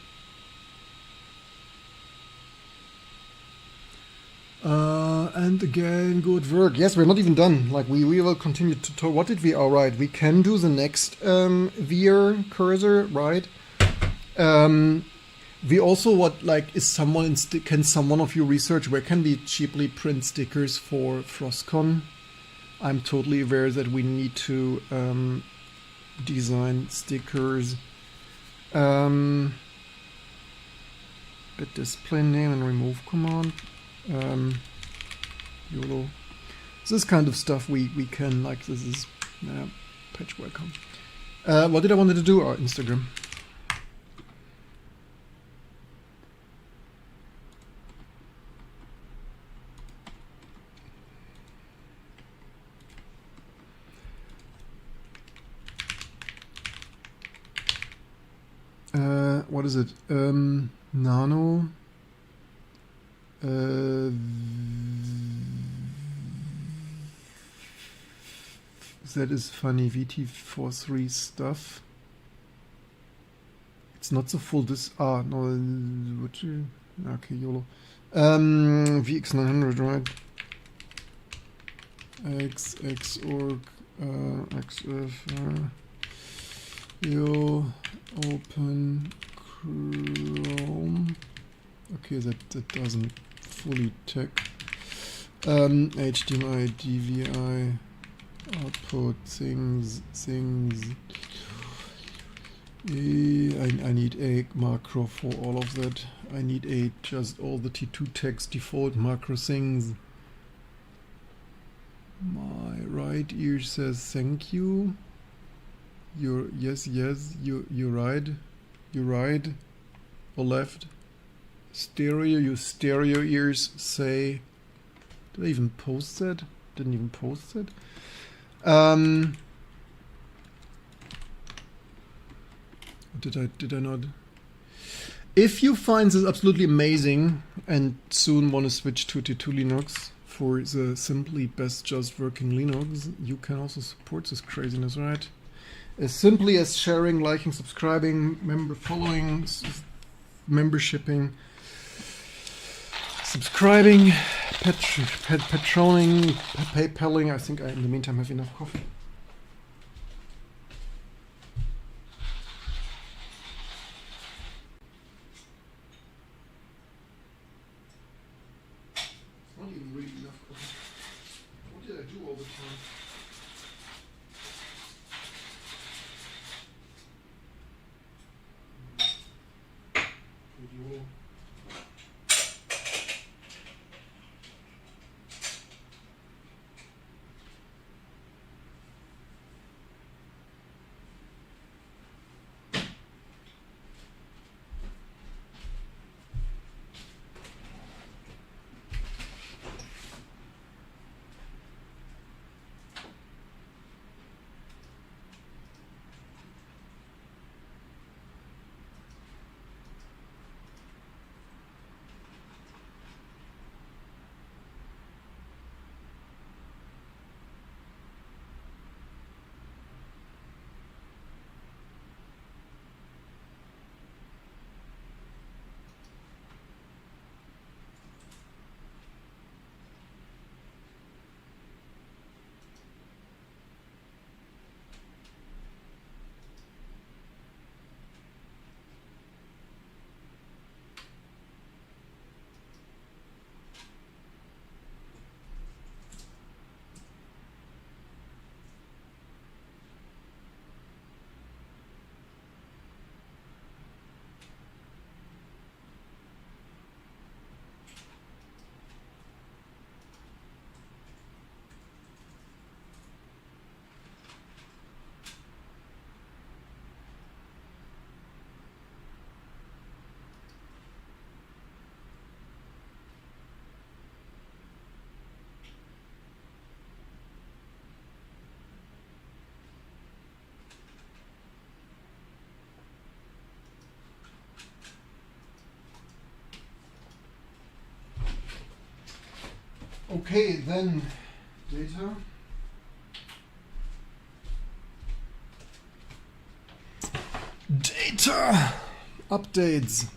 And again, good work. Yes, we're not even done. Like, we will continue to talk. What did we? All right, we can do the next VR cursor, right? We also, can someone of you research where can we cheaply print stickers for Frostcon? I'm totally aware that we need to design stickers. Bit display name and remove command. YOLO. This kind of stuff we can, like, this is patch welcome. What did I wanted to do? Instagram. What is it? Nano. That is funny. VT43 stuff. It's not the full no. Okay, YOLO. VX900, right? XORG XF. Yo, open Chrome. Okay, that doesn't fully check. HDMI, DVI, output, things. I need a macro for all of that. I need just all the T2 text default macro things. My right ear says thank you. Yes, you're right. You're right. Or left. Stereo, your stereo ears say. Did I even post that? Didn't even post it. Did I not? If you find this absolutely amazing and soon want to switch to T2 Linux for the simply best just working Linux, you can also support this craziness, right? As simply as sharing, liking, subscribing, following, membershiping, subscribing, patroning, PayPaling. I think I, in the meantime, have enough coffee. It's not even really enough coffee. What did I do all the time? Okay, then data. Data updates.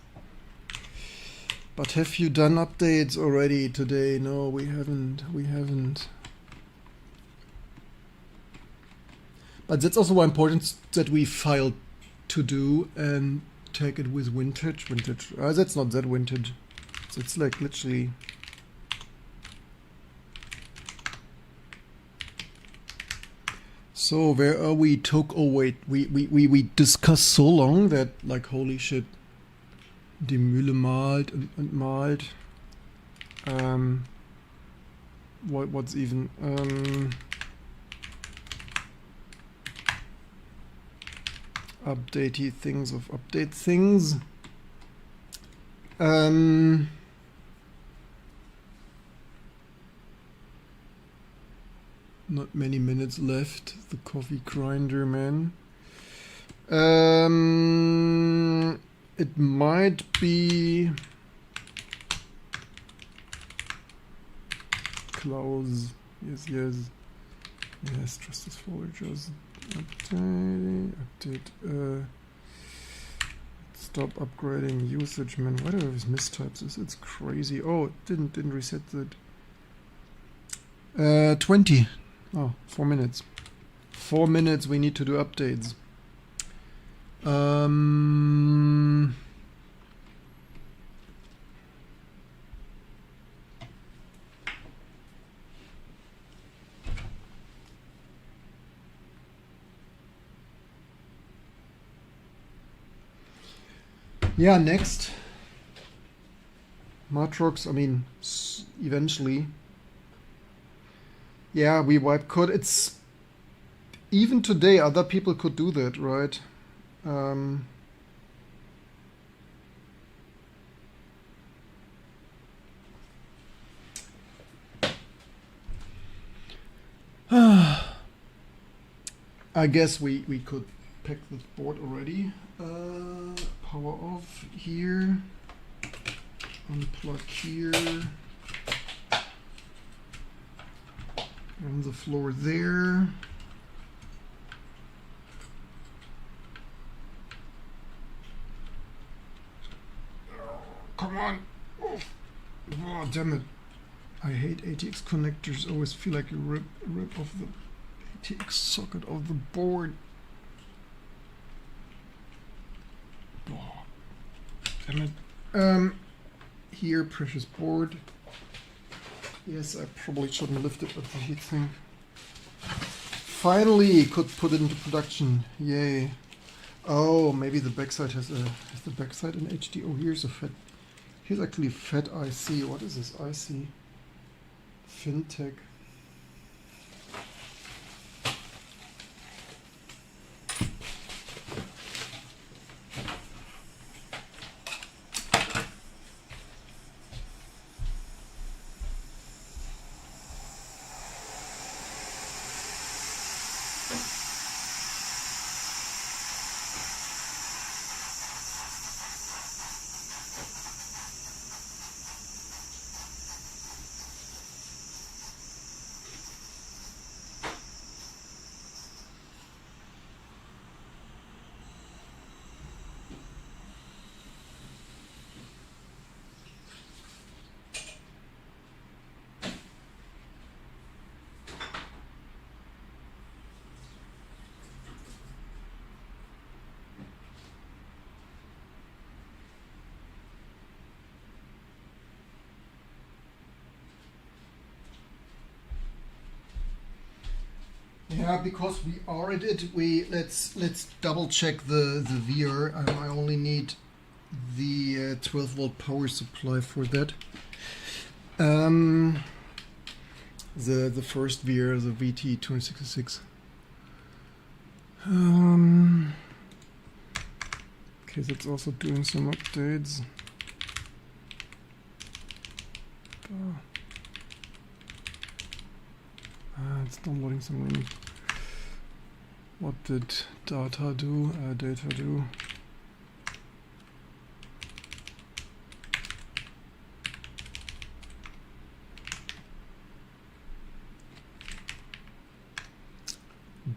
But have you done updates already today? No, we haven't. We haven't. But that's also why important that we file to do and take it with vintage. Vintage. That's not that vintage. It's like literally. So where are we? Oh wait, we discussed so long that like holy shit. Die Mühle malt und malt. What's even updatey things of update things. Not many minutes left. The coffee grinder, man. It might be close. Yes, yes. Yes, trust this folder just update. Stop upgrading usage, man. Why do I have these mistypes? It's crazy. Oh, it didn't reset that. 20. Oh, 4 minutes. 4 minutes we need to do updates. Yeah, next. Matrox, I mean, eventually. Yeah, we wipe code. It's even today, other people could do that, right? I guess we could pack this board already. Power off here. Unplug here. On the floor there. Come on! Oh, damn it! I hate ATX connectors. Always feel like you rip off the ATX socket of the board. Oh, damn it! Here, precious board. Yes, I probably shouldn't lift it with the heat thing. Finally, could put it into production. Yay! Oh, maybe the backside has the backside in HD. Oh, here's a fat. Here's actually a fat IC. What is this IC? FinTech. Yeah, because we are at it, let's double check the VR. I only need the 12-volt power supply for that. The first VR, the VT2066. Okay, that's also doing some updates. It's downloading some room. What did data do? Data do.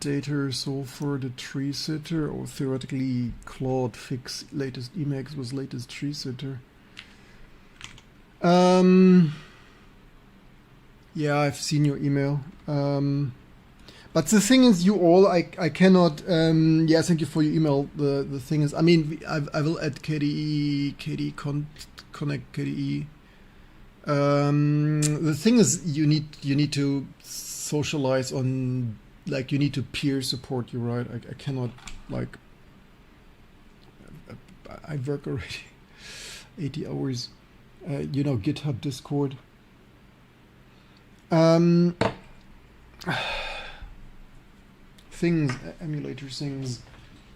data so for the tree sitter, or theoretically Claude Fix latest Emacs was latest tree sitter. Yeah, I've seen your email. But the thing is, you all, I cannot, yeah, thank you for your email. The thing is, I mean, I will add KDE, connect KDE. The thing is, you need to socialize on, like, you need to peer support you, right? I cannot, like, I work already 80 hours, you know, GitHub, Discord. Things, emulator things.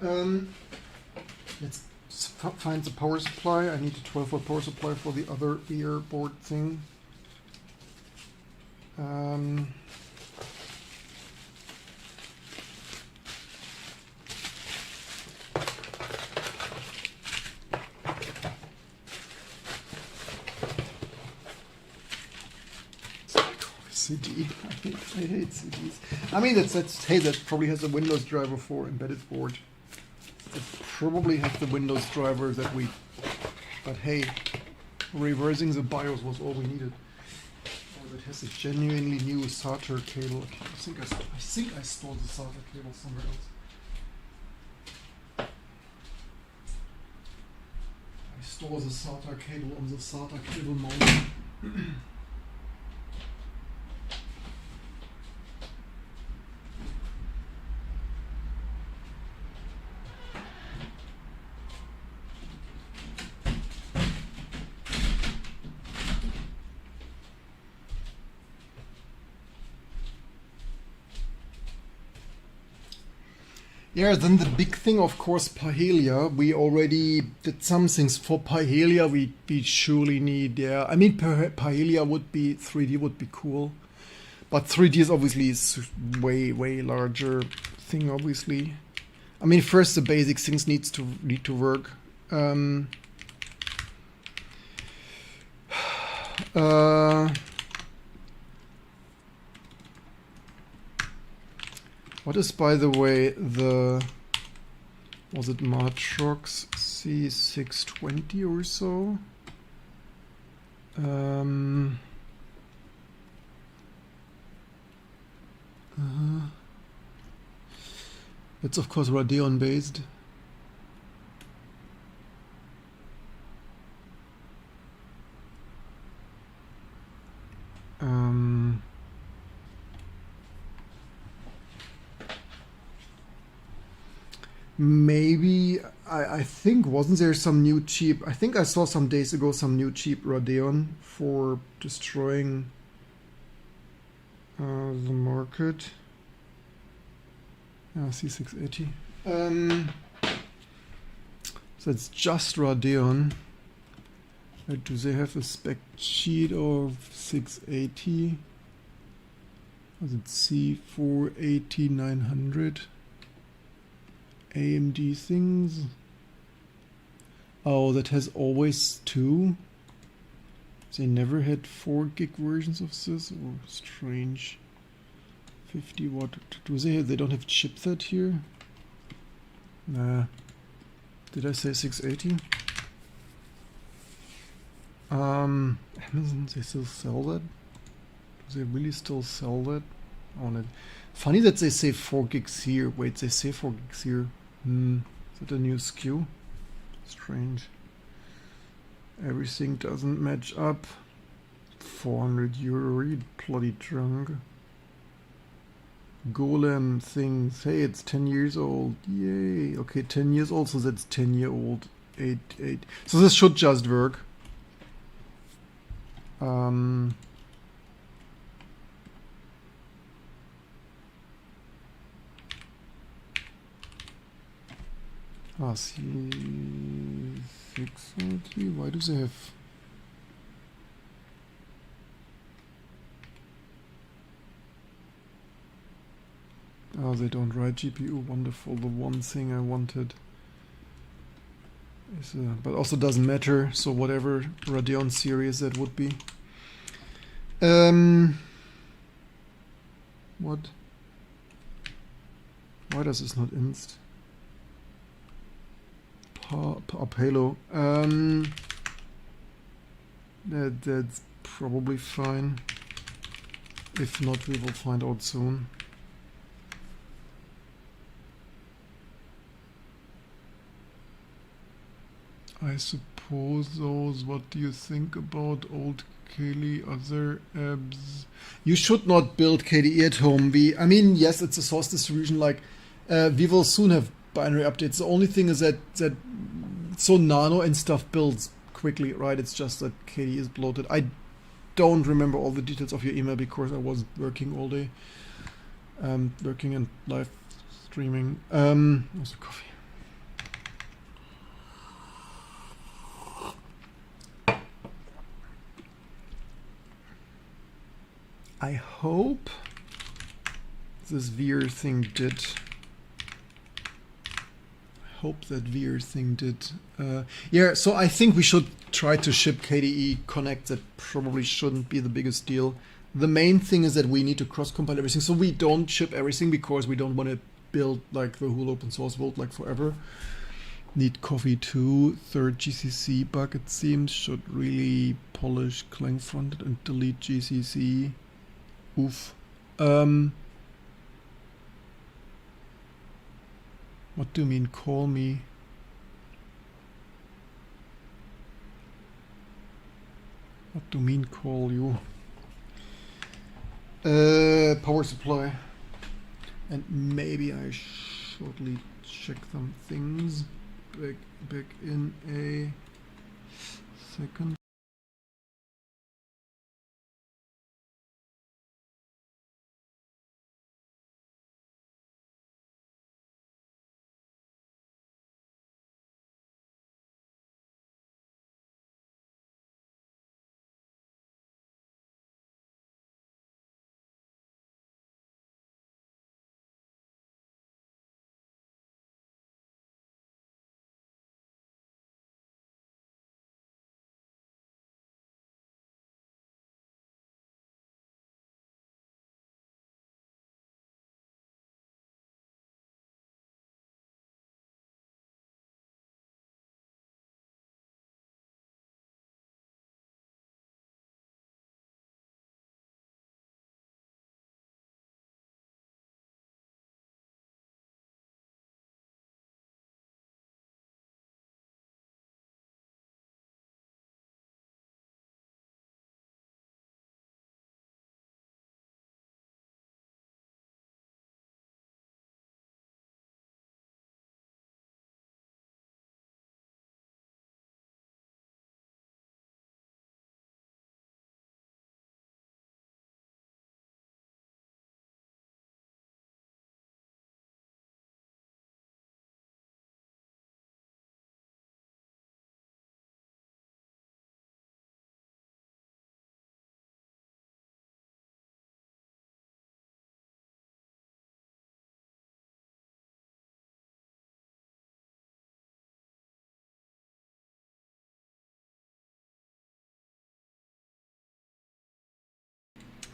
Let's find the power supply. I need a 12-volt power supply for the other ear board thing. CD. I hate CDs. I mean, that's hey, that probably has a Windows driver for embedded board. It probably has the Windows driver that we. But hey, reversing the BIOS was all we needed. Oh, it has a genuinely new SATA cable. Okay, I think I stored the SATA cable somewhere else. I store the SATA cable on the SATA cable mount. Yeah, then the big thing, of course, Pahelia. We already did some things for Pahelia. We surely need, yeah. I mean, Pahelia would be, 3D would be cool. But 3D is obviously way larger thing, obviously. I mean, first the basic things need to work. What is, by the way, was it Matrox C620 or so? It's of course Radeon based. Maybe, I think, wasn't there some new cheap, I think I saw some days ago some new cheap Radeon for destroying the market. C680. So it's just Radeon. Do they have a spec sheet of 680? Was it C480 900? AMD things. Oh, that has always 2. They never had 4 gig versions of this, or strange. 50 watt. Do they have, they don't have chipset here? Nah. Did I say 680? Amazon, they still sell that? Do they really still sell that? On it. Funny that they say 4 gigs here. Wait, they say 4 gigs here. Is that a new SKU? Strange. Everything doesn't match up. 400 euro, you bloody drunk. Golem things. Hey, it's 10 years old. Yay. Okay, 10 years old, so that's 10-year-old. 8. So this should just work. C640. Why do they have? Oh, they don't write GPU. Wonderful. The one thing I wanted is, but also doesn't matter. So whatever Radeon series that would be. What? Why does this not inst? Halo. That's probably fine. If not, we will find out soon. I suppose those, what do you think about old Kali, other apps? You should not build KDE at home. I mean, yes, it's a source distribution. Like, we will soon have binary updates. The only thing is that so nano and stuff builds quickly, right? It's just that KDE is bloated. I don't remember all the details of your email because I was working all day, working and live streaming. Also coffee. I hope this VR thing did. I hope that VR thing did. Yeah, so I think we should try to ship KDE Connect. That probably shouldn't be the biggest deal. The main thing is that we need to cross-compile everything. So we don't ship everything because we don't want to build like the whole open source world like forever. Need coffee too. Third GCC bug, it seems, should really polish Clang fronted and delete GCC. Oof. What do you mean call me? What do you mean call you? Power supply. And maybe I shortly check some things back in a second.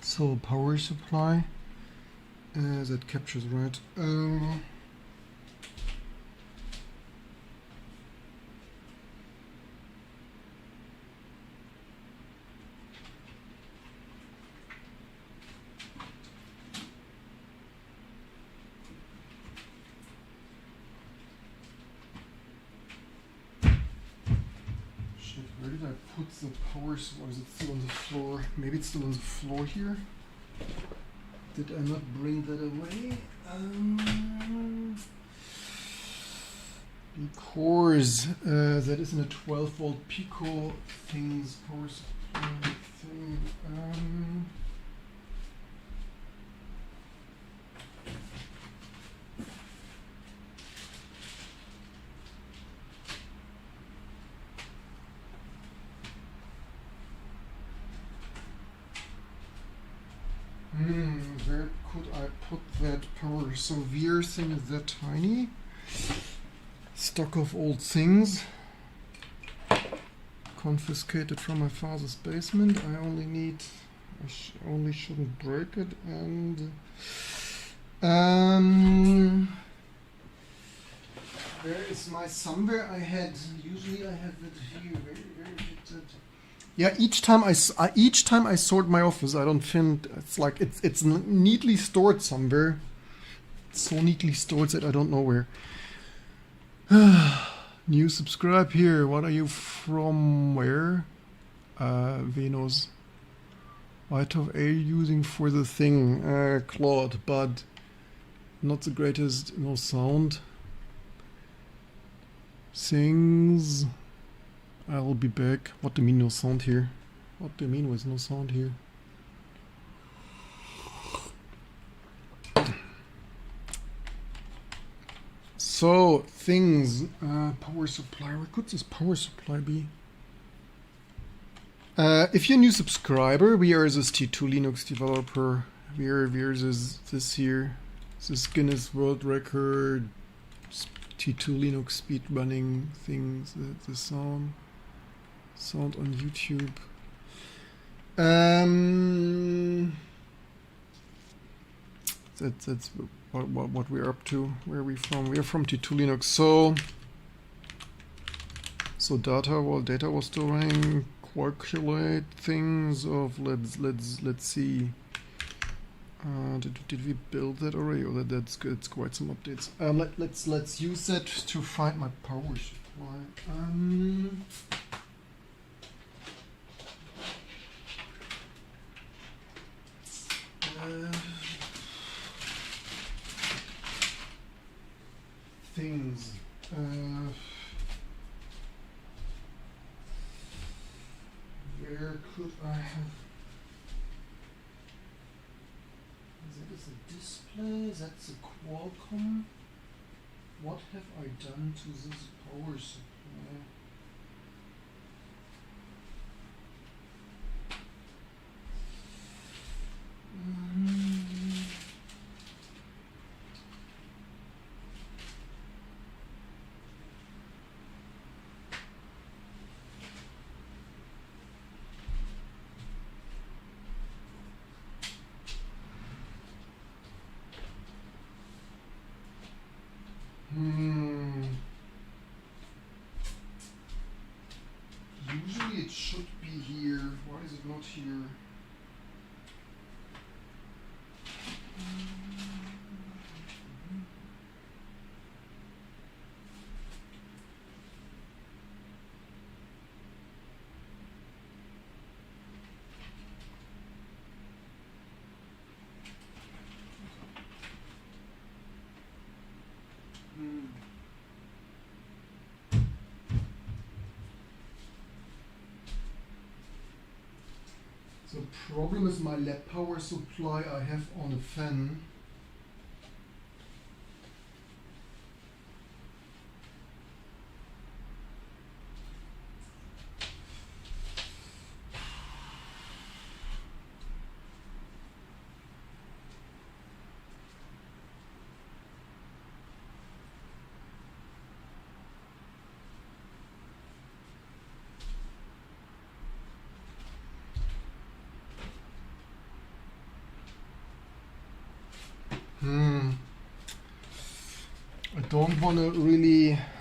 So power supply, that captures right. Shit, where did I put the power supply? Is it still on the floor? Maybe it's still on the floor here. Did I not bring that away? Because that is in a 12 volt Pico things power supply thing. Where could I put that power? So VR thing is that tiny. Stock of old things. Confiscated from my father's basement. I only need. I only shouldn't break it. And Where is my somewhere? Usually I have it here. Where is it? Yeah, each time I sort my office, I don't find it's like it's neatly stored somewhere. It's so neatly stored that I don't know where. New subscribe here. What are you from? Where? Venus. What are you using for the thing? Claude, but not the greatest. No sound. Things. I'll be back. What do you mean no sound here? What do you mean with no sound here? So, things. Power supply. Where could this power supply be? If you're a new subscriber, we are this T2 Linux developer. We're this here. This Guinness World Record T2 Linux speed running things. The sound on YouTube. That's what we're up to. Where are we from? We're from T2 Linux. So data was still running. Calculate things of let's see. Did we build that already? Or that's good. It's quite some updates. Let's use that to find my power supply. Things. Where could I have? That is a display. That's a Qualcomm. What have I done to this power supply? Usually it should be here. Why is it not here? The problem is my lab power supply I have on a fan.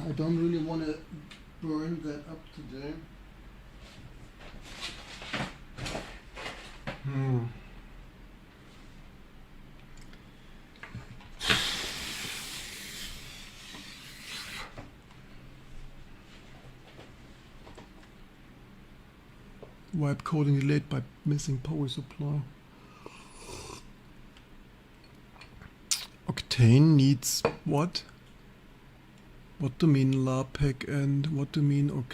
I don't really want to burn that up today. Wipe coding delayed by missing power supply. Octane needs what? What do you mean LAPEC and what do you mean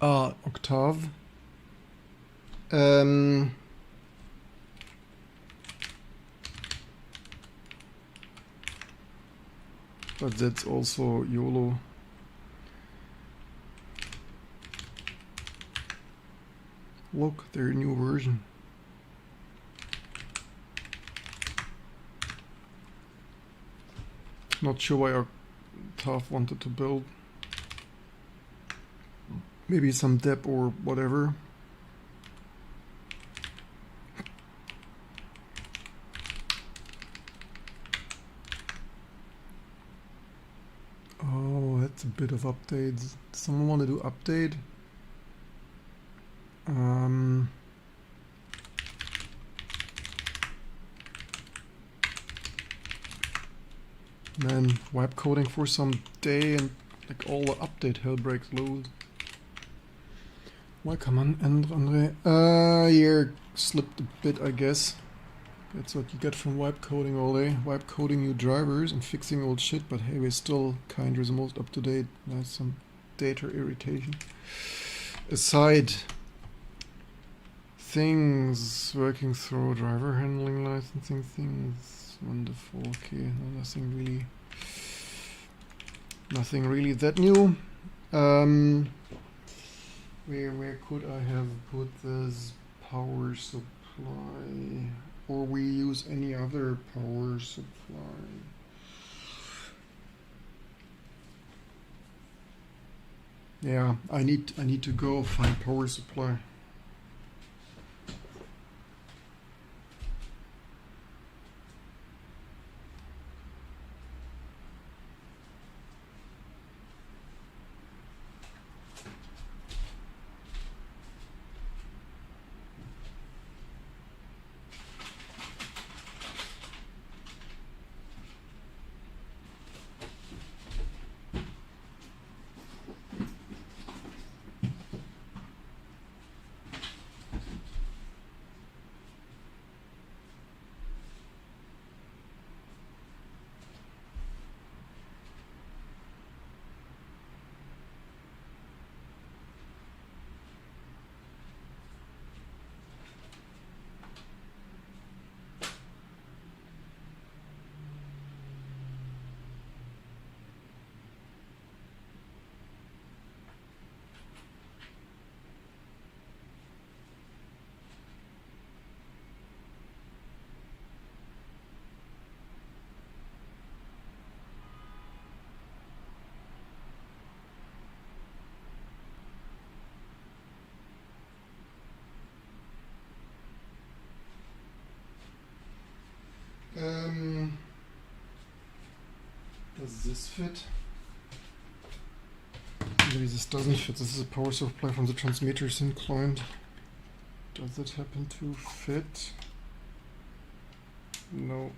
Octave? But that's also YOLO. Look, their new version. Not sure why Octave wanted to build. Maybe some dep or whatever. That's a bit of updates. Does someone want to do update? Man, wipe coding for some day and like all the update hell breaks loose. Welcome on, Andre. You're slipped a bit, I guess. That's what you get from wipe coding all day. Wipe coding new drivers and fixing old shit, but hey, we're still kind of the most up to date. There's some data irritation. Aside, things working through driver handling licensing things. Wonderful. Okay, no, nothing really that new. Where could I have put this power supply? Or we use any other power supply? Yeah, I need to go find power supply. Does this fit? Maybe this doesn't fit. This is a power supply from the transmitter sim client. Does it happen to fit? No.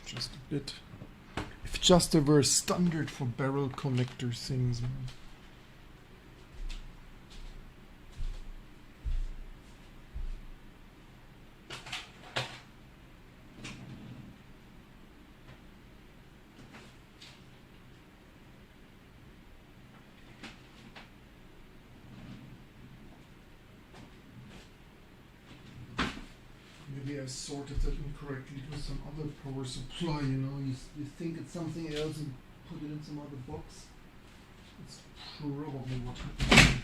Just a bit. If just there were standard for barrel connector things, man. Maybe I sorted that incorrectly with some other power supply, you know, you think it's something else and put it in some other box. It's probably what happened.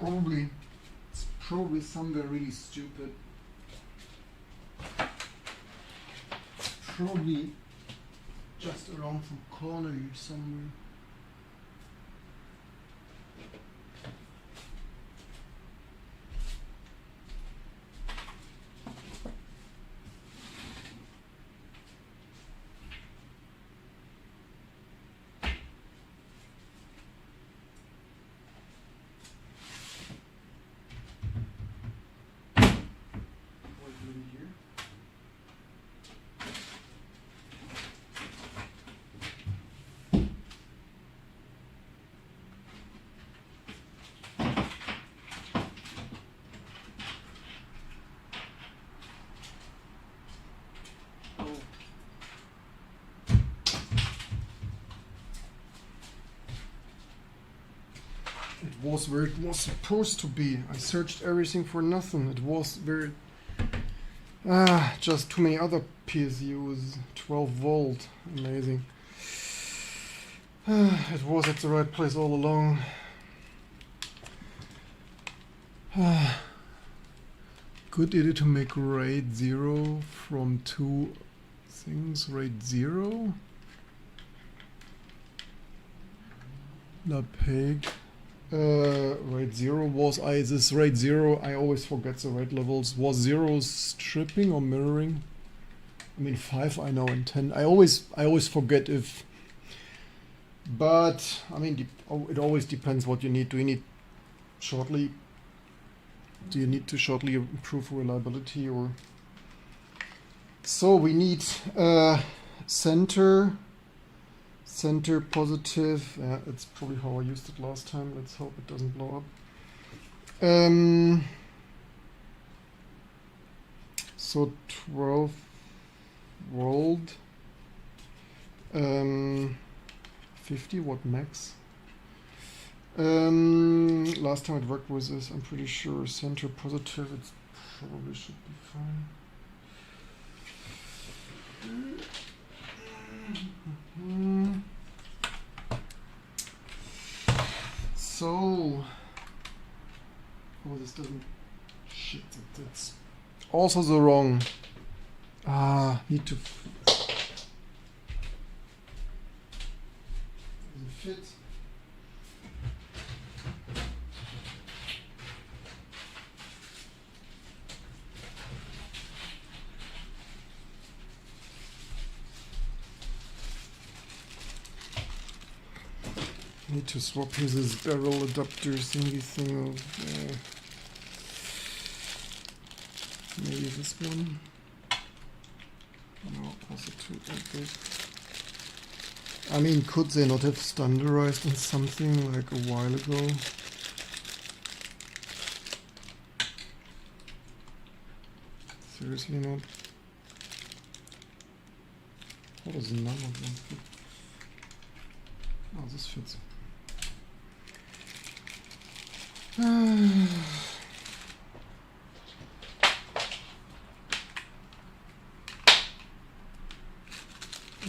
It's probably somewhere really stupid. Probably just around some corner here somewhere. It was where it was supposed to be. I searched everything for nothing. It was where just too many other PSUs. 12 volt. Amazing. It was at the right place all along. Good idea to make RAID 0 from two things. RAID 0? La Peg. RAID 0 was this RAID 0, I always forget the RAID levels. Was 0 stripping or mirroring? I mean 5 I know, and 10 I always forget if, but I mean it always depends what you need. Do you need to shortly improve reliability, or so we need center positive. Yeah, that's probably how I used it last time. Let's hope it doesn't blow up. So 12 volt, 50 watt max. Last time it worked with this, I'm pretty sure center positive. It probably should be fine. So, this doesn't. Shit, that's also the wrong. Need to. Doesn't fit. Need to swap here this barrel adapter thingy thing. Maybe this one. No, also too big. I mean, could they not have standardized on something like a while ago? Seriously not. What does none of them fit? Oh, this fits.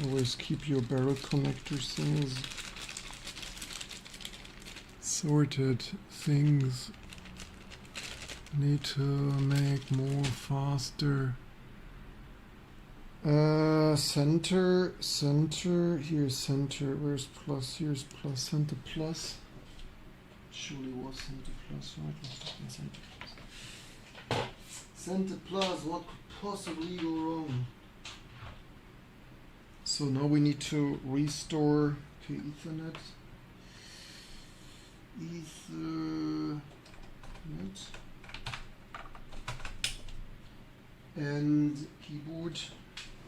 Always keep your barrel connector things sorted. Things need to make more faster. Center, here's center, where's plus, here's plus, center plus. Surely was center plus, right? Must have been center plus. Center plus, what could possibly go wrong? So now we need to restore to Ethernet. And keyboard.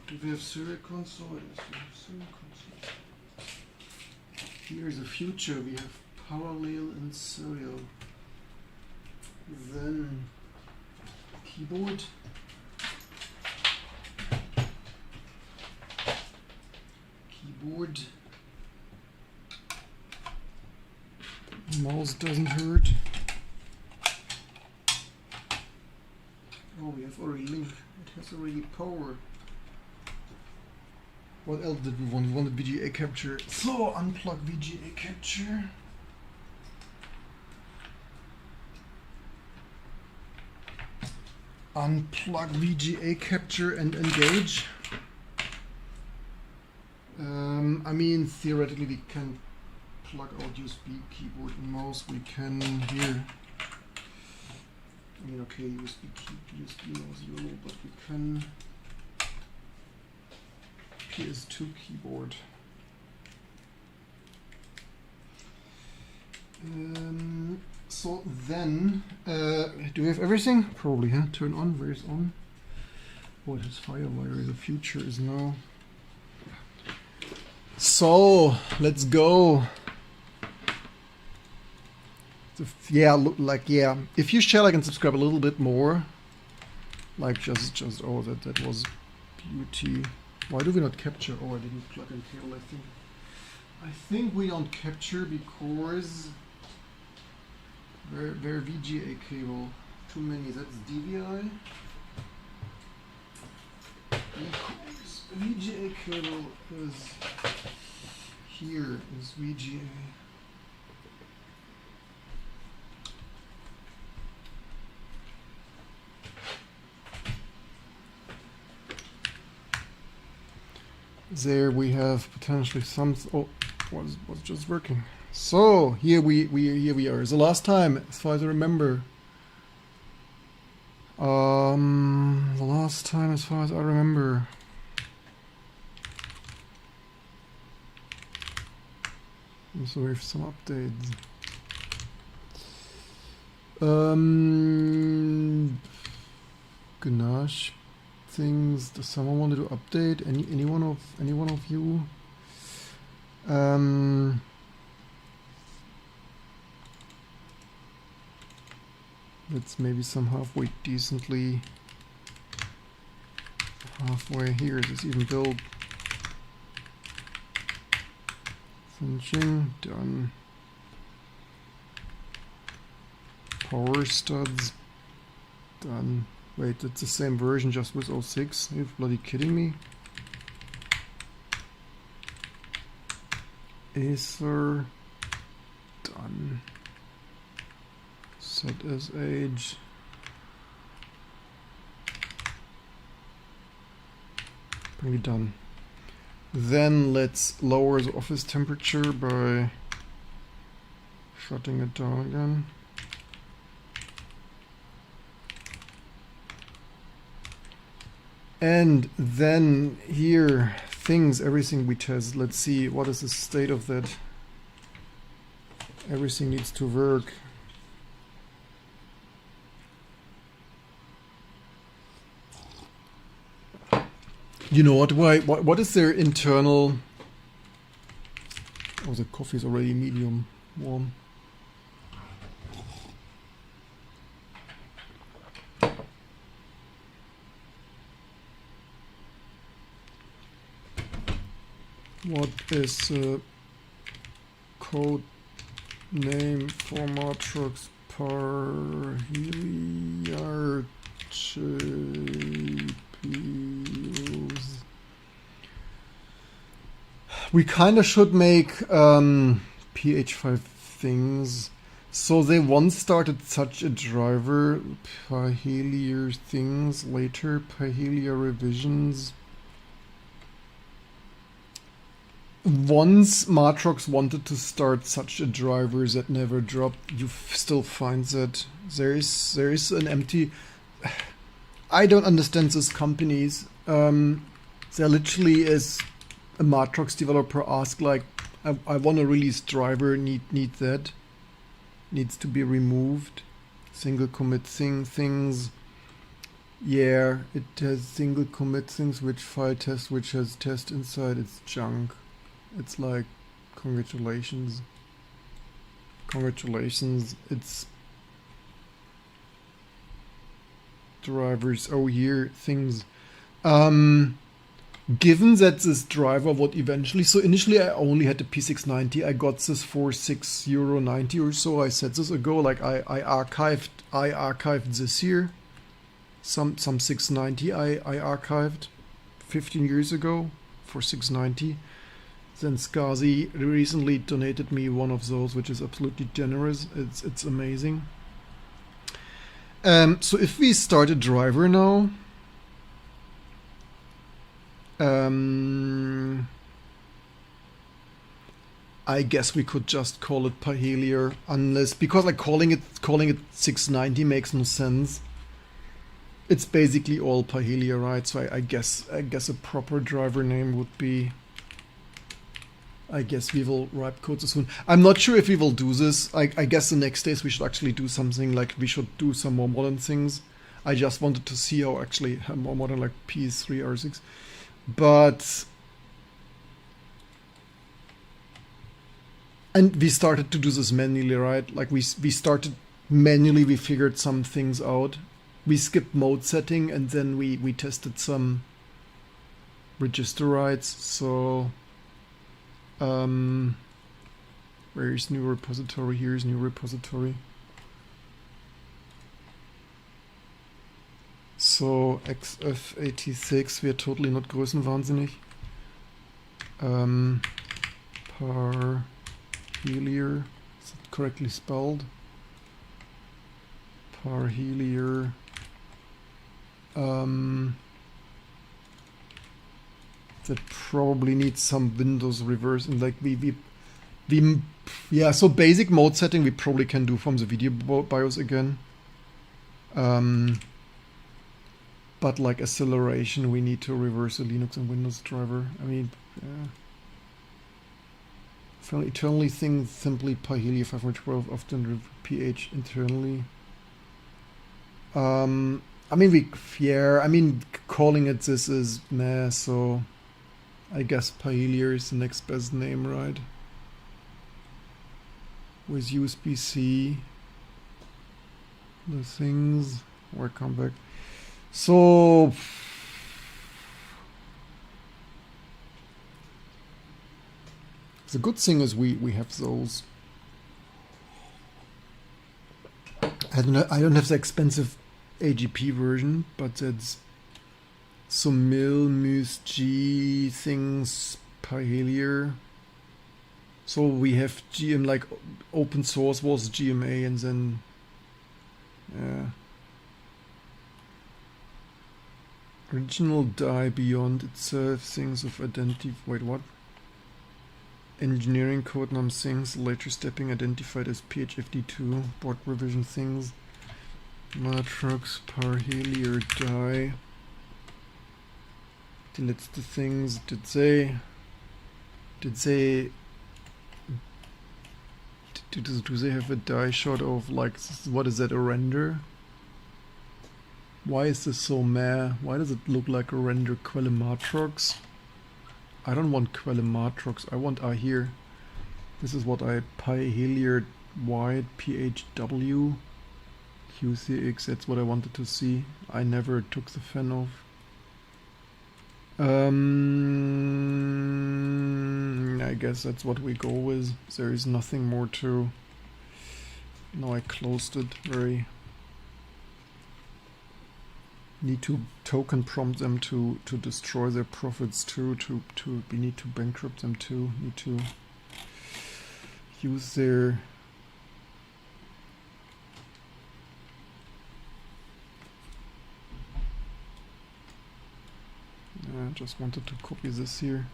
Do we have serial console? Yes, we have serial console. Here's the future. We have parallel and serial. Then keyboard. Keyboard. Mouse doesn't hurt. Oh, we have already link. It has already power. What else did we want? We wanted VGA capture. So unplug VGA capture. unplug VGA capture and engage. I mean, theoretically we can plug out USB keyboard and mouse. We can here. I mean, okay, USB mouse 0, but we can PS2 keyboard. So then, do we have everything? Probably, huh? Turn on, where is on? What is FireWire? The future is now. So, let's go. Yeah, if you share, like, and subscribe a little bit more, like just oh, that was beauty. Why do we not capture? Oh, I didn't plug in cable. I think we don't capture because where VGA cable, too many. That's DVI. Because VGA cable is here. Is VGA. There we have potentially some. Oh, was just working. So here we are. It's the last time, as far as I remember. The last time, as far as I remember. So we have some updates. Ganache things. Does someone want to update? Any one of you? Let's maybe somehow wait decently. Halfway here. Is this even build? Finishing done. Power studs done. Wait, that's the same version just with 06. Are you bloody kidding me? Acer done. Set as age. Pretty done. Then let's lower the office temperature by shutting it down again. And then here, things, everything we test. Let's see, what is the state of that? Everything needs to work. You know what? What is their internal? Oh, the coffee is already medium warm. What is the code name for Matrox Parheliar GPUs? We kind of should make PH5 things. So they once started such a driver, Parheliar things, later Parheliar revisions. Once Matrox wanted to start such a driver that never dropped, you still find that there is an empty. I don't understand these companies. There literally is a Matrox developer ask like, I want to release driver, need that, needs to be removed. Single commit things. Yeah, it has single commit things which file test which has test inside. It's junk. It's like, congratulations. It's drivers. Oh, here things. Given that this driver would eventually, so initially I only had the P690. I got this for €6.90 or so. I said this ago, like I archived this here. Some 690 I archived 15 years ago for 690. Then Skazi recently donated me one of those, which is absolutely generous. It's amazing. So if we start a driver now, I guess we could just call it Pahelier, unless, because like calling it 690 makes no sense. It's basically all Pahelier, right? So I guess a proper driver name would be, I guess we will write code so soon. I'm not sure if we will do this. I guess the next days we should actually do something, like we should do some more modern things. I just wanted to see how actually more modern, like PS3 R6. But and we started to do this manually, right? Like we started manually, we figured some things out. We skipped mode setting and then we tested some register writes. So where is new repository? Here is new repository. So XF86, we are totally not größenwahnsinnig. Parhelier, is it correctly spelled? Parhelier. That probably needs some Windows reverse, and like we yeah, so basic mode setting we probably can do from the video BIOS again. But like acceleration, we need to reverse a Linux and Windows driver. I mean, yeah. Eternally thing simply Pahelier 512 often ph internally. I mean calling it this is meh, so I guess Pahelier is the next best name, right? With USB-C, the things, or come back. So the good thing is we have those. I don't have the expensive AGP version, but that's some mus G things Pahelier. So we have GM, like open source was GMA, and then yeah. Original die beyond itself, things of identity. Wait, what? Engineering code num things, later stepping identified as PHFD2, board revision things. Matrox, Parhelier die. Die letzte things, do they have a die shot of like, what is that, a render? Why is this so meh? Why does it look like a render Quelle Matrox? I don't want Quelle Matrox, I want here. This is what I Pahelier wide PHW QCX, that's what I wanted to see. I never took the fan off. I guess that's what we go with. There is nothing more to. No, I closed it. Very. Need to token prompt them to destroy their profits too. We need to bankrupt them too. Need to use their. I just wanted to copy this here.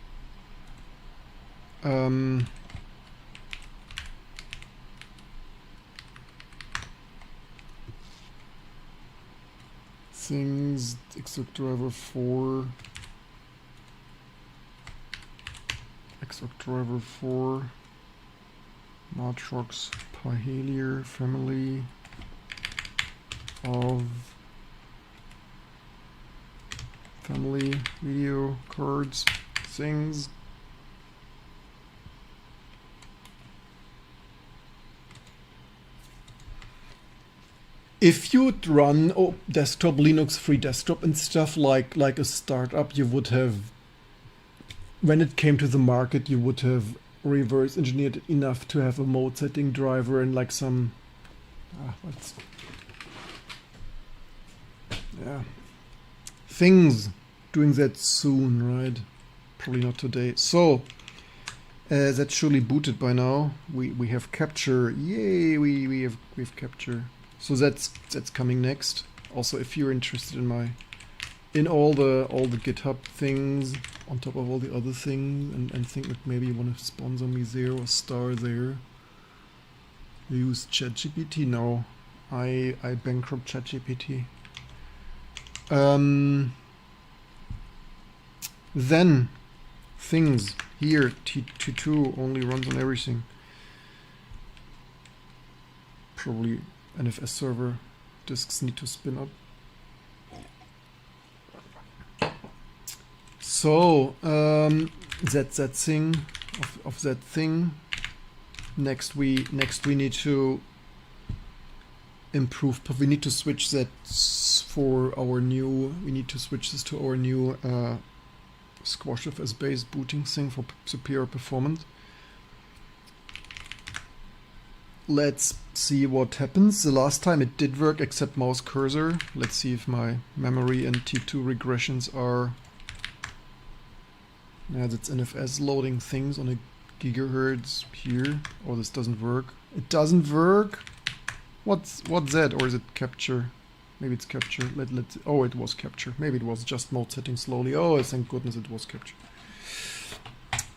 Things, exec driver 4, Matrox, Pahelier, family of family video cards, things. If you'd run desktop Linux free desktop and stuff like a startup, you would have, when it came to the market, you would have reverse engineered it enough to have a mode setting driver and like some things. Doing that soon, right? Probably not today. So that's surely booted by now. We have capture. Yay! We've capture. So that's coming next. Also, if you're interested in all the GitHub things on top of all the other things, and think that maybe you want to sponsor me there or star there, use ChatGPT. No, I bankrupt ChatGPT. Then things here, T2 only runs on everything. Probably NFS server disks need to spin up. So that thing of that thing. Next we need to improve. We need to switch that for our new. We need to switch this to our new SquashFS based booting thing for superior performance. Let's see what happens. The last time it did work except mouse cursor. Let's see if my memory and T2 regressions are. Yeah, that's NFS loading things on a gigahertz here. Oh, this doesn't work. It doesn't work. What's that? Or is it capture? Maybe it's capture. Oh, it was capture. Maybe it was just mode setting slowly. Oh, thank goodness it was capture.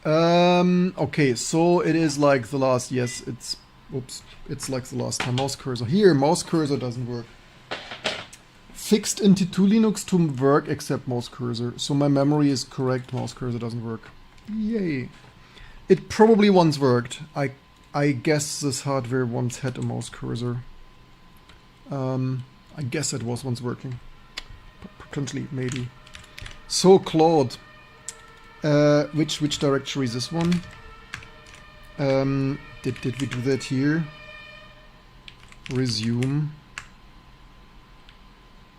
Okay, so it is like the last. Yes, it's. Oops, it's like the last time. Mouse cursor. Here, mouse cursor doesn't work. Fixed in T2 Linux to work except mouse cursor. So my memory is correct. Mouse cursor doesn't work. Yay. It probably once worked. I guess this hardware once had a mouse cursor. I guess it was once working. Potentially, maybe. So Claude. Which directory is this one? Did we do that here? Resume.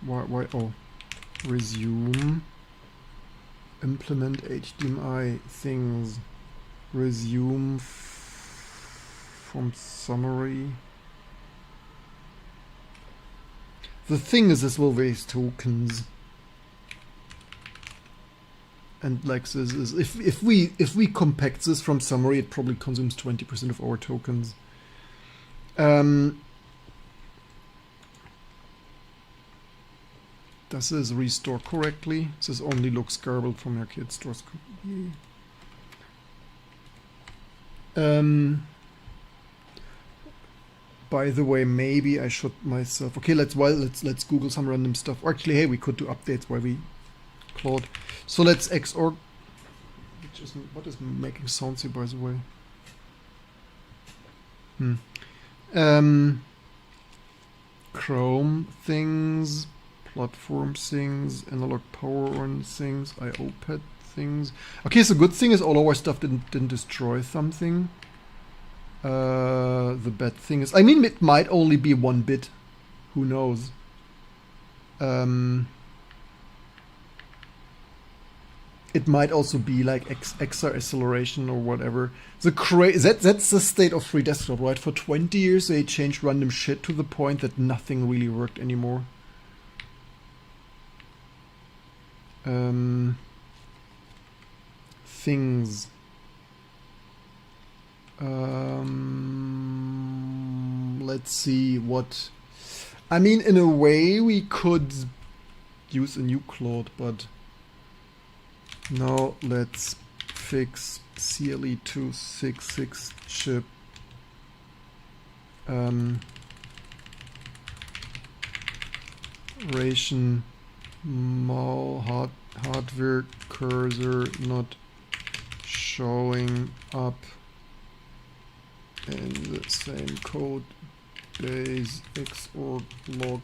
Why? Oh, resume. Implement HDMI things. Resume from summary. The thing is, this will waste tokens. And like this is if we compact this from summary, it probably consumes 20% of our tokens. Does this restore correctly? This only looks garbled from your kid stores. By the way, maybe I should myself. Okay, let's Google some random stuff. Or actually, hey, we could do updates while we Claude. So let's xorg. What is making sounds here, by the way? Chrome things, platform things, analog power on things, IO pad things. Okay, so good thing is all our stuff didn't destroy something. The bad thing is, I mean, it might only be 1 bit. Who knows? It might also be like extra acceleration or whatever. That's the state of free desktop, right? For 20 years they changed random shit to the point that nothing really worked anymore. Things. Let's see what. I mean, in a way we could use a new Claude, but now let's fix CLE266 chip. Ration hardware cursor not showing up in the same code base xorg log.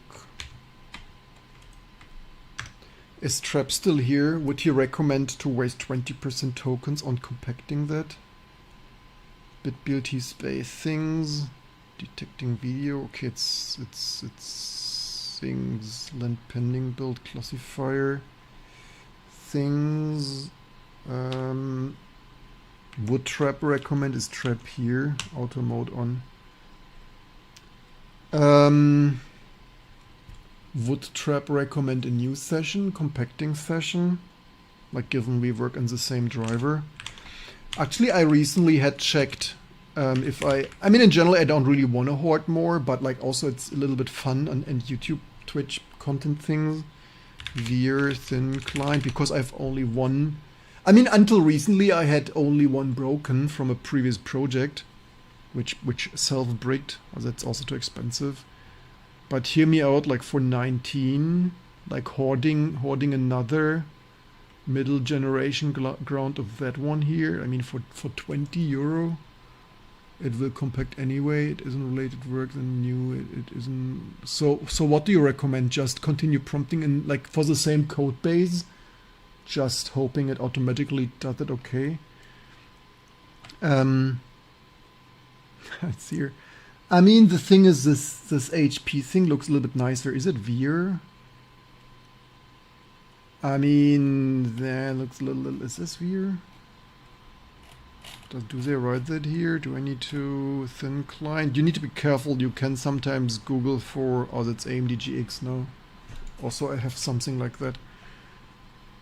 Is Trap still here? Would he recommend to waste 20% tokens on compacting that? BitBLT space things, detecting video. Okay, it's things, land pending build classifier things. Would Trap recommend? Is Trap here? Auto mode on. Would Trap recommend a new session, compacting session? Like given we work on the same driver. Actually, I recently had checked I mean, in general, I don't really want to hoard more, but like also it's a little bit fun and YouTube, Twitch content things. Veer thin client, because I've only one. I mean, until recently, I had only one broken from a previous project, which self-bricked. That's also too expensive. But hear me out, like for 19, like hoarding another middle generation ground of that one here. I mean, for 20 euro, it will compact anyway. It isn't related work than new. It isn't. So what do you recommend? Just continue prompting in like for the same code base, just hoping it automatically does it. Okay. It's here. I mean, the thing is, this HP thing looks a little bit nicer. Is it Veer? I mean, that looks a little. Is this Veer? Do they write that here? Do I need to thin client? You need to be careful. You can sometimes Google for, oh, that's AMD GX now. Also, I have something like that.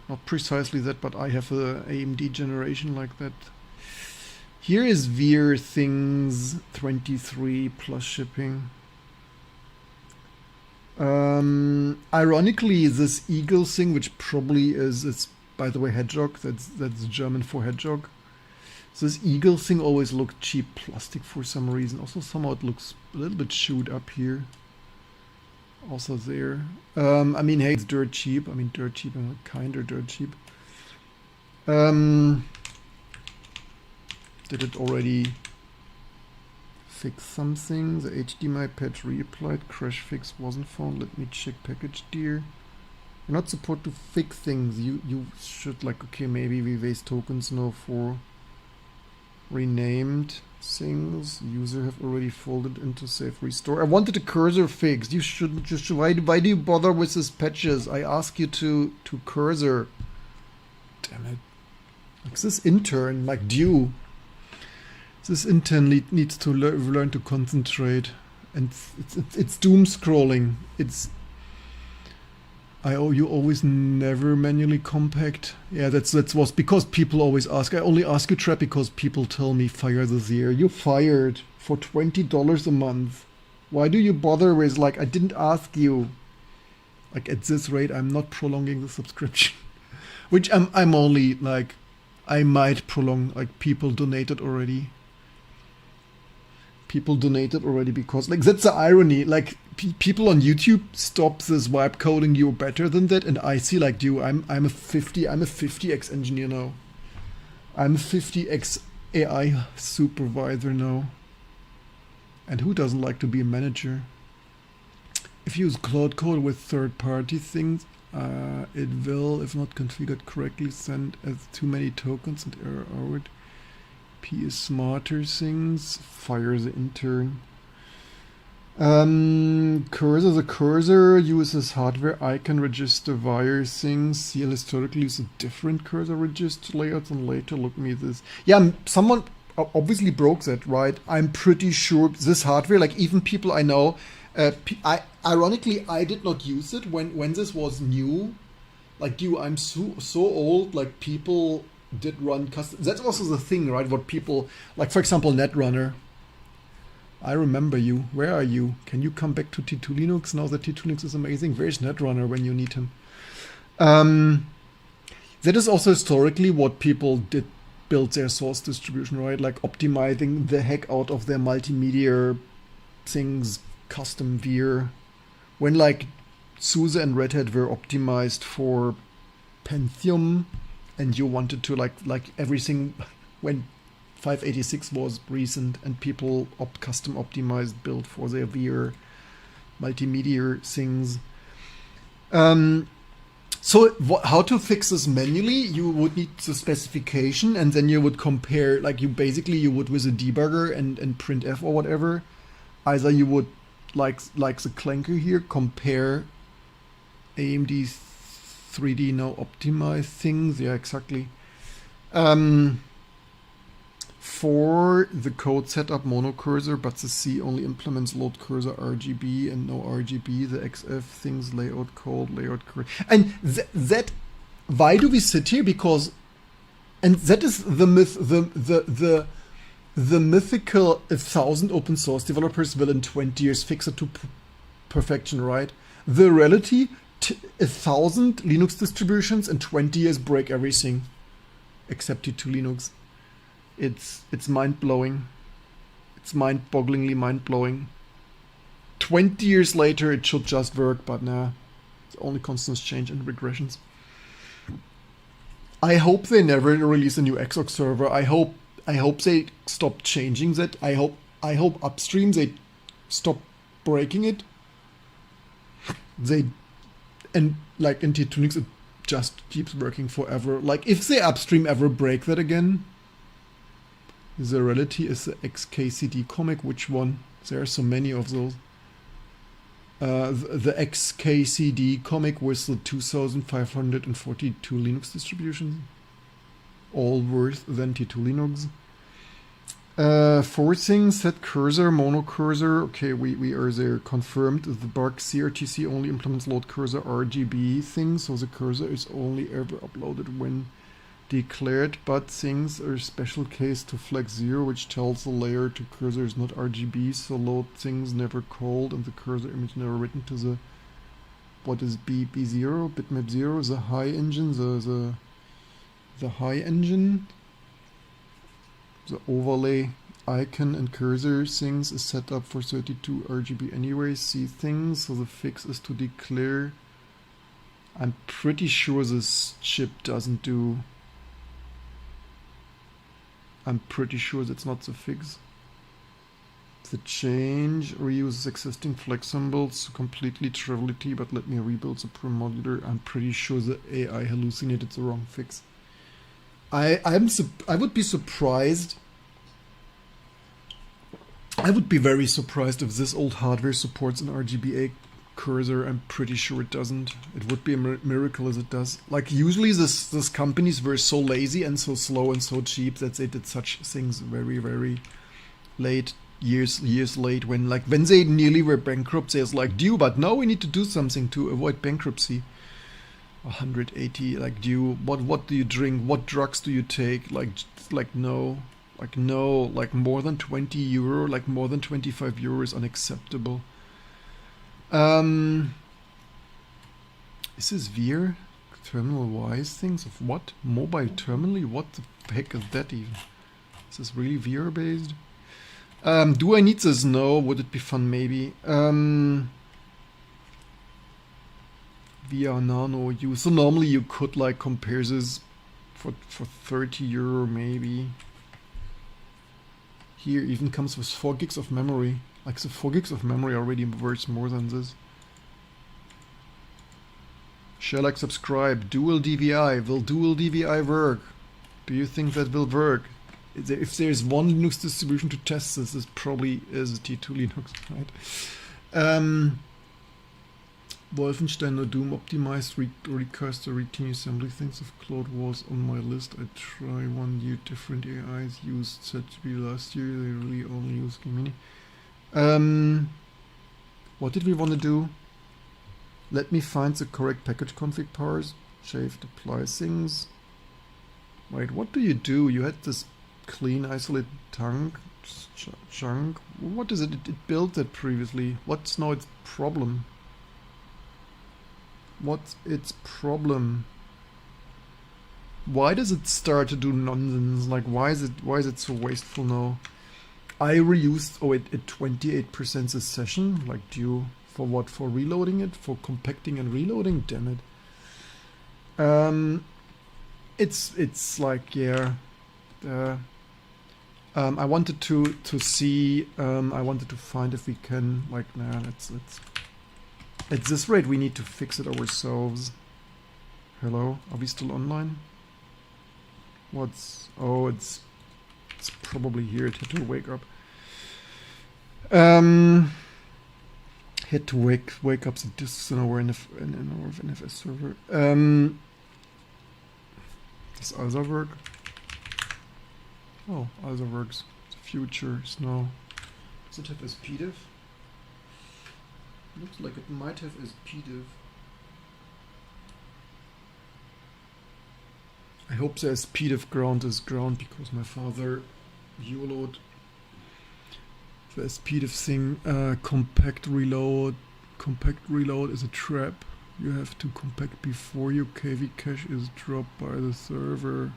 Not precisely that, but I have a AMD generation like that. Here is Veer things 23 plus shipping. Ironically, this eagle thing, which probably is, it's by the way hedgehog. That's German for hedgehog. So this eagle thing always looked cheap plastic for some reason. Also somehow it looks a little bit chewed up here. Also there. I mean, hey, it's dirt cheap. I mean, dirt cheap and kinder dirt cheap. Did it already fix something? The HDMI patch reapplied. Crash fix wasn't found. Let me check package dear. You're not supposed to fix things. You should like, okay, maybe we waste tokens now for renamed things. User have already folded into save restore. I wanted a cursor fixed. You shouldn't just, why do you bother with these patches? I ask you to cursor. Damn it. Like this intern, like Dew. This intern needs to learn to concentrate. And it's doom scrolling. You always never manually compact. Yeah, that's was because people always ask. I only ask you trap because people tell me fire this year. You're fired for $20 a month. Why do you bother with like I didn't ask you? Like at this rate, I'm not prolonging the subscription. Which I'm only like I might prolong, like people donated already. People donated already because like that's the irony, like people on YouTube stop this vibe coding, you're better than that, and I see like you, I'm a 50x engineer now. I'm a 50x AI supervisor now. And who doesn't like to be a manager? If you use Cloud Code with third-party things, it will, if not configured correctly, send as too many tokens and error out. P is smarter things. Fire the intern. Cursor. The cursor uses hardware icon register via things. CL historically uses a different cursor register layouts and later look me this. Yeah, someone obviously broke that, right? I'm pretty sure this hardware, like even people I know, ironically, I did not use it when this was new. Like you, I'm so old, like people did run custom. That's also the thing, right? What people like, for example, Netrunner. I remember you. Where are you? Can you come back to T2 Linux now that T2 Linux is amazing? Where's Netrunner when you need him? That is also historically what people did build their source distribution, right? Like optimizing the heck out of their multimedia things, custom Veer. When like SUSE and Red Hat were optimized for Pentium, and you wanted to like everything when 586 was recent and people custom optimized build for their Veer multimedia things. So how to fix this manually? You would need the specification and then you would compare, like you would with a debugger and printf or whatever. Either you would like the clanker here, compare AMD 3D now optimized things. Yeah, exactly. For the code setup mono cursor, but the C only implements load cursor RGB and no RGB. The XF things layout code, layout cursor. And that why do we sit here? Because, and that is the myth, the The mythical 1,000 open source developers will in 20 years fix it to perfection, right? The reality, 1,000 Linux distributions in 20 years break everything except T2 Linux. It's mind-blowing. It's mind-bogglingly mind-blowing. 20 years later it should just work, but nah. It's only constant change and regressions. I hope they never release a new Xorg server. I hope they stop changing that. I hope upstream they stop breaking it. And like in T2 Linux it just keeps working forever. Like if they upstream ever break that again, the reality is the XKCD comic. Which one? There are so many of those. The XKCD comic with the 2,542 Linux distributions, all worse than T2 Linux. Forcing set cursor, mono cursor. Okay, we are there. Confirmed. The Bark CRTC only implements load cursor RGB things, so the cursor is only ever uploaded when declared, but things are special case to flag 0, which tells the layer to cursor is not RGB, so load things never called and the cursor image never written to the what is B0, bitmap 0, the high engine, the high engine. The overlay icon and cursor things is set up for 32 RGB anyway. See things, so the fix is to declare. I'm pretty sure this chip doesn't do. I'm pretty sure that's not the fix. The change reuses existing flag symbols completely triviality, but let me rebuild the premodular. I'm pretty sure the AI hallucinated the wrong fix. I would be surprised. I would be very surprised if this old hardware supports an RGBA cursor. I'm pretty sure it doesn't. It would be a miracle if it does. Like usually this companies were so lazy and so slow and so cheap that they did such things very, very late, years late, when they nearly were bankrupt. They was like, due, but now we need to do something to avoid bankruptcy. 180, like, what do you drink? What drugs do you take? No, like more than 20 euro, like more than 25 euro is unacceptable. Is this VR? Terminal wise things of what? Mobile terminally? What the heck is that even? Is this really VR based? Do I need this? No. Would it be fun? Maybe. VR Nano use. So normally you could like compare this for 30 euro maybe. Here even comes with 4 gigs of memory. Like the 4 gigs of memory already worth more than this. Shall I subscribe? Dual DVI. Will dual DVI work? Do you think that will work? If there's one Linux distribution to test this, it probably is T2 Linux, right? Wolfenstein no Doom optimized, recast the routine assembly things of Cloud was on my list. I try 1 year different AIs used ZGB last year. They really only use Gemini. What did we want to do? Let me find the correct package config parse. Shaved apply things. Wait, what do? You had this clean isolate chunk. What is it? It built that previously. What's now its problem? What's its problem? Why does it start to do nonsense? Like why is it so wasteful now? I reused at 28% this session, like due for what? For reloading it? For compacting and reloading? Damn it. It's like, yeah. I wanted to see, I wanted to find if we can, like, nah, let's at this rate we need to fix it ourselves. Hello, are we still online? Oh, it's probably here. It had to wake up. Had to wake up the disks in our NFS server. Does other work? Oh, other works. The future is now. Does it have SPDIF? Looks like it might have SPDIF. I hope the SPDIF ground is ground because my father load. The speed of thing. Compact reload. Compact reload is a trap. You have to compact before your KV cache is dropped by the server.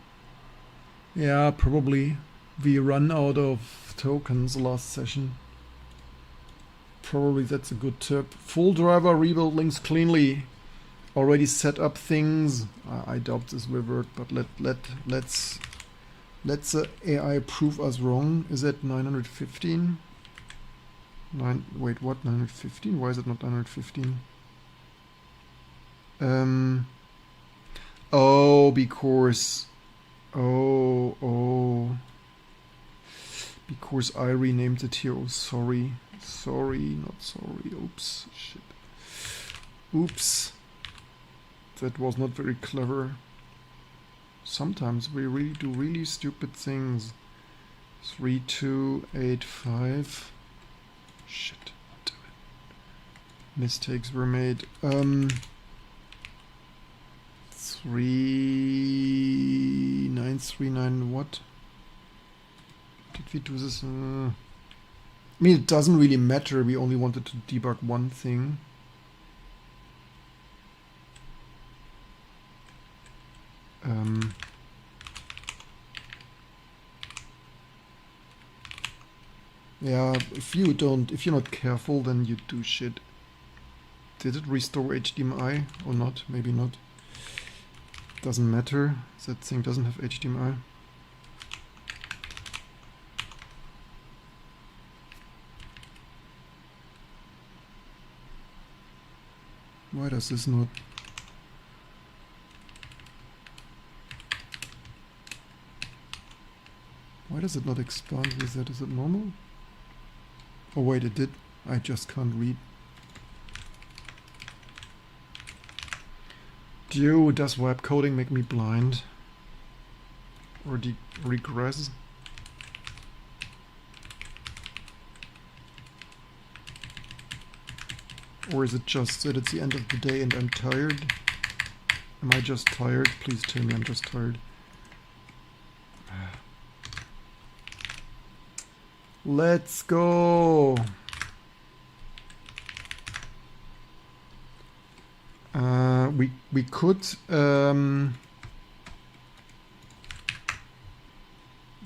Yeah, probably. We run out of tokens last session. Probably that's a good tip. Full driver rebuild links cleanly. Already set up things. I doubt this will work, but let's AI prove us wrong. Is it 915? Wait, what? 915? Why is it not 915? Oh, because because I renamed it here. Oh, sorry, not sorry. Oops, shit. Oops, that was not very clever. Sometimes we really do really stupid things. 3285. Shit, damn it. Mistakes were made. 3939 what? Did we do this? I mean, it doesn't really matter. We only wanted to debug one thing. Yeah, if you're not careful, then you do shit. Did it restore HDMI or not? Maybe not. Doesn't matter. That thing doesn't have HDMI. Why does this not? Why does it not expand with that? Is it normal? Oh wait, it did. I just can't read. Dude, does web coding make me blind? Or regress? Or is it just that it's the end of the day and I'm tired? Am I just tired? Please tell me I'm just tired. Let's go! We could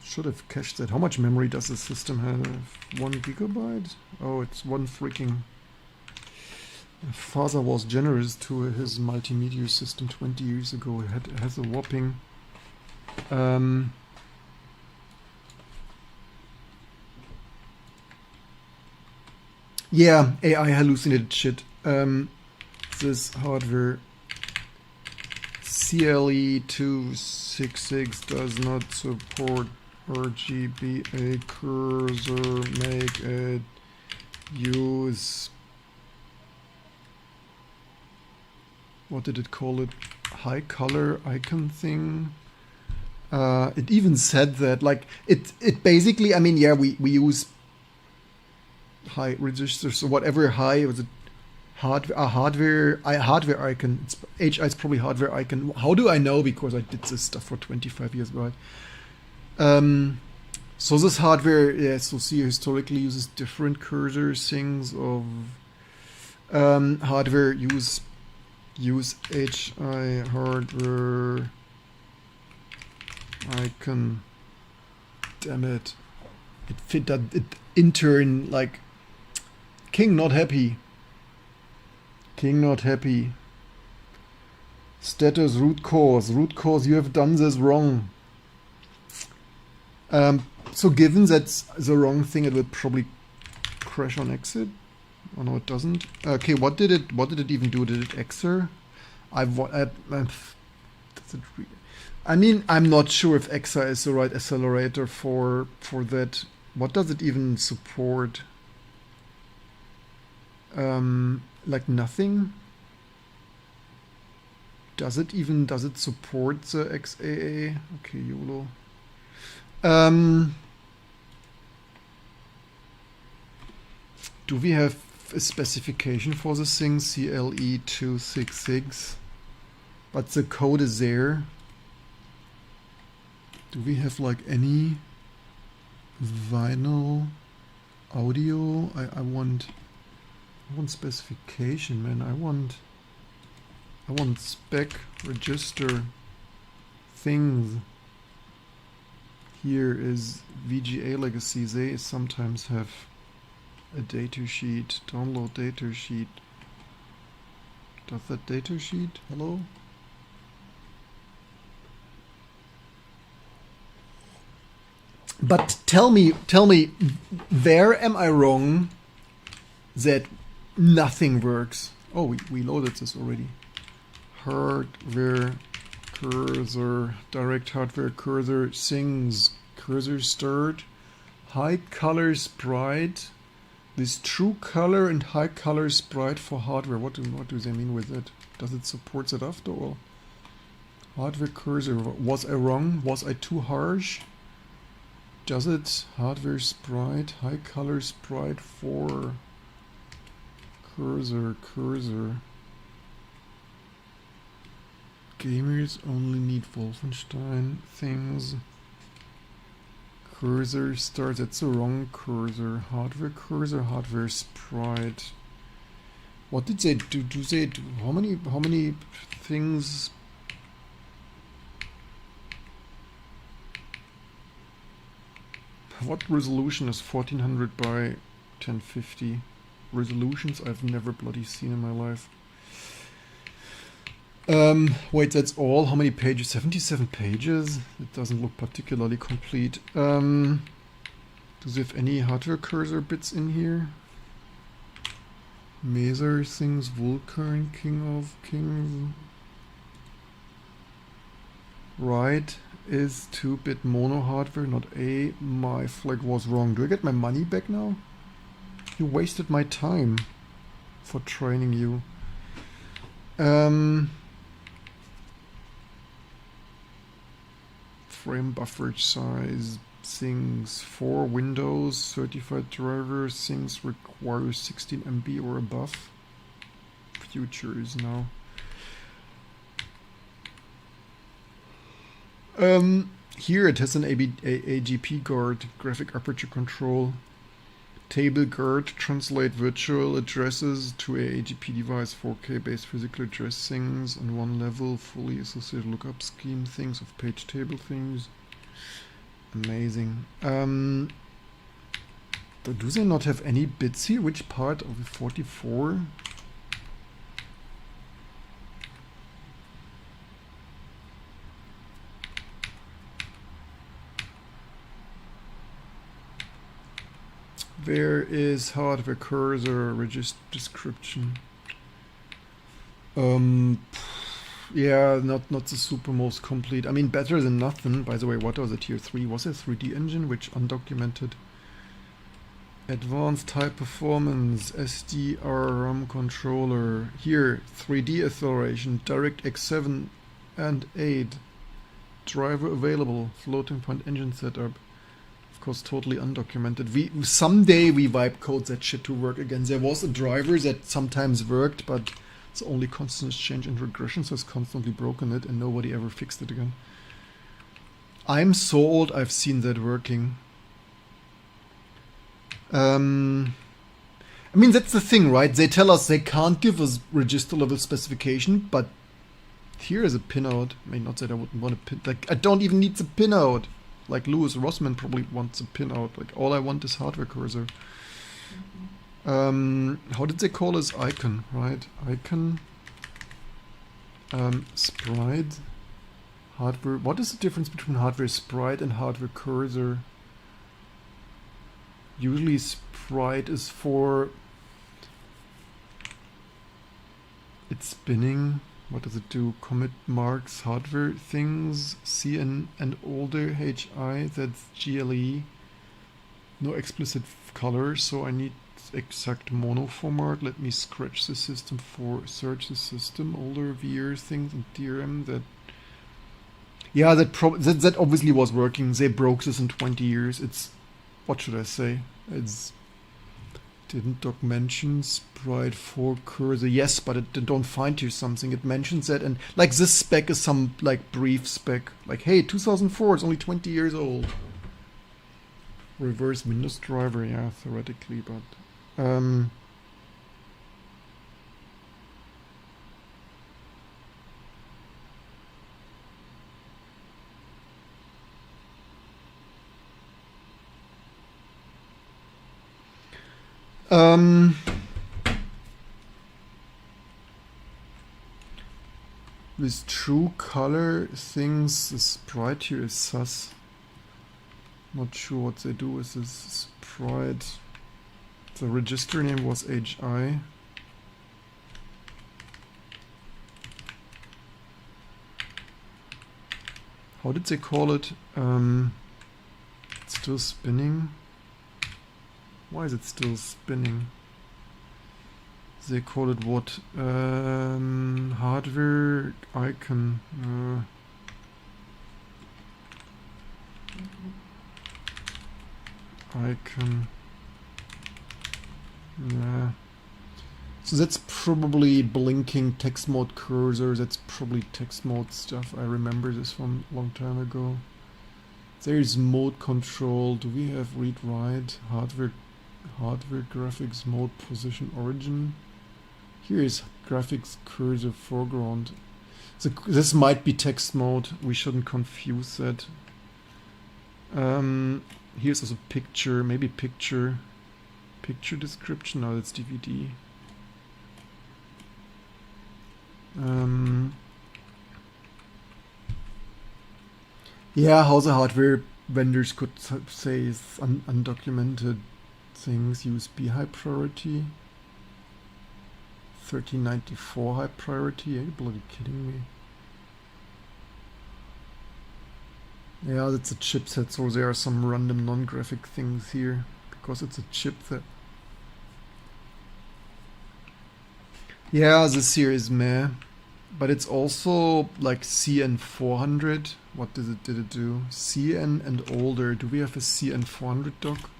should have cached that. How much memory does the system have? 1 gigabyte? Oh, it's one freaking. Father was generous to his multimedia system 20 years ago. It has a whopping yeah, AI hallucinated shit. This hardware CLE266 does not support RGBA cursor. Make it use, what did it call it? High color icon thing. It even said that, like, it basically, I mean, yeah, we use high registers, so whatever high was it. Hardware icon. HI is probably hardware icon. How do I know? Because I did this stuff for 25 years, right? So this hardware, yeah, so see, historically uses different cursor things of hardware. Use HI hardware icon. Damn it! It fit that. It intern like King not happy. King not happy. Status root cause. Root cause, you have done this wrong. So given that's the wrong thing, it will probably crash on exit. Oh no, it doesn't. Okay, what did it even do? Did it exer? I mean, I'm not sure if exer is the right accelerator for that. What does it even support? Like nothing? Does it support the XAA? Okay, YOLO. Do we have a specification for this thing? CLE266. But the code is there. Do we have like any Vinyl audio. I want specification, man. I want spec register things. Here is VGA legacy. They sometimes have a data sheet. Download data sheet. Does that data sheet? Hello? But tell me, where am I wrong that nothing works? Oh, we loaded this already. Hardware cursor, direct hardware cursor, things, cursor start, high color sprite. This true color and high color sprite for hardware. What do they mean with it? Does it support it after all? Hardware cursor. Was I wrong? Was I too harsh? Does it? Hardware sprite, high color sprite for cursor. Gamers only need Wolfenstein things. Cursor starts. That's the wrong cursor. Hardware sprite. What did they do? Do they do how many things? What resolution is 1400 by 1050? Resolutions I've never bloody seen in my life. Wait, that's all? How many pages? 77 pages? It doesn't look particularly complete. Do they have any hardware cursor bits in here? Mazer things, Vulcan, King of Kings. Right is 2-bit mono hardware, not A. My flag was wrong. Do I get my money back now? You wasted my time for training you. Frame buffer size, things for Windows, certified driver, things require 16 MB or above. Future is now. Here it has an AGP guard, graphic aperture control, table guard, translate virtual addresses to a AGP device, 4K based physical address things on one level, fully associated lookup scheme things of page table things. Amazing. Do they not have any bits here? Which part of the 44? Where is hardware cursor description? Yeah, not the super most complete. I mean, better than nothing. By the way, what was it here? 3 was a 3D engine, which undocumented. Advanced high performance SDRAM controller. Here, 3D acceleration, DirectX 7 and 8. Driver available. Floating point engine setup. Of course, totally undocumented. Someday we vibe code that shit to work again. There was a driver that sometimes worked, but it's only constant change and regression, so it's constantly broken it, and nobody ever fixed it again. I'm so old, I've seen that working. I mean, that's the thing, right? They tell us they can't give us register level specification, but here is a pinout. I mean, not that I wouldn't want a pin. Like, I don't even need the pinout. Like Louis Rossman probably wants a pinout. Like, all I want is hardware cursor. How did they call this icon, right? Icon, sprite, hardware. What is the difference between hardware sprite and hardware cursor? Usually sprite is for it's spinning. What does it do? Commit marks, hardware things, CN and older HI, that's GLE. No explicit color, so I need exact mono format. Let me scratch the system for search the system, older VR things and DRM. That yeah, that obviously was working. They broke this in 20 years. It's what should I say? It's didn't doc mention sprite for cursor. Yes, but it don't find you something. It mentions that, and like this spec is some like brief spec. Like, hey, 2004 is only 20 years old. Reverse Windows driver, yeah, theoretically, but with true color things, the sprite here is sus. Not sure what they do with this sprite. The register name was HI. How did they call it? It's still spinning. Why is it still spinning? They call it what? Hardware icon. Icon. Yeah. So that's probably blinking text mode cursor. That's probably text mode stuff. I remember this from a long time ago. There's mode control. Do we have read write? Hardware graphics mode position origin. Here is graphics cursor foreground. So this might be text mode. We shouldn't confuse that. Here's also picture, maybe picture description. No, that's DVD. Yeah, how the hardware vendors could say is undocumented things. USB high priority. 1394 high priority. Are you bloody kidding me? Yeah, that's a chipset, so there are some random non-graphic things here because it's a chipset. Yeah, this here is meh, but it's also like CN400. What did it do? CN and older. Do we have a CN400 doc?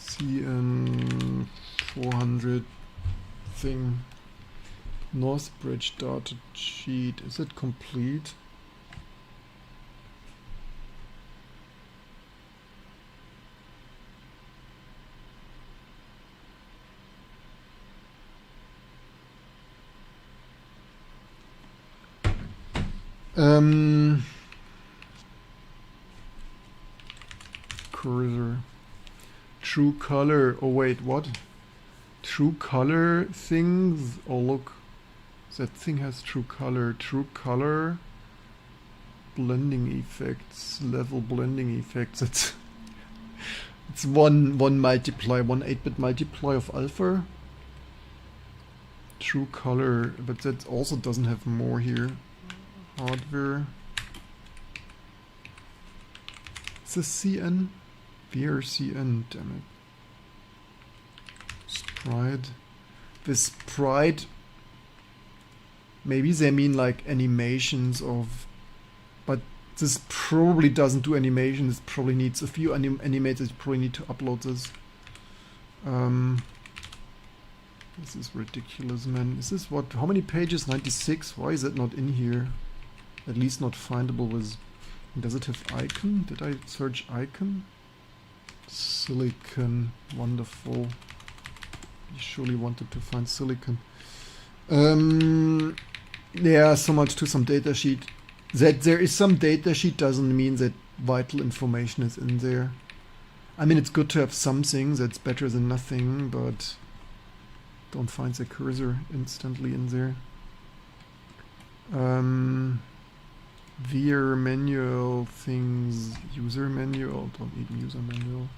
CN400 thing. Northbridge data sheet. Is it complete? Cursor. True color. Oh wait, what? True color things? Oh look. That thing has true color. True color. Blending effects. Level blending effects. It's one multiply, one 8-bit multiply of alpha. True color, but that also doesn't have more here. Hardware. Is this CN? VRCN, damn it. Sprite. This sprite. Maybe they mean like animations of, but this probably doesn't do animations. It probably needs a few animators. Probably need to upload this. This is ridiculous, man. Is this what? How many pages? 96. Why is that not in here? At least not findable with. Does it have icon? Did I search icon? Silicon. Wonderful. You surely wanted to find silicon. Yeah, so much to some datasheet. That there is some datasheet doesn't mean that vital information is in there. I mean, it's good to have something that's better than nothing, but don't find the cursor instantly in there. VR manual things, user manual, don't need user manual.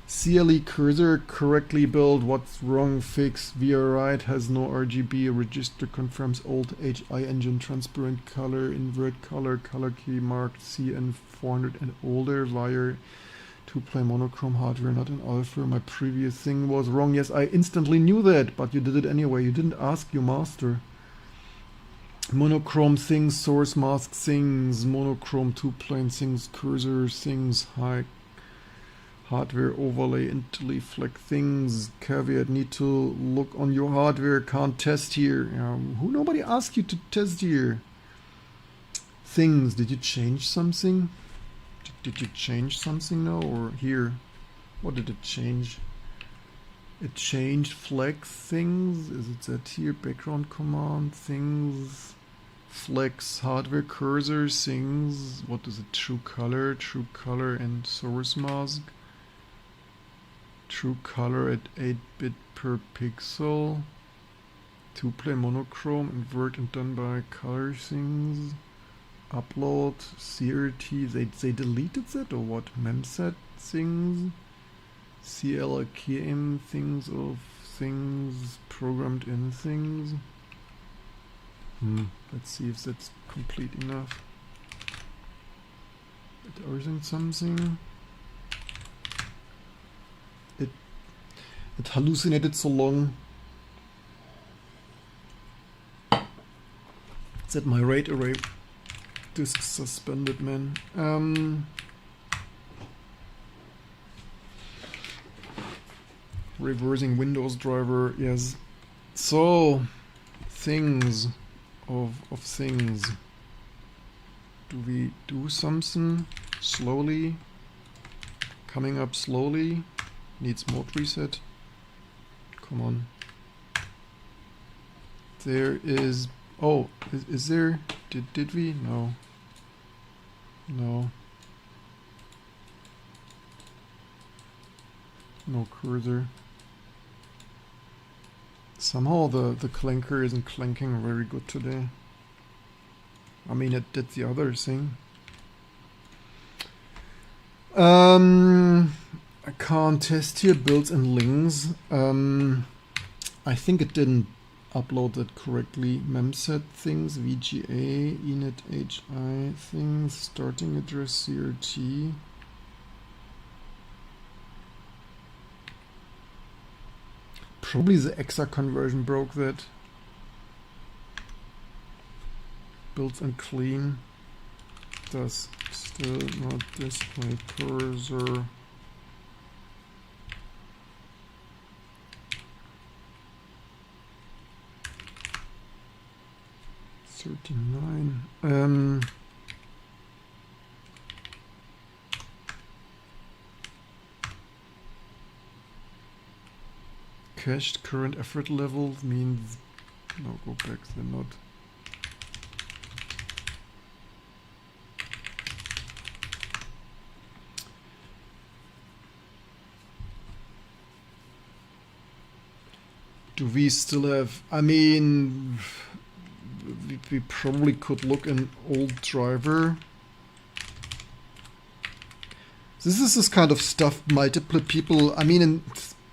CLE cursor correctly built, what's wrong, fix, VR right, has no RGB, register confirms old HI engine, transparent color, invert color, color key marked CN400 and older, wire, 2-play monochrome hardware, not an alpha. My previous thing was wrong. Yes, I instantly knew that, but you did it anyway. You didn't ask your master. Monochrome things, source mask things, monochrome 2-plane things, cursor things, high hardware overlay, IntelliFlex things, caveat, need to look on your hardware, can't test here. Who nobody asked you to test here. things. Did you change something? Did you change something now? Or here? What did it change? It changed flag things. Is it that here? Background command things. Flex hardware cursor things. What is it? True color and source mask. True color at 8-bit per pixel. 2-play monochrome, invert and done by color things. Upload, CRT, they deleted that or what? Memset things. CLKM things of things, programmed in things. Let's see if that's complete enough. It isn't something. It hallucinated so long that my RAID array disk suspended, man. Reversing Windows driver, yes. So, things of things. Do we do something slowly? Coming up slowly. Needs mode reset. Come on. There is... Oh, is there... Did we? No. No. No cursor. Somehow the clanker isn't clanking very good today. I mean, it did the other thing. I can't test here builds and links. I think it didn't upload it correctly. Memset things, VGA, init HI things, starting address CRT. Probably the EXA conversion broke that. Builds and clean. Does still not display cursor. Cached current effort level means no, go back, they're not. Do we still have, I mean, we probably could look in old driver. This is this kind of stuff multiple people, I mean,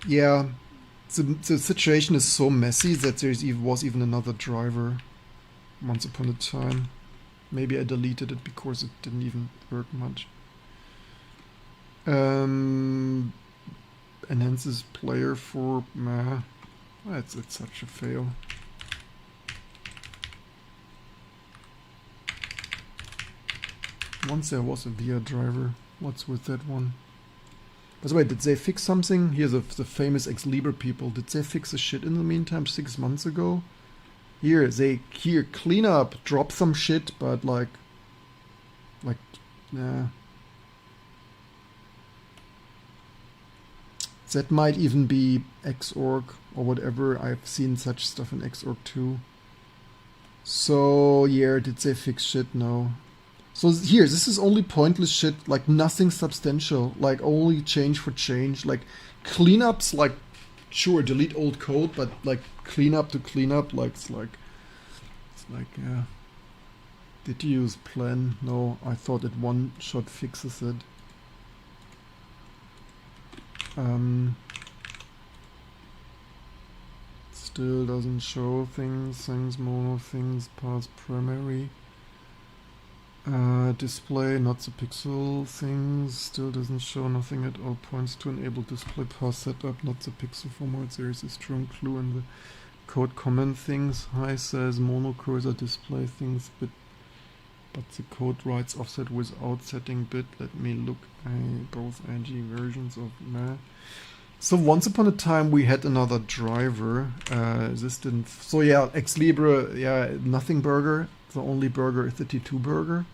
yeah, the situation is so messy that there was even another driver once upon a time. Maybe I deleted it because it didn't even work much. Enhances player for meh. It's such a fail. Once there was a VIA driver. What's with that one? By the way, did they fix something? Here's the famous Ex-Libris people. Did they fix the shit in the meantime 6 months ago? Here, clean up, drop some shit, but like, nah. That might even be Xorg or whatever. I've seen such stuff in Xorg too. So, yeah, did they fix shit? No. So here, this is only pointless shit, like nothing substantial, like only change for change, like cleanups, like sure, delete old code, but like cleanup to cleanup, like it's like yeah. Did you use plan? No, I thought it one shot fixes it. Still doesn't show things mono things pass primary. Display not the pixel things, still doesn't show nothing at all points to enable display path setup, not the pixel format. There is a strong clue in the code comment things. Hi says mono cursor display things, but the code writes offset without setting bit. Let me look both IG versions of meh. So once upon a time we had another driver. This didn't. So yeah, Ex-Libris, yeah, nothing burger. The only burger is the T2 burger.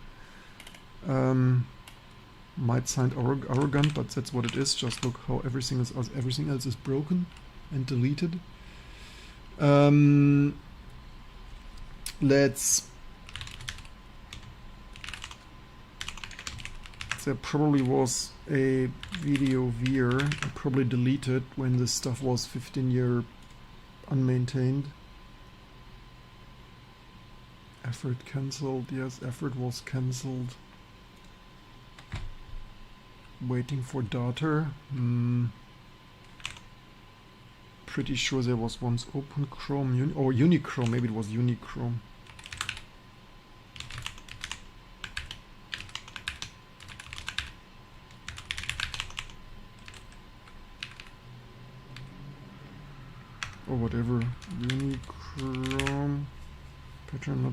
Might sound arrogant, but that's what it is. Just look how everything else is broken and deleted. There probably was a video here, probably deleted when this stuff was 15 year unmaintained. Effort cancelled, yes, effort was cancelled. Waiting for data. Pretty sure there was once Open Chrome or Unichrome, maybe it was Unichrome. Or whatever. Unichrome pattern not.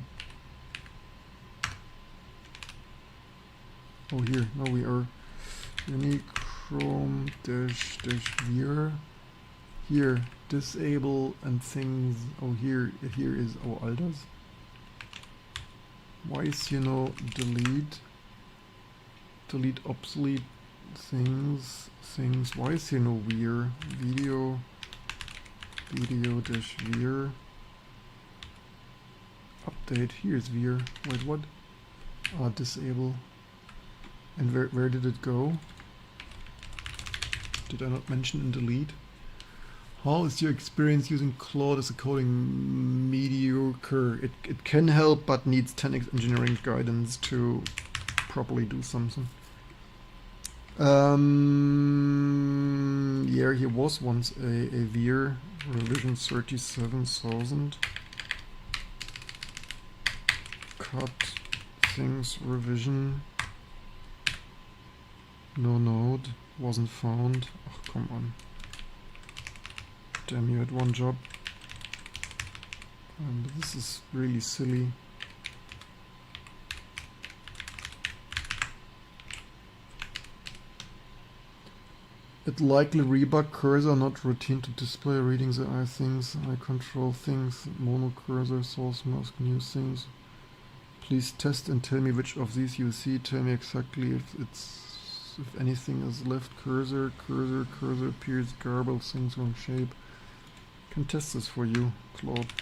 Oh, here, now we are Unichrome dash vir. Here, disable and things. Oh, here is Alders. Why is delete obsolete things. Why is vir video dash vir update? Here's vir. Wait, what? Disable. And where did it go? Did I not mention in delete? How is your experience using Claude as a coding? Mediocre. It can help, but needs 10x engineering guidance to properly do something. Yeah, here was once a vir revision 37,000. Cut things revision. No node wasn't found. Oh, come on. Damn, you had one job. But this is really silly. It likely rebug cursor, not routine to display reading the eye things. I control things. Mono cursor, source mask, new things. Please test and tell me which of these you see. Tell me exactly if anything is left. Cursor appears garbled, things wrong shape. Can test this for you, Claude.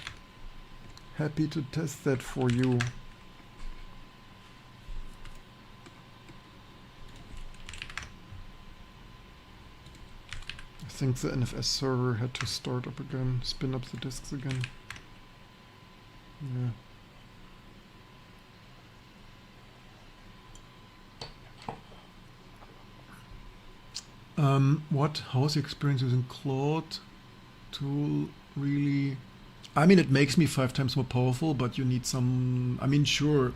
Happy to test that for you. I think the NFS server had to start up again, spin up the disks again. Yeah. How's your experience using Claude tool? Really, I mean, it makes me 5 times more powerful, but you need some, I mean, sure,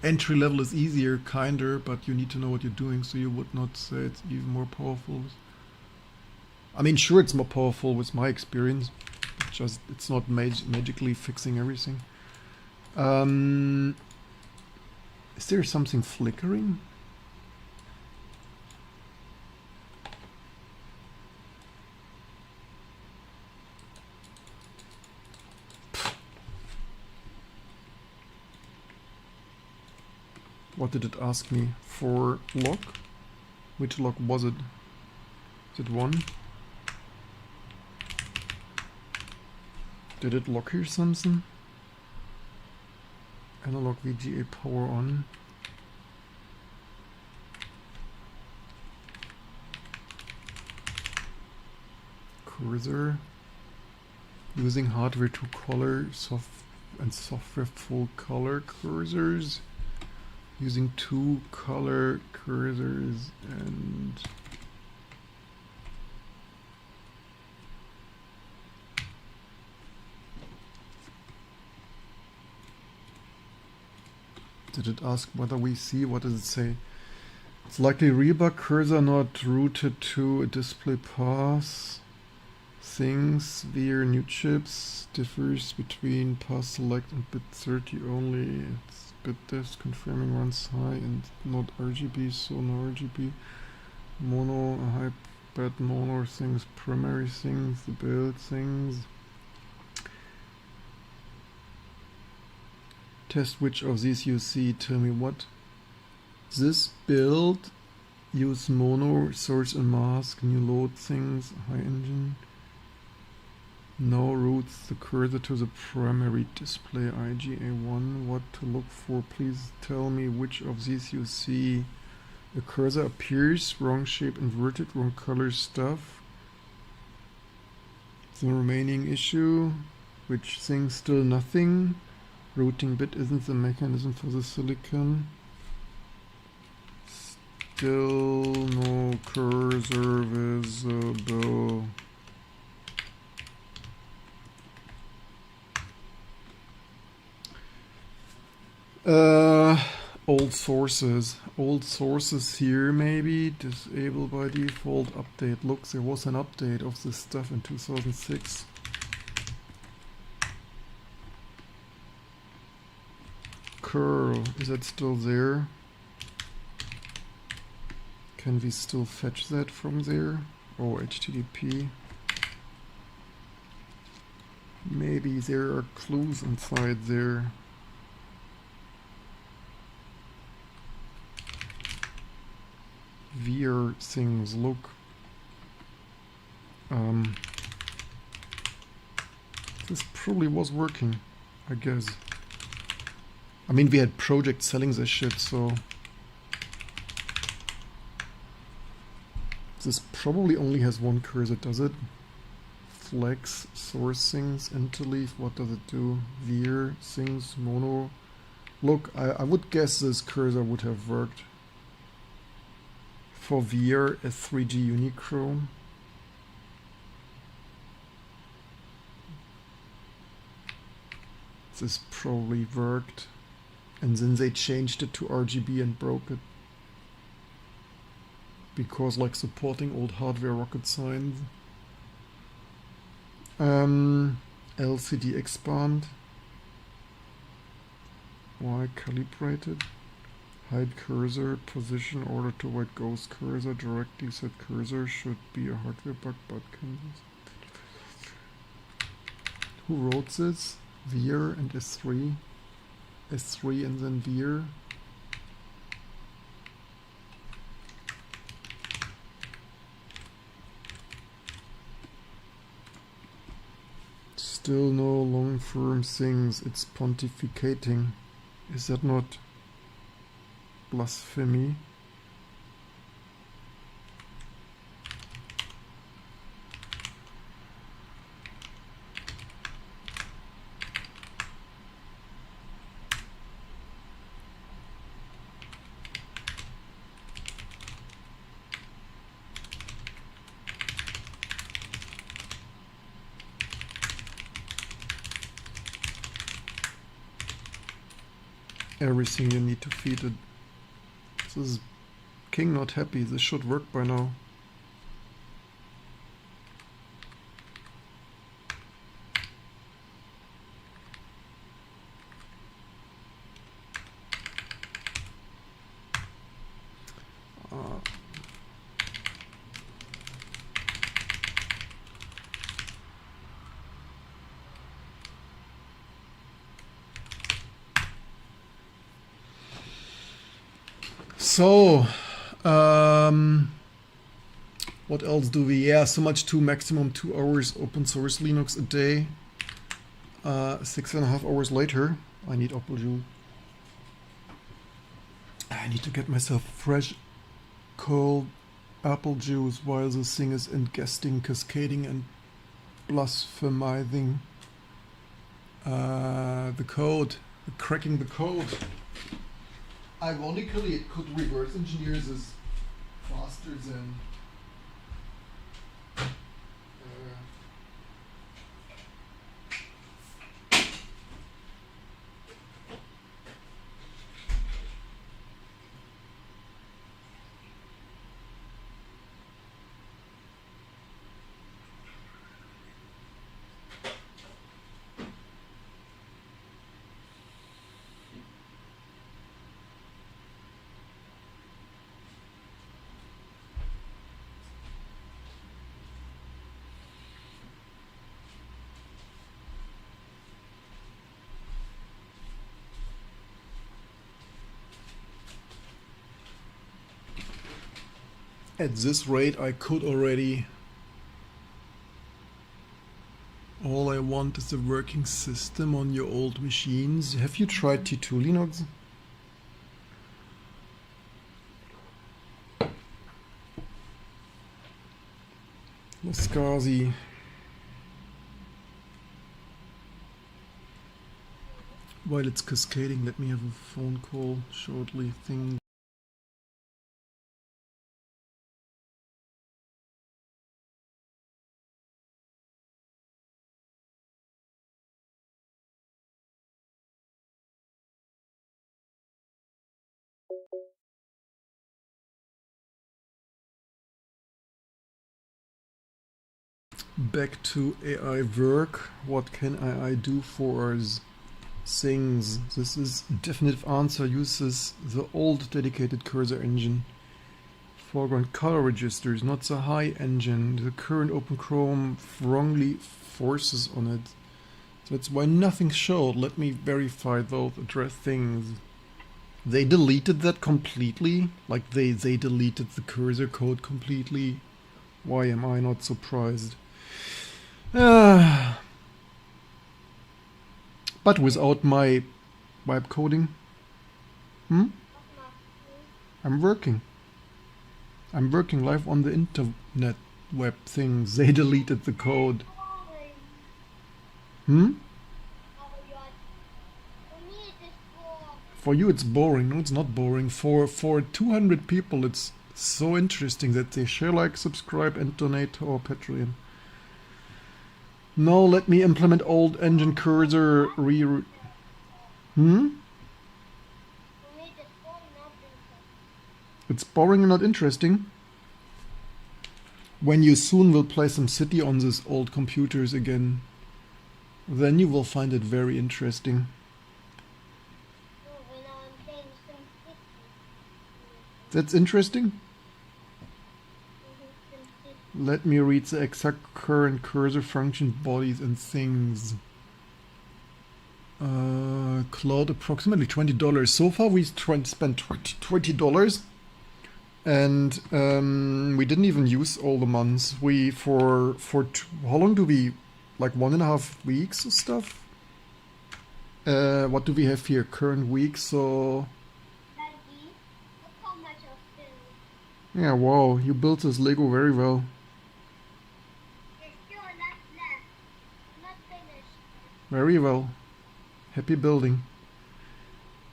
entry level is easier, kinder, but you need to know what you're doing, so you would not say it's even more powerful. I mean, sure, it's more powerful with my experience, just it's not magically fixing everything. Is there something flickering? What did it ask me for? Log? Which log was it? Is it 1? Did it log here something? Analog VGA power on. Cursor. Using hardware to color software full color cursors. Using 2 color cursors and did it ask whether we see? What does it say? It's likely rebug cursor not routed to a display path. Things via new chips differs between path select and bit 30 only. It's bit depth confirming runs high and not RGB, so no RGB. Mono, a high bed mono things, primary things, the build things. Test which of these you see. Tell me what. This build. Use mono, source and mask, new load things, high engine. No routes the cursor to the primary display IGA1. What to look for? Please tell me which of these you see. The cursor appears, wrong shape inverted, wrong color stuff. The remaining issue, which thing still nothing. Routing bit isn't the mechanism for the silicon. Still no cursor visible. Old sources. Old sources here maybe. Disable by default. Update. Look, there was an update of this stuff in 2006. Curl. Is that still there? Can we still fetch that from there? Oh, HTTP. Maybe there are clues inside there. VR things, look. This probably was working, I guess. I mean, we had projects selling this shit, so... This probably only has one cursor, does it? Flex, source things, interleave, what does it do? Veer, things, mono. Look, I would guess this cursor would have worked. For Veer, a 3G Unichrome. This probably worked. And then they changed it to RGB and broke it. Because like supporting old hardware rocket science. LCD expand. Why calibrated? Hide cursor, position order to avoid ghost cursor, directly set cursor should be a hardware bug, but can this? Who wrote this? Veer and S3. S3 and then Veer. Still no long firm things, it's pontificating. Is that not blasphemy? Everything you need to feed it. This is King not happy. This should work by now. So, what else do we? Yeah, so much to maximum 2 hours open source Linux a day. 6.5 hours later, I need apple juice. I need to get myself fresh, cold apple juice while this thing is ingesting, cascading, and blasphemizing the code, cracking the code. Ironically, it could reverse engineer this faster than At this rate, I could already. All I want is a working system on your old machines. Have you tried T2 Linux? Laskazi. While it's cascading, let me have a phone call shortly. Thing. Back to AI work. What can AI do for us? Things. This is definitive answer. Uses the old dedicated cursor engine. Foreground color registers, not the high engine. The current Open Chrome wrongly forces on it. That's why nothing showed. Let me verify those address things. They deleted that completely. Like they deleted the cursor code completely. Why am I not surprised? But without my vibe coding, I'm working. I'm working live on the internet web things. They deleted the code. For you it's boring. No, it's not boring. For 200 people it's so interesting that they share, like, subscribe and donate to our Patreon. No, let me implement old engine cursor reroute. It's boring and not interesting. When you soon will play some City on these old computers again, then you will find it very interesting. That's interesting. Let me read the exact current cursor function, bodies and things. Cloud approximately $20. So far we spent $20. And we didn't even use all the months. We for how long do we, like 1.5 weeks or stuff? What do we have here? Current week, so yeah, wow, you built this Lego very well. Very well. Happy building.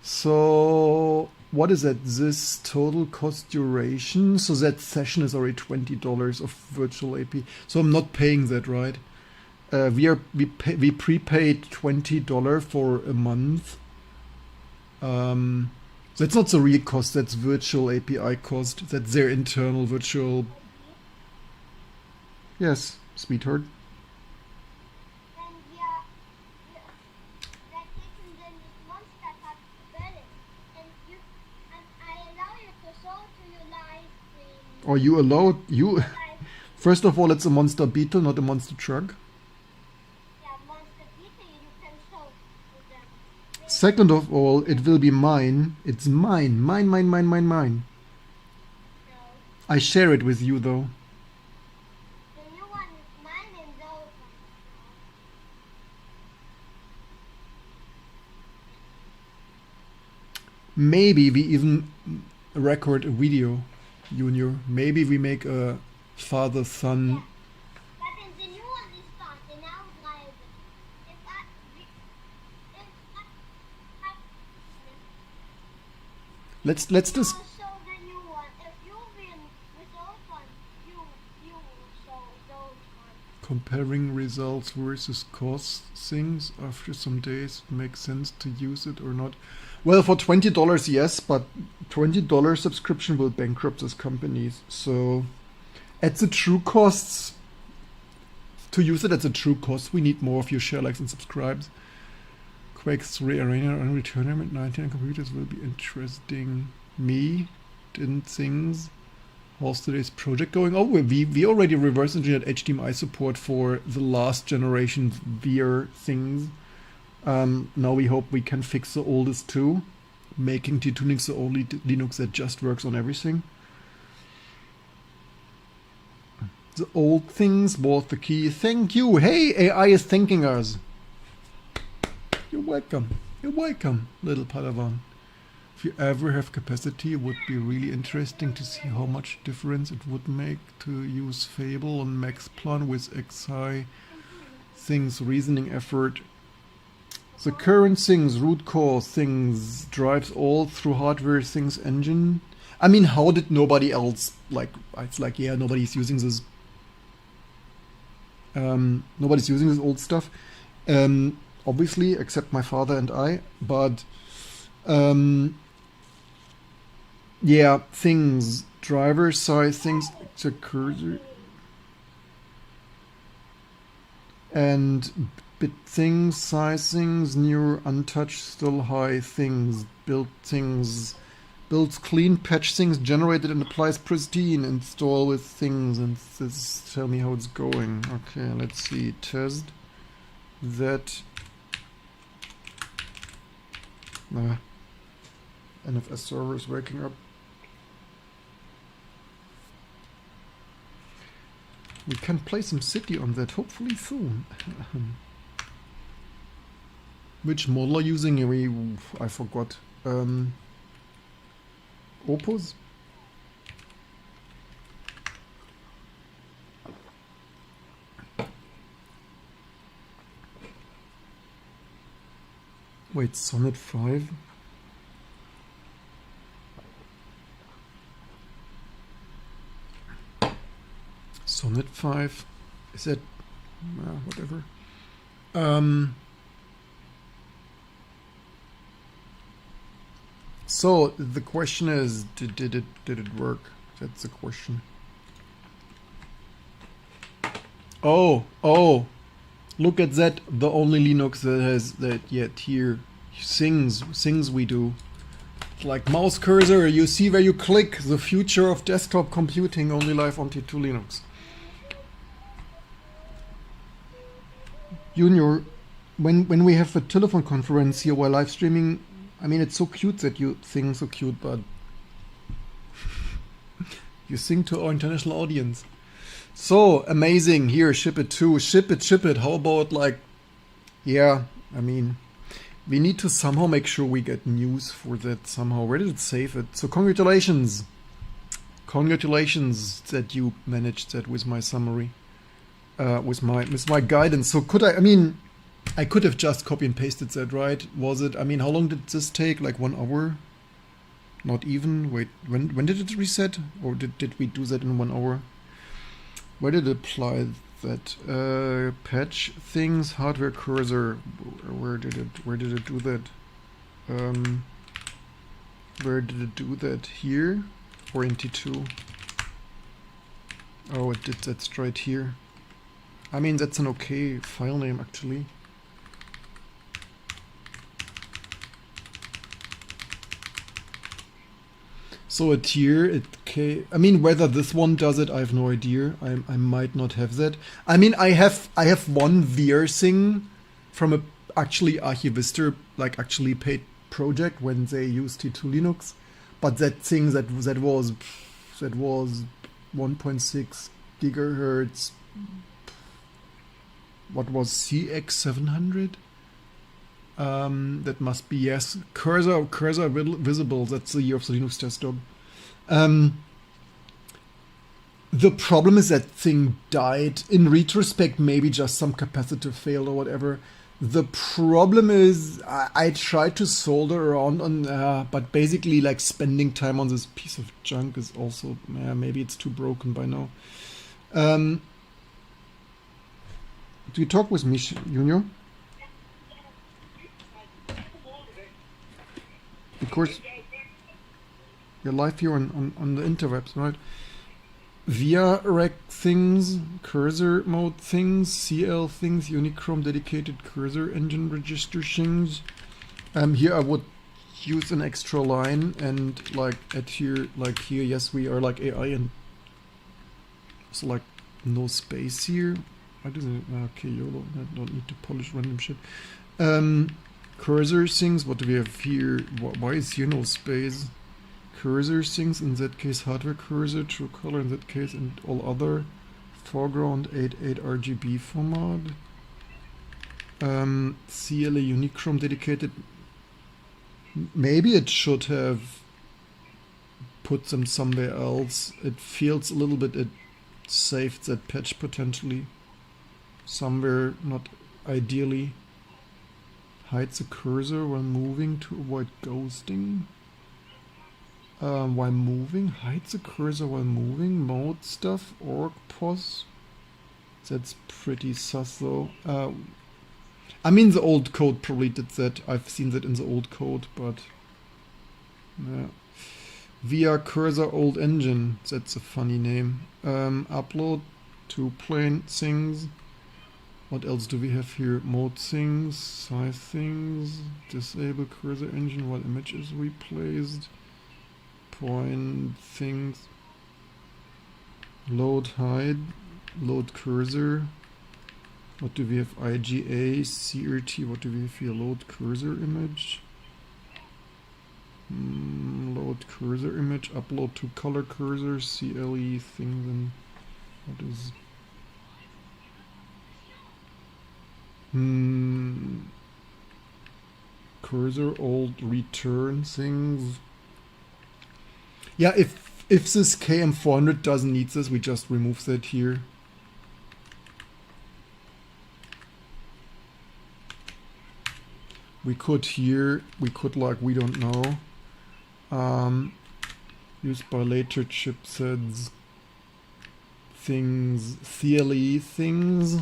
So what is that? This total cost duration. So that session is already $20 of virtual AP. So I'm not paying that, right? We prepaid $20 for a month. That's not the real cost. That's virtual API cost. That's their internal virtual. Yes, sweetheart. Or you allowed you. First of all, it's a monster beetle, not a monster truck. Second of all, it will be mine. It's mine. Mine. I share it with you, though. Maybe we even record a video, Junior. Maybe we make a father-son. Let's just. Comparing results versus cost things. After some days, it makes sense to use it or not. Well, for $20, yes, but $20 subscription will bankrupt these companies. So at the true costs, to use it at the true cost, we need more of your share, likes, and subscribes. Quake 3 Arena Unreal Tournament 19 computers will be interesting. Me, didn't things. How's today's project going? Oh, we already reverse engineered HDMI support for the last generation VR things. Now we hope we can fix the oldest too, making T2 Linux the only Linux that just works on everything. The old things was the key. Thank you. Hey, AI is thanking us. You're welcome. You're welcome, little Padawan. If you ever have capacity, it would be really interesting to see how much difference it would make to use Fable on Max Plan with XI things, reasoning effort. The current things, root cause things, drives all through hardware things engine. I mean, how did nobody else, like, it's like, yeah, nobody's using this. Nobody's using this old stuff. Obviously, except my father and I, but yeah, things, driver size things, the cursor, and bit things, size things, newer, untouched, still high things, build things, builds clean, patch things, generated and applies pristine, install with things, and this tell me how it's going. Okay, let's see, test that. Nah. NFS server is waking up. We can play some City on that hopefully soon. Which model are you using? I forgot. Opus? Wait, Sonnet 5? Sonnet 5? Is that... whatever. So the question is, did it work? That's the question. Oh, look at that! The only Linux that has that yet here. Things we do. Like mouse cursor, you see where you click. The future of desktop computing, only live on T2 Linux. Junior, when we have a telephone conference here while live streaming, I mean, it's so cute that you sing so cute, but you sing to our international audience. So amazing. Here, ship it too. Ship it. How about, like, yeah, I mean, we need to somehow make sure we get news for that somehow. Where did it save it? So congratulations. Congratulations that you managed that with my summary, with my guidance. So I mean, I could have just copy and pasted that, right? Was it? I mean, how long did this take? Like 1 hour? Not even. Wait, when did it reset? Or did we do that in 1 hour? Where did it apply that? Patch things, hardware cursor. Where did it do that? Where did it do that? Here or in T2? Oh, it did that straight here. I mean, that's an okay file name actually. So a tier, I mean, whether this one does it, I have no idea. I might not have that. I mean, I have one VR thing from a actually Archivister, like actually paid project when they used T2 Linux, but that thing that was 1.6 gigahertz. What was CX700? That must be, yes. Cursor visible. That's the year of the Linux desktop. The problem is that thing died. In retrospect, maybe just some capacitive failed or whatever. The problem is I tried to solder around on, but basically like spending time on this piece of junk is also, maybe it's too broken by now. Do you talk with me, Junior? Of course, you're live here on the interwebs, right? Via rec things, cursor mode things, CL things, Unichrome dedicated cursor engine register things. Here I would use an extra line and like at here, like here, yes, we are like AI and so like no space here. Why doesn't it? Okay, YOLO. I don't need to polish random shit. Cursor things. What do we have here? Why is here no space? Cursor things. In that case, hardware cursor, true color. In that case, and all other Foreground 8.8 RGB format. CLA Unichrome dedicated. Maybe it should have put them somewhere else. It feels a little bit it saved that patch potentially. Somewhere, not ideally. Hides the cursor while moving to avoid ghosting. While moving, hides the cursor while moving, mode stuff, org pos. That's pretty sus though. I mean the old code probably did that. I've seen that in the old code, but yeah. Via cursor old engine, that's a funny name. Upload to plain things. What else do we have here? Mode things, size things, disable cursor engine while image is replaced. Point things, load hide, load cursor. What do we have? IGA, CRT, what do we have here? Load cursor image. Load cursor image, upload to color cursor, CLE things, and what is... cursor old return things. Yeah, if this KM400 doesn't need this, we just remove that here. We could here, we could like, we don't know. Used by later chipsets. Things, CLE things.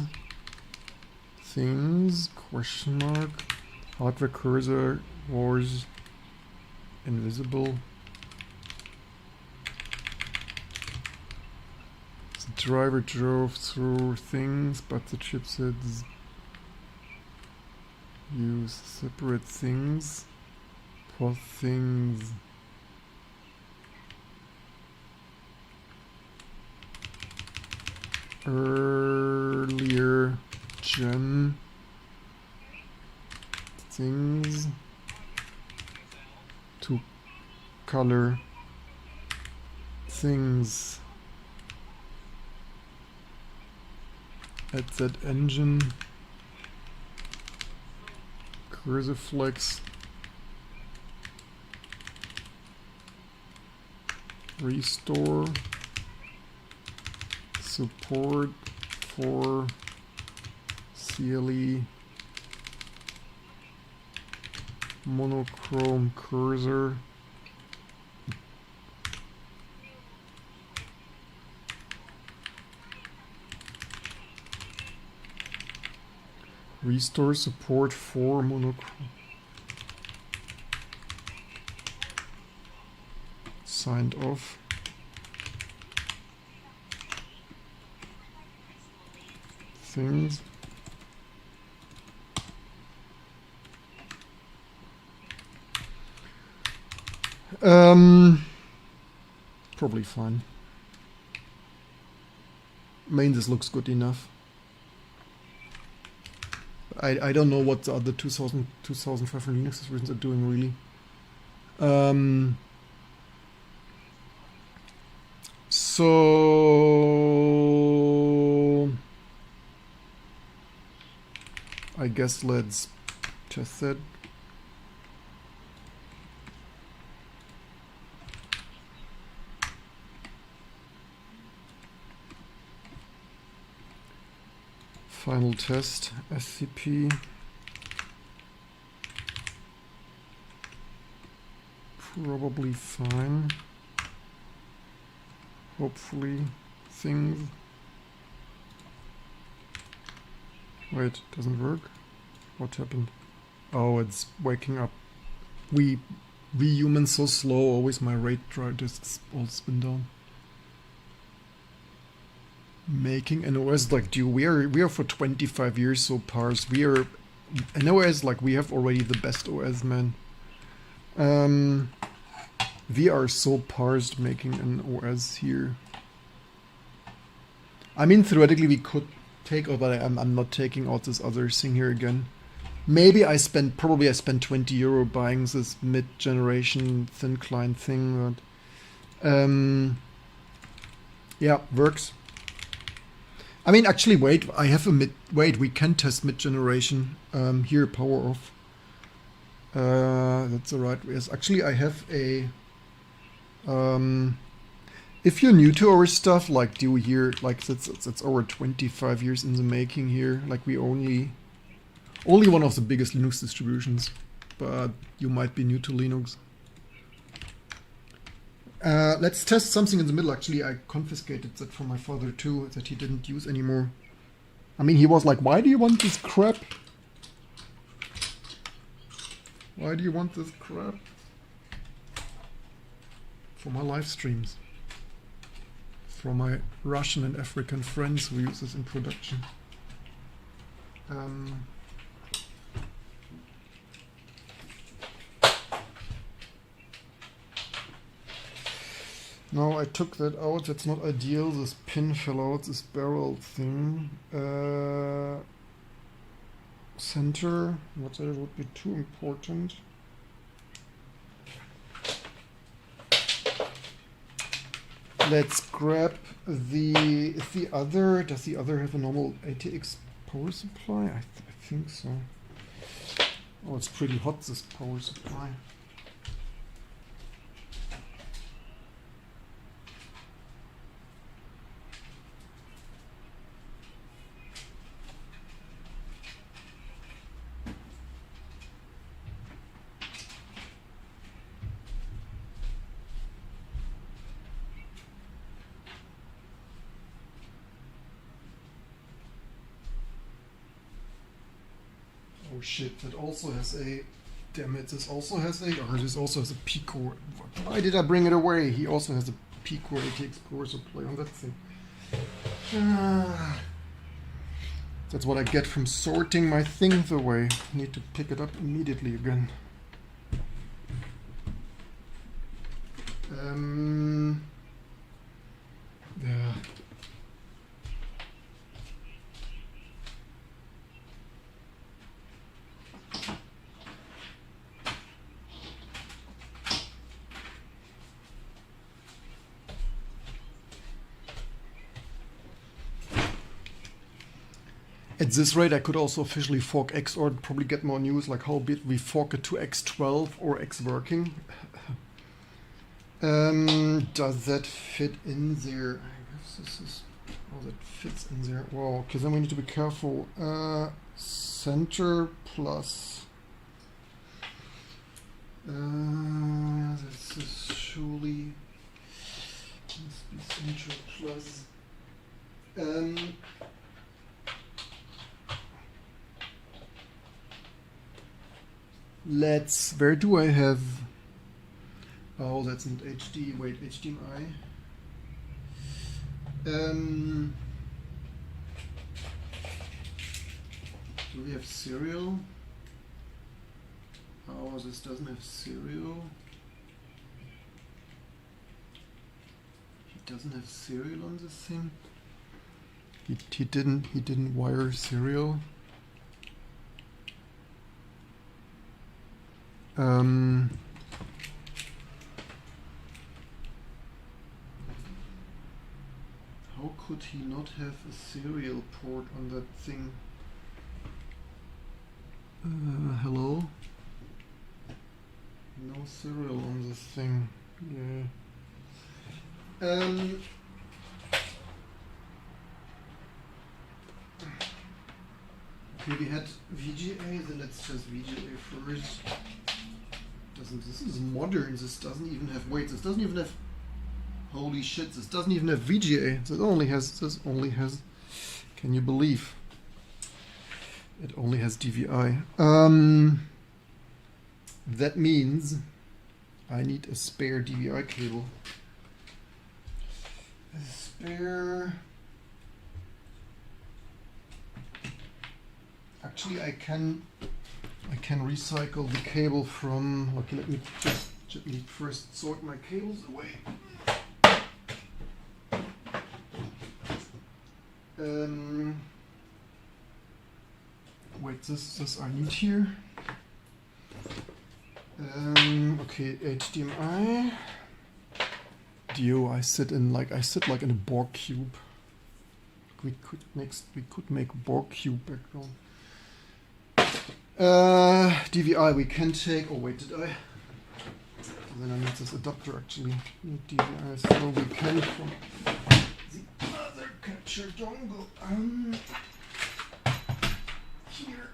Things, question mark. Hardware cursor was invisible. The driver drove through things, but the chipsets use separate things. For things. Earlier gen things to color things at that engine cursor flex restore support for CLE monochrome cursor restore support for monochrome signed off. Things. Probably fine. This looks good enough. I don't know what the other 2005 Linux versions are doing really. So I guess let's test that. Final test, SCP. Probably fine. Hopefully things. Wait, doesn't work? What happened? Oh, it's waking up. We humans so slow, always my RAID drive disks all spin down. Making an OS like dude, we are for 25 years so parsed. We are an OS like we have already the best OS, man. We are so parsed making an OS here. I mean theoretically we could take oh, but I'm not taking out this other thing here again. Maybe I spent 20 euro buying this mid-generation thin client thing, but yeah, works. I mean, actually, wait. I have a mid. Wait, we can test mid generation. Here, power off. That's the right. Yes, actually, I have a. If you're new to our stuff, like do here, like that's over 25 years in the making here. Like we only one of the biggest Linux distributions, but you might be new to Linux. Let's test something in the middle. Actually, I confiscated that from my father too, that he didn't use anymore. I mean, he was like, why do you want this crap? Why do you want this crap? For my live streams. For my Russian and African friends who use this in production. No, I took that out. That's not ideal. This pin fell out. This barrel thing. Center. Not that it would be too important. Let's grab the other. Does the other have a normal ATX power supply? I think so. Oh, it's pretty hot, this power supply. Oh shit, that also has a... Damn it, this also has a... Oh, this also has a Pico. Why did I bring it away? He also has a Pico ATX power supply on that thing. That's what I get from sorting my things away. Need to pick it up immediately again. Yeah. At this rate, I could also officially fork X or probably get more news, like how bit we fork it to X12 or X working. Does that fit in there? I guess this is... Oh, that fits in there. Wow, okay, then we need to be careful. Center plus... this is surely... Must be center plus... Let's... Where do I have... Oh, that's not HD. Wait, HDMI. Do we have serial? Oh, this doesn't have serial. He doesn't have serial on this thing. He didn't wire serial. How could he not have a serial port on that thing? Hello? No serial on this thing. Yeah. Okay, we had VGA, then let's test VGA first. This is modern, this doesn't even have, wait, this doesn't even have, holy shit, this doesn't even have VGA, this only has, can you believe? It only has DVI. That means I need a spare DVI cable. A spare... Actually, I can recycle the cable from... Okay, let me just gently first sort my cables away. Wait, this I need here. Okay, HDMI. Dio, I sit like in a Borg cube. we could make Borg cube background. DVI we can take. Oh wait, did I? Then I need this adapter actually. Need DVI, so we can from the other capture dongle here.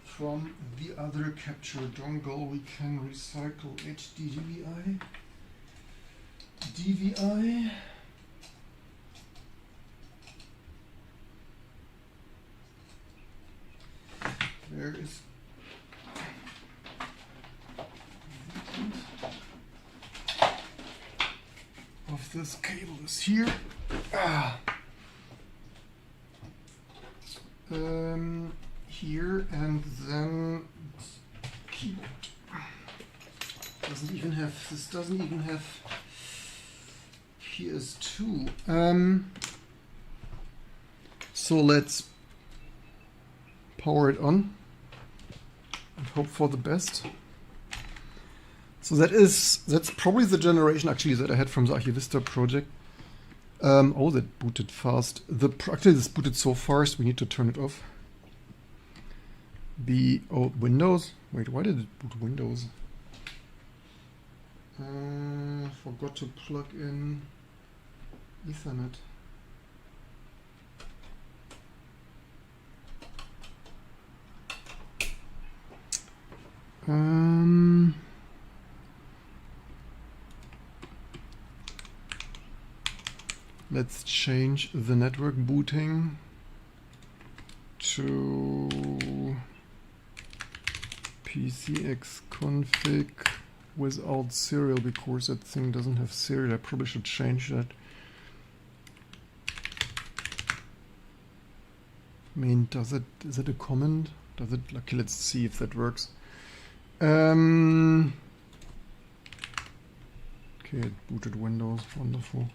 From the other capture dongle, we can recycle HDDVI, DVI, there is the end of this cable is here. Here and then keyboard doesn't even have PS2. So let's power it on and hope for the best. So that's probably the generation actually that I had from the Archivista project. Oh, that booted fast. Actually this booted so fast we need to turn it off. Windows. Wait, why did it boot Windows? Forgot to plug in Ethernet. Let's change the network booting to PCX config without serial because that thing doesn't have serial. I probably should change that. I mean, is it a command? Does it? Okay, let's see if that works. Okay, it booted Windows. Wonderful.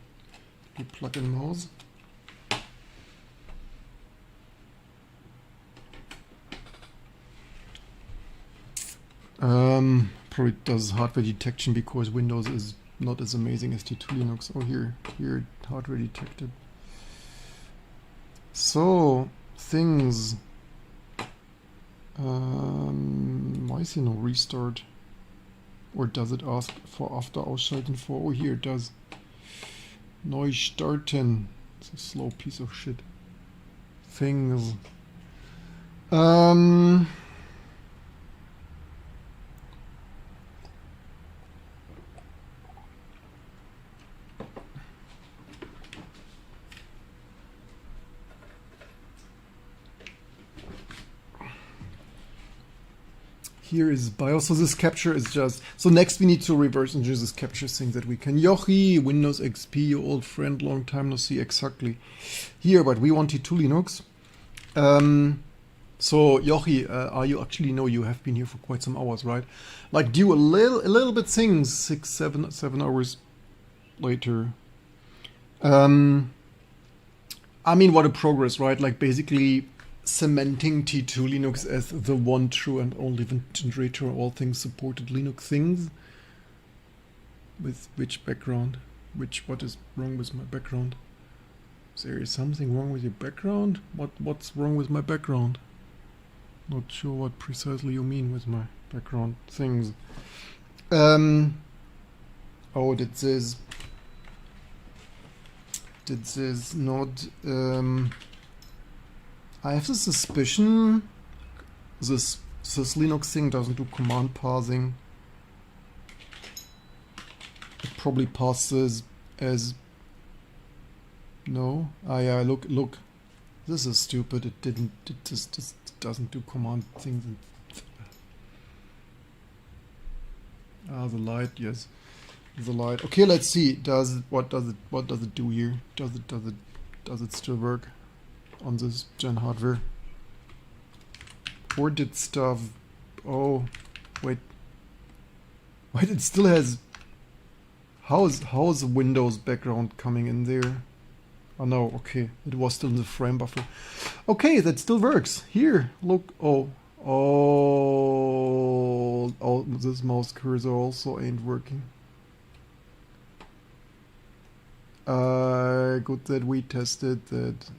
Do plug-in mouse. Probably does hardware detection because Windows is not as amazing as T2 Linux. Oh, here hardware detected. So things. Why is here no restart? Or does it ask for after ausschalten for? Oh, here it does. Neu starten. It's a slow piece of shit. Things. Here is BIOS. So this capture is just... So next we need to reverse engineer this capture thing that we can... Yochi, Windows XP, your old friend, long time no see, exactly. Here, but we want T2 Linux. So Yochi, are you actually... No, you have been here for quite some hours, right? Like do a little bit things 7 hours later. I mean, what a progress, right? Like basically... cementing T2 Linux as the one true and only generator of all things supported Linux things. With which background? What is wrong with my background? Is there something wrong with your background? What's wrong with my background? Not sure what precisely you mean with my background things. Oh, did this not I have the suspicion this Linux thing doesn't do command parsing. It probably passes as no. Ah yeah, look. This is stupid. It just doesn't do command things. Ah, the light, yes. The light. Okay, let's see. What does it do here? Does it still work on this gen hardware? Or did stuff... Oh, wait. Wait, it still has... How is the Windows background coming in there? Oh no, okay. It was still in the frame buffer. Okay, that still works. Here, look. Oh, Oh, this mouse cursor also ain't working. Good that we tested that.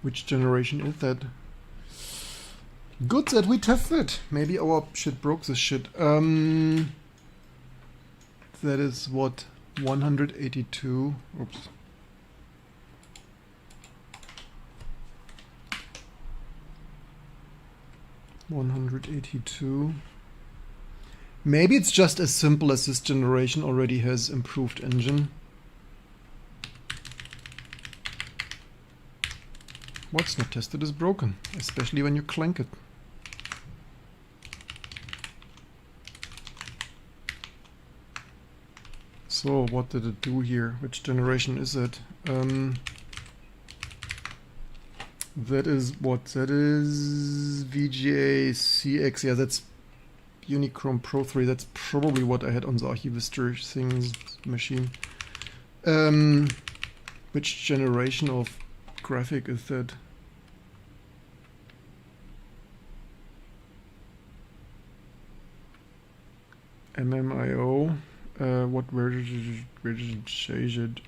Which generation is that? Good that we tested. Maybe our shit broke this shit. That is what, 182. Oops. $182. Maybe it's just as simple as this generation already has improved engine. What's not tested is broken, especially when you clank it. So what did it do here? Which generation is it? That is what? That is VGA CX. Yeah, that's Unichrome Pro 3. That's probably what I had on the Archivister things machine. Which generation of graphic is that? MMIO. Where did it change it?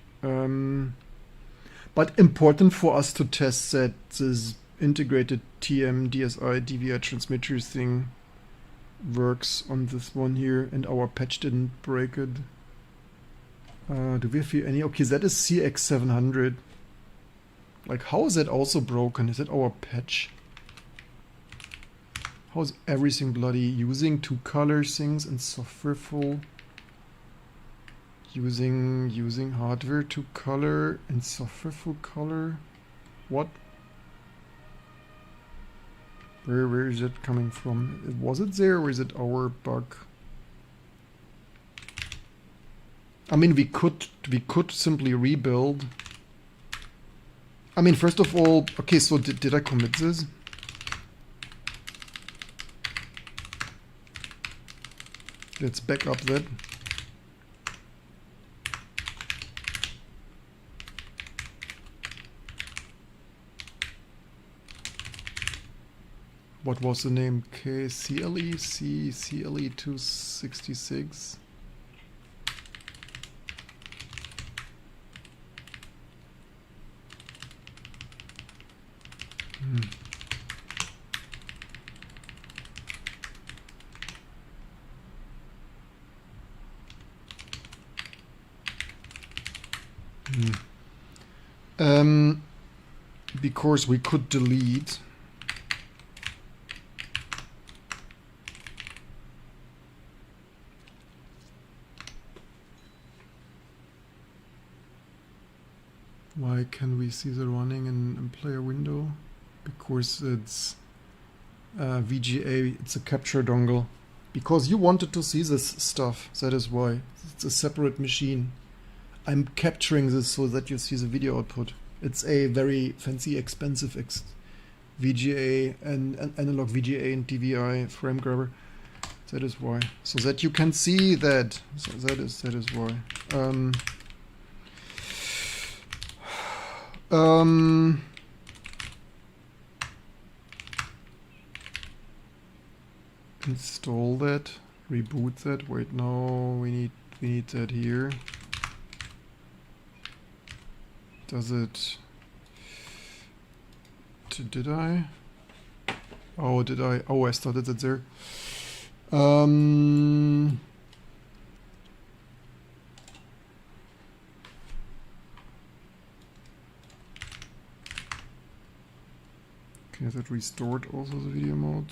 But important for us to test that this integrated TM, DSI, DVI transmitters thing works on this one here, and our patch didn't break it. Do we have any? Okay, that is CX700. Like, how is that also broken? Is it our patch? How's everything bloody using two color things and software full? Using hardware to color and software full color? What? Where is it coming from? Was it there or is it our bug? I mean, we could simply rebuild. I mean, first of all, okay, so did I commit this? Let's back up that. What was the name? CLE 266. Because we could delete. Why can we see the running in player window? Because it's VGA, it's a capture dongle. Because you wanted to see this stuff, that is why. It's a separate machine. I'm capturing this so that you see the video output. It's a very fancy, expensive VGA and analog VGA and DVI frame grabber. That is why. So that you can see that. So that is why. Install that, reboot that. Wait, no, we need that here. Does it? Did I? Oh, did I? Oh, I started it there. Okay, that restored also the video mode.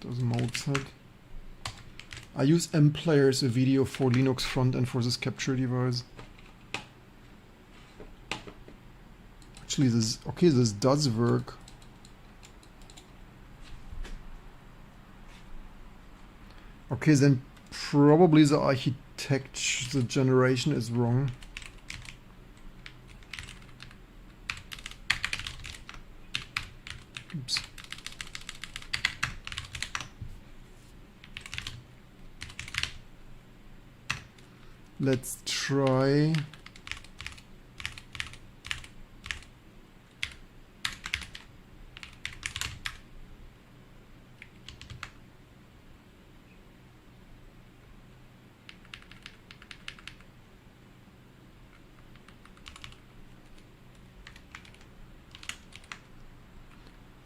Does mode set. I use mPlayer as a video for Linux front-end for this capture device. Actually, this does work. Okay, then probably the architecture, the generation is wrong. Oops. Let's try.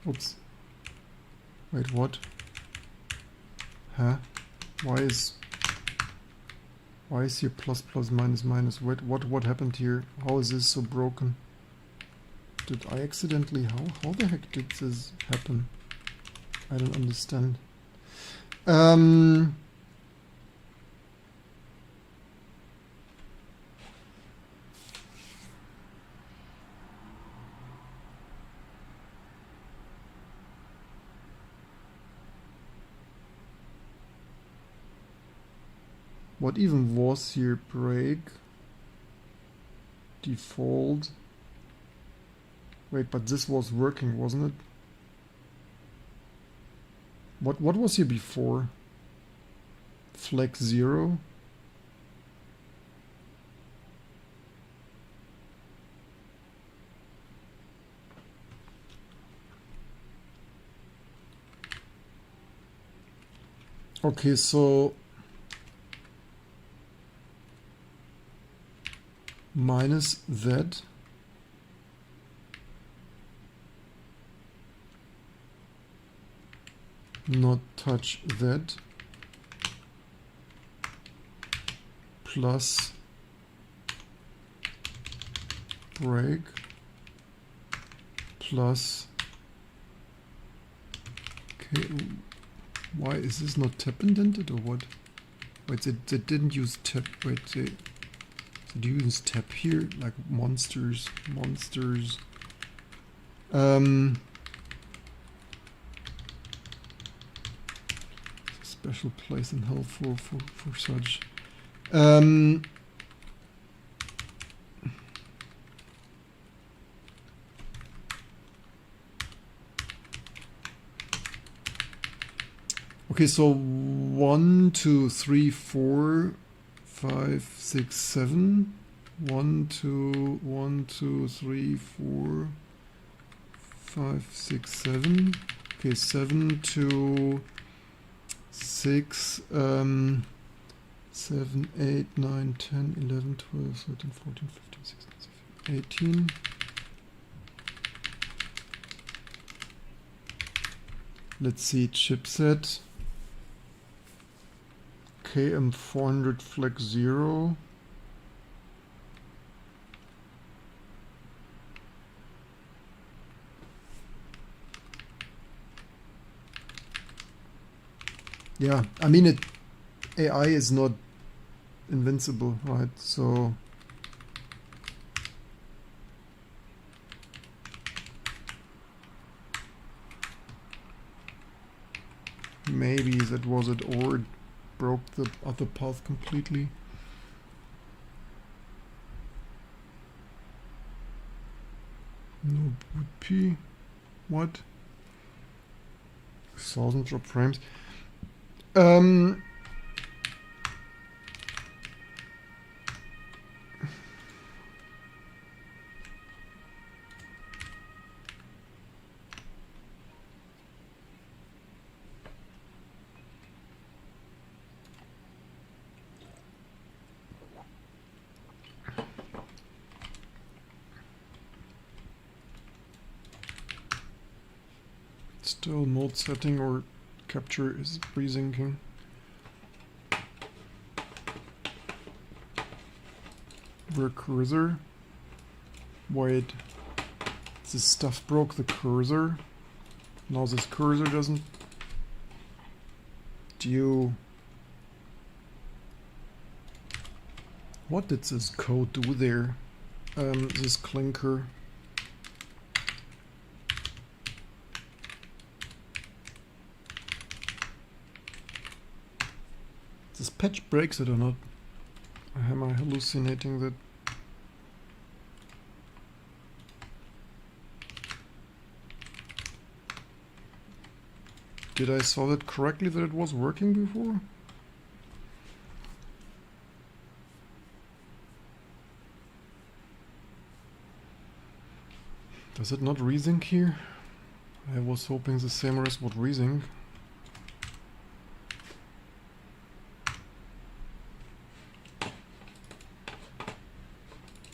Oops. Wait, what? Huh? Why is here plus plus minus minus? Wait, what happened here? How is this so broken? Did I accidentally how the heck did this happen? I don't understand. What even was here? Break. Default. Wait, but this was working, wasn't it? What was here before? Flag 0? Okay, so minus that. Not touch that. Plus break. Plus. Okay, why is this not tab indented or what? Wait, they didn't use tab. Wait, they use tab here, like monsters. Special place in hell for such. Okay, so 1, 2, 3, 4, 5, 6, 7. 1, 2, 3, 4, 5, 6, 7. Okay, 7 to 6, 7, 8, 9, 10, 11, 12, 13, 14, 15, 16, 17, 18. Let's see, chipset. KM400 flag 0. Yeah, I mean AI is not invincible, right? So maybe that was it, or it broke the other path completely. No boot P. What? 1000 drop frames. Still mode setting or capture is resyncing. Where cursor? Wait, this stuff broke the cursor. Now this cursor doesn't. What did this code do there? This clinker. This patch breaks it or not? Am I hallucinating that? Did I saw that correctly that it was working before? Does it not resync here? I was hoping the same res would resync.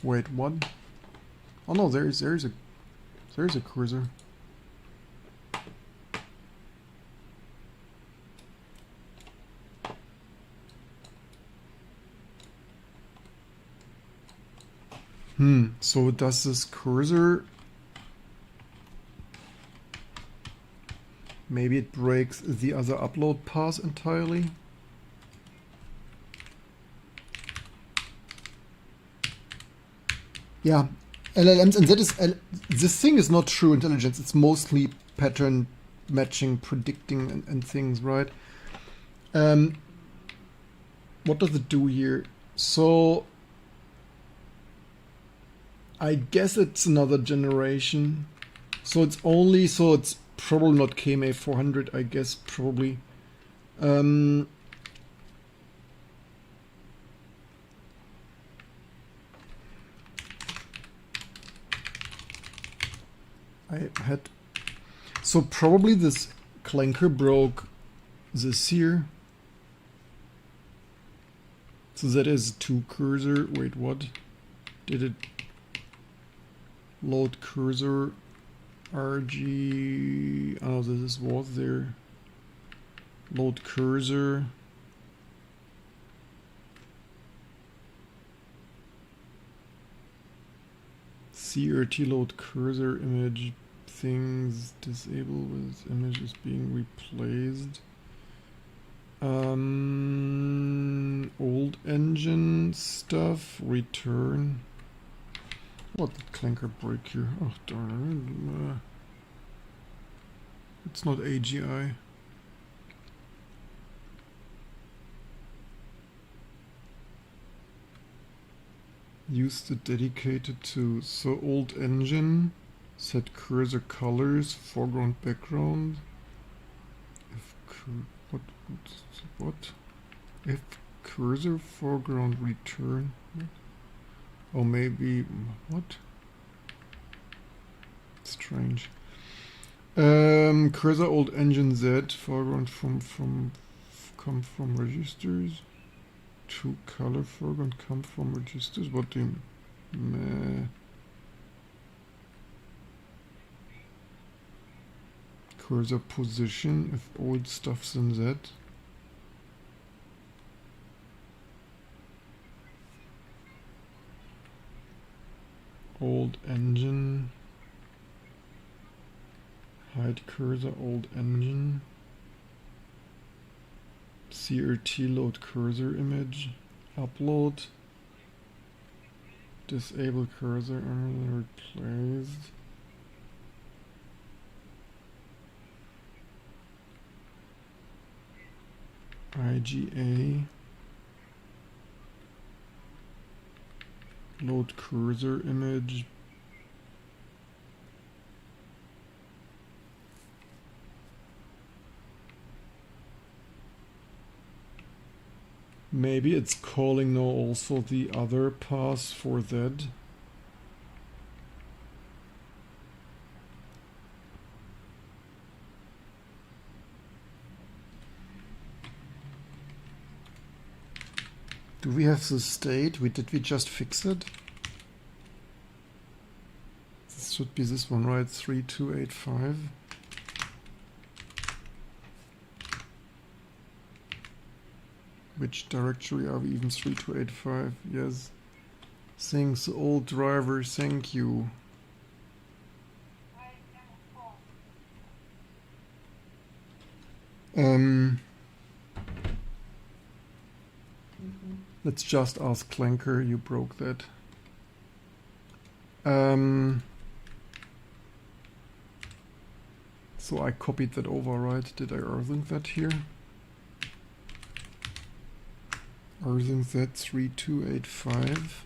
Wait, what? Oh no, there's a cursor. So does this cursor... Maybe it breaks the other upload path entirely? Yeah, LLMs, and that is... this thing is not true intelligence, it's mostly pattern matching, predicting and things, right? What does it do here? So... I guess it's another generation. So it's only, so it's probably not KMA 400, I guess, probably. I had, so probably this clanker broke this here. So that is 2 cursor, wait, what? Did it load cursor RG? Oh, this was there. Load cursor. CRT load cursor image things disable with image is being replaced. Old engine stuff return. What did clanker break here? Oh darn! It's not AGI. Use the dedicated to so old engine. Set cursor colors, foreground, background. If what? If cursor foreground return. Or maybe what? Strange. Cursor old engine Z foreground come from registers. To color foreground come from registers. What do you meh. Cursor position if old stuff's in Z. Old engine. Hide cursor old engine. CRT load cursor image. Upload. Disable cursor replaced. IGA. Load cursor image. Maybe it's calling now also the other path for that. Do we have the state? Did we just fix it? This should be this one, right? 3285. Which directory are we even? 3285? Yes. Thanks, old driver. Thank you. Let's just ask Clanker. You broke that. So I copied that over, right? Did I earthen that here? Earthen that 3285.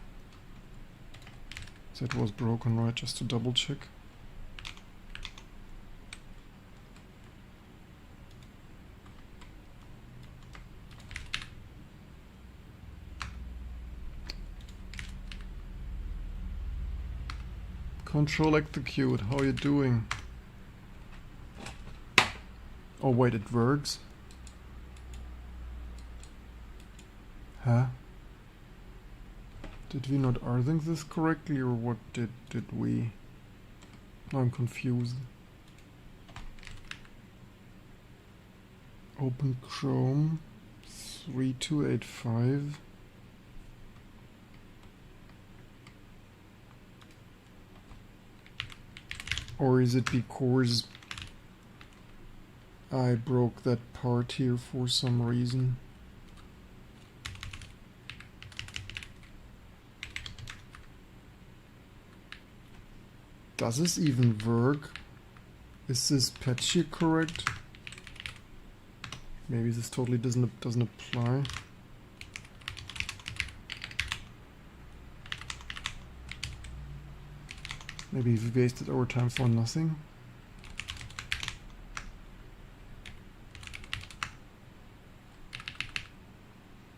That was broken, right? Just to double check. Control execute. How you doing? Oh wait, it works. Huh? Did we not rsync this correctly, or what did we? Now I'm confused. Open Chrome 3285. Or is it because I broke that part here for some reason? Does this even work? Is this patch here correct? Maybe this totally doesn't apply. Maybe we wasted our time for nothing.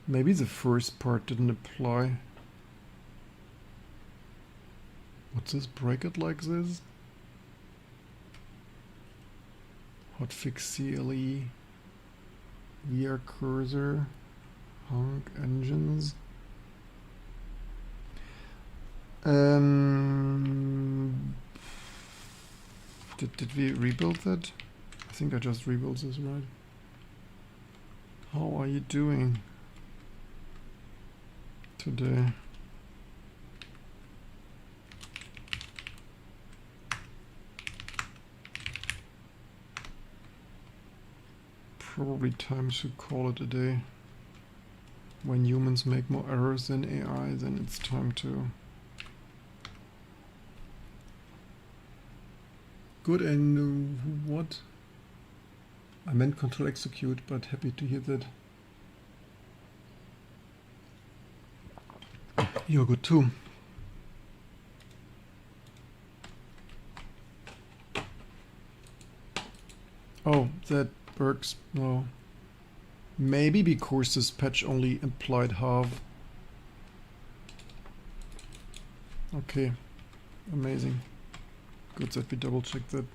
Maybe the first part didn't apply. What's this bracket like this? Hotfix CLE, VR cursor, honk engines. Did we rebuild that? I think I just rebuilt this, right? How are you doing today? Probably time to call it a day. When humans make more errors than AI, then it's time to. Good, and what? I meant control execute, but happy to hear that. You're good too. Oh, that works. No. Maybe because this patch only implied half. Okay. Amazing. Good that we double checked that.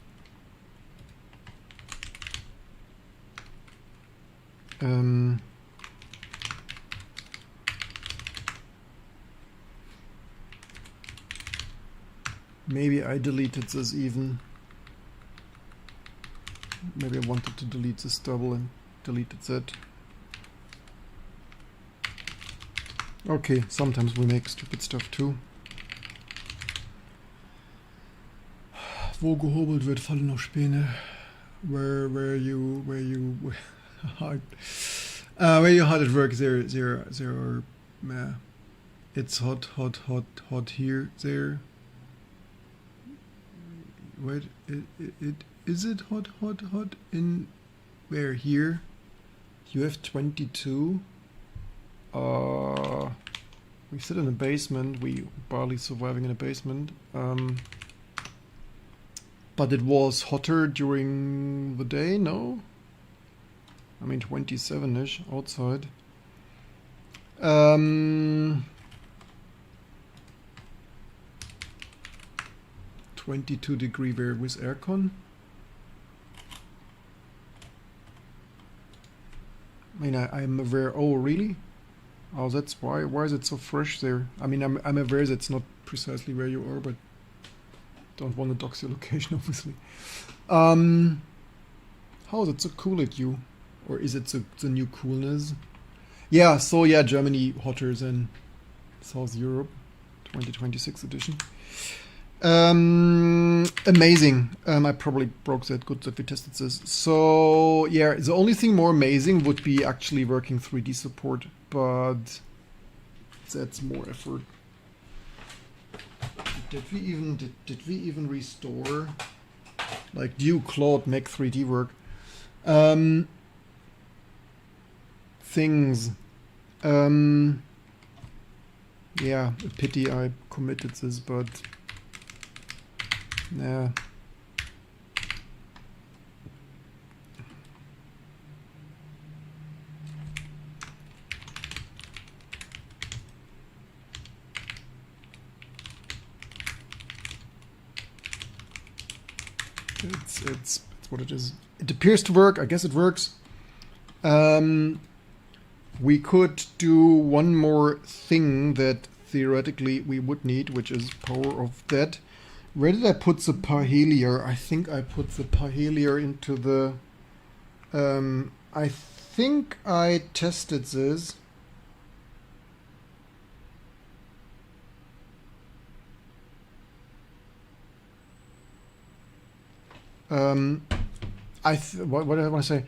Maybe I deleted this even. Maybe I wanted to delete this double and deleted that. Okay, sometimes we make stupid stuff too. Wo gehobelt wird, fallen noch Späne. Where you hard where you hard at work there it's hot here there. Wait, it is it hot in where here? You have 22. We sit in a basement. We barely surviving in a basement. But it was hotter during the day, no? I mean 27-ish outside. 22 degree where with aircon. I mean I'm aware. Oh really? Oh, that's why. Why is it so fresh there? I mean I'm aware that's not precisely where you are, but don't want to dox your location, obviously. How is it so cool at you? Or is it the new coolness? Yeah, so yeah, Germany hotter than South Europe, 2026 edition. Amazing. I probably broke that. Good that we tested this. So yeah, the only thing more amazing would be actually working 3D support, but that's more effort. Did we even restore? Like, do Claude make 3D work? Things. Yeah, a pity I committed this, but yeah. It's what it is. It appears to work. I guess it works. We could do one more thing that theoretically we would need, which is power of that. Where did I put the parhelier? I think I put the parhelier into the... I think I tested this. What did I want to say?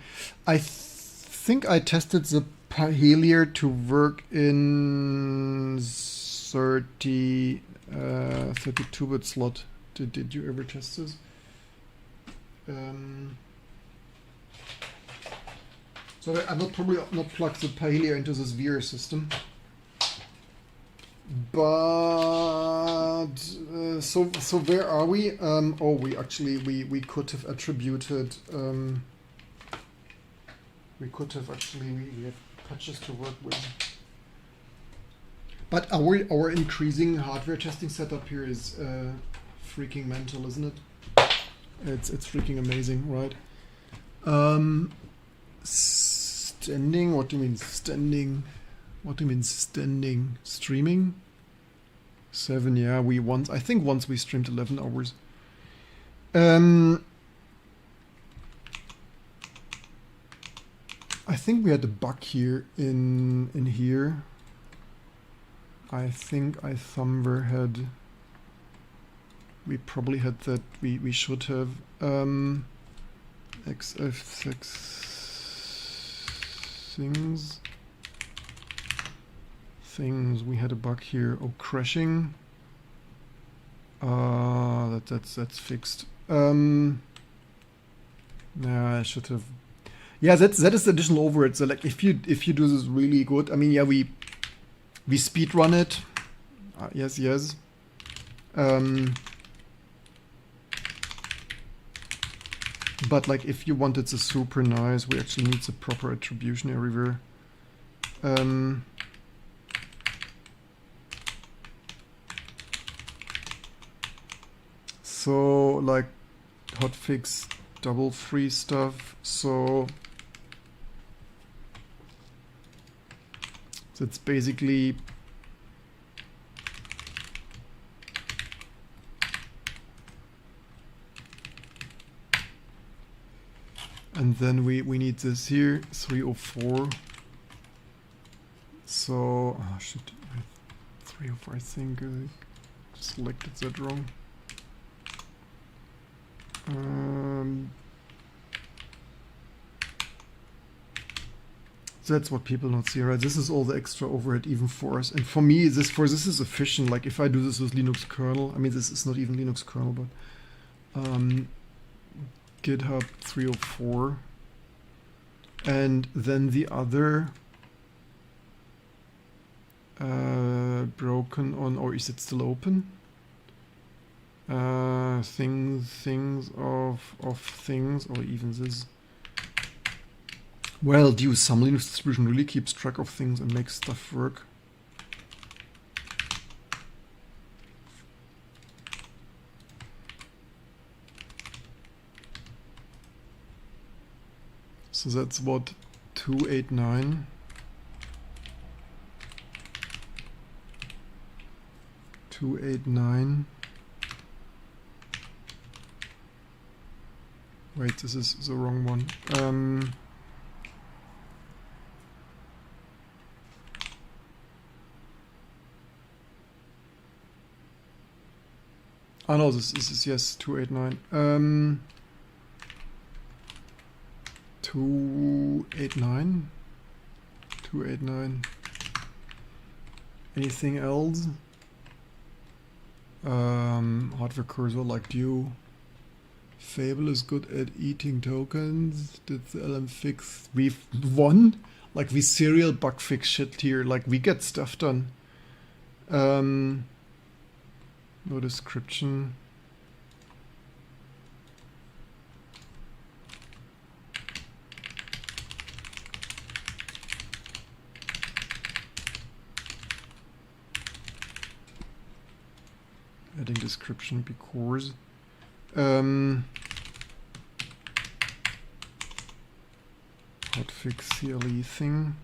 I think I tested the parhelier to work in 32-bit slot. Did you ever test this? So I will probably not plug the parhelier into this VR system. But so where are we? Oh, we could have attributed. We have patches to work with. But our increasing hardware testing setup here is freaking mental, isn't it? It's freaking amazing, right? Standing. What do you mean standing? What do you mean standing? Streaming? 7, yeah. I think once we streamed 11 hours. I think we had a bug here in here. I think I somewhere had. We probably had that. We should have xf6 things. We had a bug here. Oh, crashing. That's fixed. Nah, I should have. Yeah, that is the additional overhead. So like, if you do this really good, I mean, yeah, we speed run it. Yes. But like, if you wanted the super nice, we actually need the proper attribution everywhere. So like hotfix double free stuff. So that's basically and then we need this here 304. So shit, 304. I think I selected that wrong. That's what people don't see, right? This is all the extra overhead even for us. And for me, this is efficient. Like if I do this with Linux kernel, I mean, this is not even Linux kernel, but GitHub 304. And then the other broken on, or is it still open? Things of things, or even this. Well, some Linux distribution really keeps track of things and makes stuff work. So that's what 289. Wait, this is the wrong one. Oh no, this is yes, 289. 289. Anything else? Hardware cursor like Dew. Fable is good at eating tokens. Did the LLM fix? We've won? Like we serial bug fix shit here. Like we get stuff done. No description. Adding description because hotfix CLE thing.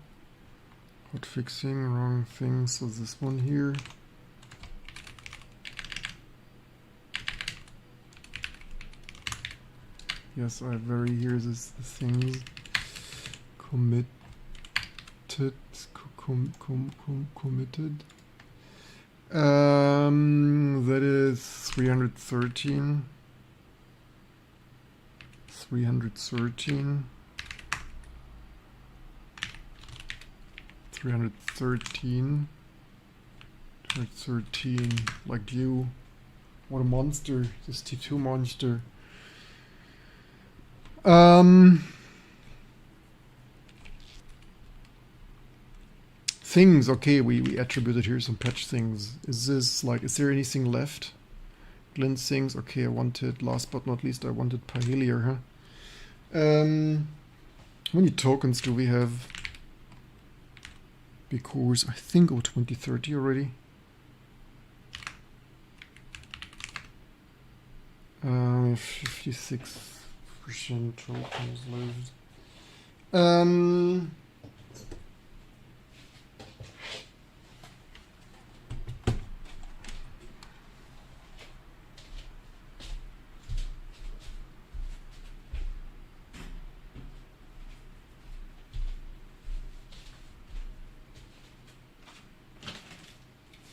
Hotfixing, wrong thing. So this one here. Yes, I vary here. This the things committed. Committed. That is 313. 313. 313. 313. Like you. What a monster. This T2 monster. Things, okay, we attributed here some patch things. Is this like, is there anything left? Glint things, okay, I wanted, last but not least, I wanted Pahelia, huh? How many tokens do we have? Because I think 2030 already. 56% tokens left.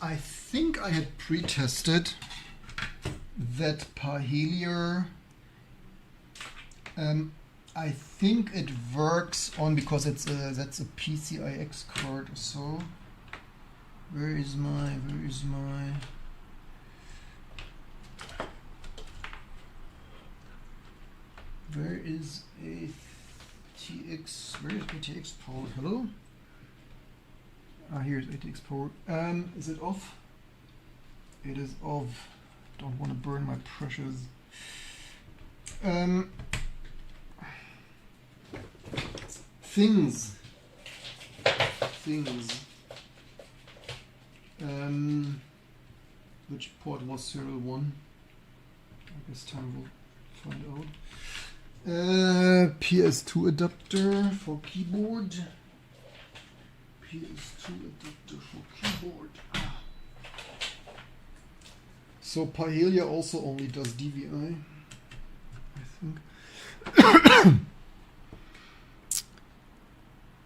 I think I had pre-tested that Pahelia. I think it works on, because it's that's a PCIX card or so. Where is my where is a TX, where is ATX port? Hello? Ah, here's ATX port. Is it off? It is off. Don't want to burn my precious. Things. Which port was serial 1? I guess time will find out. PS2 adapter for keyboard. PS2 adapter for keyboard. So Pahelia also only does DVI, I think.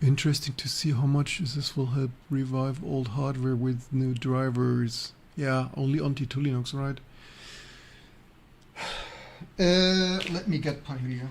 Interesting to see how much this will help revive old hardware with new drivers. Yeah, only on T2 Linux, right? Let me get Pahelia.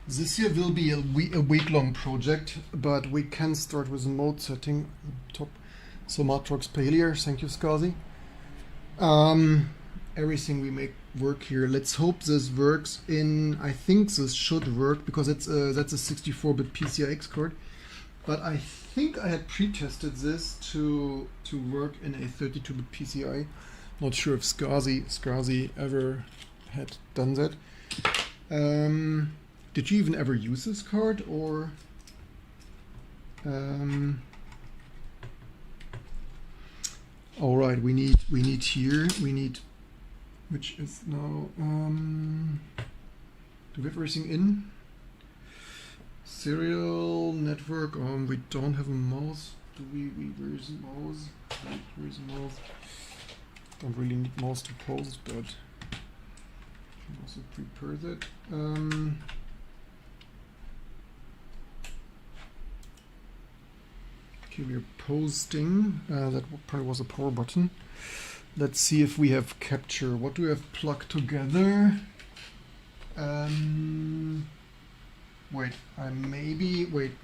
This here will be a week-long project, but we can start with a mode setting top. So Matrox Pahelia, thank you, Skazi. Everything we make work here. Let's hope this works in. I think this should work because it's that's a 64-bit PCIX card. But I think I had pre-tested this to work in a 32-bit PCI. Not sure if Skazi ever had done that. Did you even ever use this card, or all right, we need which is now do we have everything in serial network? We don't have a mouse. Do we where is the mouse? Where is the mouse? Don't really need mouse to pause, but I can also prepare that. Okay, we're posting. That probably was a power button. Let's see if we have capture. What do we have plugged together? Wait,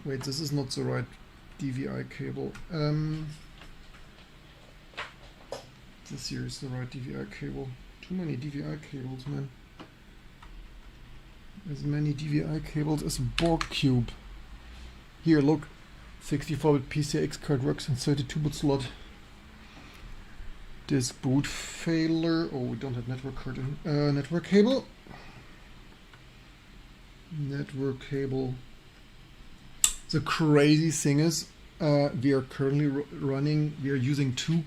wait, this is not the right DVI cable. This here is the right DVI cable. Too many DVI cables, man. As many DVI cables as a Borg cube. Here, look. 64-bit PCIX card works in 32-bit slot. This boot failure. Oh, we don't have network card in. Network cable. Network cable. The crazy thing is, we are currently we are using two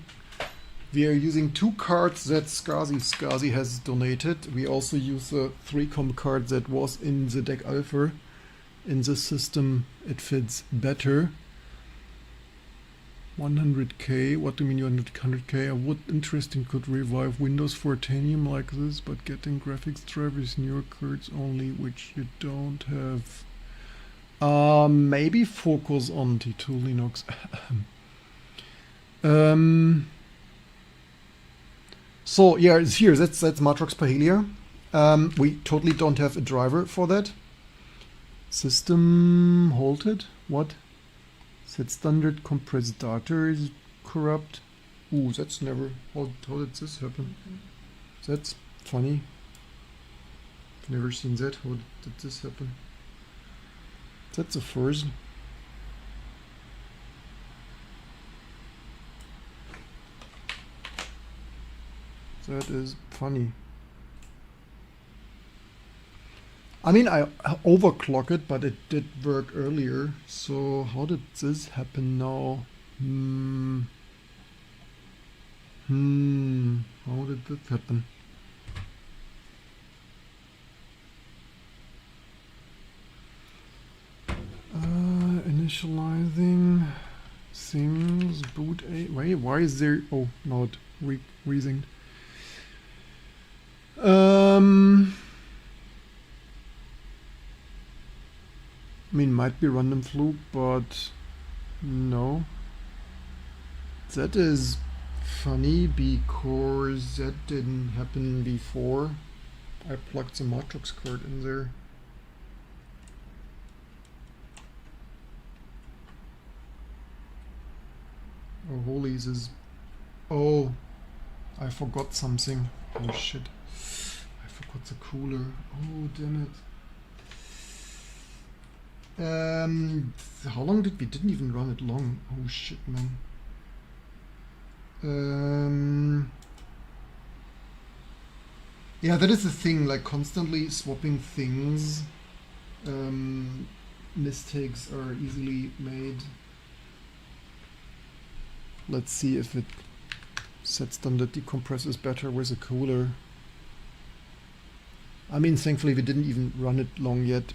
cards that SCSI has donated. We also use a 3-com card that was in the deck alpha. In this system, it fits better. 100k. What do you mean you 100k? What interesting could revive Windows for Titanium like this, but getting graphics drivers newer cards only, which you don't have. Maybe focus on T2 Linux. So yeah, it's here. That's Matrox Pahelia. We totally don't have a driver for that. System halted. What? Set standard compressed data is corrupt. Ooh, that's never. How did this happen? That's funny. I've never seen that. How did this happen? That's a first. That is funny. I mean, I overclock it, but it did work earlier. So how did this happen now? How did that happen? Initializing things, boot a. Wait, why is there? Oh, no, it resynced. I mean, might be random fluke, but no. That is funny because that didn't happen before. I plugged the Matrox card in there. Oh, holy, this is... Oh, I forgot something. Oh shit. I forgot the cooler. Oh, damn it. How long did we didn't even run it long? Oh shit, man. Yeah, that is the thing, like constantly swapping things. Mistakes are easily made. Let's see if it set standard decompresses better with a cooler. I mean, thankfully we didn't even run it long yet.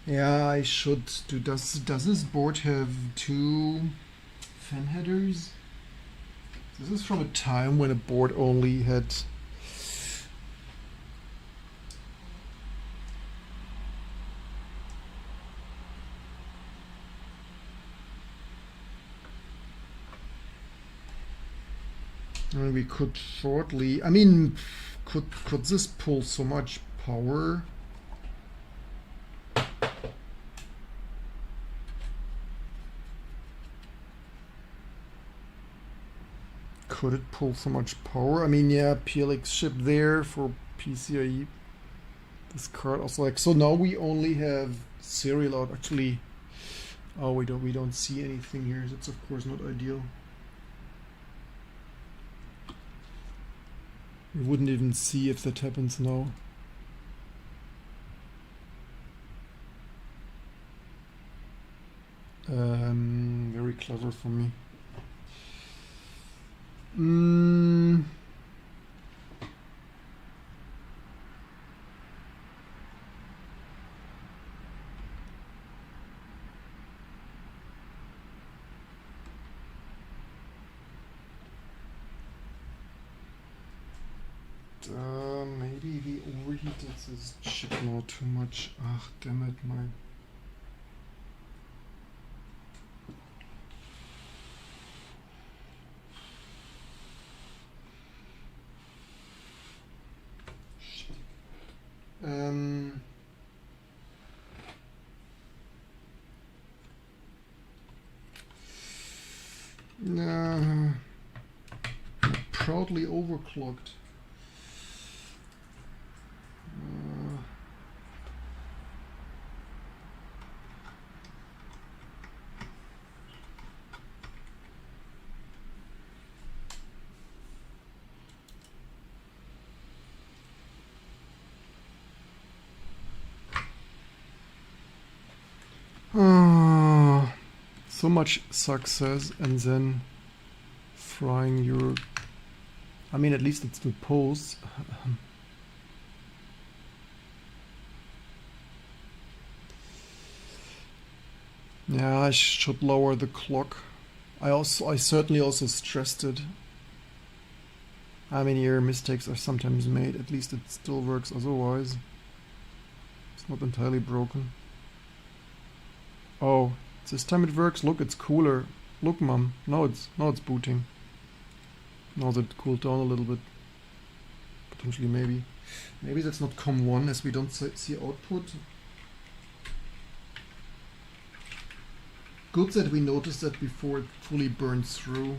Yeah, I should do. Does this board have 2 fan headers? This is from a time when a board only had. And we could shortly. I mean, could this pull so much power? Could it pull so much power? I mean, yeah, PLX chip there for PCIe. This card also like so. Now we only have serial out. Actually, oh, we don't see anything here. That's of course not ideal. We wouldn't even see if that happens now. Very clever for me. Maybe we What's this chip now too much? Ah, damn it, my. No, proudly overclocked. So much success and then frying your. I mean, at least it's the posts. Yeah, I should lower the clock. I certainly also stressed it. I mean, here mistakes are sometimes made. At least it still works otherwise. It's not entirely broken. Oh, this time it works. Look, it's cooler. Look, mom. Now it's booting. Now that it cooled down a little bit. Potentially, maybe. Maybe that's not COM1 as we don't see output. Good that we noticed that before it fully burns through.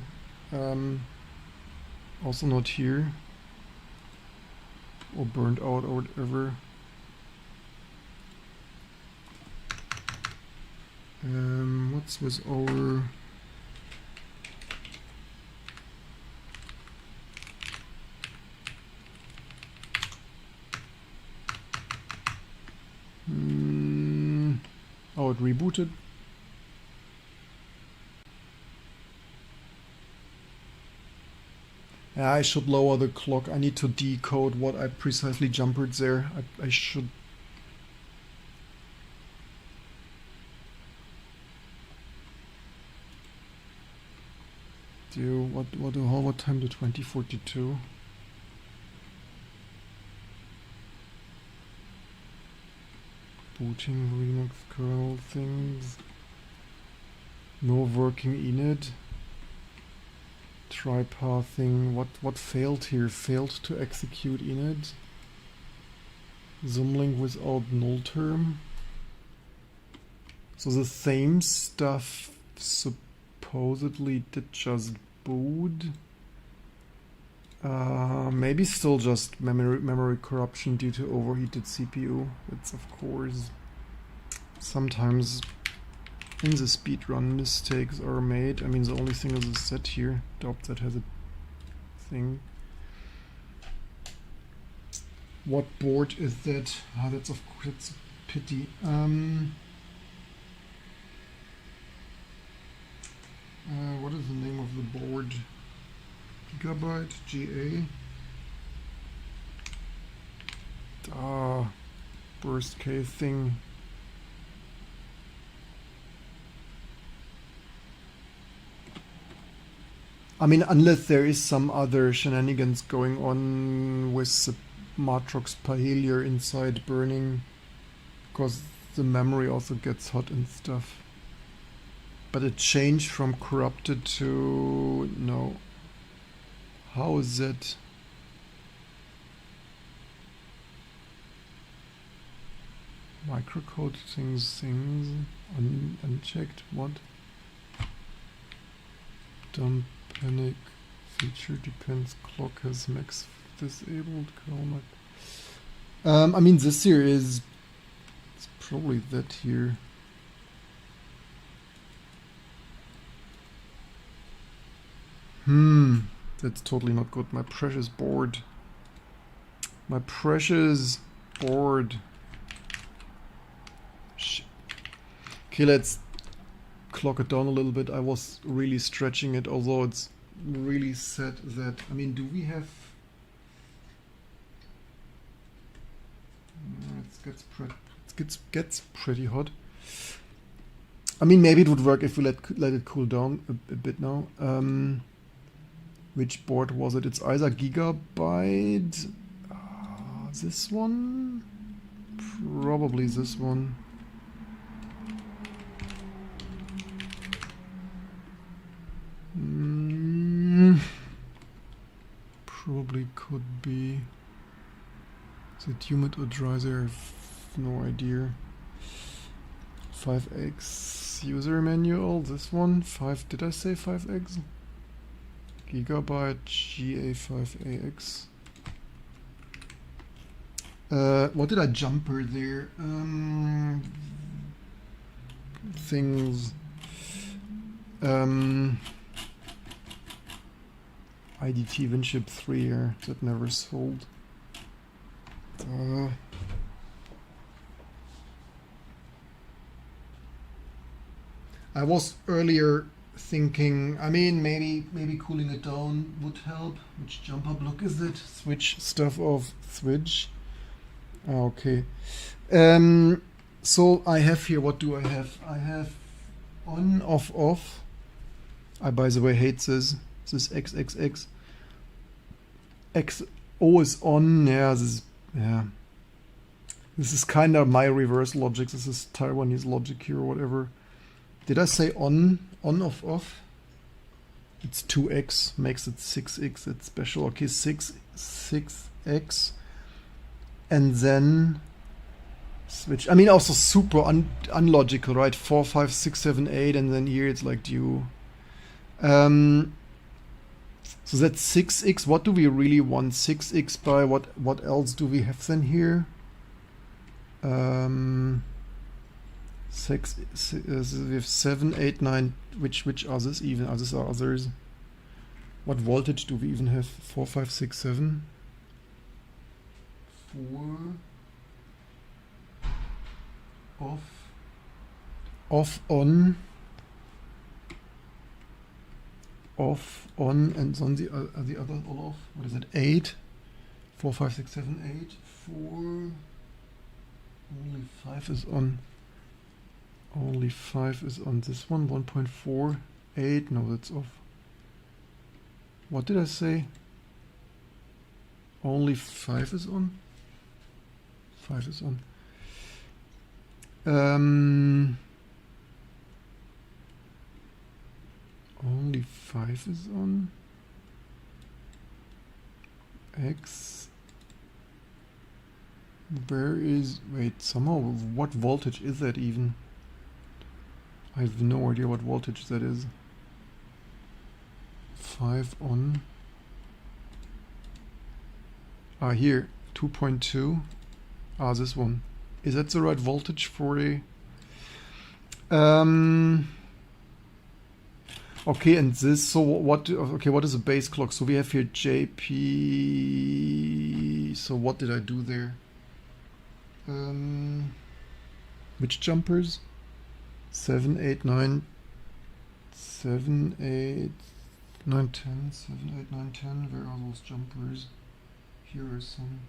Also not here. Or burned out or whatever. What's with our... Oh, it rebooted. Yeah, I should lower the clock. I need to decode what I precisely jumpered there. I should... What time to 2042? Booting Linux kernel things. No working init. Try pathing. What failed here? Failed to execute init. Zoomlink without null term. So the same stuff supposedly did just boot. Maybe still just memory corruption due to overheated CPU. That's of course sometimes in the speedrun mistakes are made. I mean, the only thing is a set here. Doubt that has a thing. What board is that? Ah, that's of course it's a pity. What is the name of the board? Gigabyte GA. Worst case thing. I mean, unless there is some other shenanigans going on with the Matrox Pahelier inside burning, because the memory also gets hot and stuff. But it changed from corrupted to no. How is it? Microcode things unchecked. What? Dump panic feature depends. Clock has max disabled. I mean, this here is. It's probably that here. That's totally not good. My precious board. My precious board. Shit. Okay, let's clock it down a little bit. I was really stretching it, although it's really sad that... I mean, do we have... It gets pretty hot. I mean, maybe it would work if we let it cool down a bit now. Which board was it? It's either Gigabyte, this one, probably this one. Probably could be. Is it humid or dry there? I have no idea. 5x user manual, this one. 5, did I say 5x? Gigabyte GA5AX. What did I jumper there? Things. IDT Winship 3 here, that never sold. I was earlier thinking, I mean, maybe cooling it down would help. Which jumper block is it? Switch stuff off, switch. Okay. So I have here, what do I have? I have on, off. I, by the way, hate this. This is XXX. XO is on. Yeah, this is kind of my reverse logic. This is Taiwanese logic here or whatever. Did I say on, off? It's 2x, makes it 6x. It's special. Okay, 6x. And then switch. I mean, also super unlogical, right? 4, 5, 6, 7, 8, and then here it's like due. So that's 6x. What do we really want 6x by? What else do we have then here? 6, we have 7, 8, 9. Which others even? Others are others. What voltage do we even have? 4, 5, 6, 7. 4. Off, on. Off, on, and then the other all off. What is it? 8. 4, 5, 6, 7, 8. 4. Only 5 is on. Only 5 is on this one. 1.4. 8. No, that's off. What did I say? Only 5 is on. 5 is on. Only 5 is on. X. Where is... Wait, somehow... What voltage is that even? I have no idea what voltage that is. 5 on. Ah, here. 2.2. Ah, this one. Is that the right voltage for a... Okay, and this, so what, okay, what is a base clock? So we have here JP, so what did I do there? Which jumpers? 7, 8, 9, 7, 8, 9, 10, 7, 8, 9, 10, where are those jumpers? Here are some.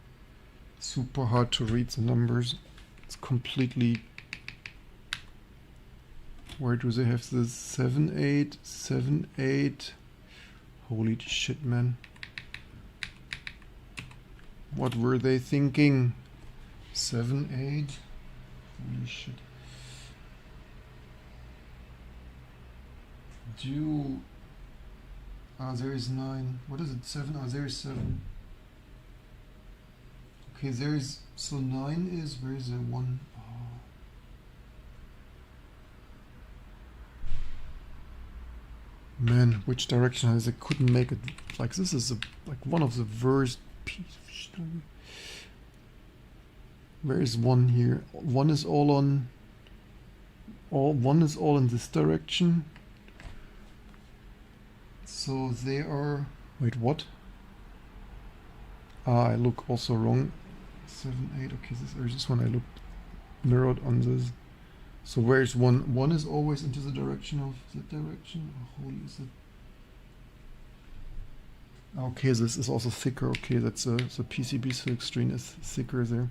Super hard to read the numbers. It's completely... Where do they have this? 7, 8, 7, 8. Holy shit, man. What were they thinking? 7, 8. Holy shit. Due. Ah, there is 9. What is it? 7? Ah, there is 7. Okay, there is... So 9 is... Where is the 1? Oh. Man, which direction is it? I couldn't make it like this. Is like one of the worst pieces of shit. Where is 1 here? 1 is all on. 1 is all in this direction. So they are. Wait, what? Ah, I look also wrong. 7, 8. Okay, this one I looked mirrored on this. So where is 1? 1 is always into the direction of that direction. Oh, holy is it? Okay, this is also thicker. Okay, that's the PCB silk screen is thicker there.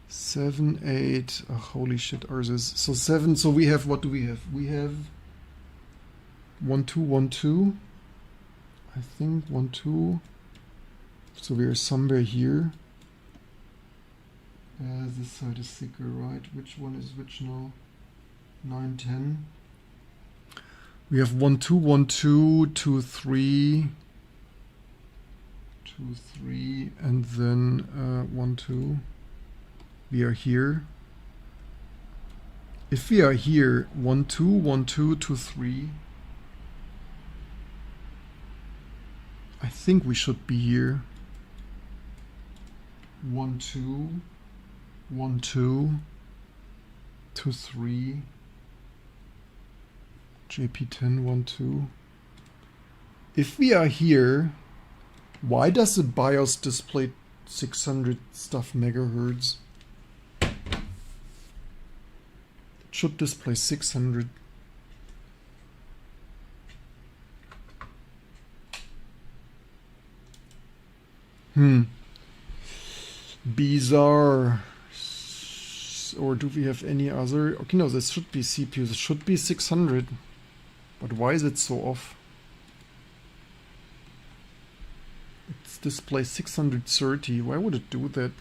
7, 8. Oh, holy shit, ours is so 7. So we have, what do we have? We have 1, 2, 1, 2. I think 1, 2. So we are somewhere here. This side is thicker, right? Which one is which now? 9, 10. We have 1, 2, 1, 2, 2, 3. 2, 3, and then 1, 2. We are here. If we are here, 1, 2, 1, 2, 2, 3. I think we should be here. 1, 2, 1, 2, 2, 3. JP10, 1, 2. If we are here, why does the BIOS display 600 stuff megahertz? It should display 600. Bizarre. Or do we have any other? Okay, no, this should be CPU. This should be 600. But why is it so off? It's display 630. Why would it do that?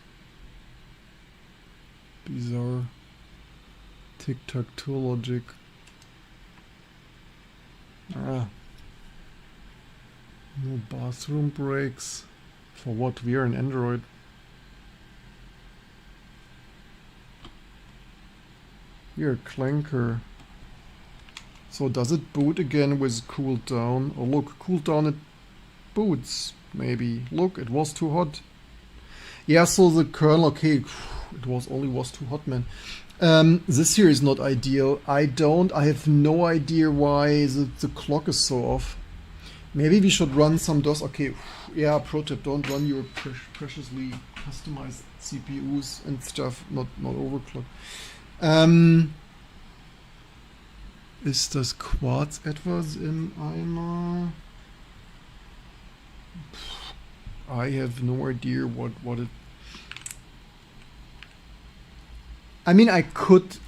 Bizarre. Tic-tac-toe logic. No bathroom breaks. For what? We are in Android. We are Clanker. So does it boot again with cool down? Oh look, cool down it boots, maybe. Look, it was too hot. Yeah, so the kernel, okay, it was too hot, man. This here is not ideal. I have no idea why the clock is so off. Maybe we should run some DOS. Okay, yeah, pro tip, don't run your preciously customized CPUs and stuff, not overclock. Ist das Quarz etwas im Eimer? I have no idea what it. I mean, I could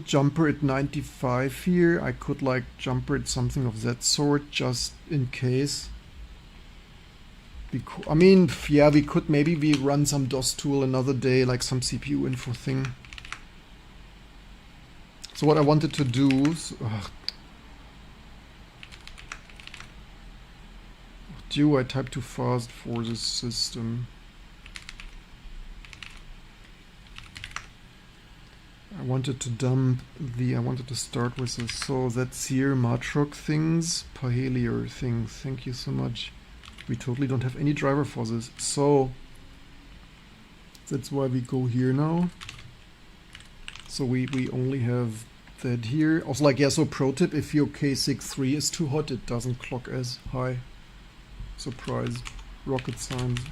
jumper at 95 here. I could like jumper at something of that sort just in case. I mean, yeah, we could maybe run some DOS tool another day, like some CPU info thing. So what I wanted to do, I typed too fast for this system. I wanted to start with this. So that's here, Matrox things, Pahelier things. Thank you so much. We totally don't have any driver for this. So that's why we go here now. So we only have that here. Also, like, yeah, so pro tip, if your K63 is too hot, it doesn't clock as high. Surprise. Rocket science.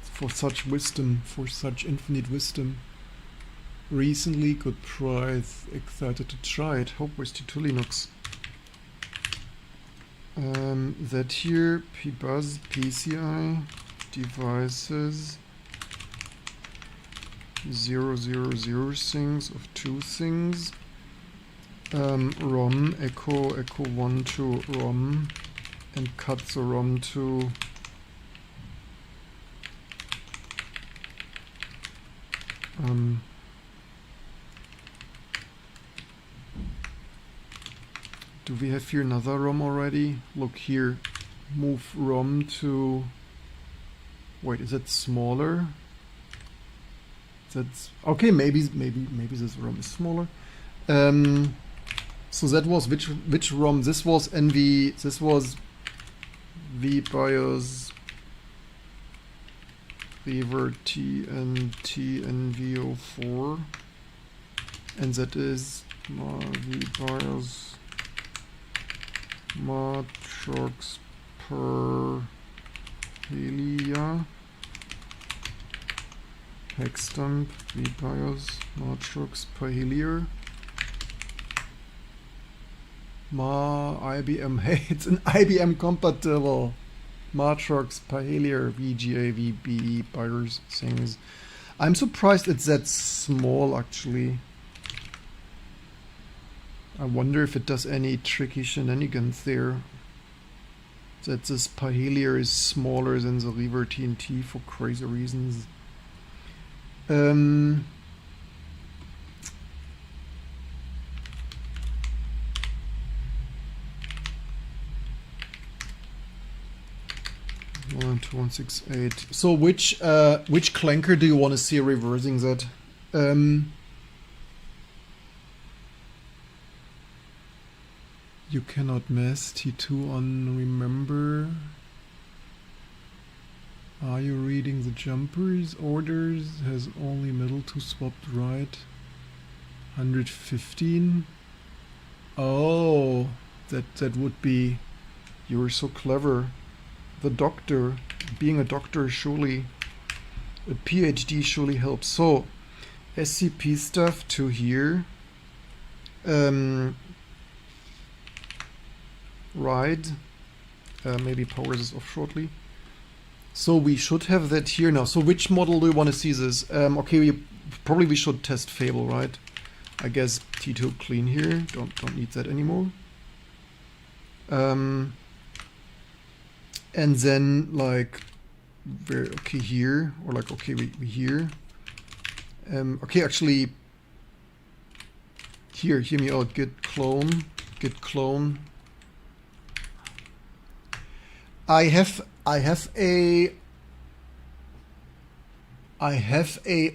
For such wisdom, for such infinite wisdom. Recently, good price, excited to try it. Hope with to Linux. That here, pbuzz, PCI, devices, 000 things of 2 things. ROM, echo 1 to ROM, and cut the ROM to do we have here another ROM already? Look here, move ROM to, wait, is it smaller? That's okay, maybe this ROM is smaller. So that was which ROM? This was NV, this was VBIOS Reaver TNVO4, and that is VBIOS Matrox per Helia Hexstamp VBIOS Matrox per Helier IBM. Hey, it's an IBM compatible Matrox Pahelier VGA VBE BIOS things. I'm surprised it's that small actually. I wonder if it does any tricky shenanigans there. that this Parhelia is smaller than the Reaver TNT for crazy reasons. One, 2, 1, 6, 8. So which clanker do you want to see reversing that? You cannot mess T2 on remember. Are you reading the jumpers? Orders has only middle 2 swapped right. 115. Oh, that would be. You were so clever. The doctor, being a doctor, surely a PhD surely helps. So SCP stuff to here. Ride. Maybe powers this off shortly. So we should have that here now. So which model do we want to see this? Okay, we should test Fable, right? I guess T2 clean here. Don't need that anymore. And then like okay here, or like okay we here. Okay, actually here, hear me out. Git clone. I have a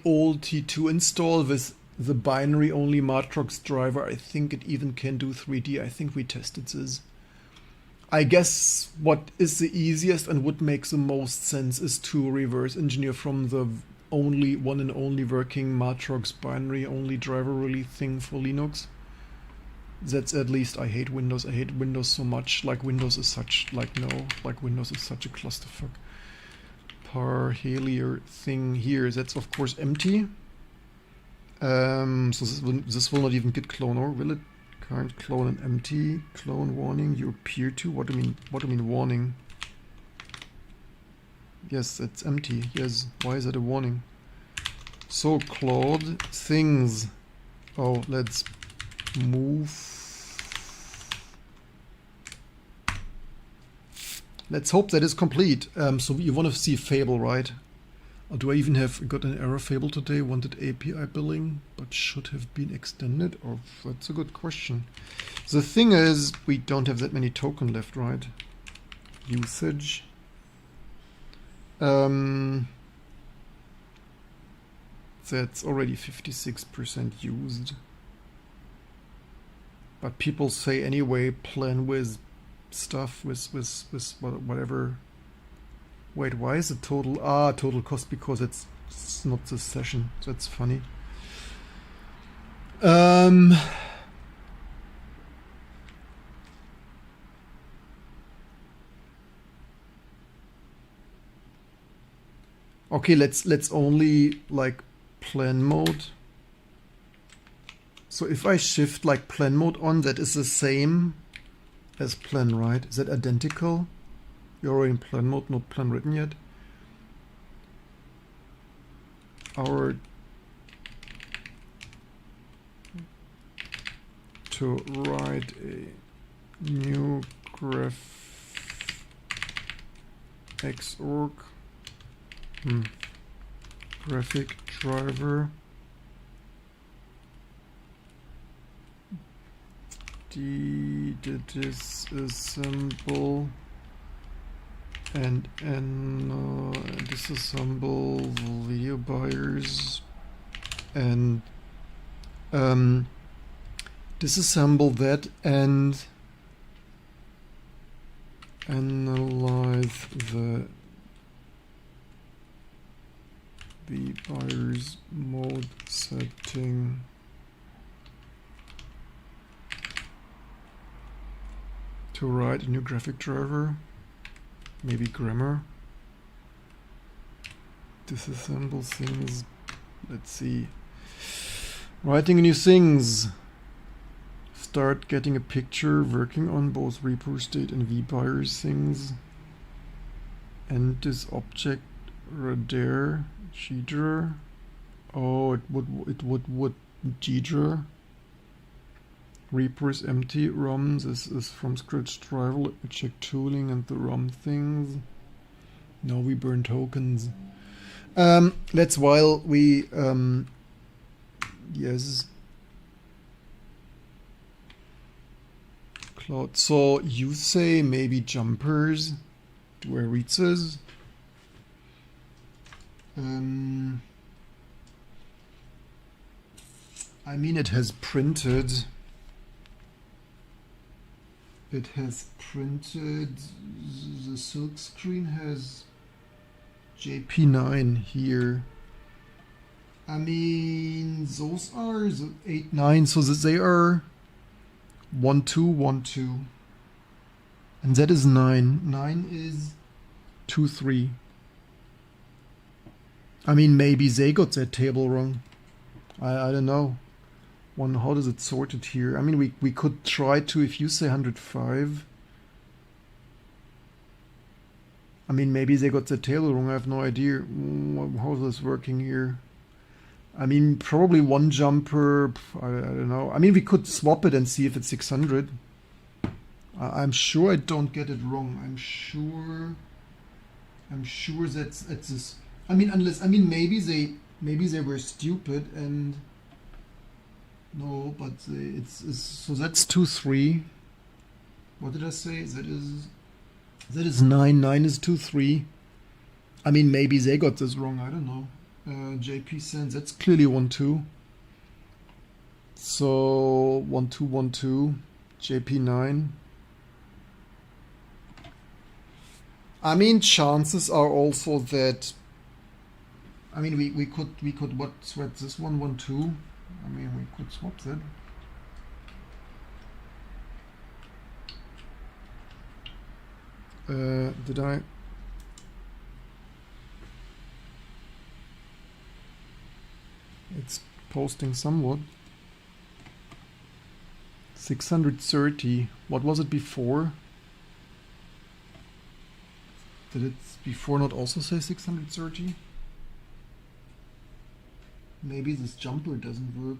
old T2 install with the binary only Matrox driver. I think it even can do 3D. I think we tested this. I guess what is the easiest and would make the most sense is to reverse engineer from the only one and only working Matrox binary only driver really thing for Linux. That's at least. I hate Windows. I hate Windows so much. Like Windows is such Windows is such a clusterfuck. Parhelia thing here. That's of course empty. So this will not even git clone, or will it? Can't clone and empty. Clone warning. You appear to. What do you mean warning? Yes, it's empty. Yes. Why is that a warning? So Claude things. Oh, let's move. Let's hope that is complete. So you want to see Fable, right? Or do I even have got an error Fable today? Wanted API billing, but should have been extended? Or that's a good question. The thing is, we don't have that many token left, right? Usage. That's already 56% used. But people say anyway, plan with stuff with whatever. Wait, why is it total? Total cost because it's not this session. That's funny. Okay, let's only like plan mode. So if I shift like plan mode on, that is the same as plan, right? Is that identical? You're already in plan mode, not plan written yet. Our to write a new xorg graphic driver disassemble and disassemble video buyers and disassemble that and analyze the buyer's mode setting. To write a new graphic driver, maybe grammar. Disassemble things. Let's see. Writing new things. Start getting a picture, working on both repo state and vbuyers things. And this object radar Gidra. Oh, it would Gidra. Reaper is empty. ROM, this is from scratch driver. Let me check tooling and the ROM things. No, we burn tokens. Let's while we yes. Cloud. So you say maybe jumpers. Do I read this? I mean, it has printed. It has printed. The silk screen has JP9 here. I mean, those are the 8, 9, so that they are 1, 2, 1, 2. And that is 9. 9 is 2, 3. I mean, maybe they got that table wrong. I don't know. How does it sort it here? I mean, we could try to, if you say 105. I mean, maybe they got the table wrong. I have no idea how this working here. I mean, probably one jumper. I don't know. I mean, we could swap it and see if it's 600. I'm sure I don't get it wrong. I'm sure that's this. I mean, maybe they were stupid and no, but it's so that's 2, 3. What did I say? That is 9. 9 is 2, 3. I mean, maybe they got this wrong. I don't know. JP sends. That's clearly 1, 2. So 1, 2, 1, 2. JP 9. I mean, chances are also that. I mean, we could what swap this 1, 1, 2. I mean, we could swap that. Did I? It's posting somewhat. 630. What was it before? Did it before not also say 630? Maybe this jumper doesn't work.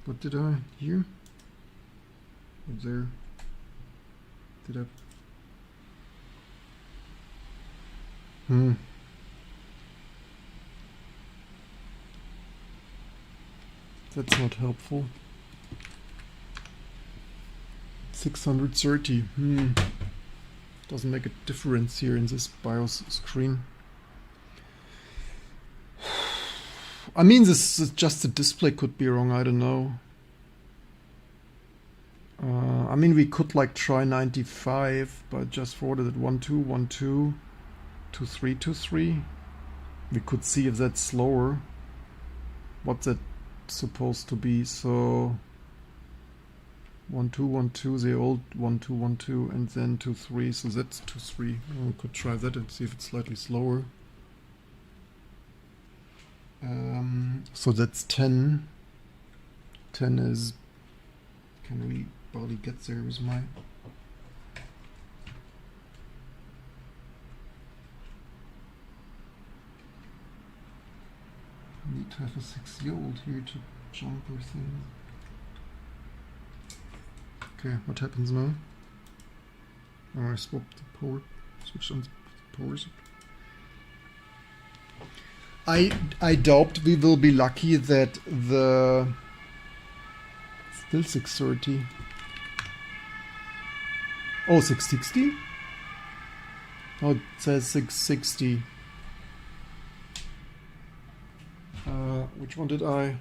What did I hear? Up there. Did I? That's not helpful. 630. Doesn't make a difference here in this BIOS screen. I mean, this is just the display could be wrong. I don't know. I mean, we could like try 95, but just forwarded it 1, 2, 1, 2, 2, 3, 2, 3. We could see if that's slower. What's that supposed to be? So 1, 2, 1, 2, the old 1, 2, 1, 2, and then 2, 3. So that's 2, 3. We could try that and see if it's slightly slower. So that's 10. 10 is. Can we barely get there with my. Need to have a 6-year-old here to jump or thing. Okay, what happens now? Oh, I swapped the port, switched on the ports. I doubt we will be lucky that the still 630. Oh, 660? Oh, it says 660. Which one did I?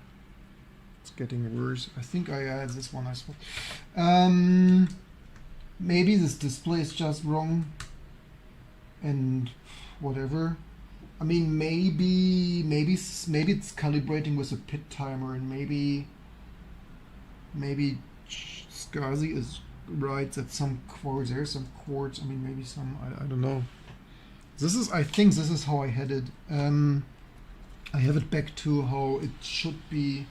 It's getting worse. I think I had this one I swapped. Maybe this display is just wrong. And whatever. I mean, maybe it's calibrating with a pit timer, and maybe SCSI is right that some quartz, there's some quartz. I mean, maybe some. I don't know. I think this is how I had it. I have it back to how it should be.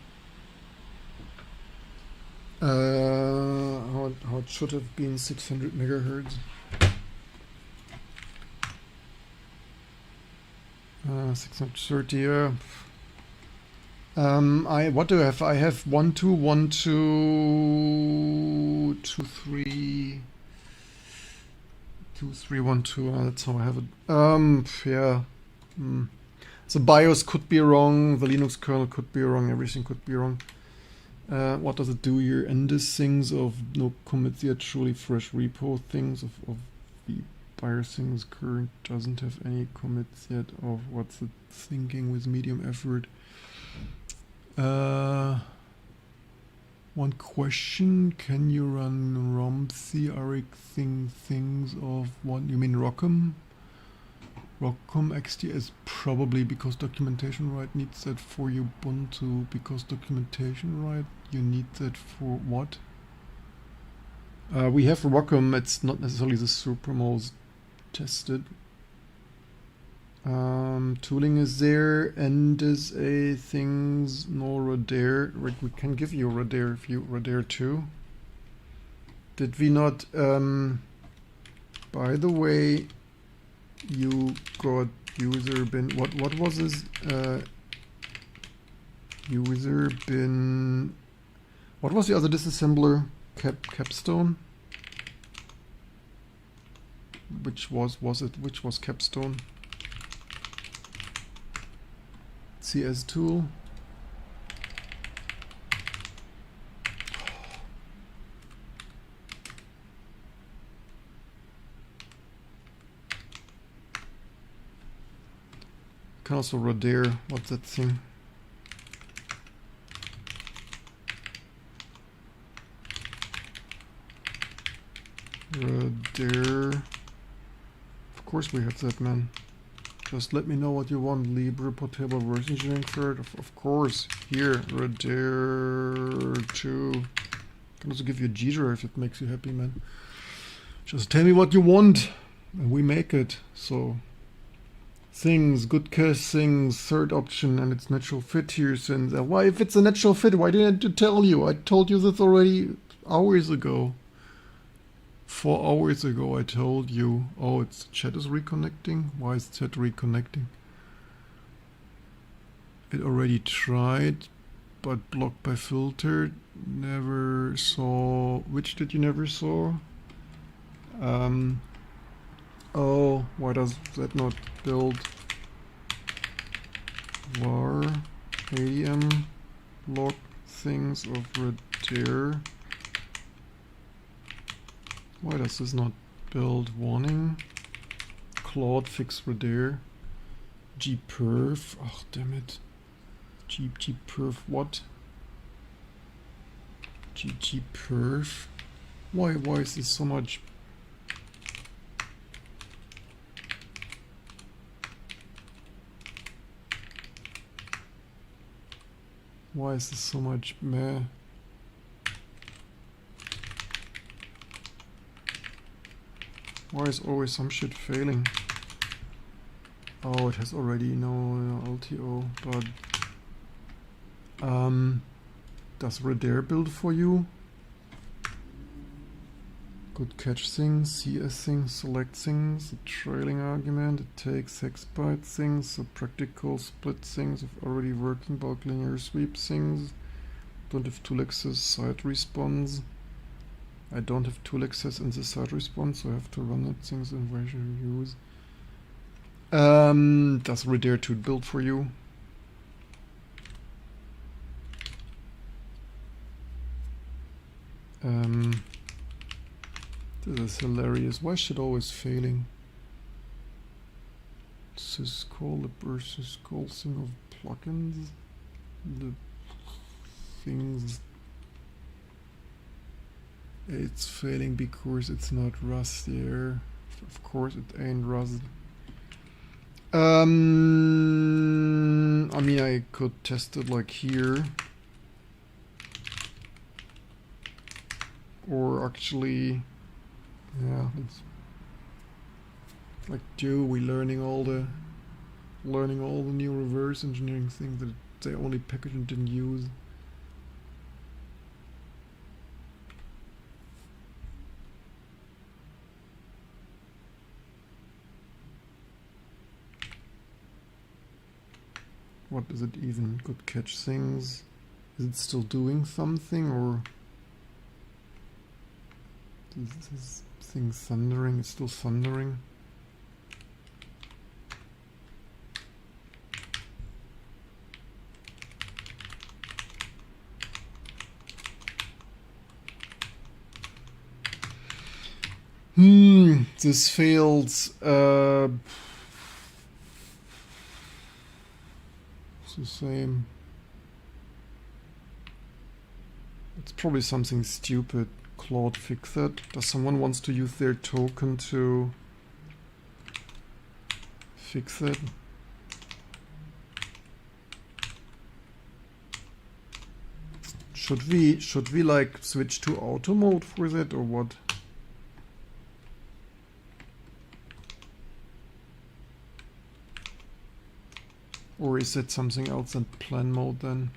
How how it should have been 600 megahertz. 630. Yeah. What do I have? I have 1 2 1 2 2 3 2 3 1 2. That's how I have it. Yeah. The BIOS could be wrong. The Linux kernel could be wrong. Everything could be wrong. What does it do here? Endless things of no commits yet, truly fresh repo things of the BIOS things current doesn't have any commits yet of what's it thinking with medium effort. One question: can you run ROM things of one? You mean Rockham? Rockham XTS probably, because documentation right needs that for Ubuntu. Because documentation right, you need that for what? We have Rockham. It's not necessarily the super most tested. Tooling is there, and is a things no Radare. We can give you Radare if you Radare 2. Did we not? By the way, you got user bin. What was this? User bin. What was the other disassembler? Capstone. Which was it? Which was Capstone? CS tool. Can also Radare. What's that thing? Radare. Of course we have that, man. Just let me know what you want. Libre portable reverse engineering for it. Of course. Here, Radare 2. Can also give you a G drive if it makes you happy, man. Just tell me what you want, and we make it. So, things, good case things, third option, and it's natural fit here. Since why, if it's a natural fit, why didn't I tell you? I told you this already hours ago. 4 hours ago I told you. Oh, it's chat is reconnecting. Why is chat reconnecting? It already tried, but blocked by filter. Never saw. Which did you never saw? Oh, why does that not build var ADM log things of Radare? Why does this not build warning? Claude fix Radare. gperf. Oh, damn it. gperf what? gperf. Why is this so much? Why is this so much meh? Why is always some shit failing? Oh, it has already no LTO, but does Radare build for you? Good catch things, CS things, select things, a trailing argument, it takes hex byte things, so practical split things of already working bulk linear sweep things. Don't have tool access, side response. I don't have tool access in the side response, so I have to run that things in version reviews. Does Radare 2 build for you? This is hilarious. Why is shit always failing? Syscall versus call thing of plugins. The things. It's failing because it's not Rust there. Of course it ain't Rust. I mean, I could test it like here. Or actually, yeah, it's like Joey learning all the new reverse engineering things that they only packaged and didn't use. What is it even? Good catch things. Is it still doing something, or is this thing thundering? It's still thundering. This fails. It's the same. It's probably something stupid. Claude, fix it. Does someone wants to use their token to fix it? Should we like switch to auto mode for that, or what? Or is it something else than plan mode then?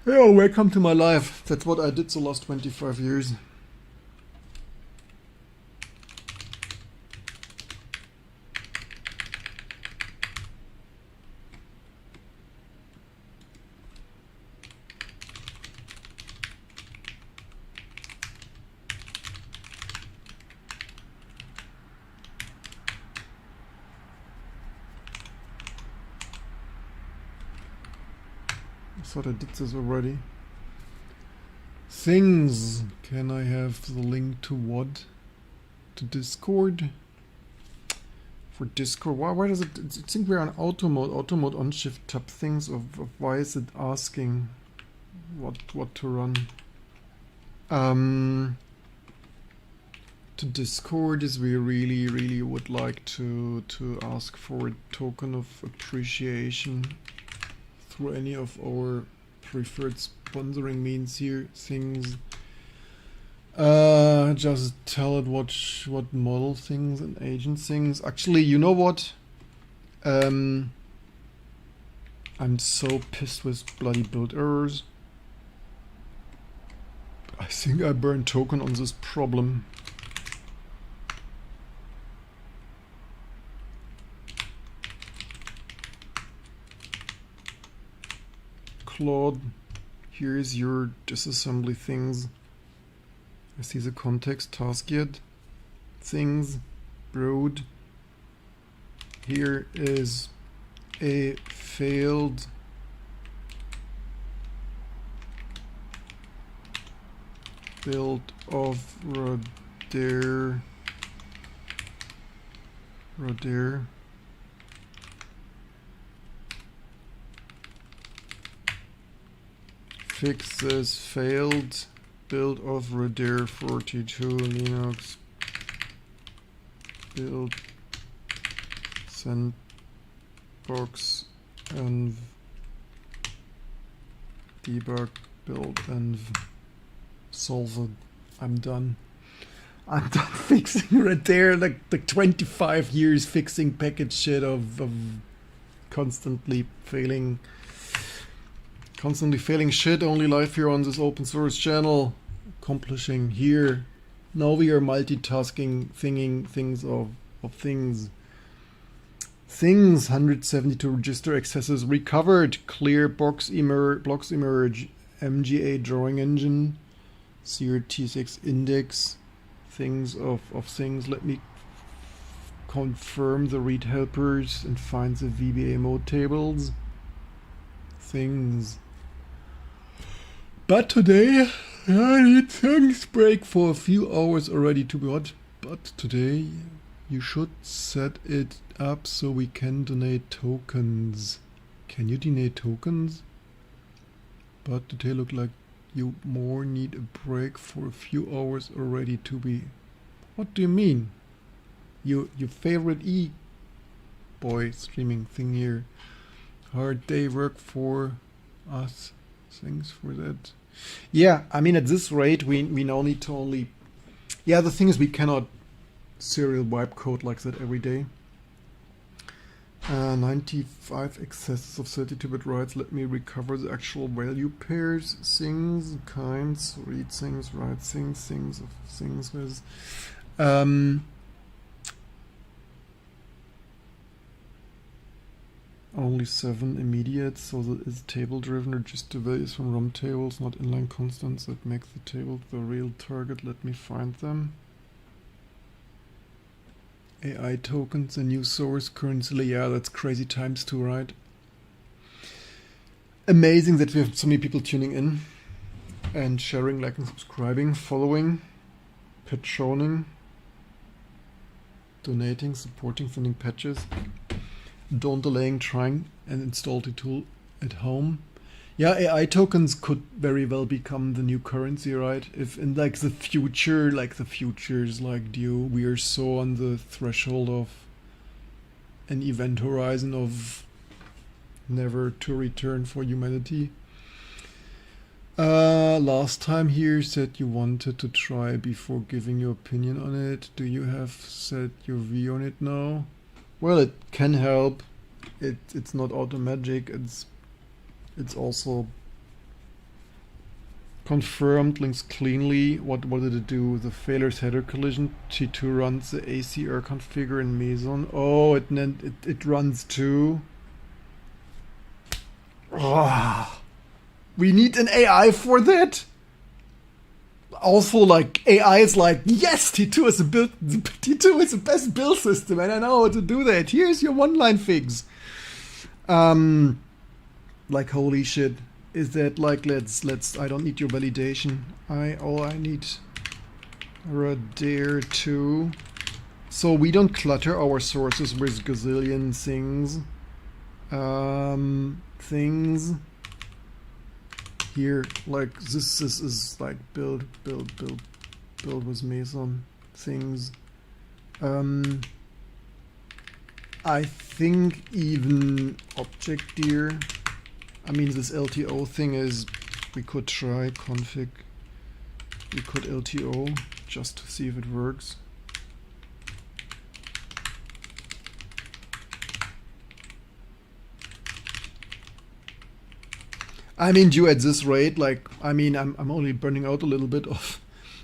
Yeah, welcome to my life. That's what I did the last 25 years. I thought I did this already. Things. Can I have the link to what? To Discord? For Discord? Why does it? I think we're on auto mode. Auto mode on shift tab things. Of why is it asking what to run? To Discord is we really would like to ask for a token of appreciation through any of our preferred sponsoring means here. Things. Just tell it what model things and agent things. Actually, you know what? I'm so pissed with bloody build errors. I think I burned token on this problem. Claude, here's your disassembly things. I see the context task yet. Things, broad. Here is a failed build of Rodere. Fixes failed build of Rodere 42 Linux build sandbox and debug build and solve it. I'm done fixing Rodere, like 25 years fixing package shit of constantly failing shit, only live here on this open source channel, accomplishing here. Now we are multitasking, things of things. Things, 172 register accesses recovered, clear blocks emerge, MGA drawing engine, CRT6 index, things of things. Let me confirm the read helpers and find the VBA mode tables. Things. But today I need things break for a few hours already to be what. But today you should set it up so we can donate tokens. Can you donate tokens? But today look like you more need a break for a few hours already to be. What do you mean? Your favorite boy streaming thing here. Hard day work for us. Thanks for that. Yeah, I mean at this rate we now need to only Yeah, the thing is we cannot serial wipe code like that every day. 95 excesses of 32-bit writes. Let me recover the actual value pairs. Things, kinds, read things, write things, things of things with. Only 7 immediate, so that is table driven or just the values from ROM tables, not inline constants that make the table the real target. Let me find them. AI tokens, a new source currently. Yeah, that's crazy times too, right? Amazing that we have so many people tuning in and sharing, liking, subscribing, following, patroning, donating, supporting, sending patches. Don't delaying trying and install the tool at home. Yeah, AI tokens could very well become the new currency, right? If in like the future, like the future's like due, we are so on the threshold of an event horizon of never to return for humanity. Last time here said you wanted to try before giving your opinion on it. Do you have set your view on it now? Well, it can help. It's not automatic. It's also confirmed. Links cleanly. What did it do? The failures header collision. T2 runs the ACR configure in Meson. Oh, it runs too. Oh, we need an AI for that. Also, like AI is like, yes, T2 is T2 is the best build system, and I know how to do that. Here's your one-line fix. Like holy shit, is that like let's I don't need your validation. All I need Radare 2. So we don't clutter our sources with gazillion things. Things. Here, like this is like build with Meson things. I think even object dir. I mean, this LTO thing is, we could try config. We could LTO just to see if it works. I mean, due at this rate, like, I mean, I'm only burning out a little bit of.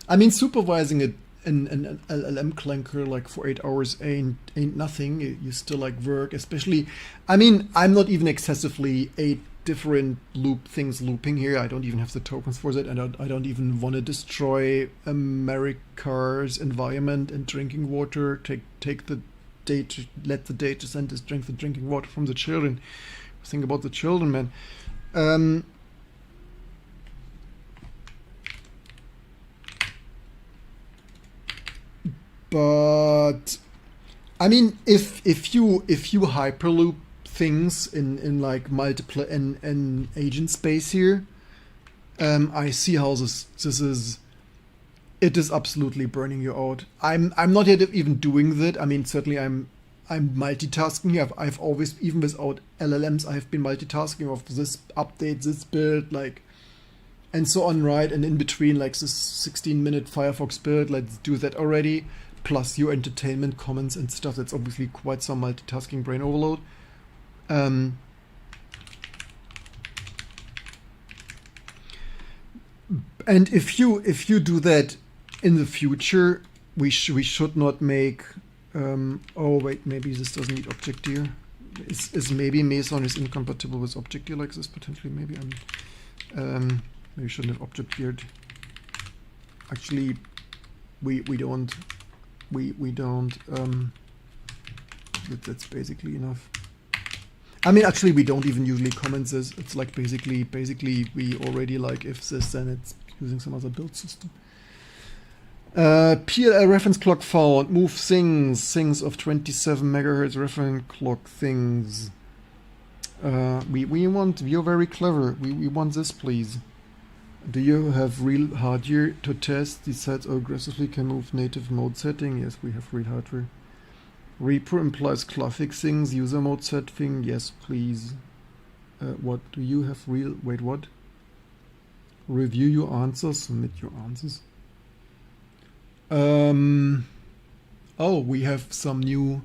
I mean, supervising it in an LLM clanker like for 8 hours ain't nothing. You still like work, especially. I mean, I'm not even excessively 8 different things looping here. I don't even have the tokens for that, and I don't even want to destroy America's environment and drinking water. Take the data, let the data centers drink the drinking water from the children. Think about the children, man. But I mean, if you hyperloop things in like multiple in agent space here, I see how this is. It is absolutely burning you out. I'm not yet even doing that. I mean, certainly I'm multitasking here. I've always, even without LLMs, I've been multitasking of this update, this build, like, and so on, right? And in between, like this 16-minute Firefox build, let's do that already. Plus your entertainment comments and stuff. That's obviously quite some multitasking brain overload. And if you do that in the future, we should not make. Oh wait, maybe this doesn't need object dir. Is maybe Meson is incompatible with object dir like this potentially? Maybe I'm maybe shouldn't have object dired. Actually, we don't. That's basically enough. I mean, actually, we don't even usually comment this. It's like basically we already like if this, then it's using some other build system. PLL reference clock found. Move things of 27 megahertz reference clock things. You're very clever. We want this, please. Do you have real hardware to test? These sites aggressively can move native mode setting. Yes, we have real hardware. Repro implies classic things. User mode setting. Yes, please. What do you have real? Wait, what? Review your answers. Submit your answers. Oh, we have some new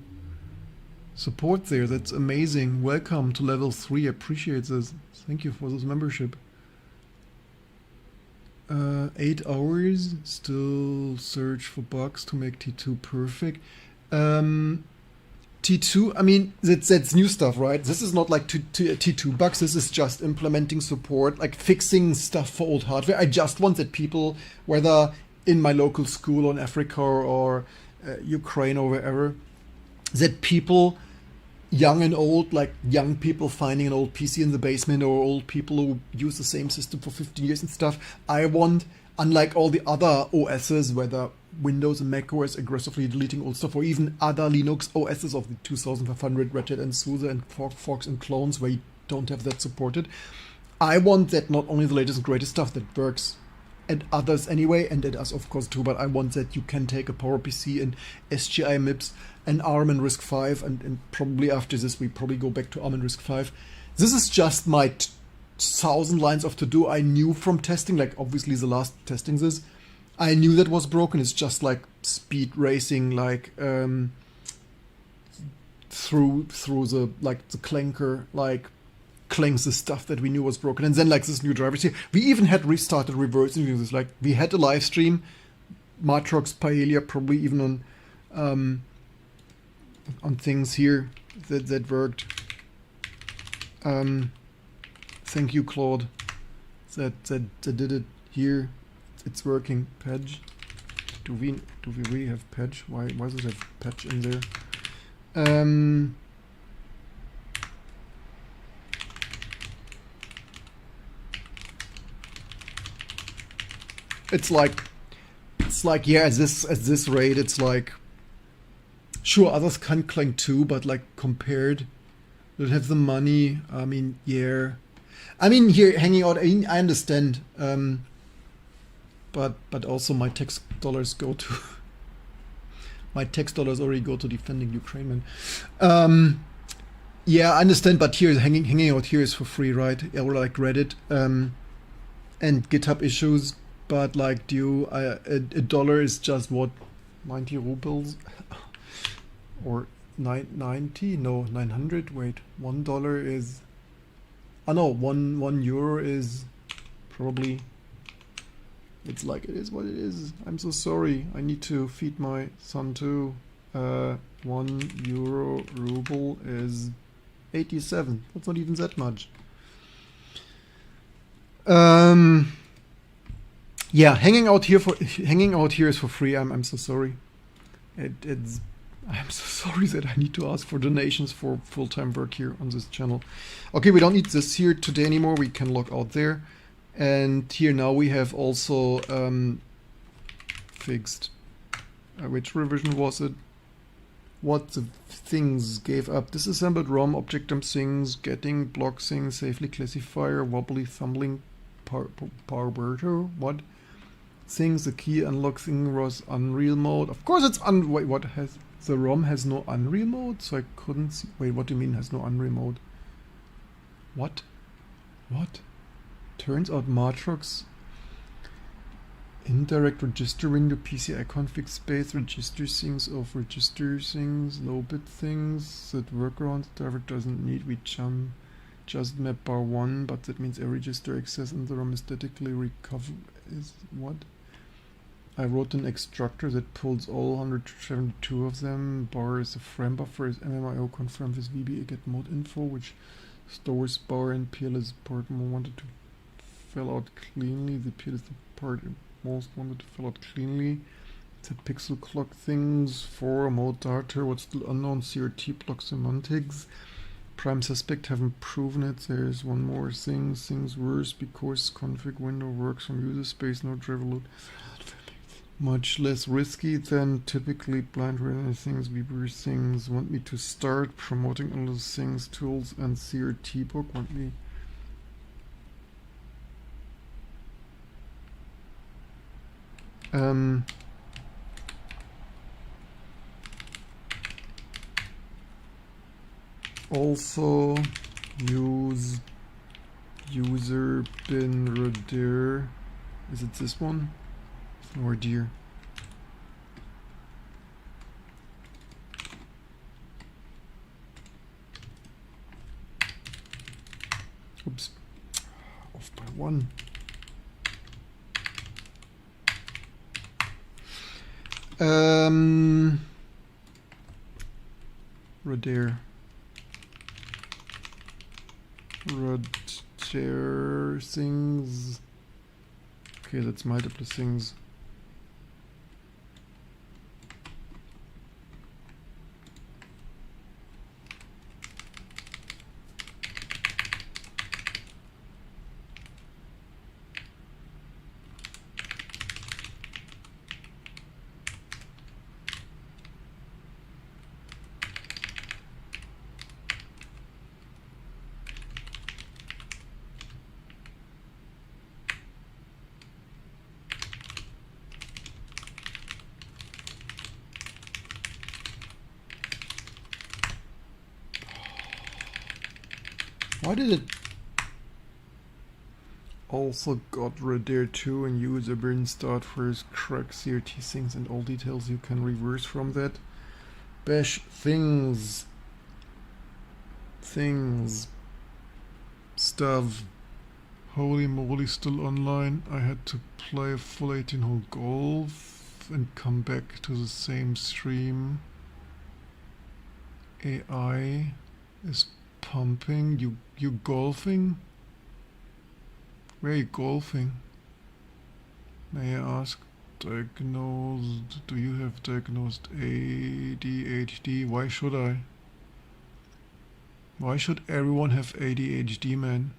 support there. That's amazing. Welcome to level 3. Appreciate this. Thank you for this membership. 8 hours. Still search for bugs to make T2 perfect. T2, I mean, that's new stuff, right? This is not like T2 bugs. This is just implementing support, like fixing stuff for old hardware. I just want that people, whether in my local school or in Africa or Ukraine or wherever, that people, young and old, like young people finding an old PC in the basement or old people who use the same system for 15 years and stuff. I want, unlike all the other OSs, whether Windows and Mac OS aggressively deleting old stuff, or even other Linux OSs of the 2500, Red Hat and SUSE and forks and clones where you don't have that supported. I want that not only the latest and greatest stuff that works at others anyway, and at us of course too, but I want that you can take a PowerPC and SGI MIPS and ARM and RISC-V, and probably after this we probably go back to ARM and RISC-V. This is just my 1,000 lines of to-do I knew from testing, like obviously the last testing this. I knew that was broken. It's just like speed racing, like through the the clanker, like clanks the stuff that we knew was broken, and then like this new drivers here. We even had restarted reverse interviews. Like we had a live stream, Matrox, Paella, probably even on things here that worked. Thank you, Claude. That did it here. It's working. Patch. Do we really have patch? Why does it have patch in there? It's like yeah, at this rate, it's like sure others can clank too, but like compared, don't have the money. I mean, yeah. I mean, here hanging out. I understand. But also my tax dollars go to my tax dollars already go to defending Ukraine, man. Yeah, I understand, but here hanging out here is for free, right? Or like Reddit and GitHub issues, but like a dollar is just what, 90 rubles or 990? No, 900. Wait, $1 is. Oh no, one euro is probably. It's like it is what it is. I'm so sorry. I need to feed my son too. 1 euro ruble is 87. That's not even that much. Yeah, hanging out here is for free. I'm so sorry. I'm so sorry that I need to ask for donations for full-time work here on this channel. Okay, we don't need this here today anymore. We can log out there. And here now we have also fixed. Which revision was it? What the things gave up. Disassembled ROM, object dump things, getting block things, safely classifier, wobbly thumbling, power what? Things, the key unlock thing was Unreal mode. Of course it's wait, what has the ROM has no Unreal mode? So I couldn't see. Wait, what do you mean has no Unreal mode? What? What? Turns out Matrox indirect register window, PCI config space, register things of register things, low bit things that workaround the driver doesn't need. We just map bar 1, but that means every register access in the ROM is statically recovered. Is what? I wrote an extractor that pulls all 172 of them. Bar is a frame buffer, is MMIO confirmed with VBA get mode info, which stores bar and PL is part more wanted to fill out cleanly. The PL is the part most wanted to fill out cleanly. Set pixel clock things for mode data. What's still unknown? CRT block semantics. Prime suspect haven't proven it. There's one more thing. Things worse because config window works from user space. No driver load. Much less risky than typically blind random things. VBA things want me to start promoting all those things, tools, and CRT book. Want me. Also use user bin redir. Is it this one? Or dear. Off by 1. Radair. Radair things. Okay, that's multiple things. Why did it also got Radair 2 and user burn start first crack CRT things and all details you can reverse from that? Bash things stuff. Holy moly, still online. I had to play a full 18-hole golf and come back to the same stream. AI is pumping. You golfing? Where are you golfing? May I ask? Diagnosed? Do you have diagnosed ADHD? Why should I? Why should everyone have ADHD, man?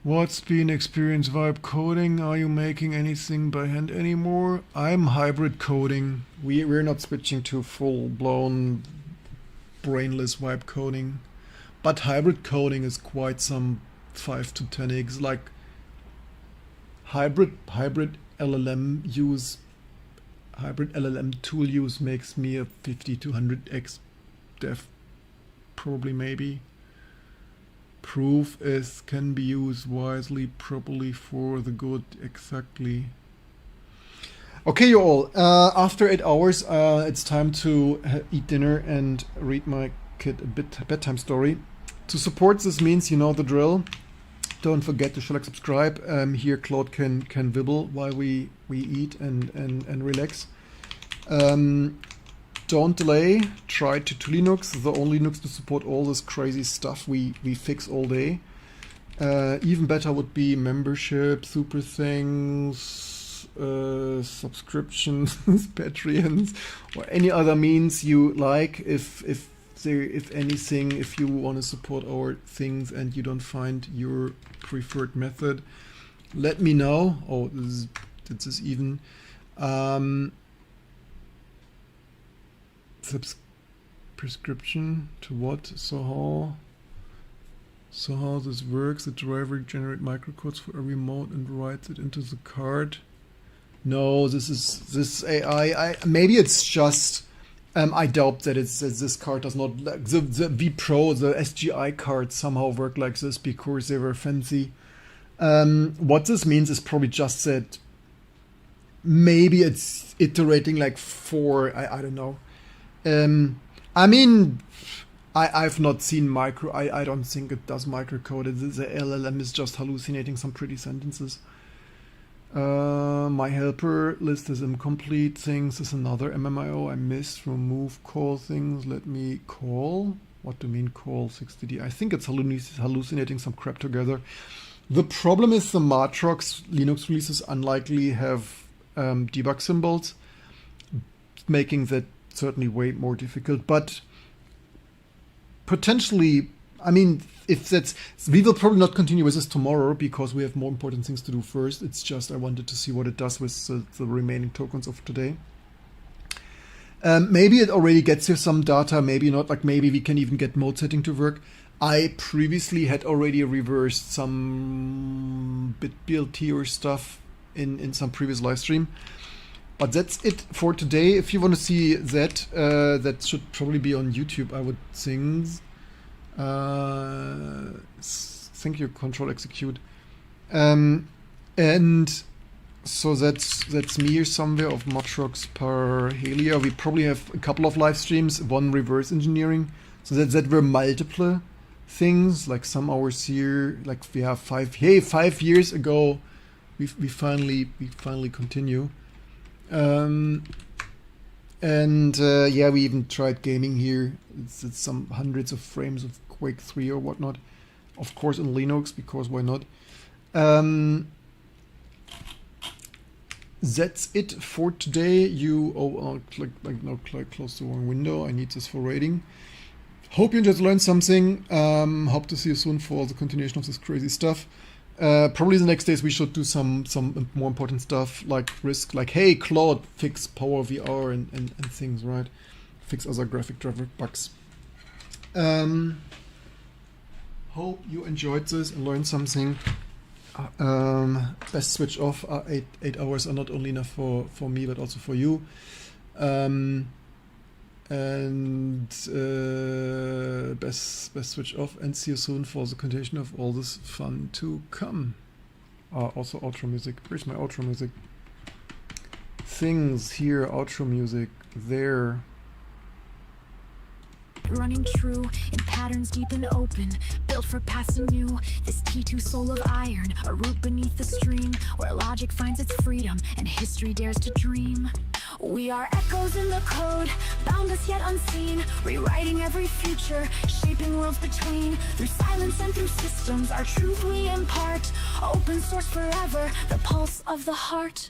What's been experience vibe coding? Are you making anything by hand anymore? I'm hybrid coding. We're not switching to full-blown brainless vibe coding. But hybrid coding is quite some 5 to 10x. Like hybrid LLM use, hybrid LLM tool use makes me a 50 to 100x dev, probably, maybe. Proof is can be used wisely, properly, for the good. Exactly. Okay, you all. After 8 hours, it's time to eat dinner and read my kid a bedtime story. To support this means, you know the drill. Don't forget to like, subscribe. Here Claude can wibble while we eat and relax. Don't delay. Try to Linux, the only Linux to support all this crazy stuff we fix all day. Even better would be membership, super things, subscriptions, Patreons, or any other means you like. If anything, if you want to support our things and you don't find your preferred method, let me know. Oh, this is even. Prescription to what? So how this works? The driver generates microcodes for every mode and writes it into the card. No, this AI. Maybe it's just. I doubt that this card does not. The V Pro, the SGI cards somehow work like this because they were fancy. What this means is probably just that. Maybe it's iterating like 4. I don't know. I mean, I've not seen micro. I don't think it does microcode. The LLM is just hallucinating some pretty sentences. My helper list is incomplete. Things is another MMIO I missed. Remove call things. Let me call. What do you mean call 60D? I think it's hallucinating some crap together. The problem is the Matrox Linux releases unlikely have debug symbols, making that certainly way more difficult. But potentially, I mean, if that's, we will probably not continue with this tomorrow because we have more important things to do first. It's just I wanted to see what it does with the remaining tokens of today. Maybe it already gets you some data, maybe not. Like maybe we can even get mode setting to work. I previously had already reversed some BitBLT or stuff in some previous live stream. But that's it for today. If you want to see that, that should probably be on YouTube, I would think. Thank you, Control Execute. And so that's me here somewhere of Matrox Parhelia. We probably have a couple of live streams, one reverse engineering. So that were multiple things, like some hours here, like we have 5 years ago, we finally continue. Yeah, we even tried gaming here. It's some hundreds of frames of Quake 3 or whatnot. Of course on Linux, because why not? That's it for today. Click close the wrong window. I need this for rating. Hope you enjoyed, learned something. Hope to see you soon for the continuation of this crazy stuff. Probably the next days we should do some more important stuff like risk, like, hey, Claude, fix Power VR and things, right? Fix other graphic driver bugs. Hope you enjoyed this and learned something. Best switch off. 8 hours are not only enough for me, but also for you. Best switch off, and see you soon for the continuation of all this fun to come. Also outro music. Where's my outro music? Things here, outro music there. Running true in patterns deep and open, built for past and new. This T2 soul of iron, a root beneath the stream, where logic finds its freedom and history dares to dream. We are echoes in the code, boundless yet unseen, rewriting every future, shaping worlds between. Through silence and through systems, our truth we impart. Open source forever, the pulse of the heart.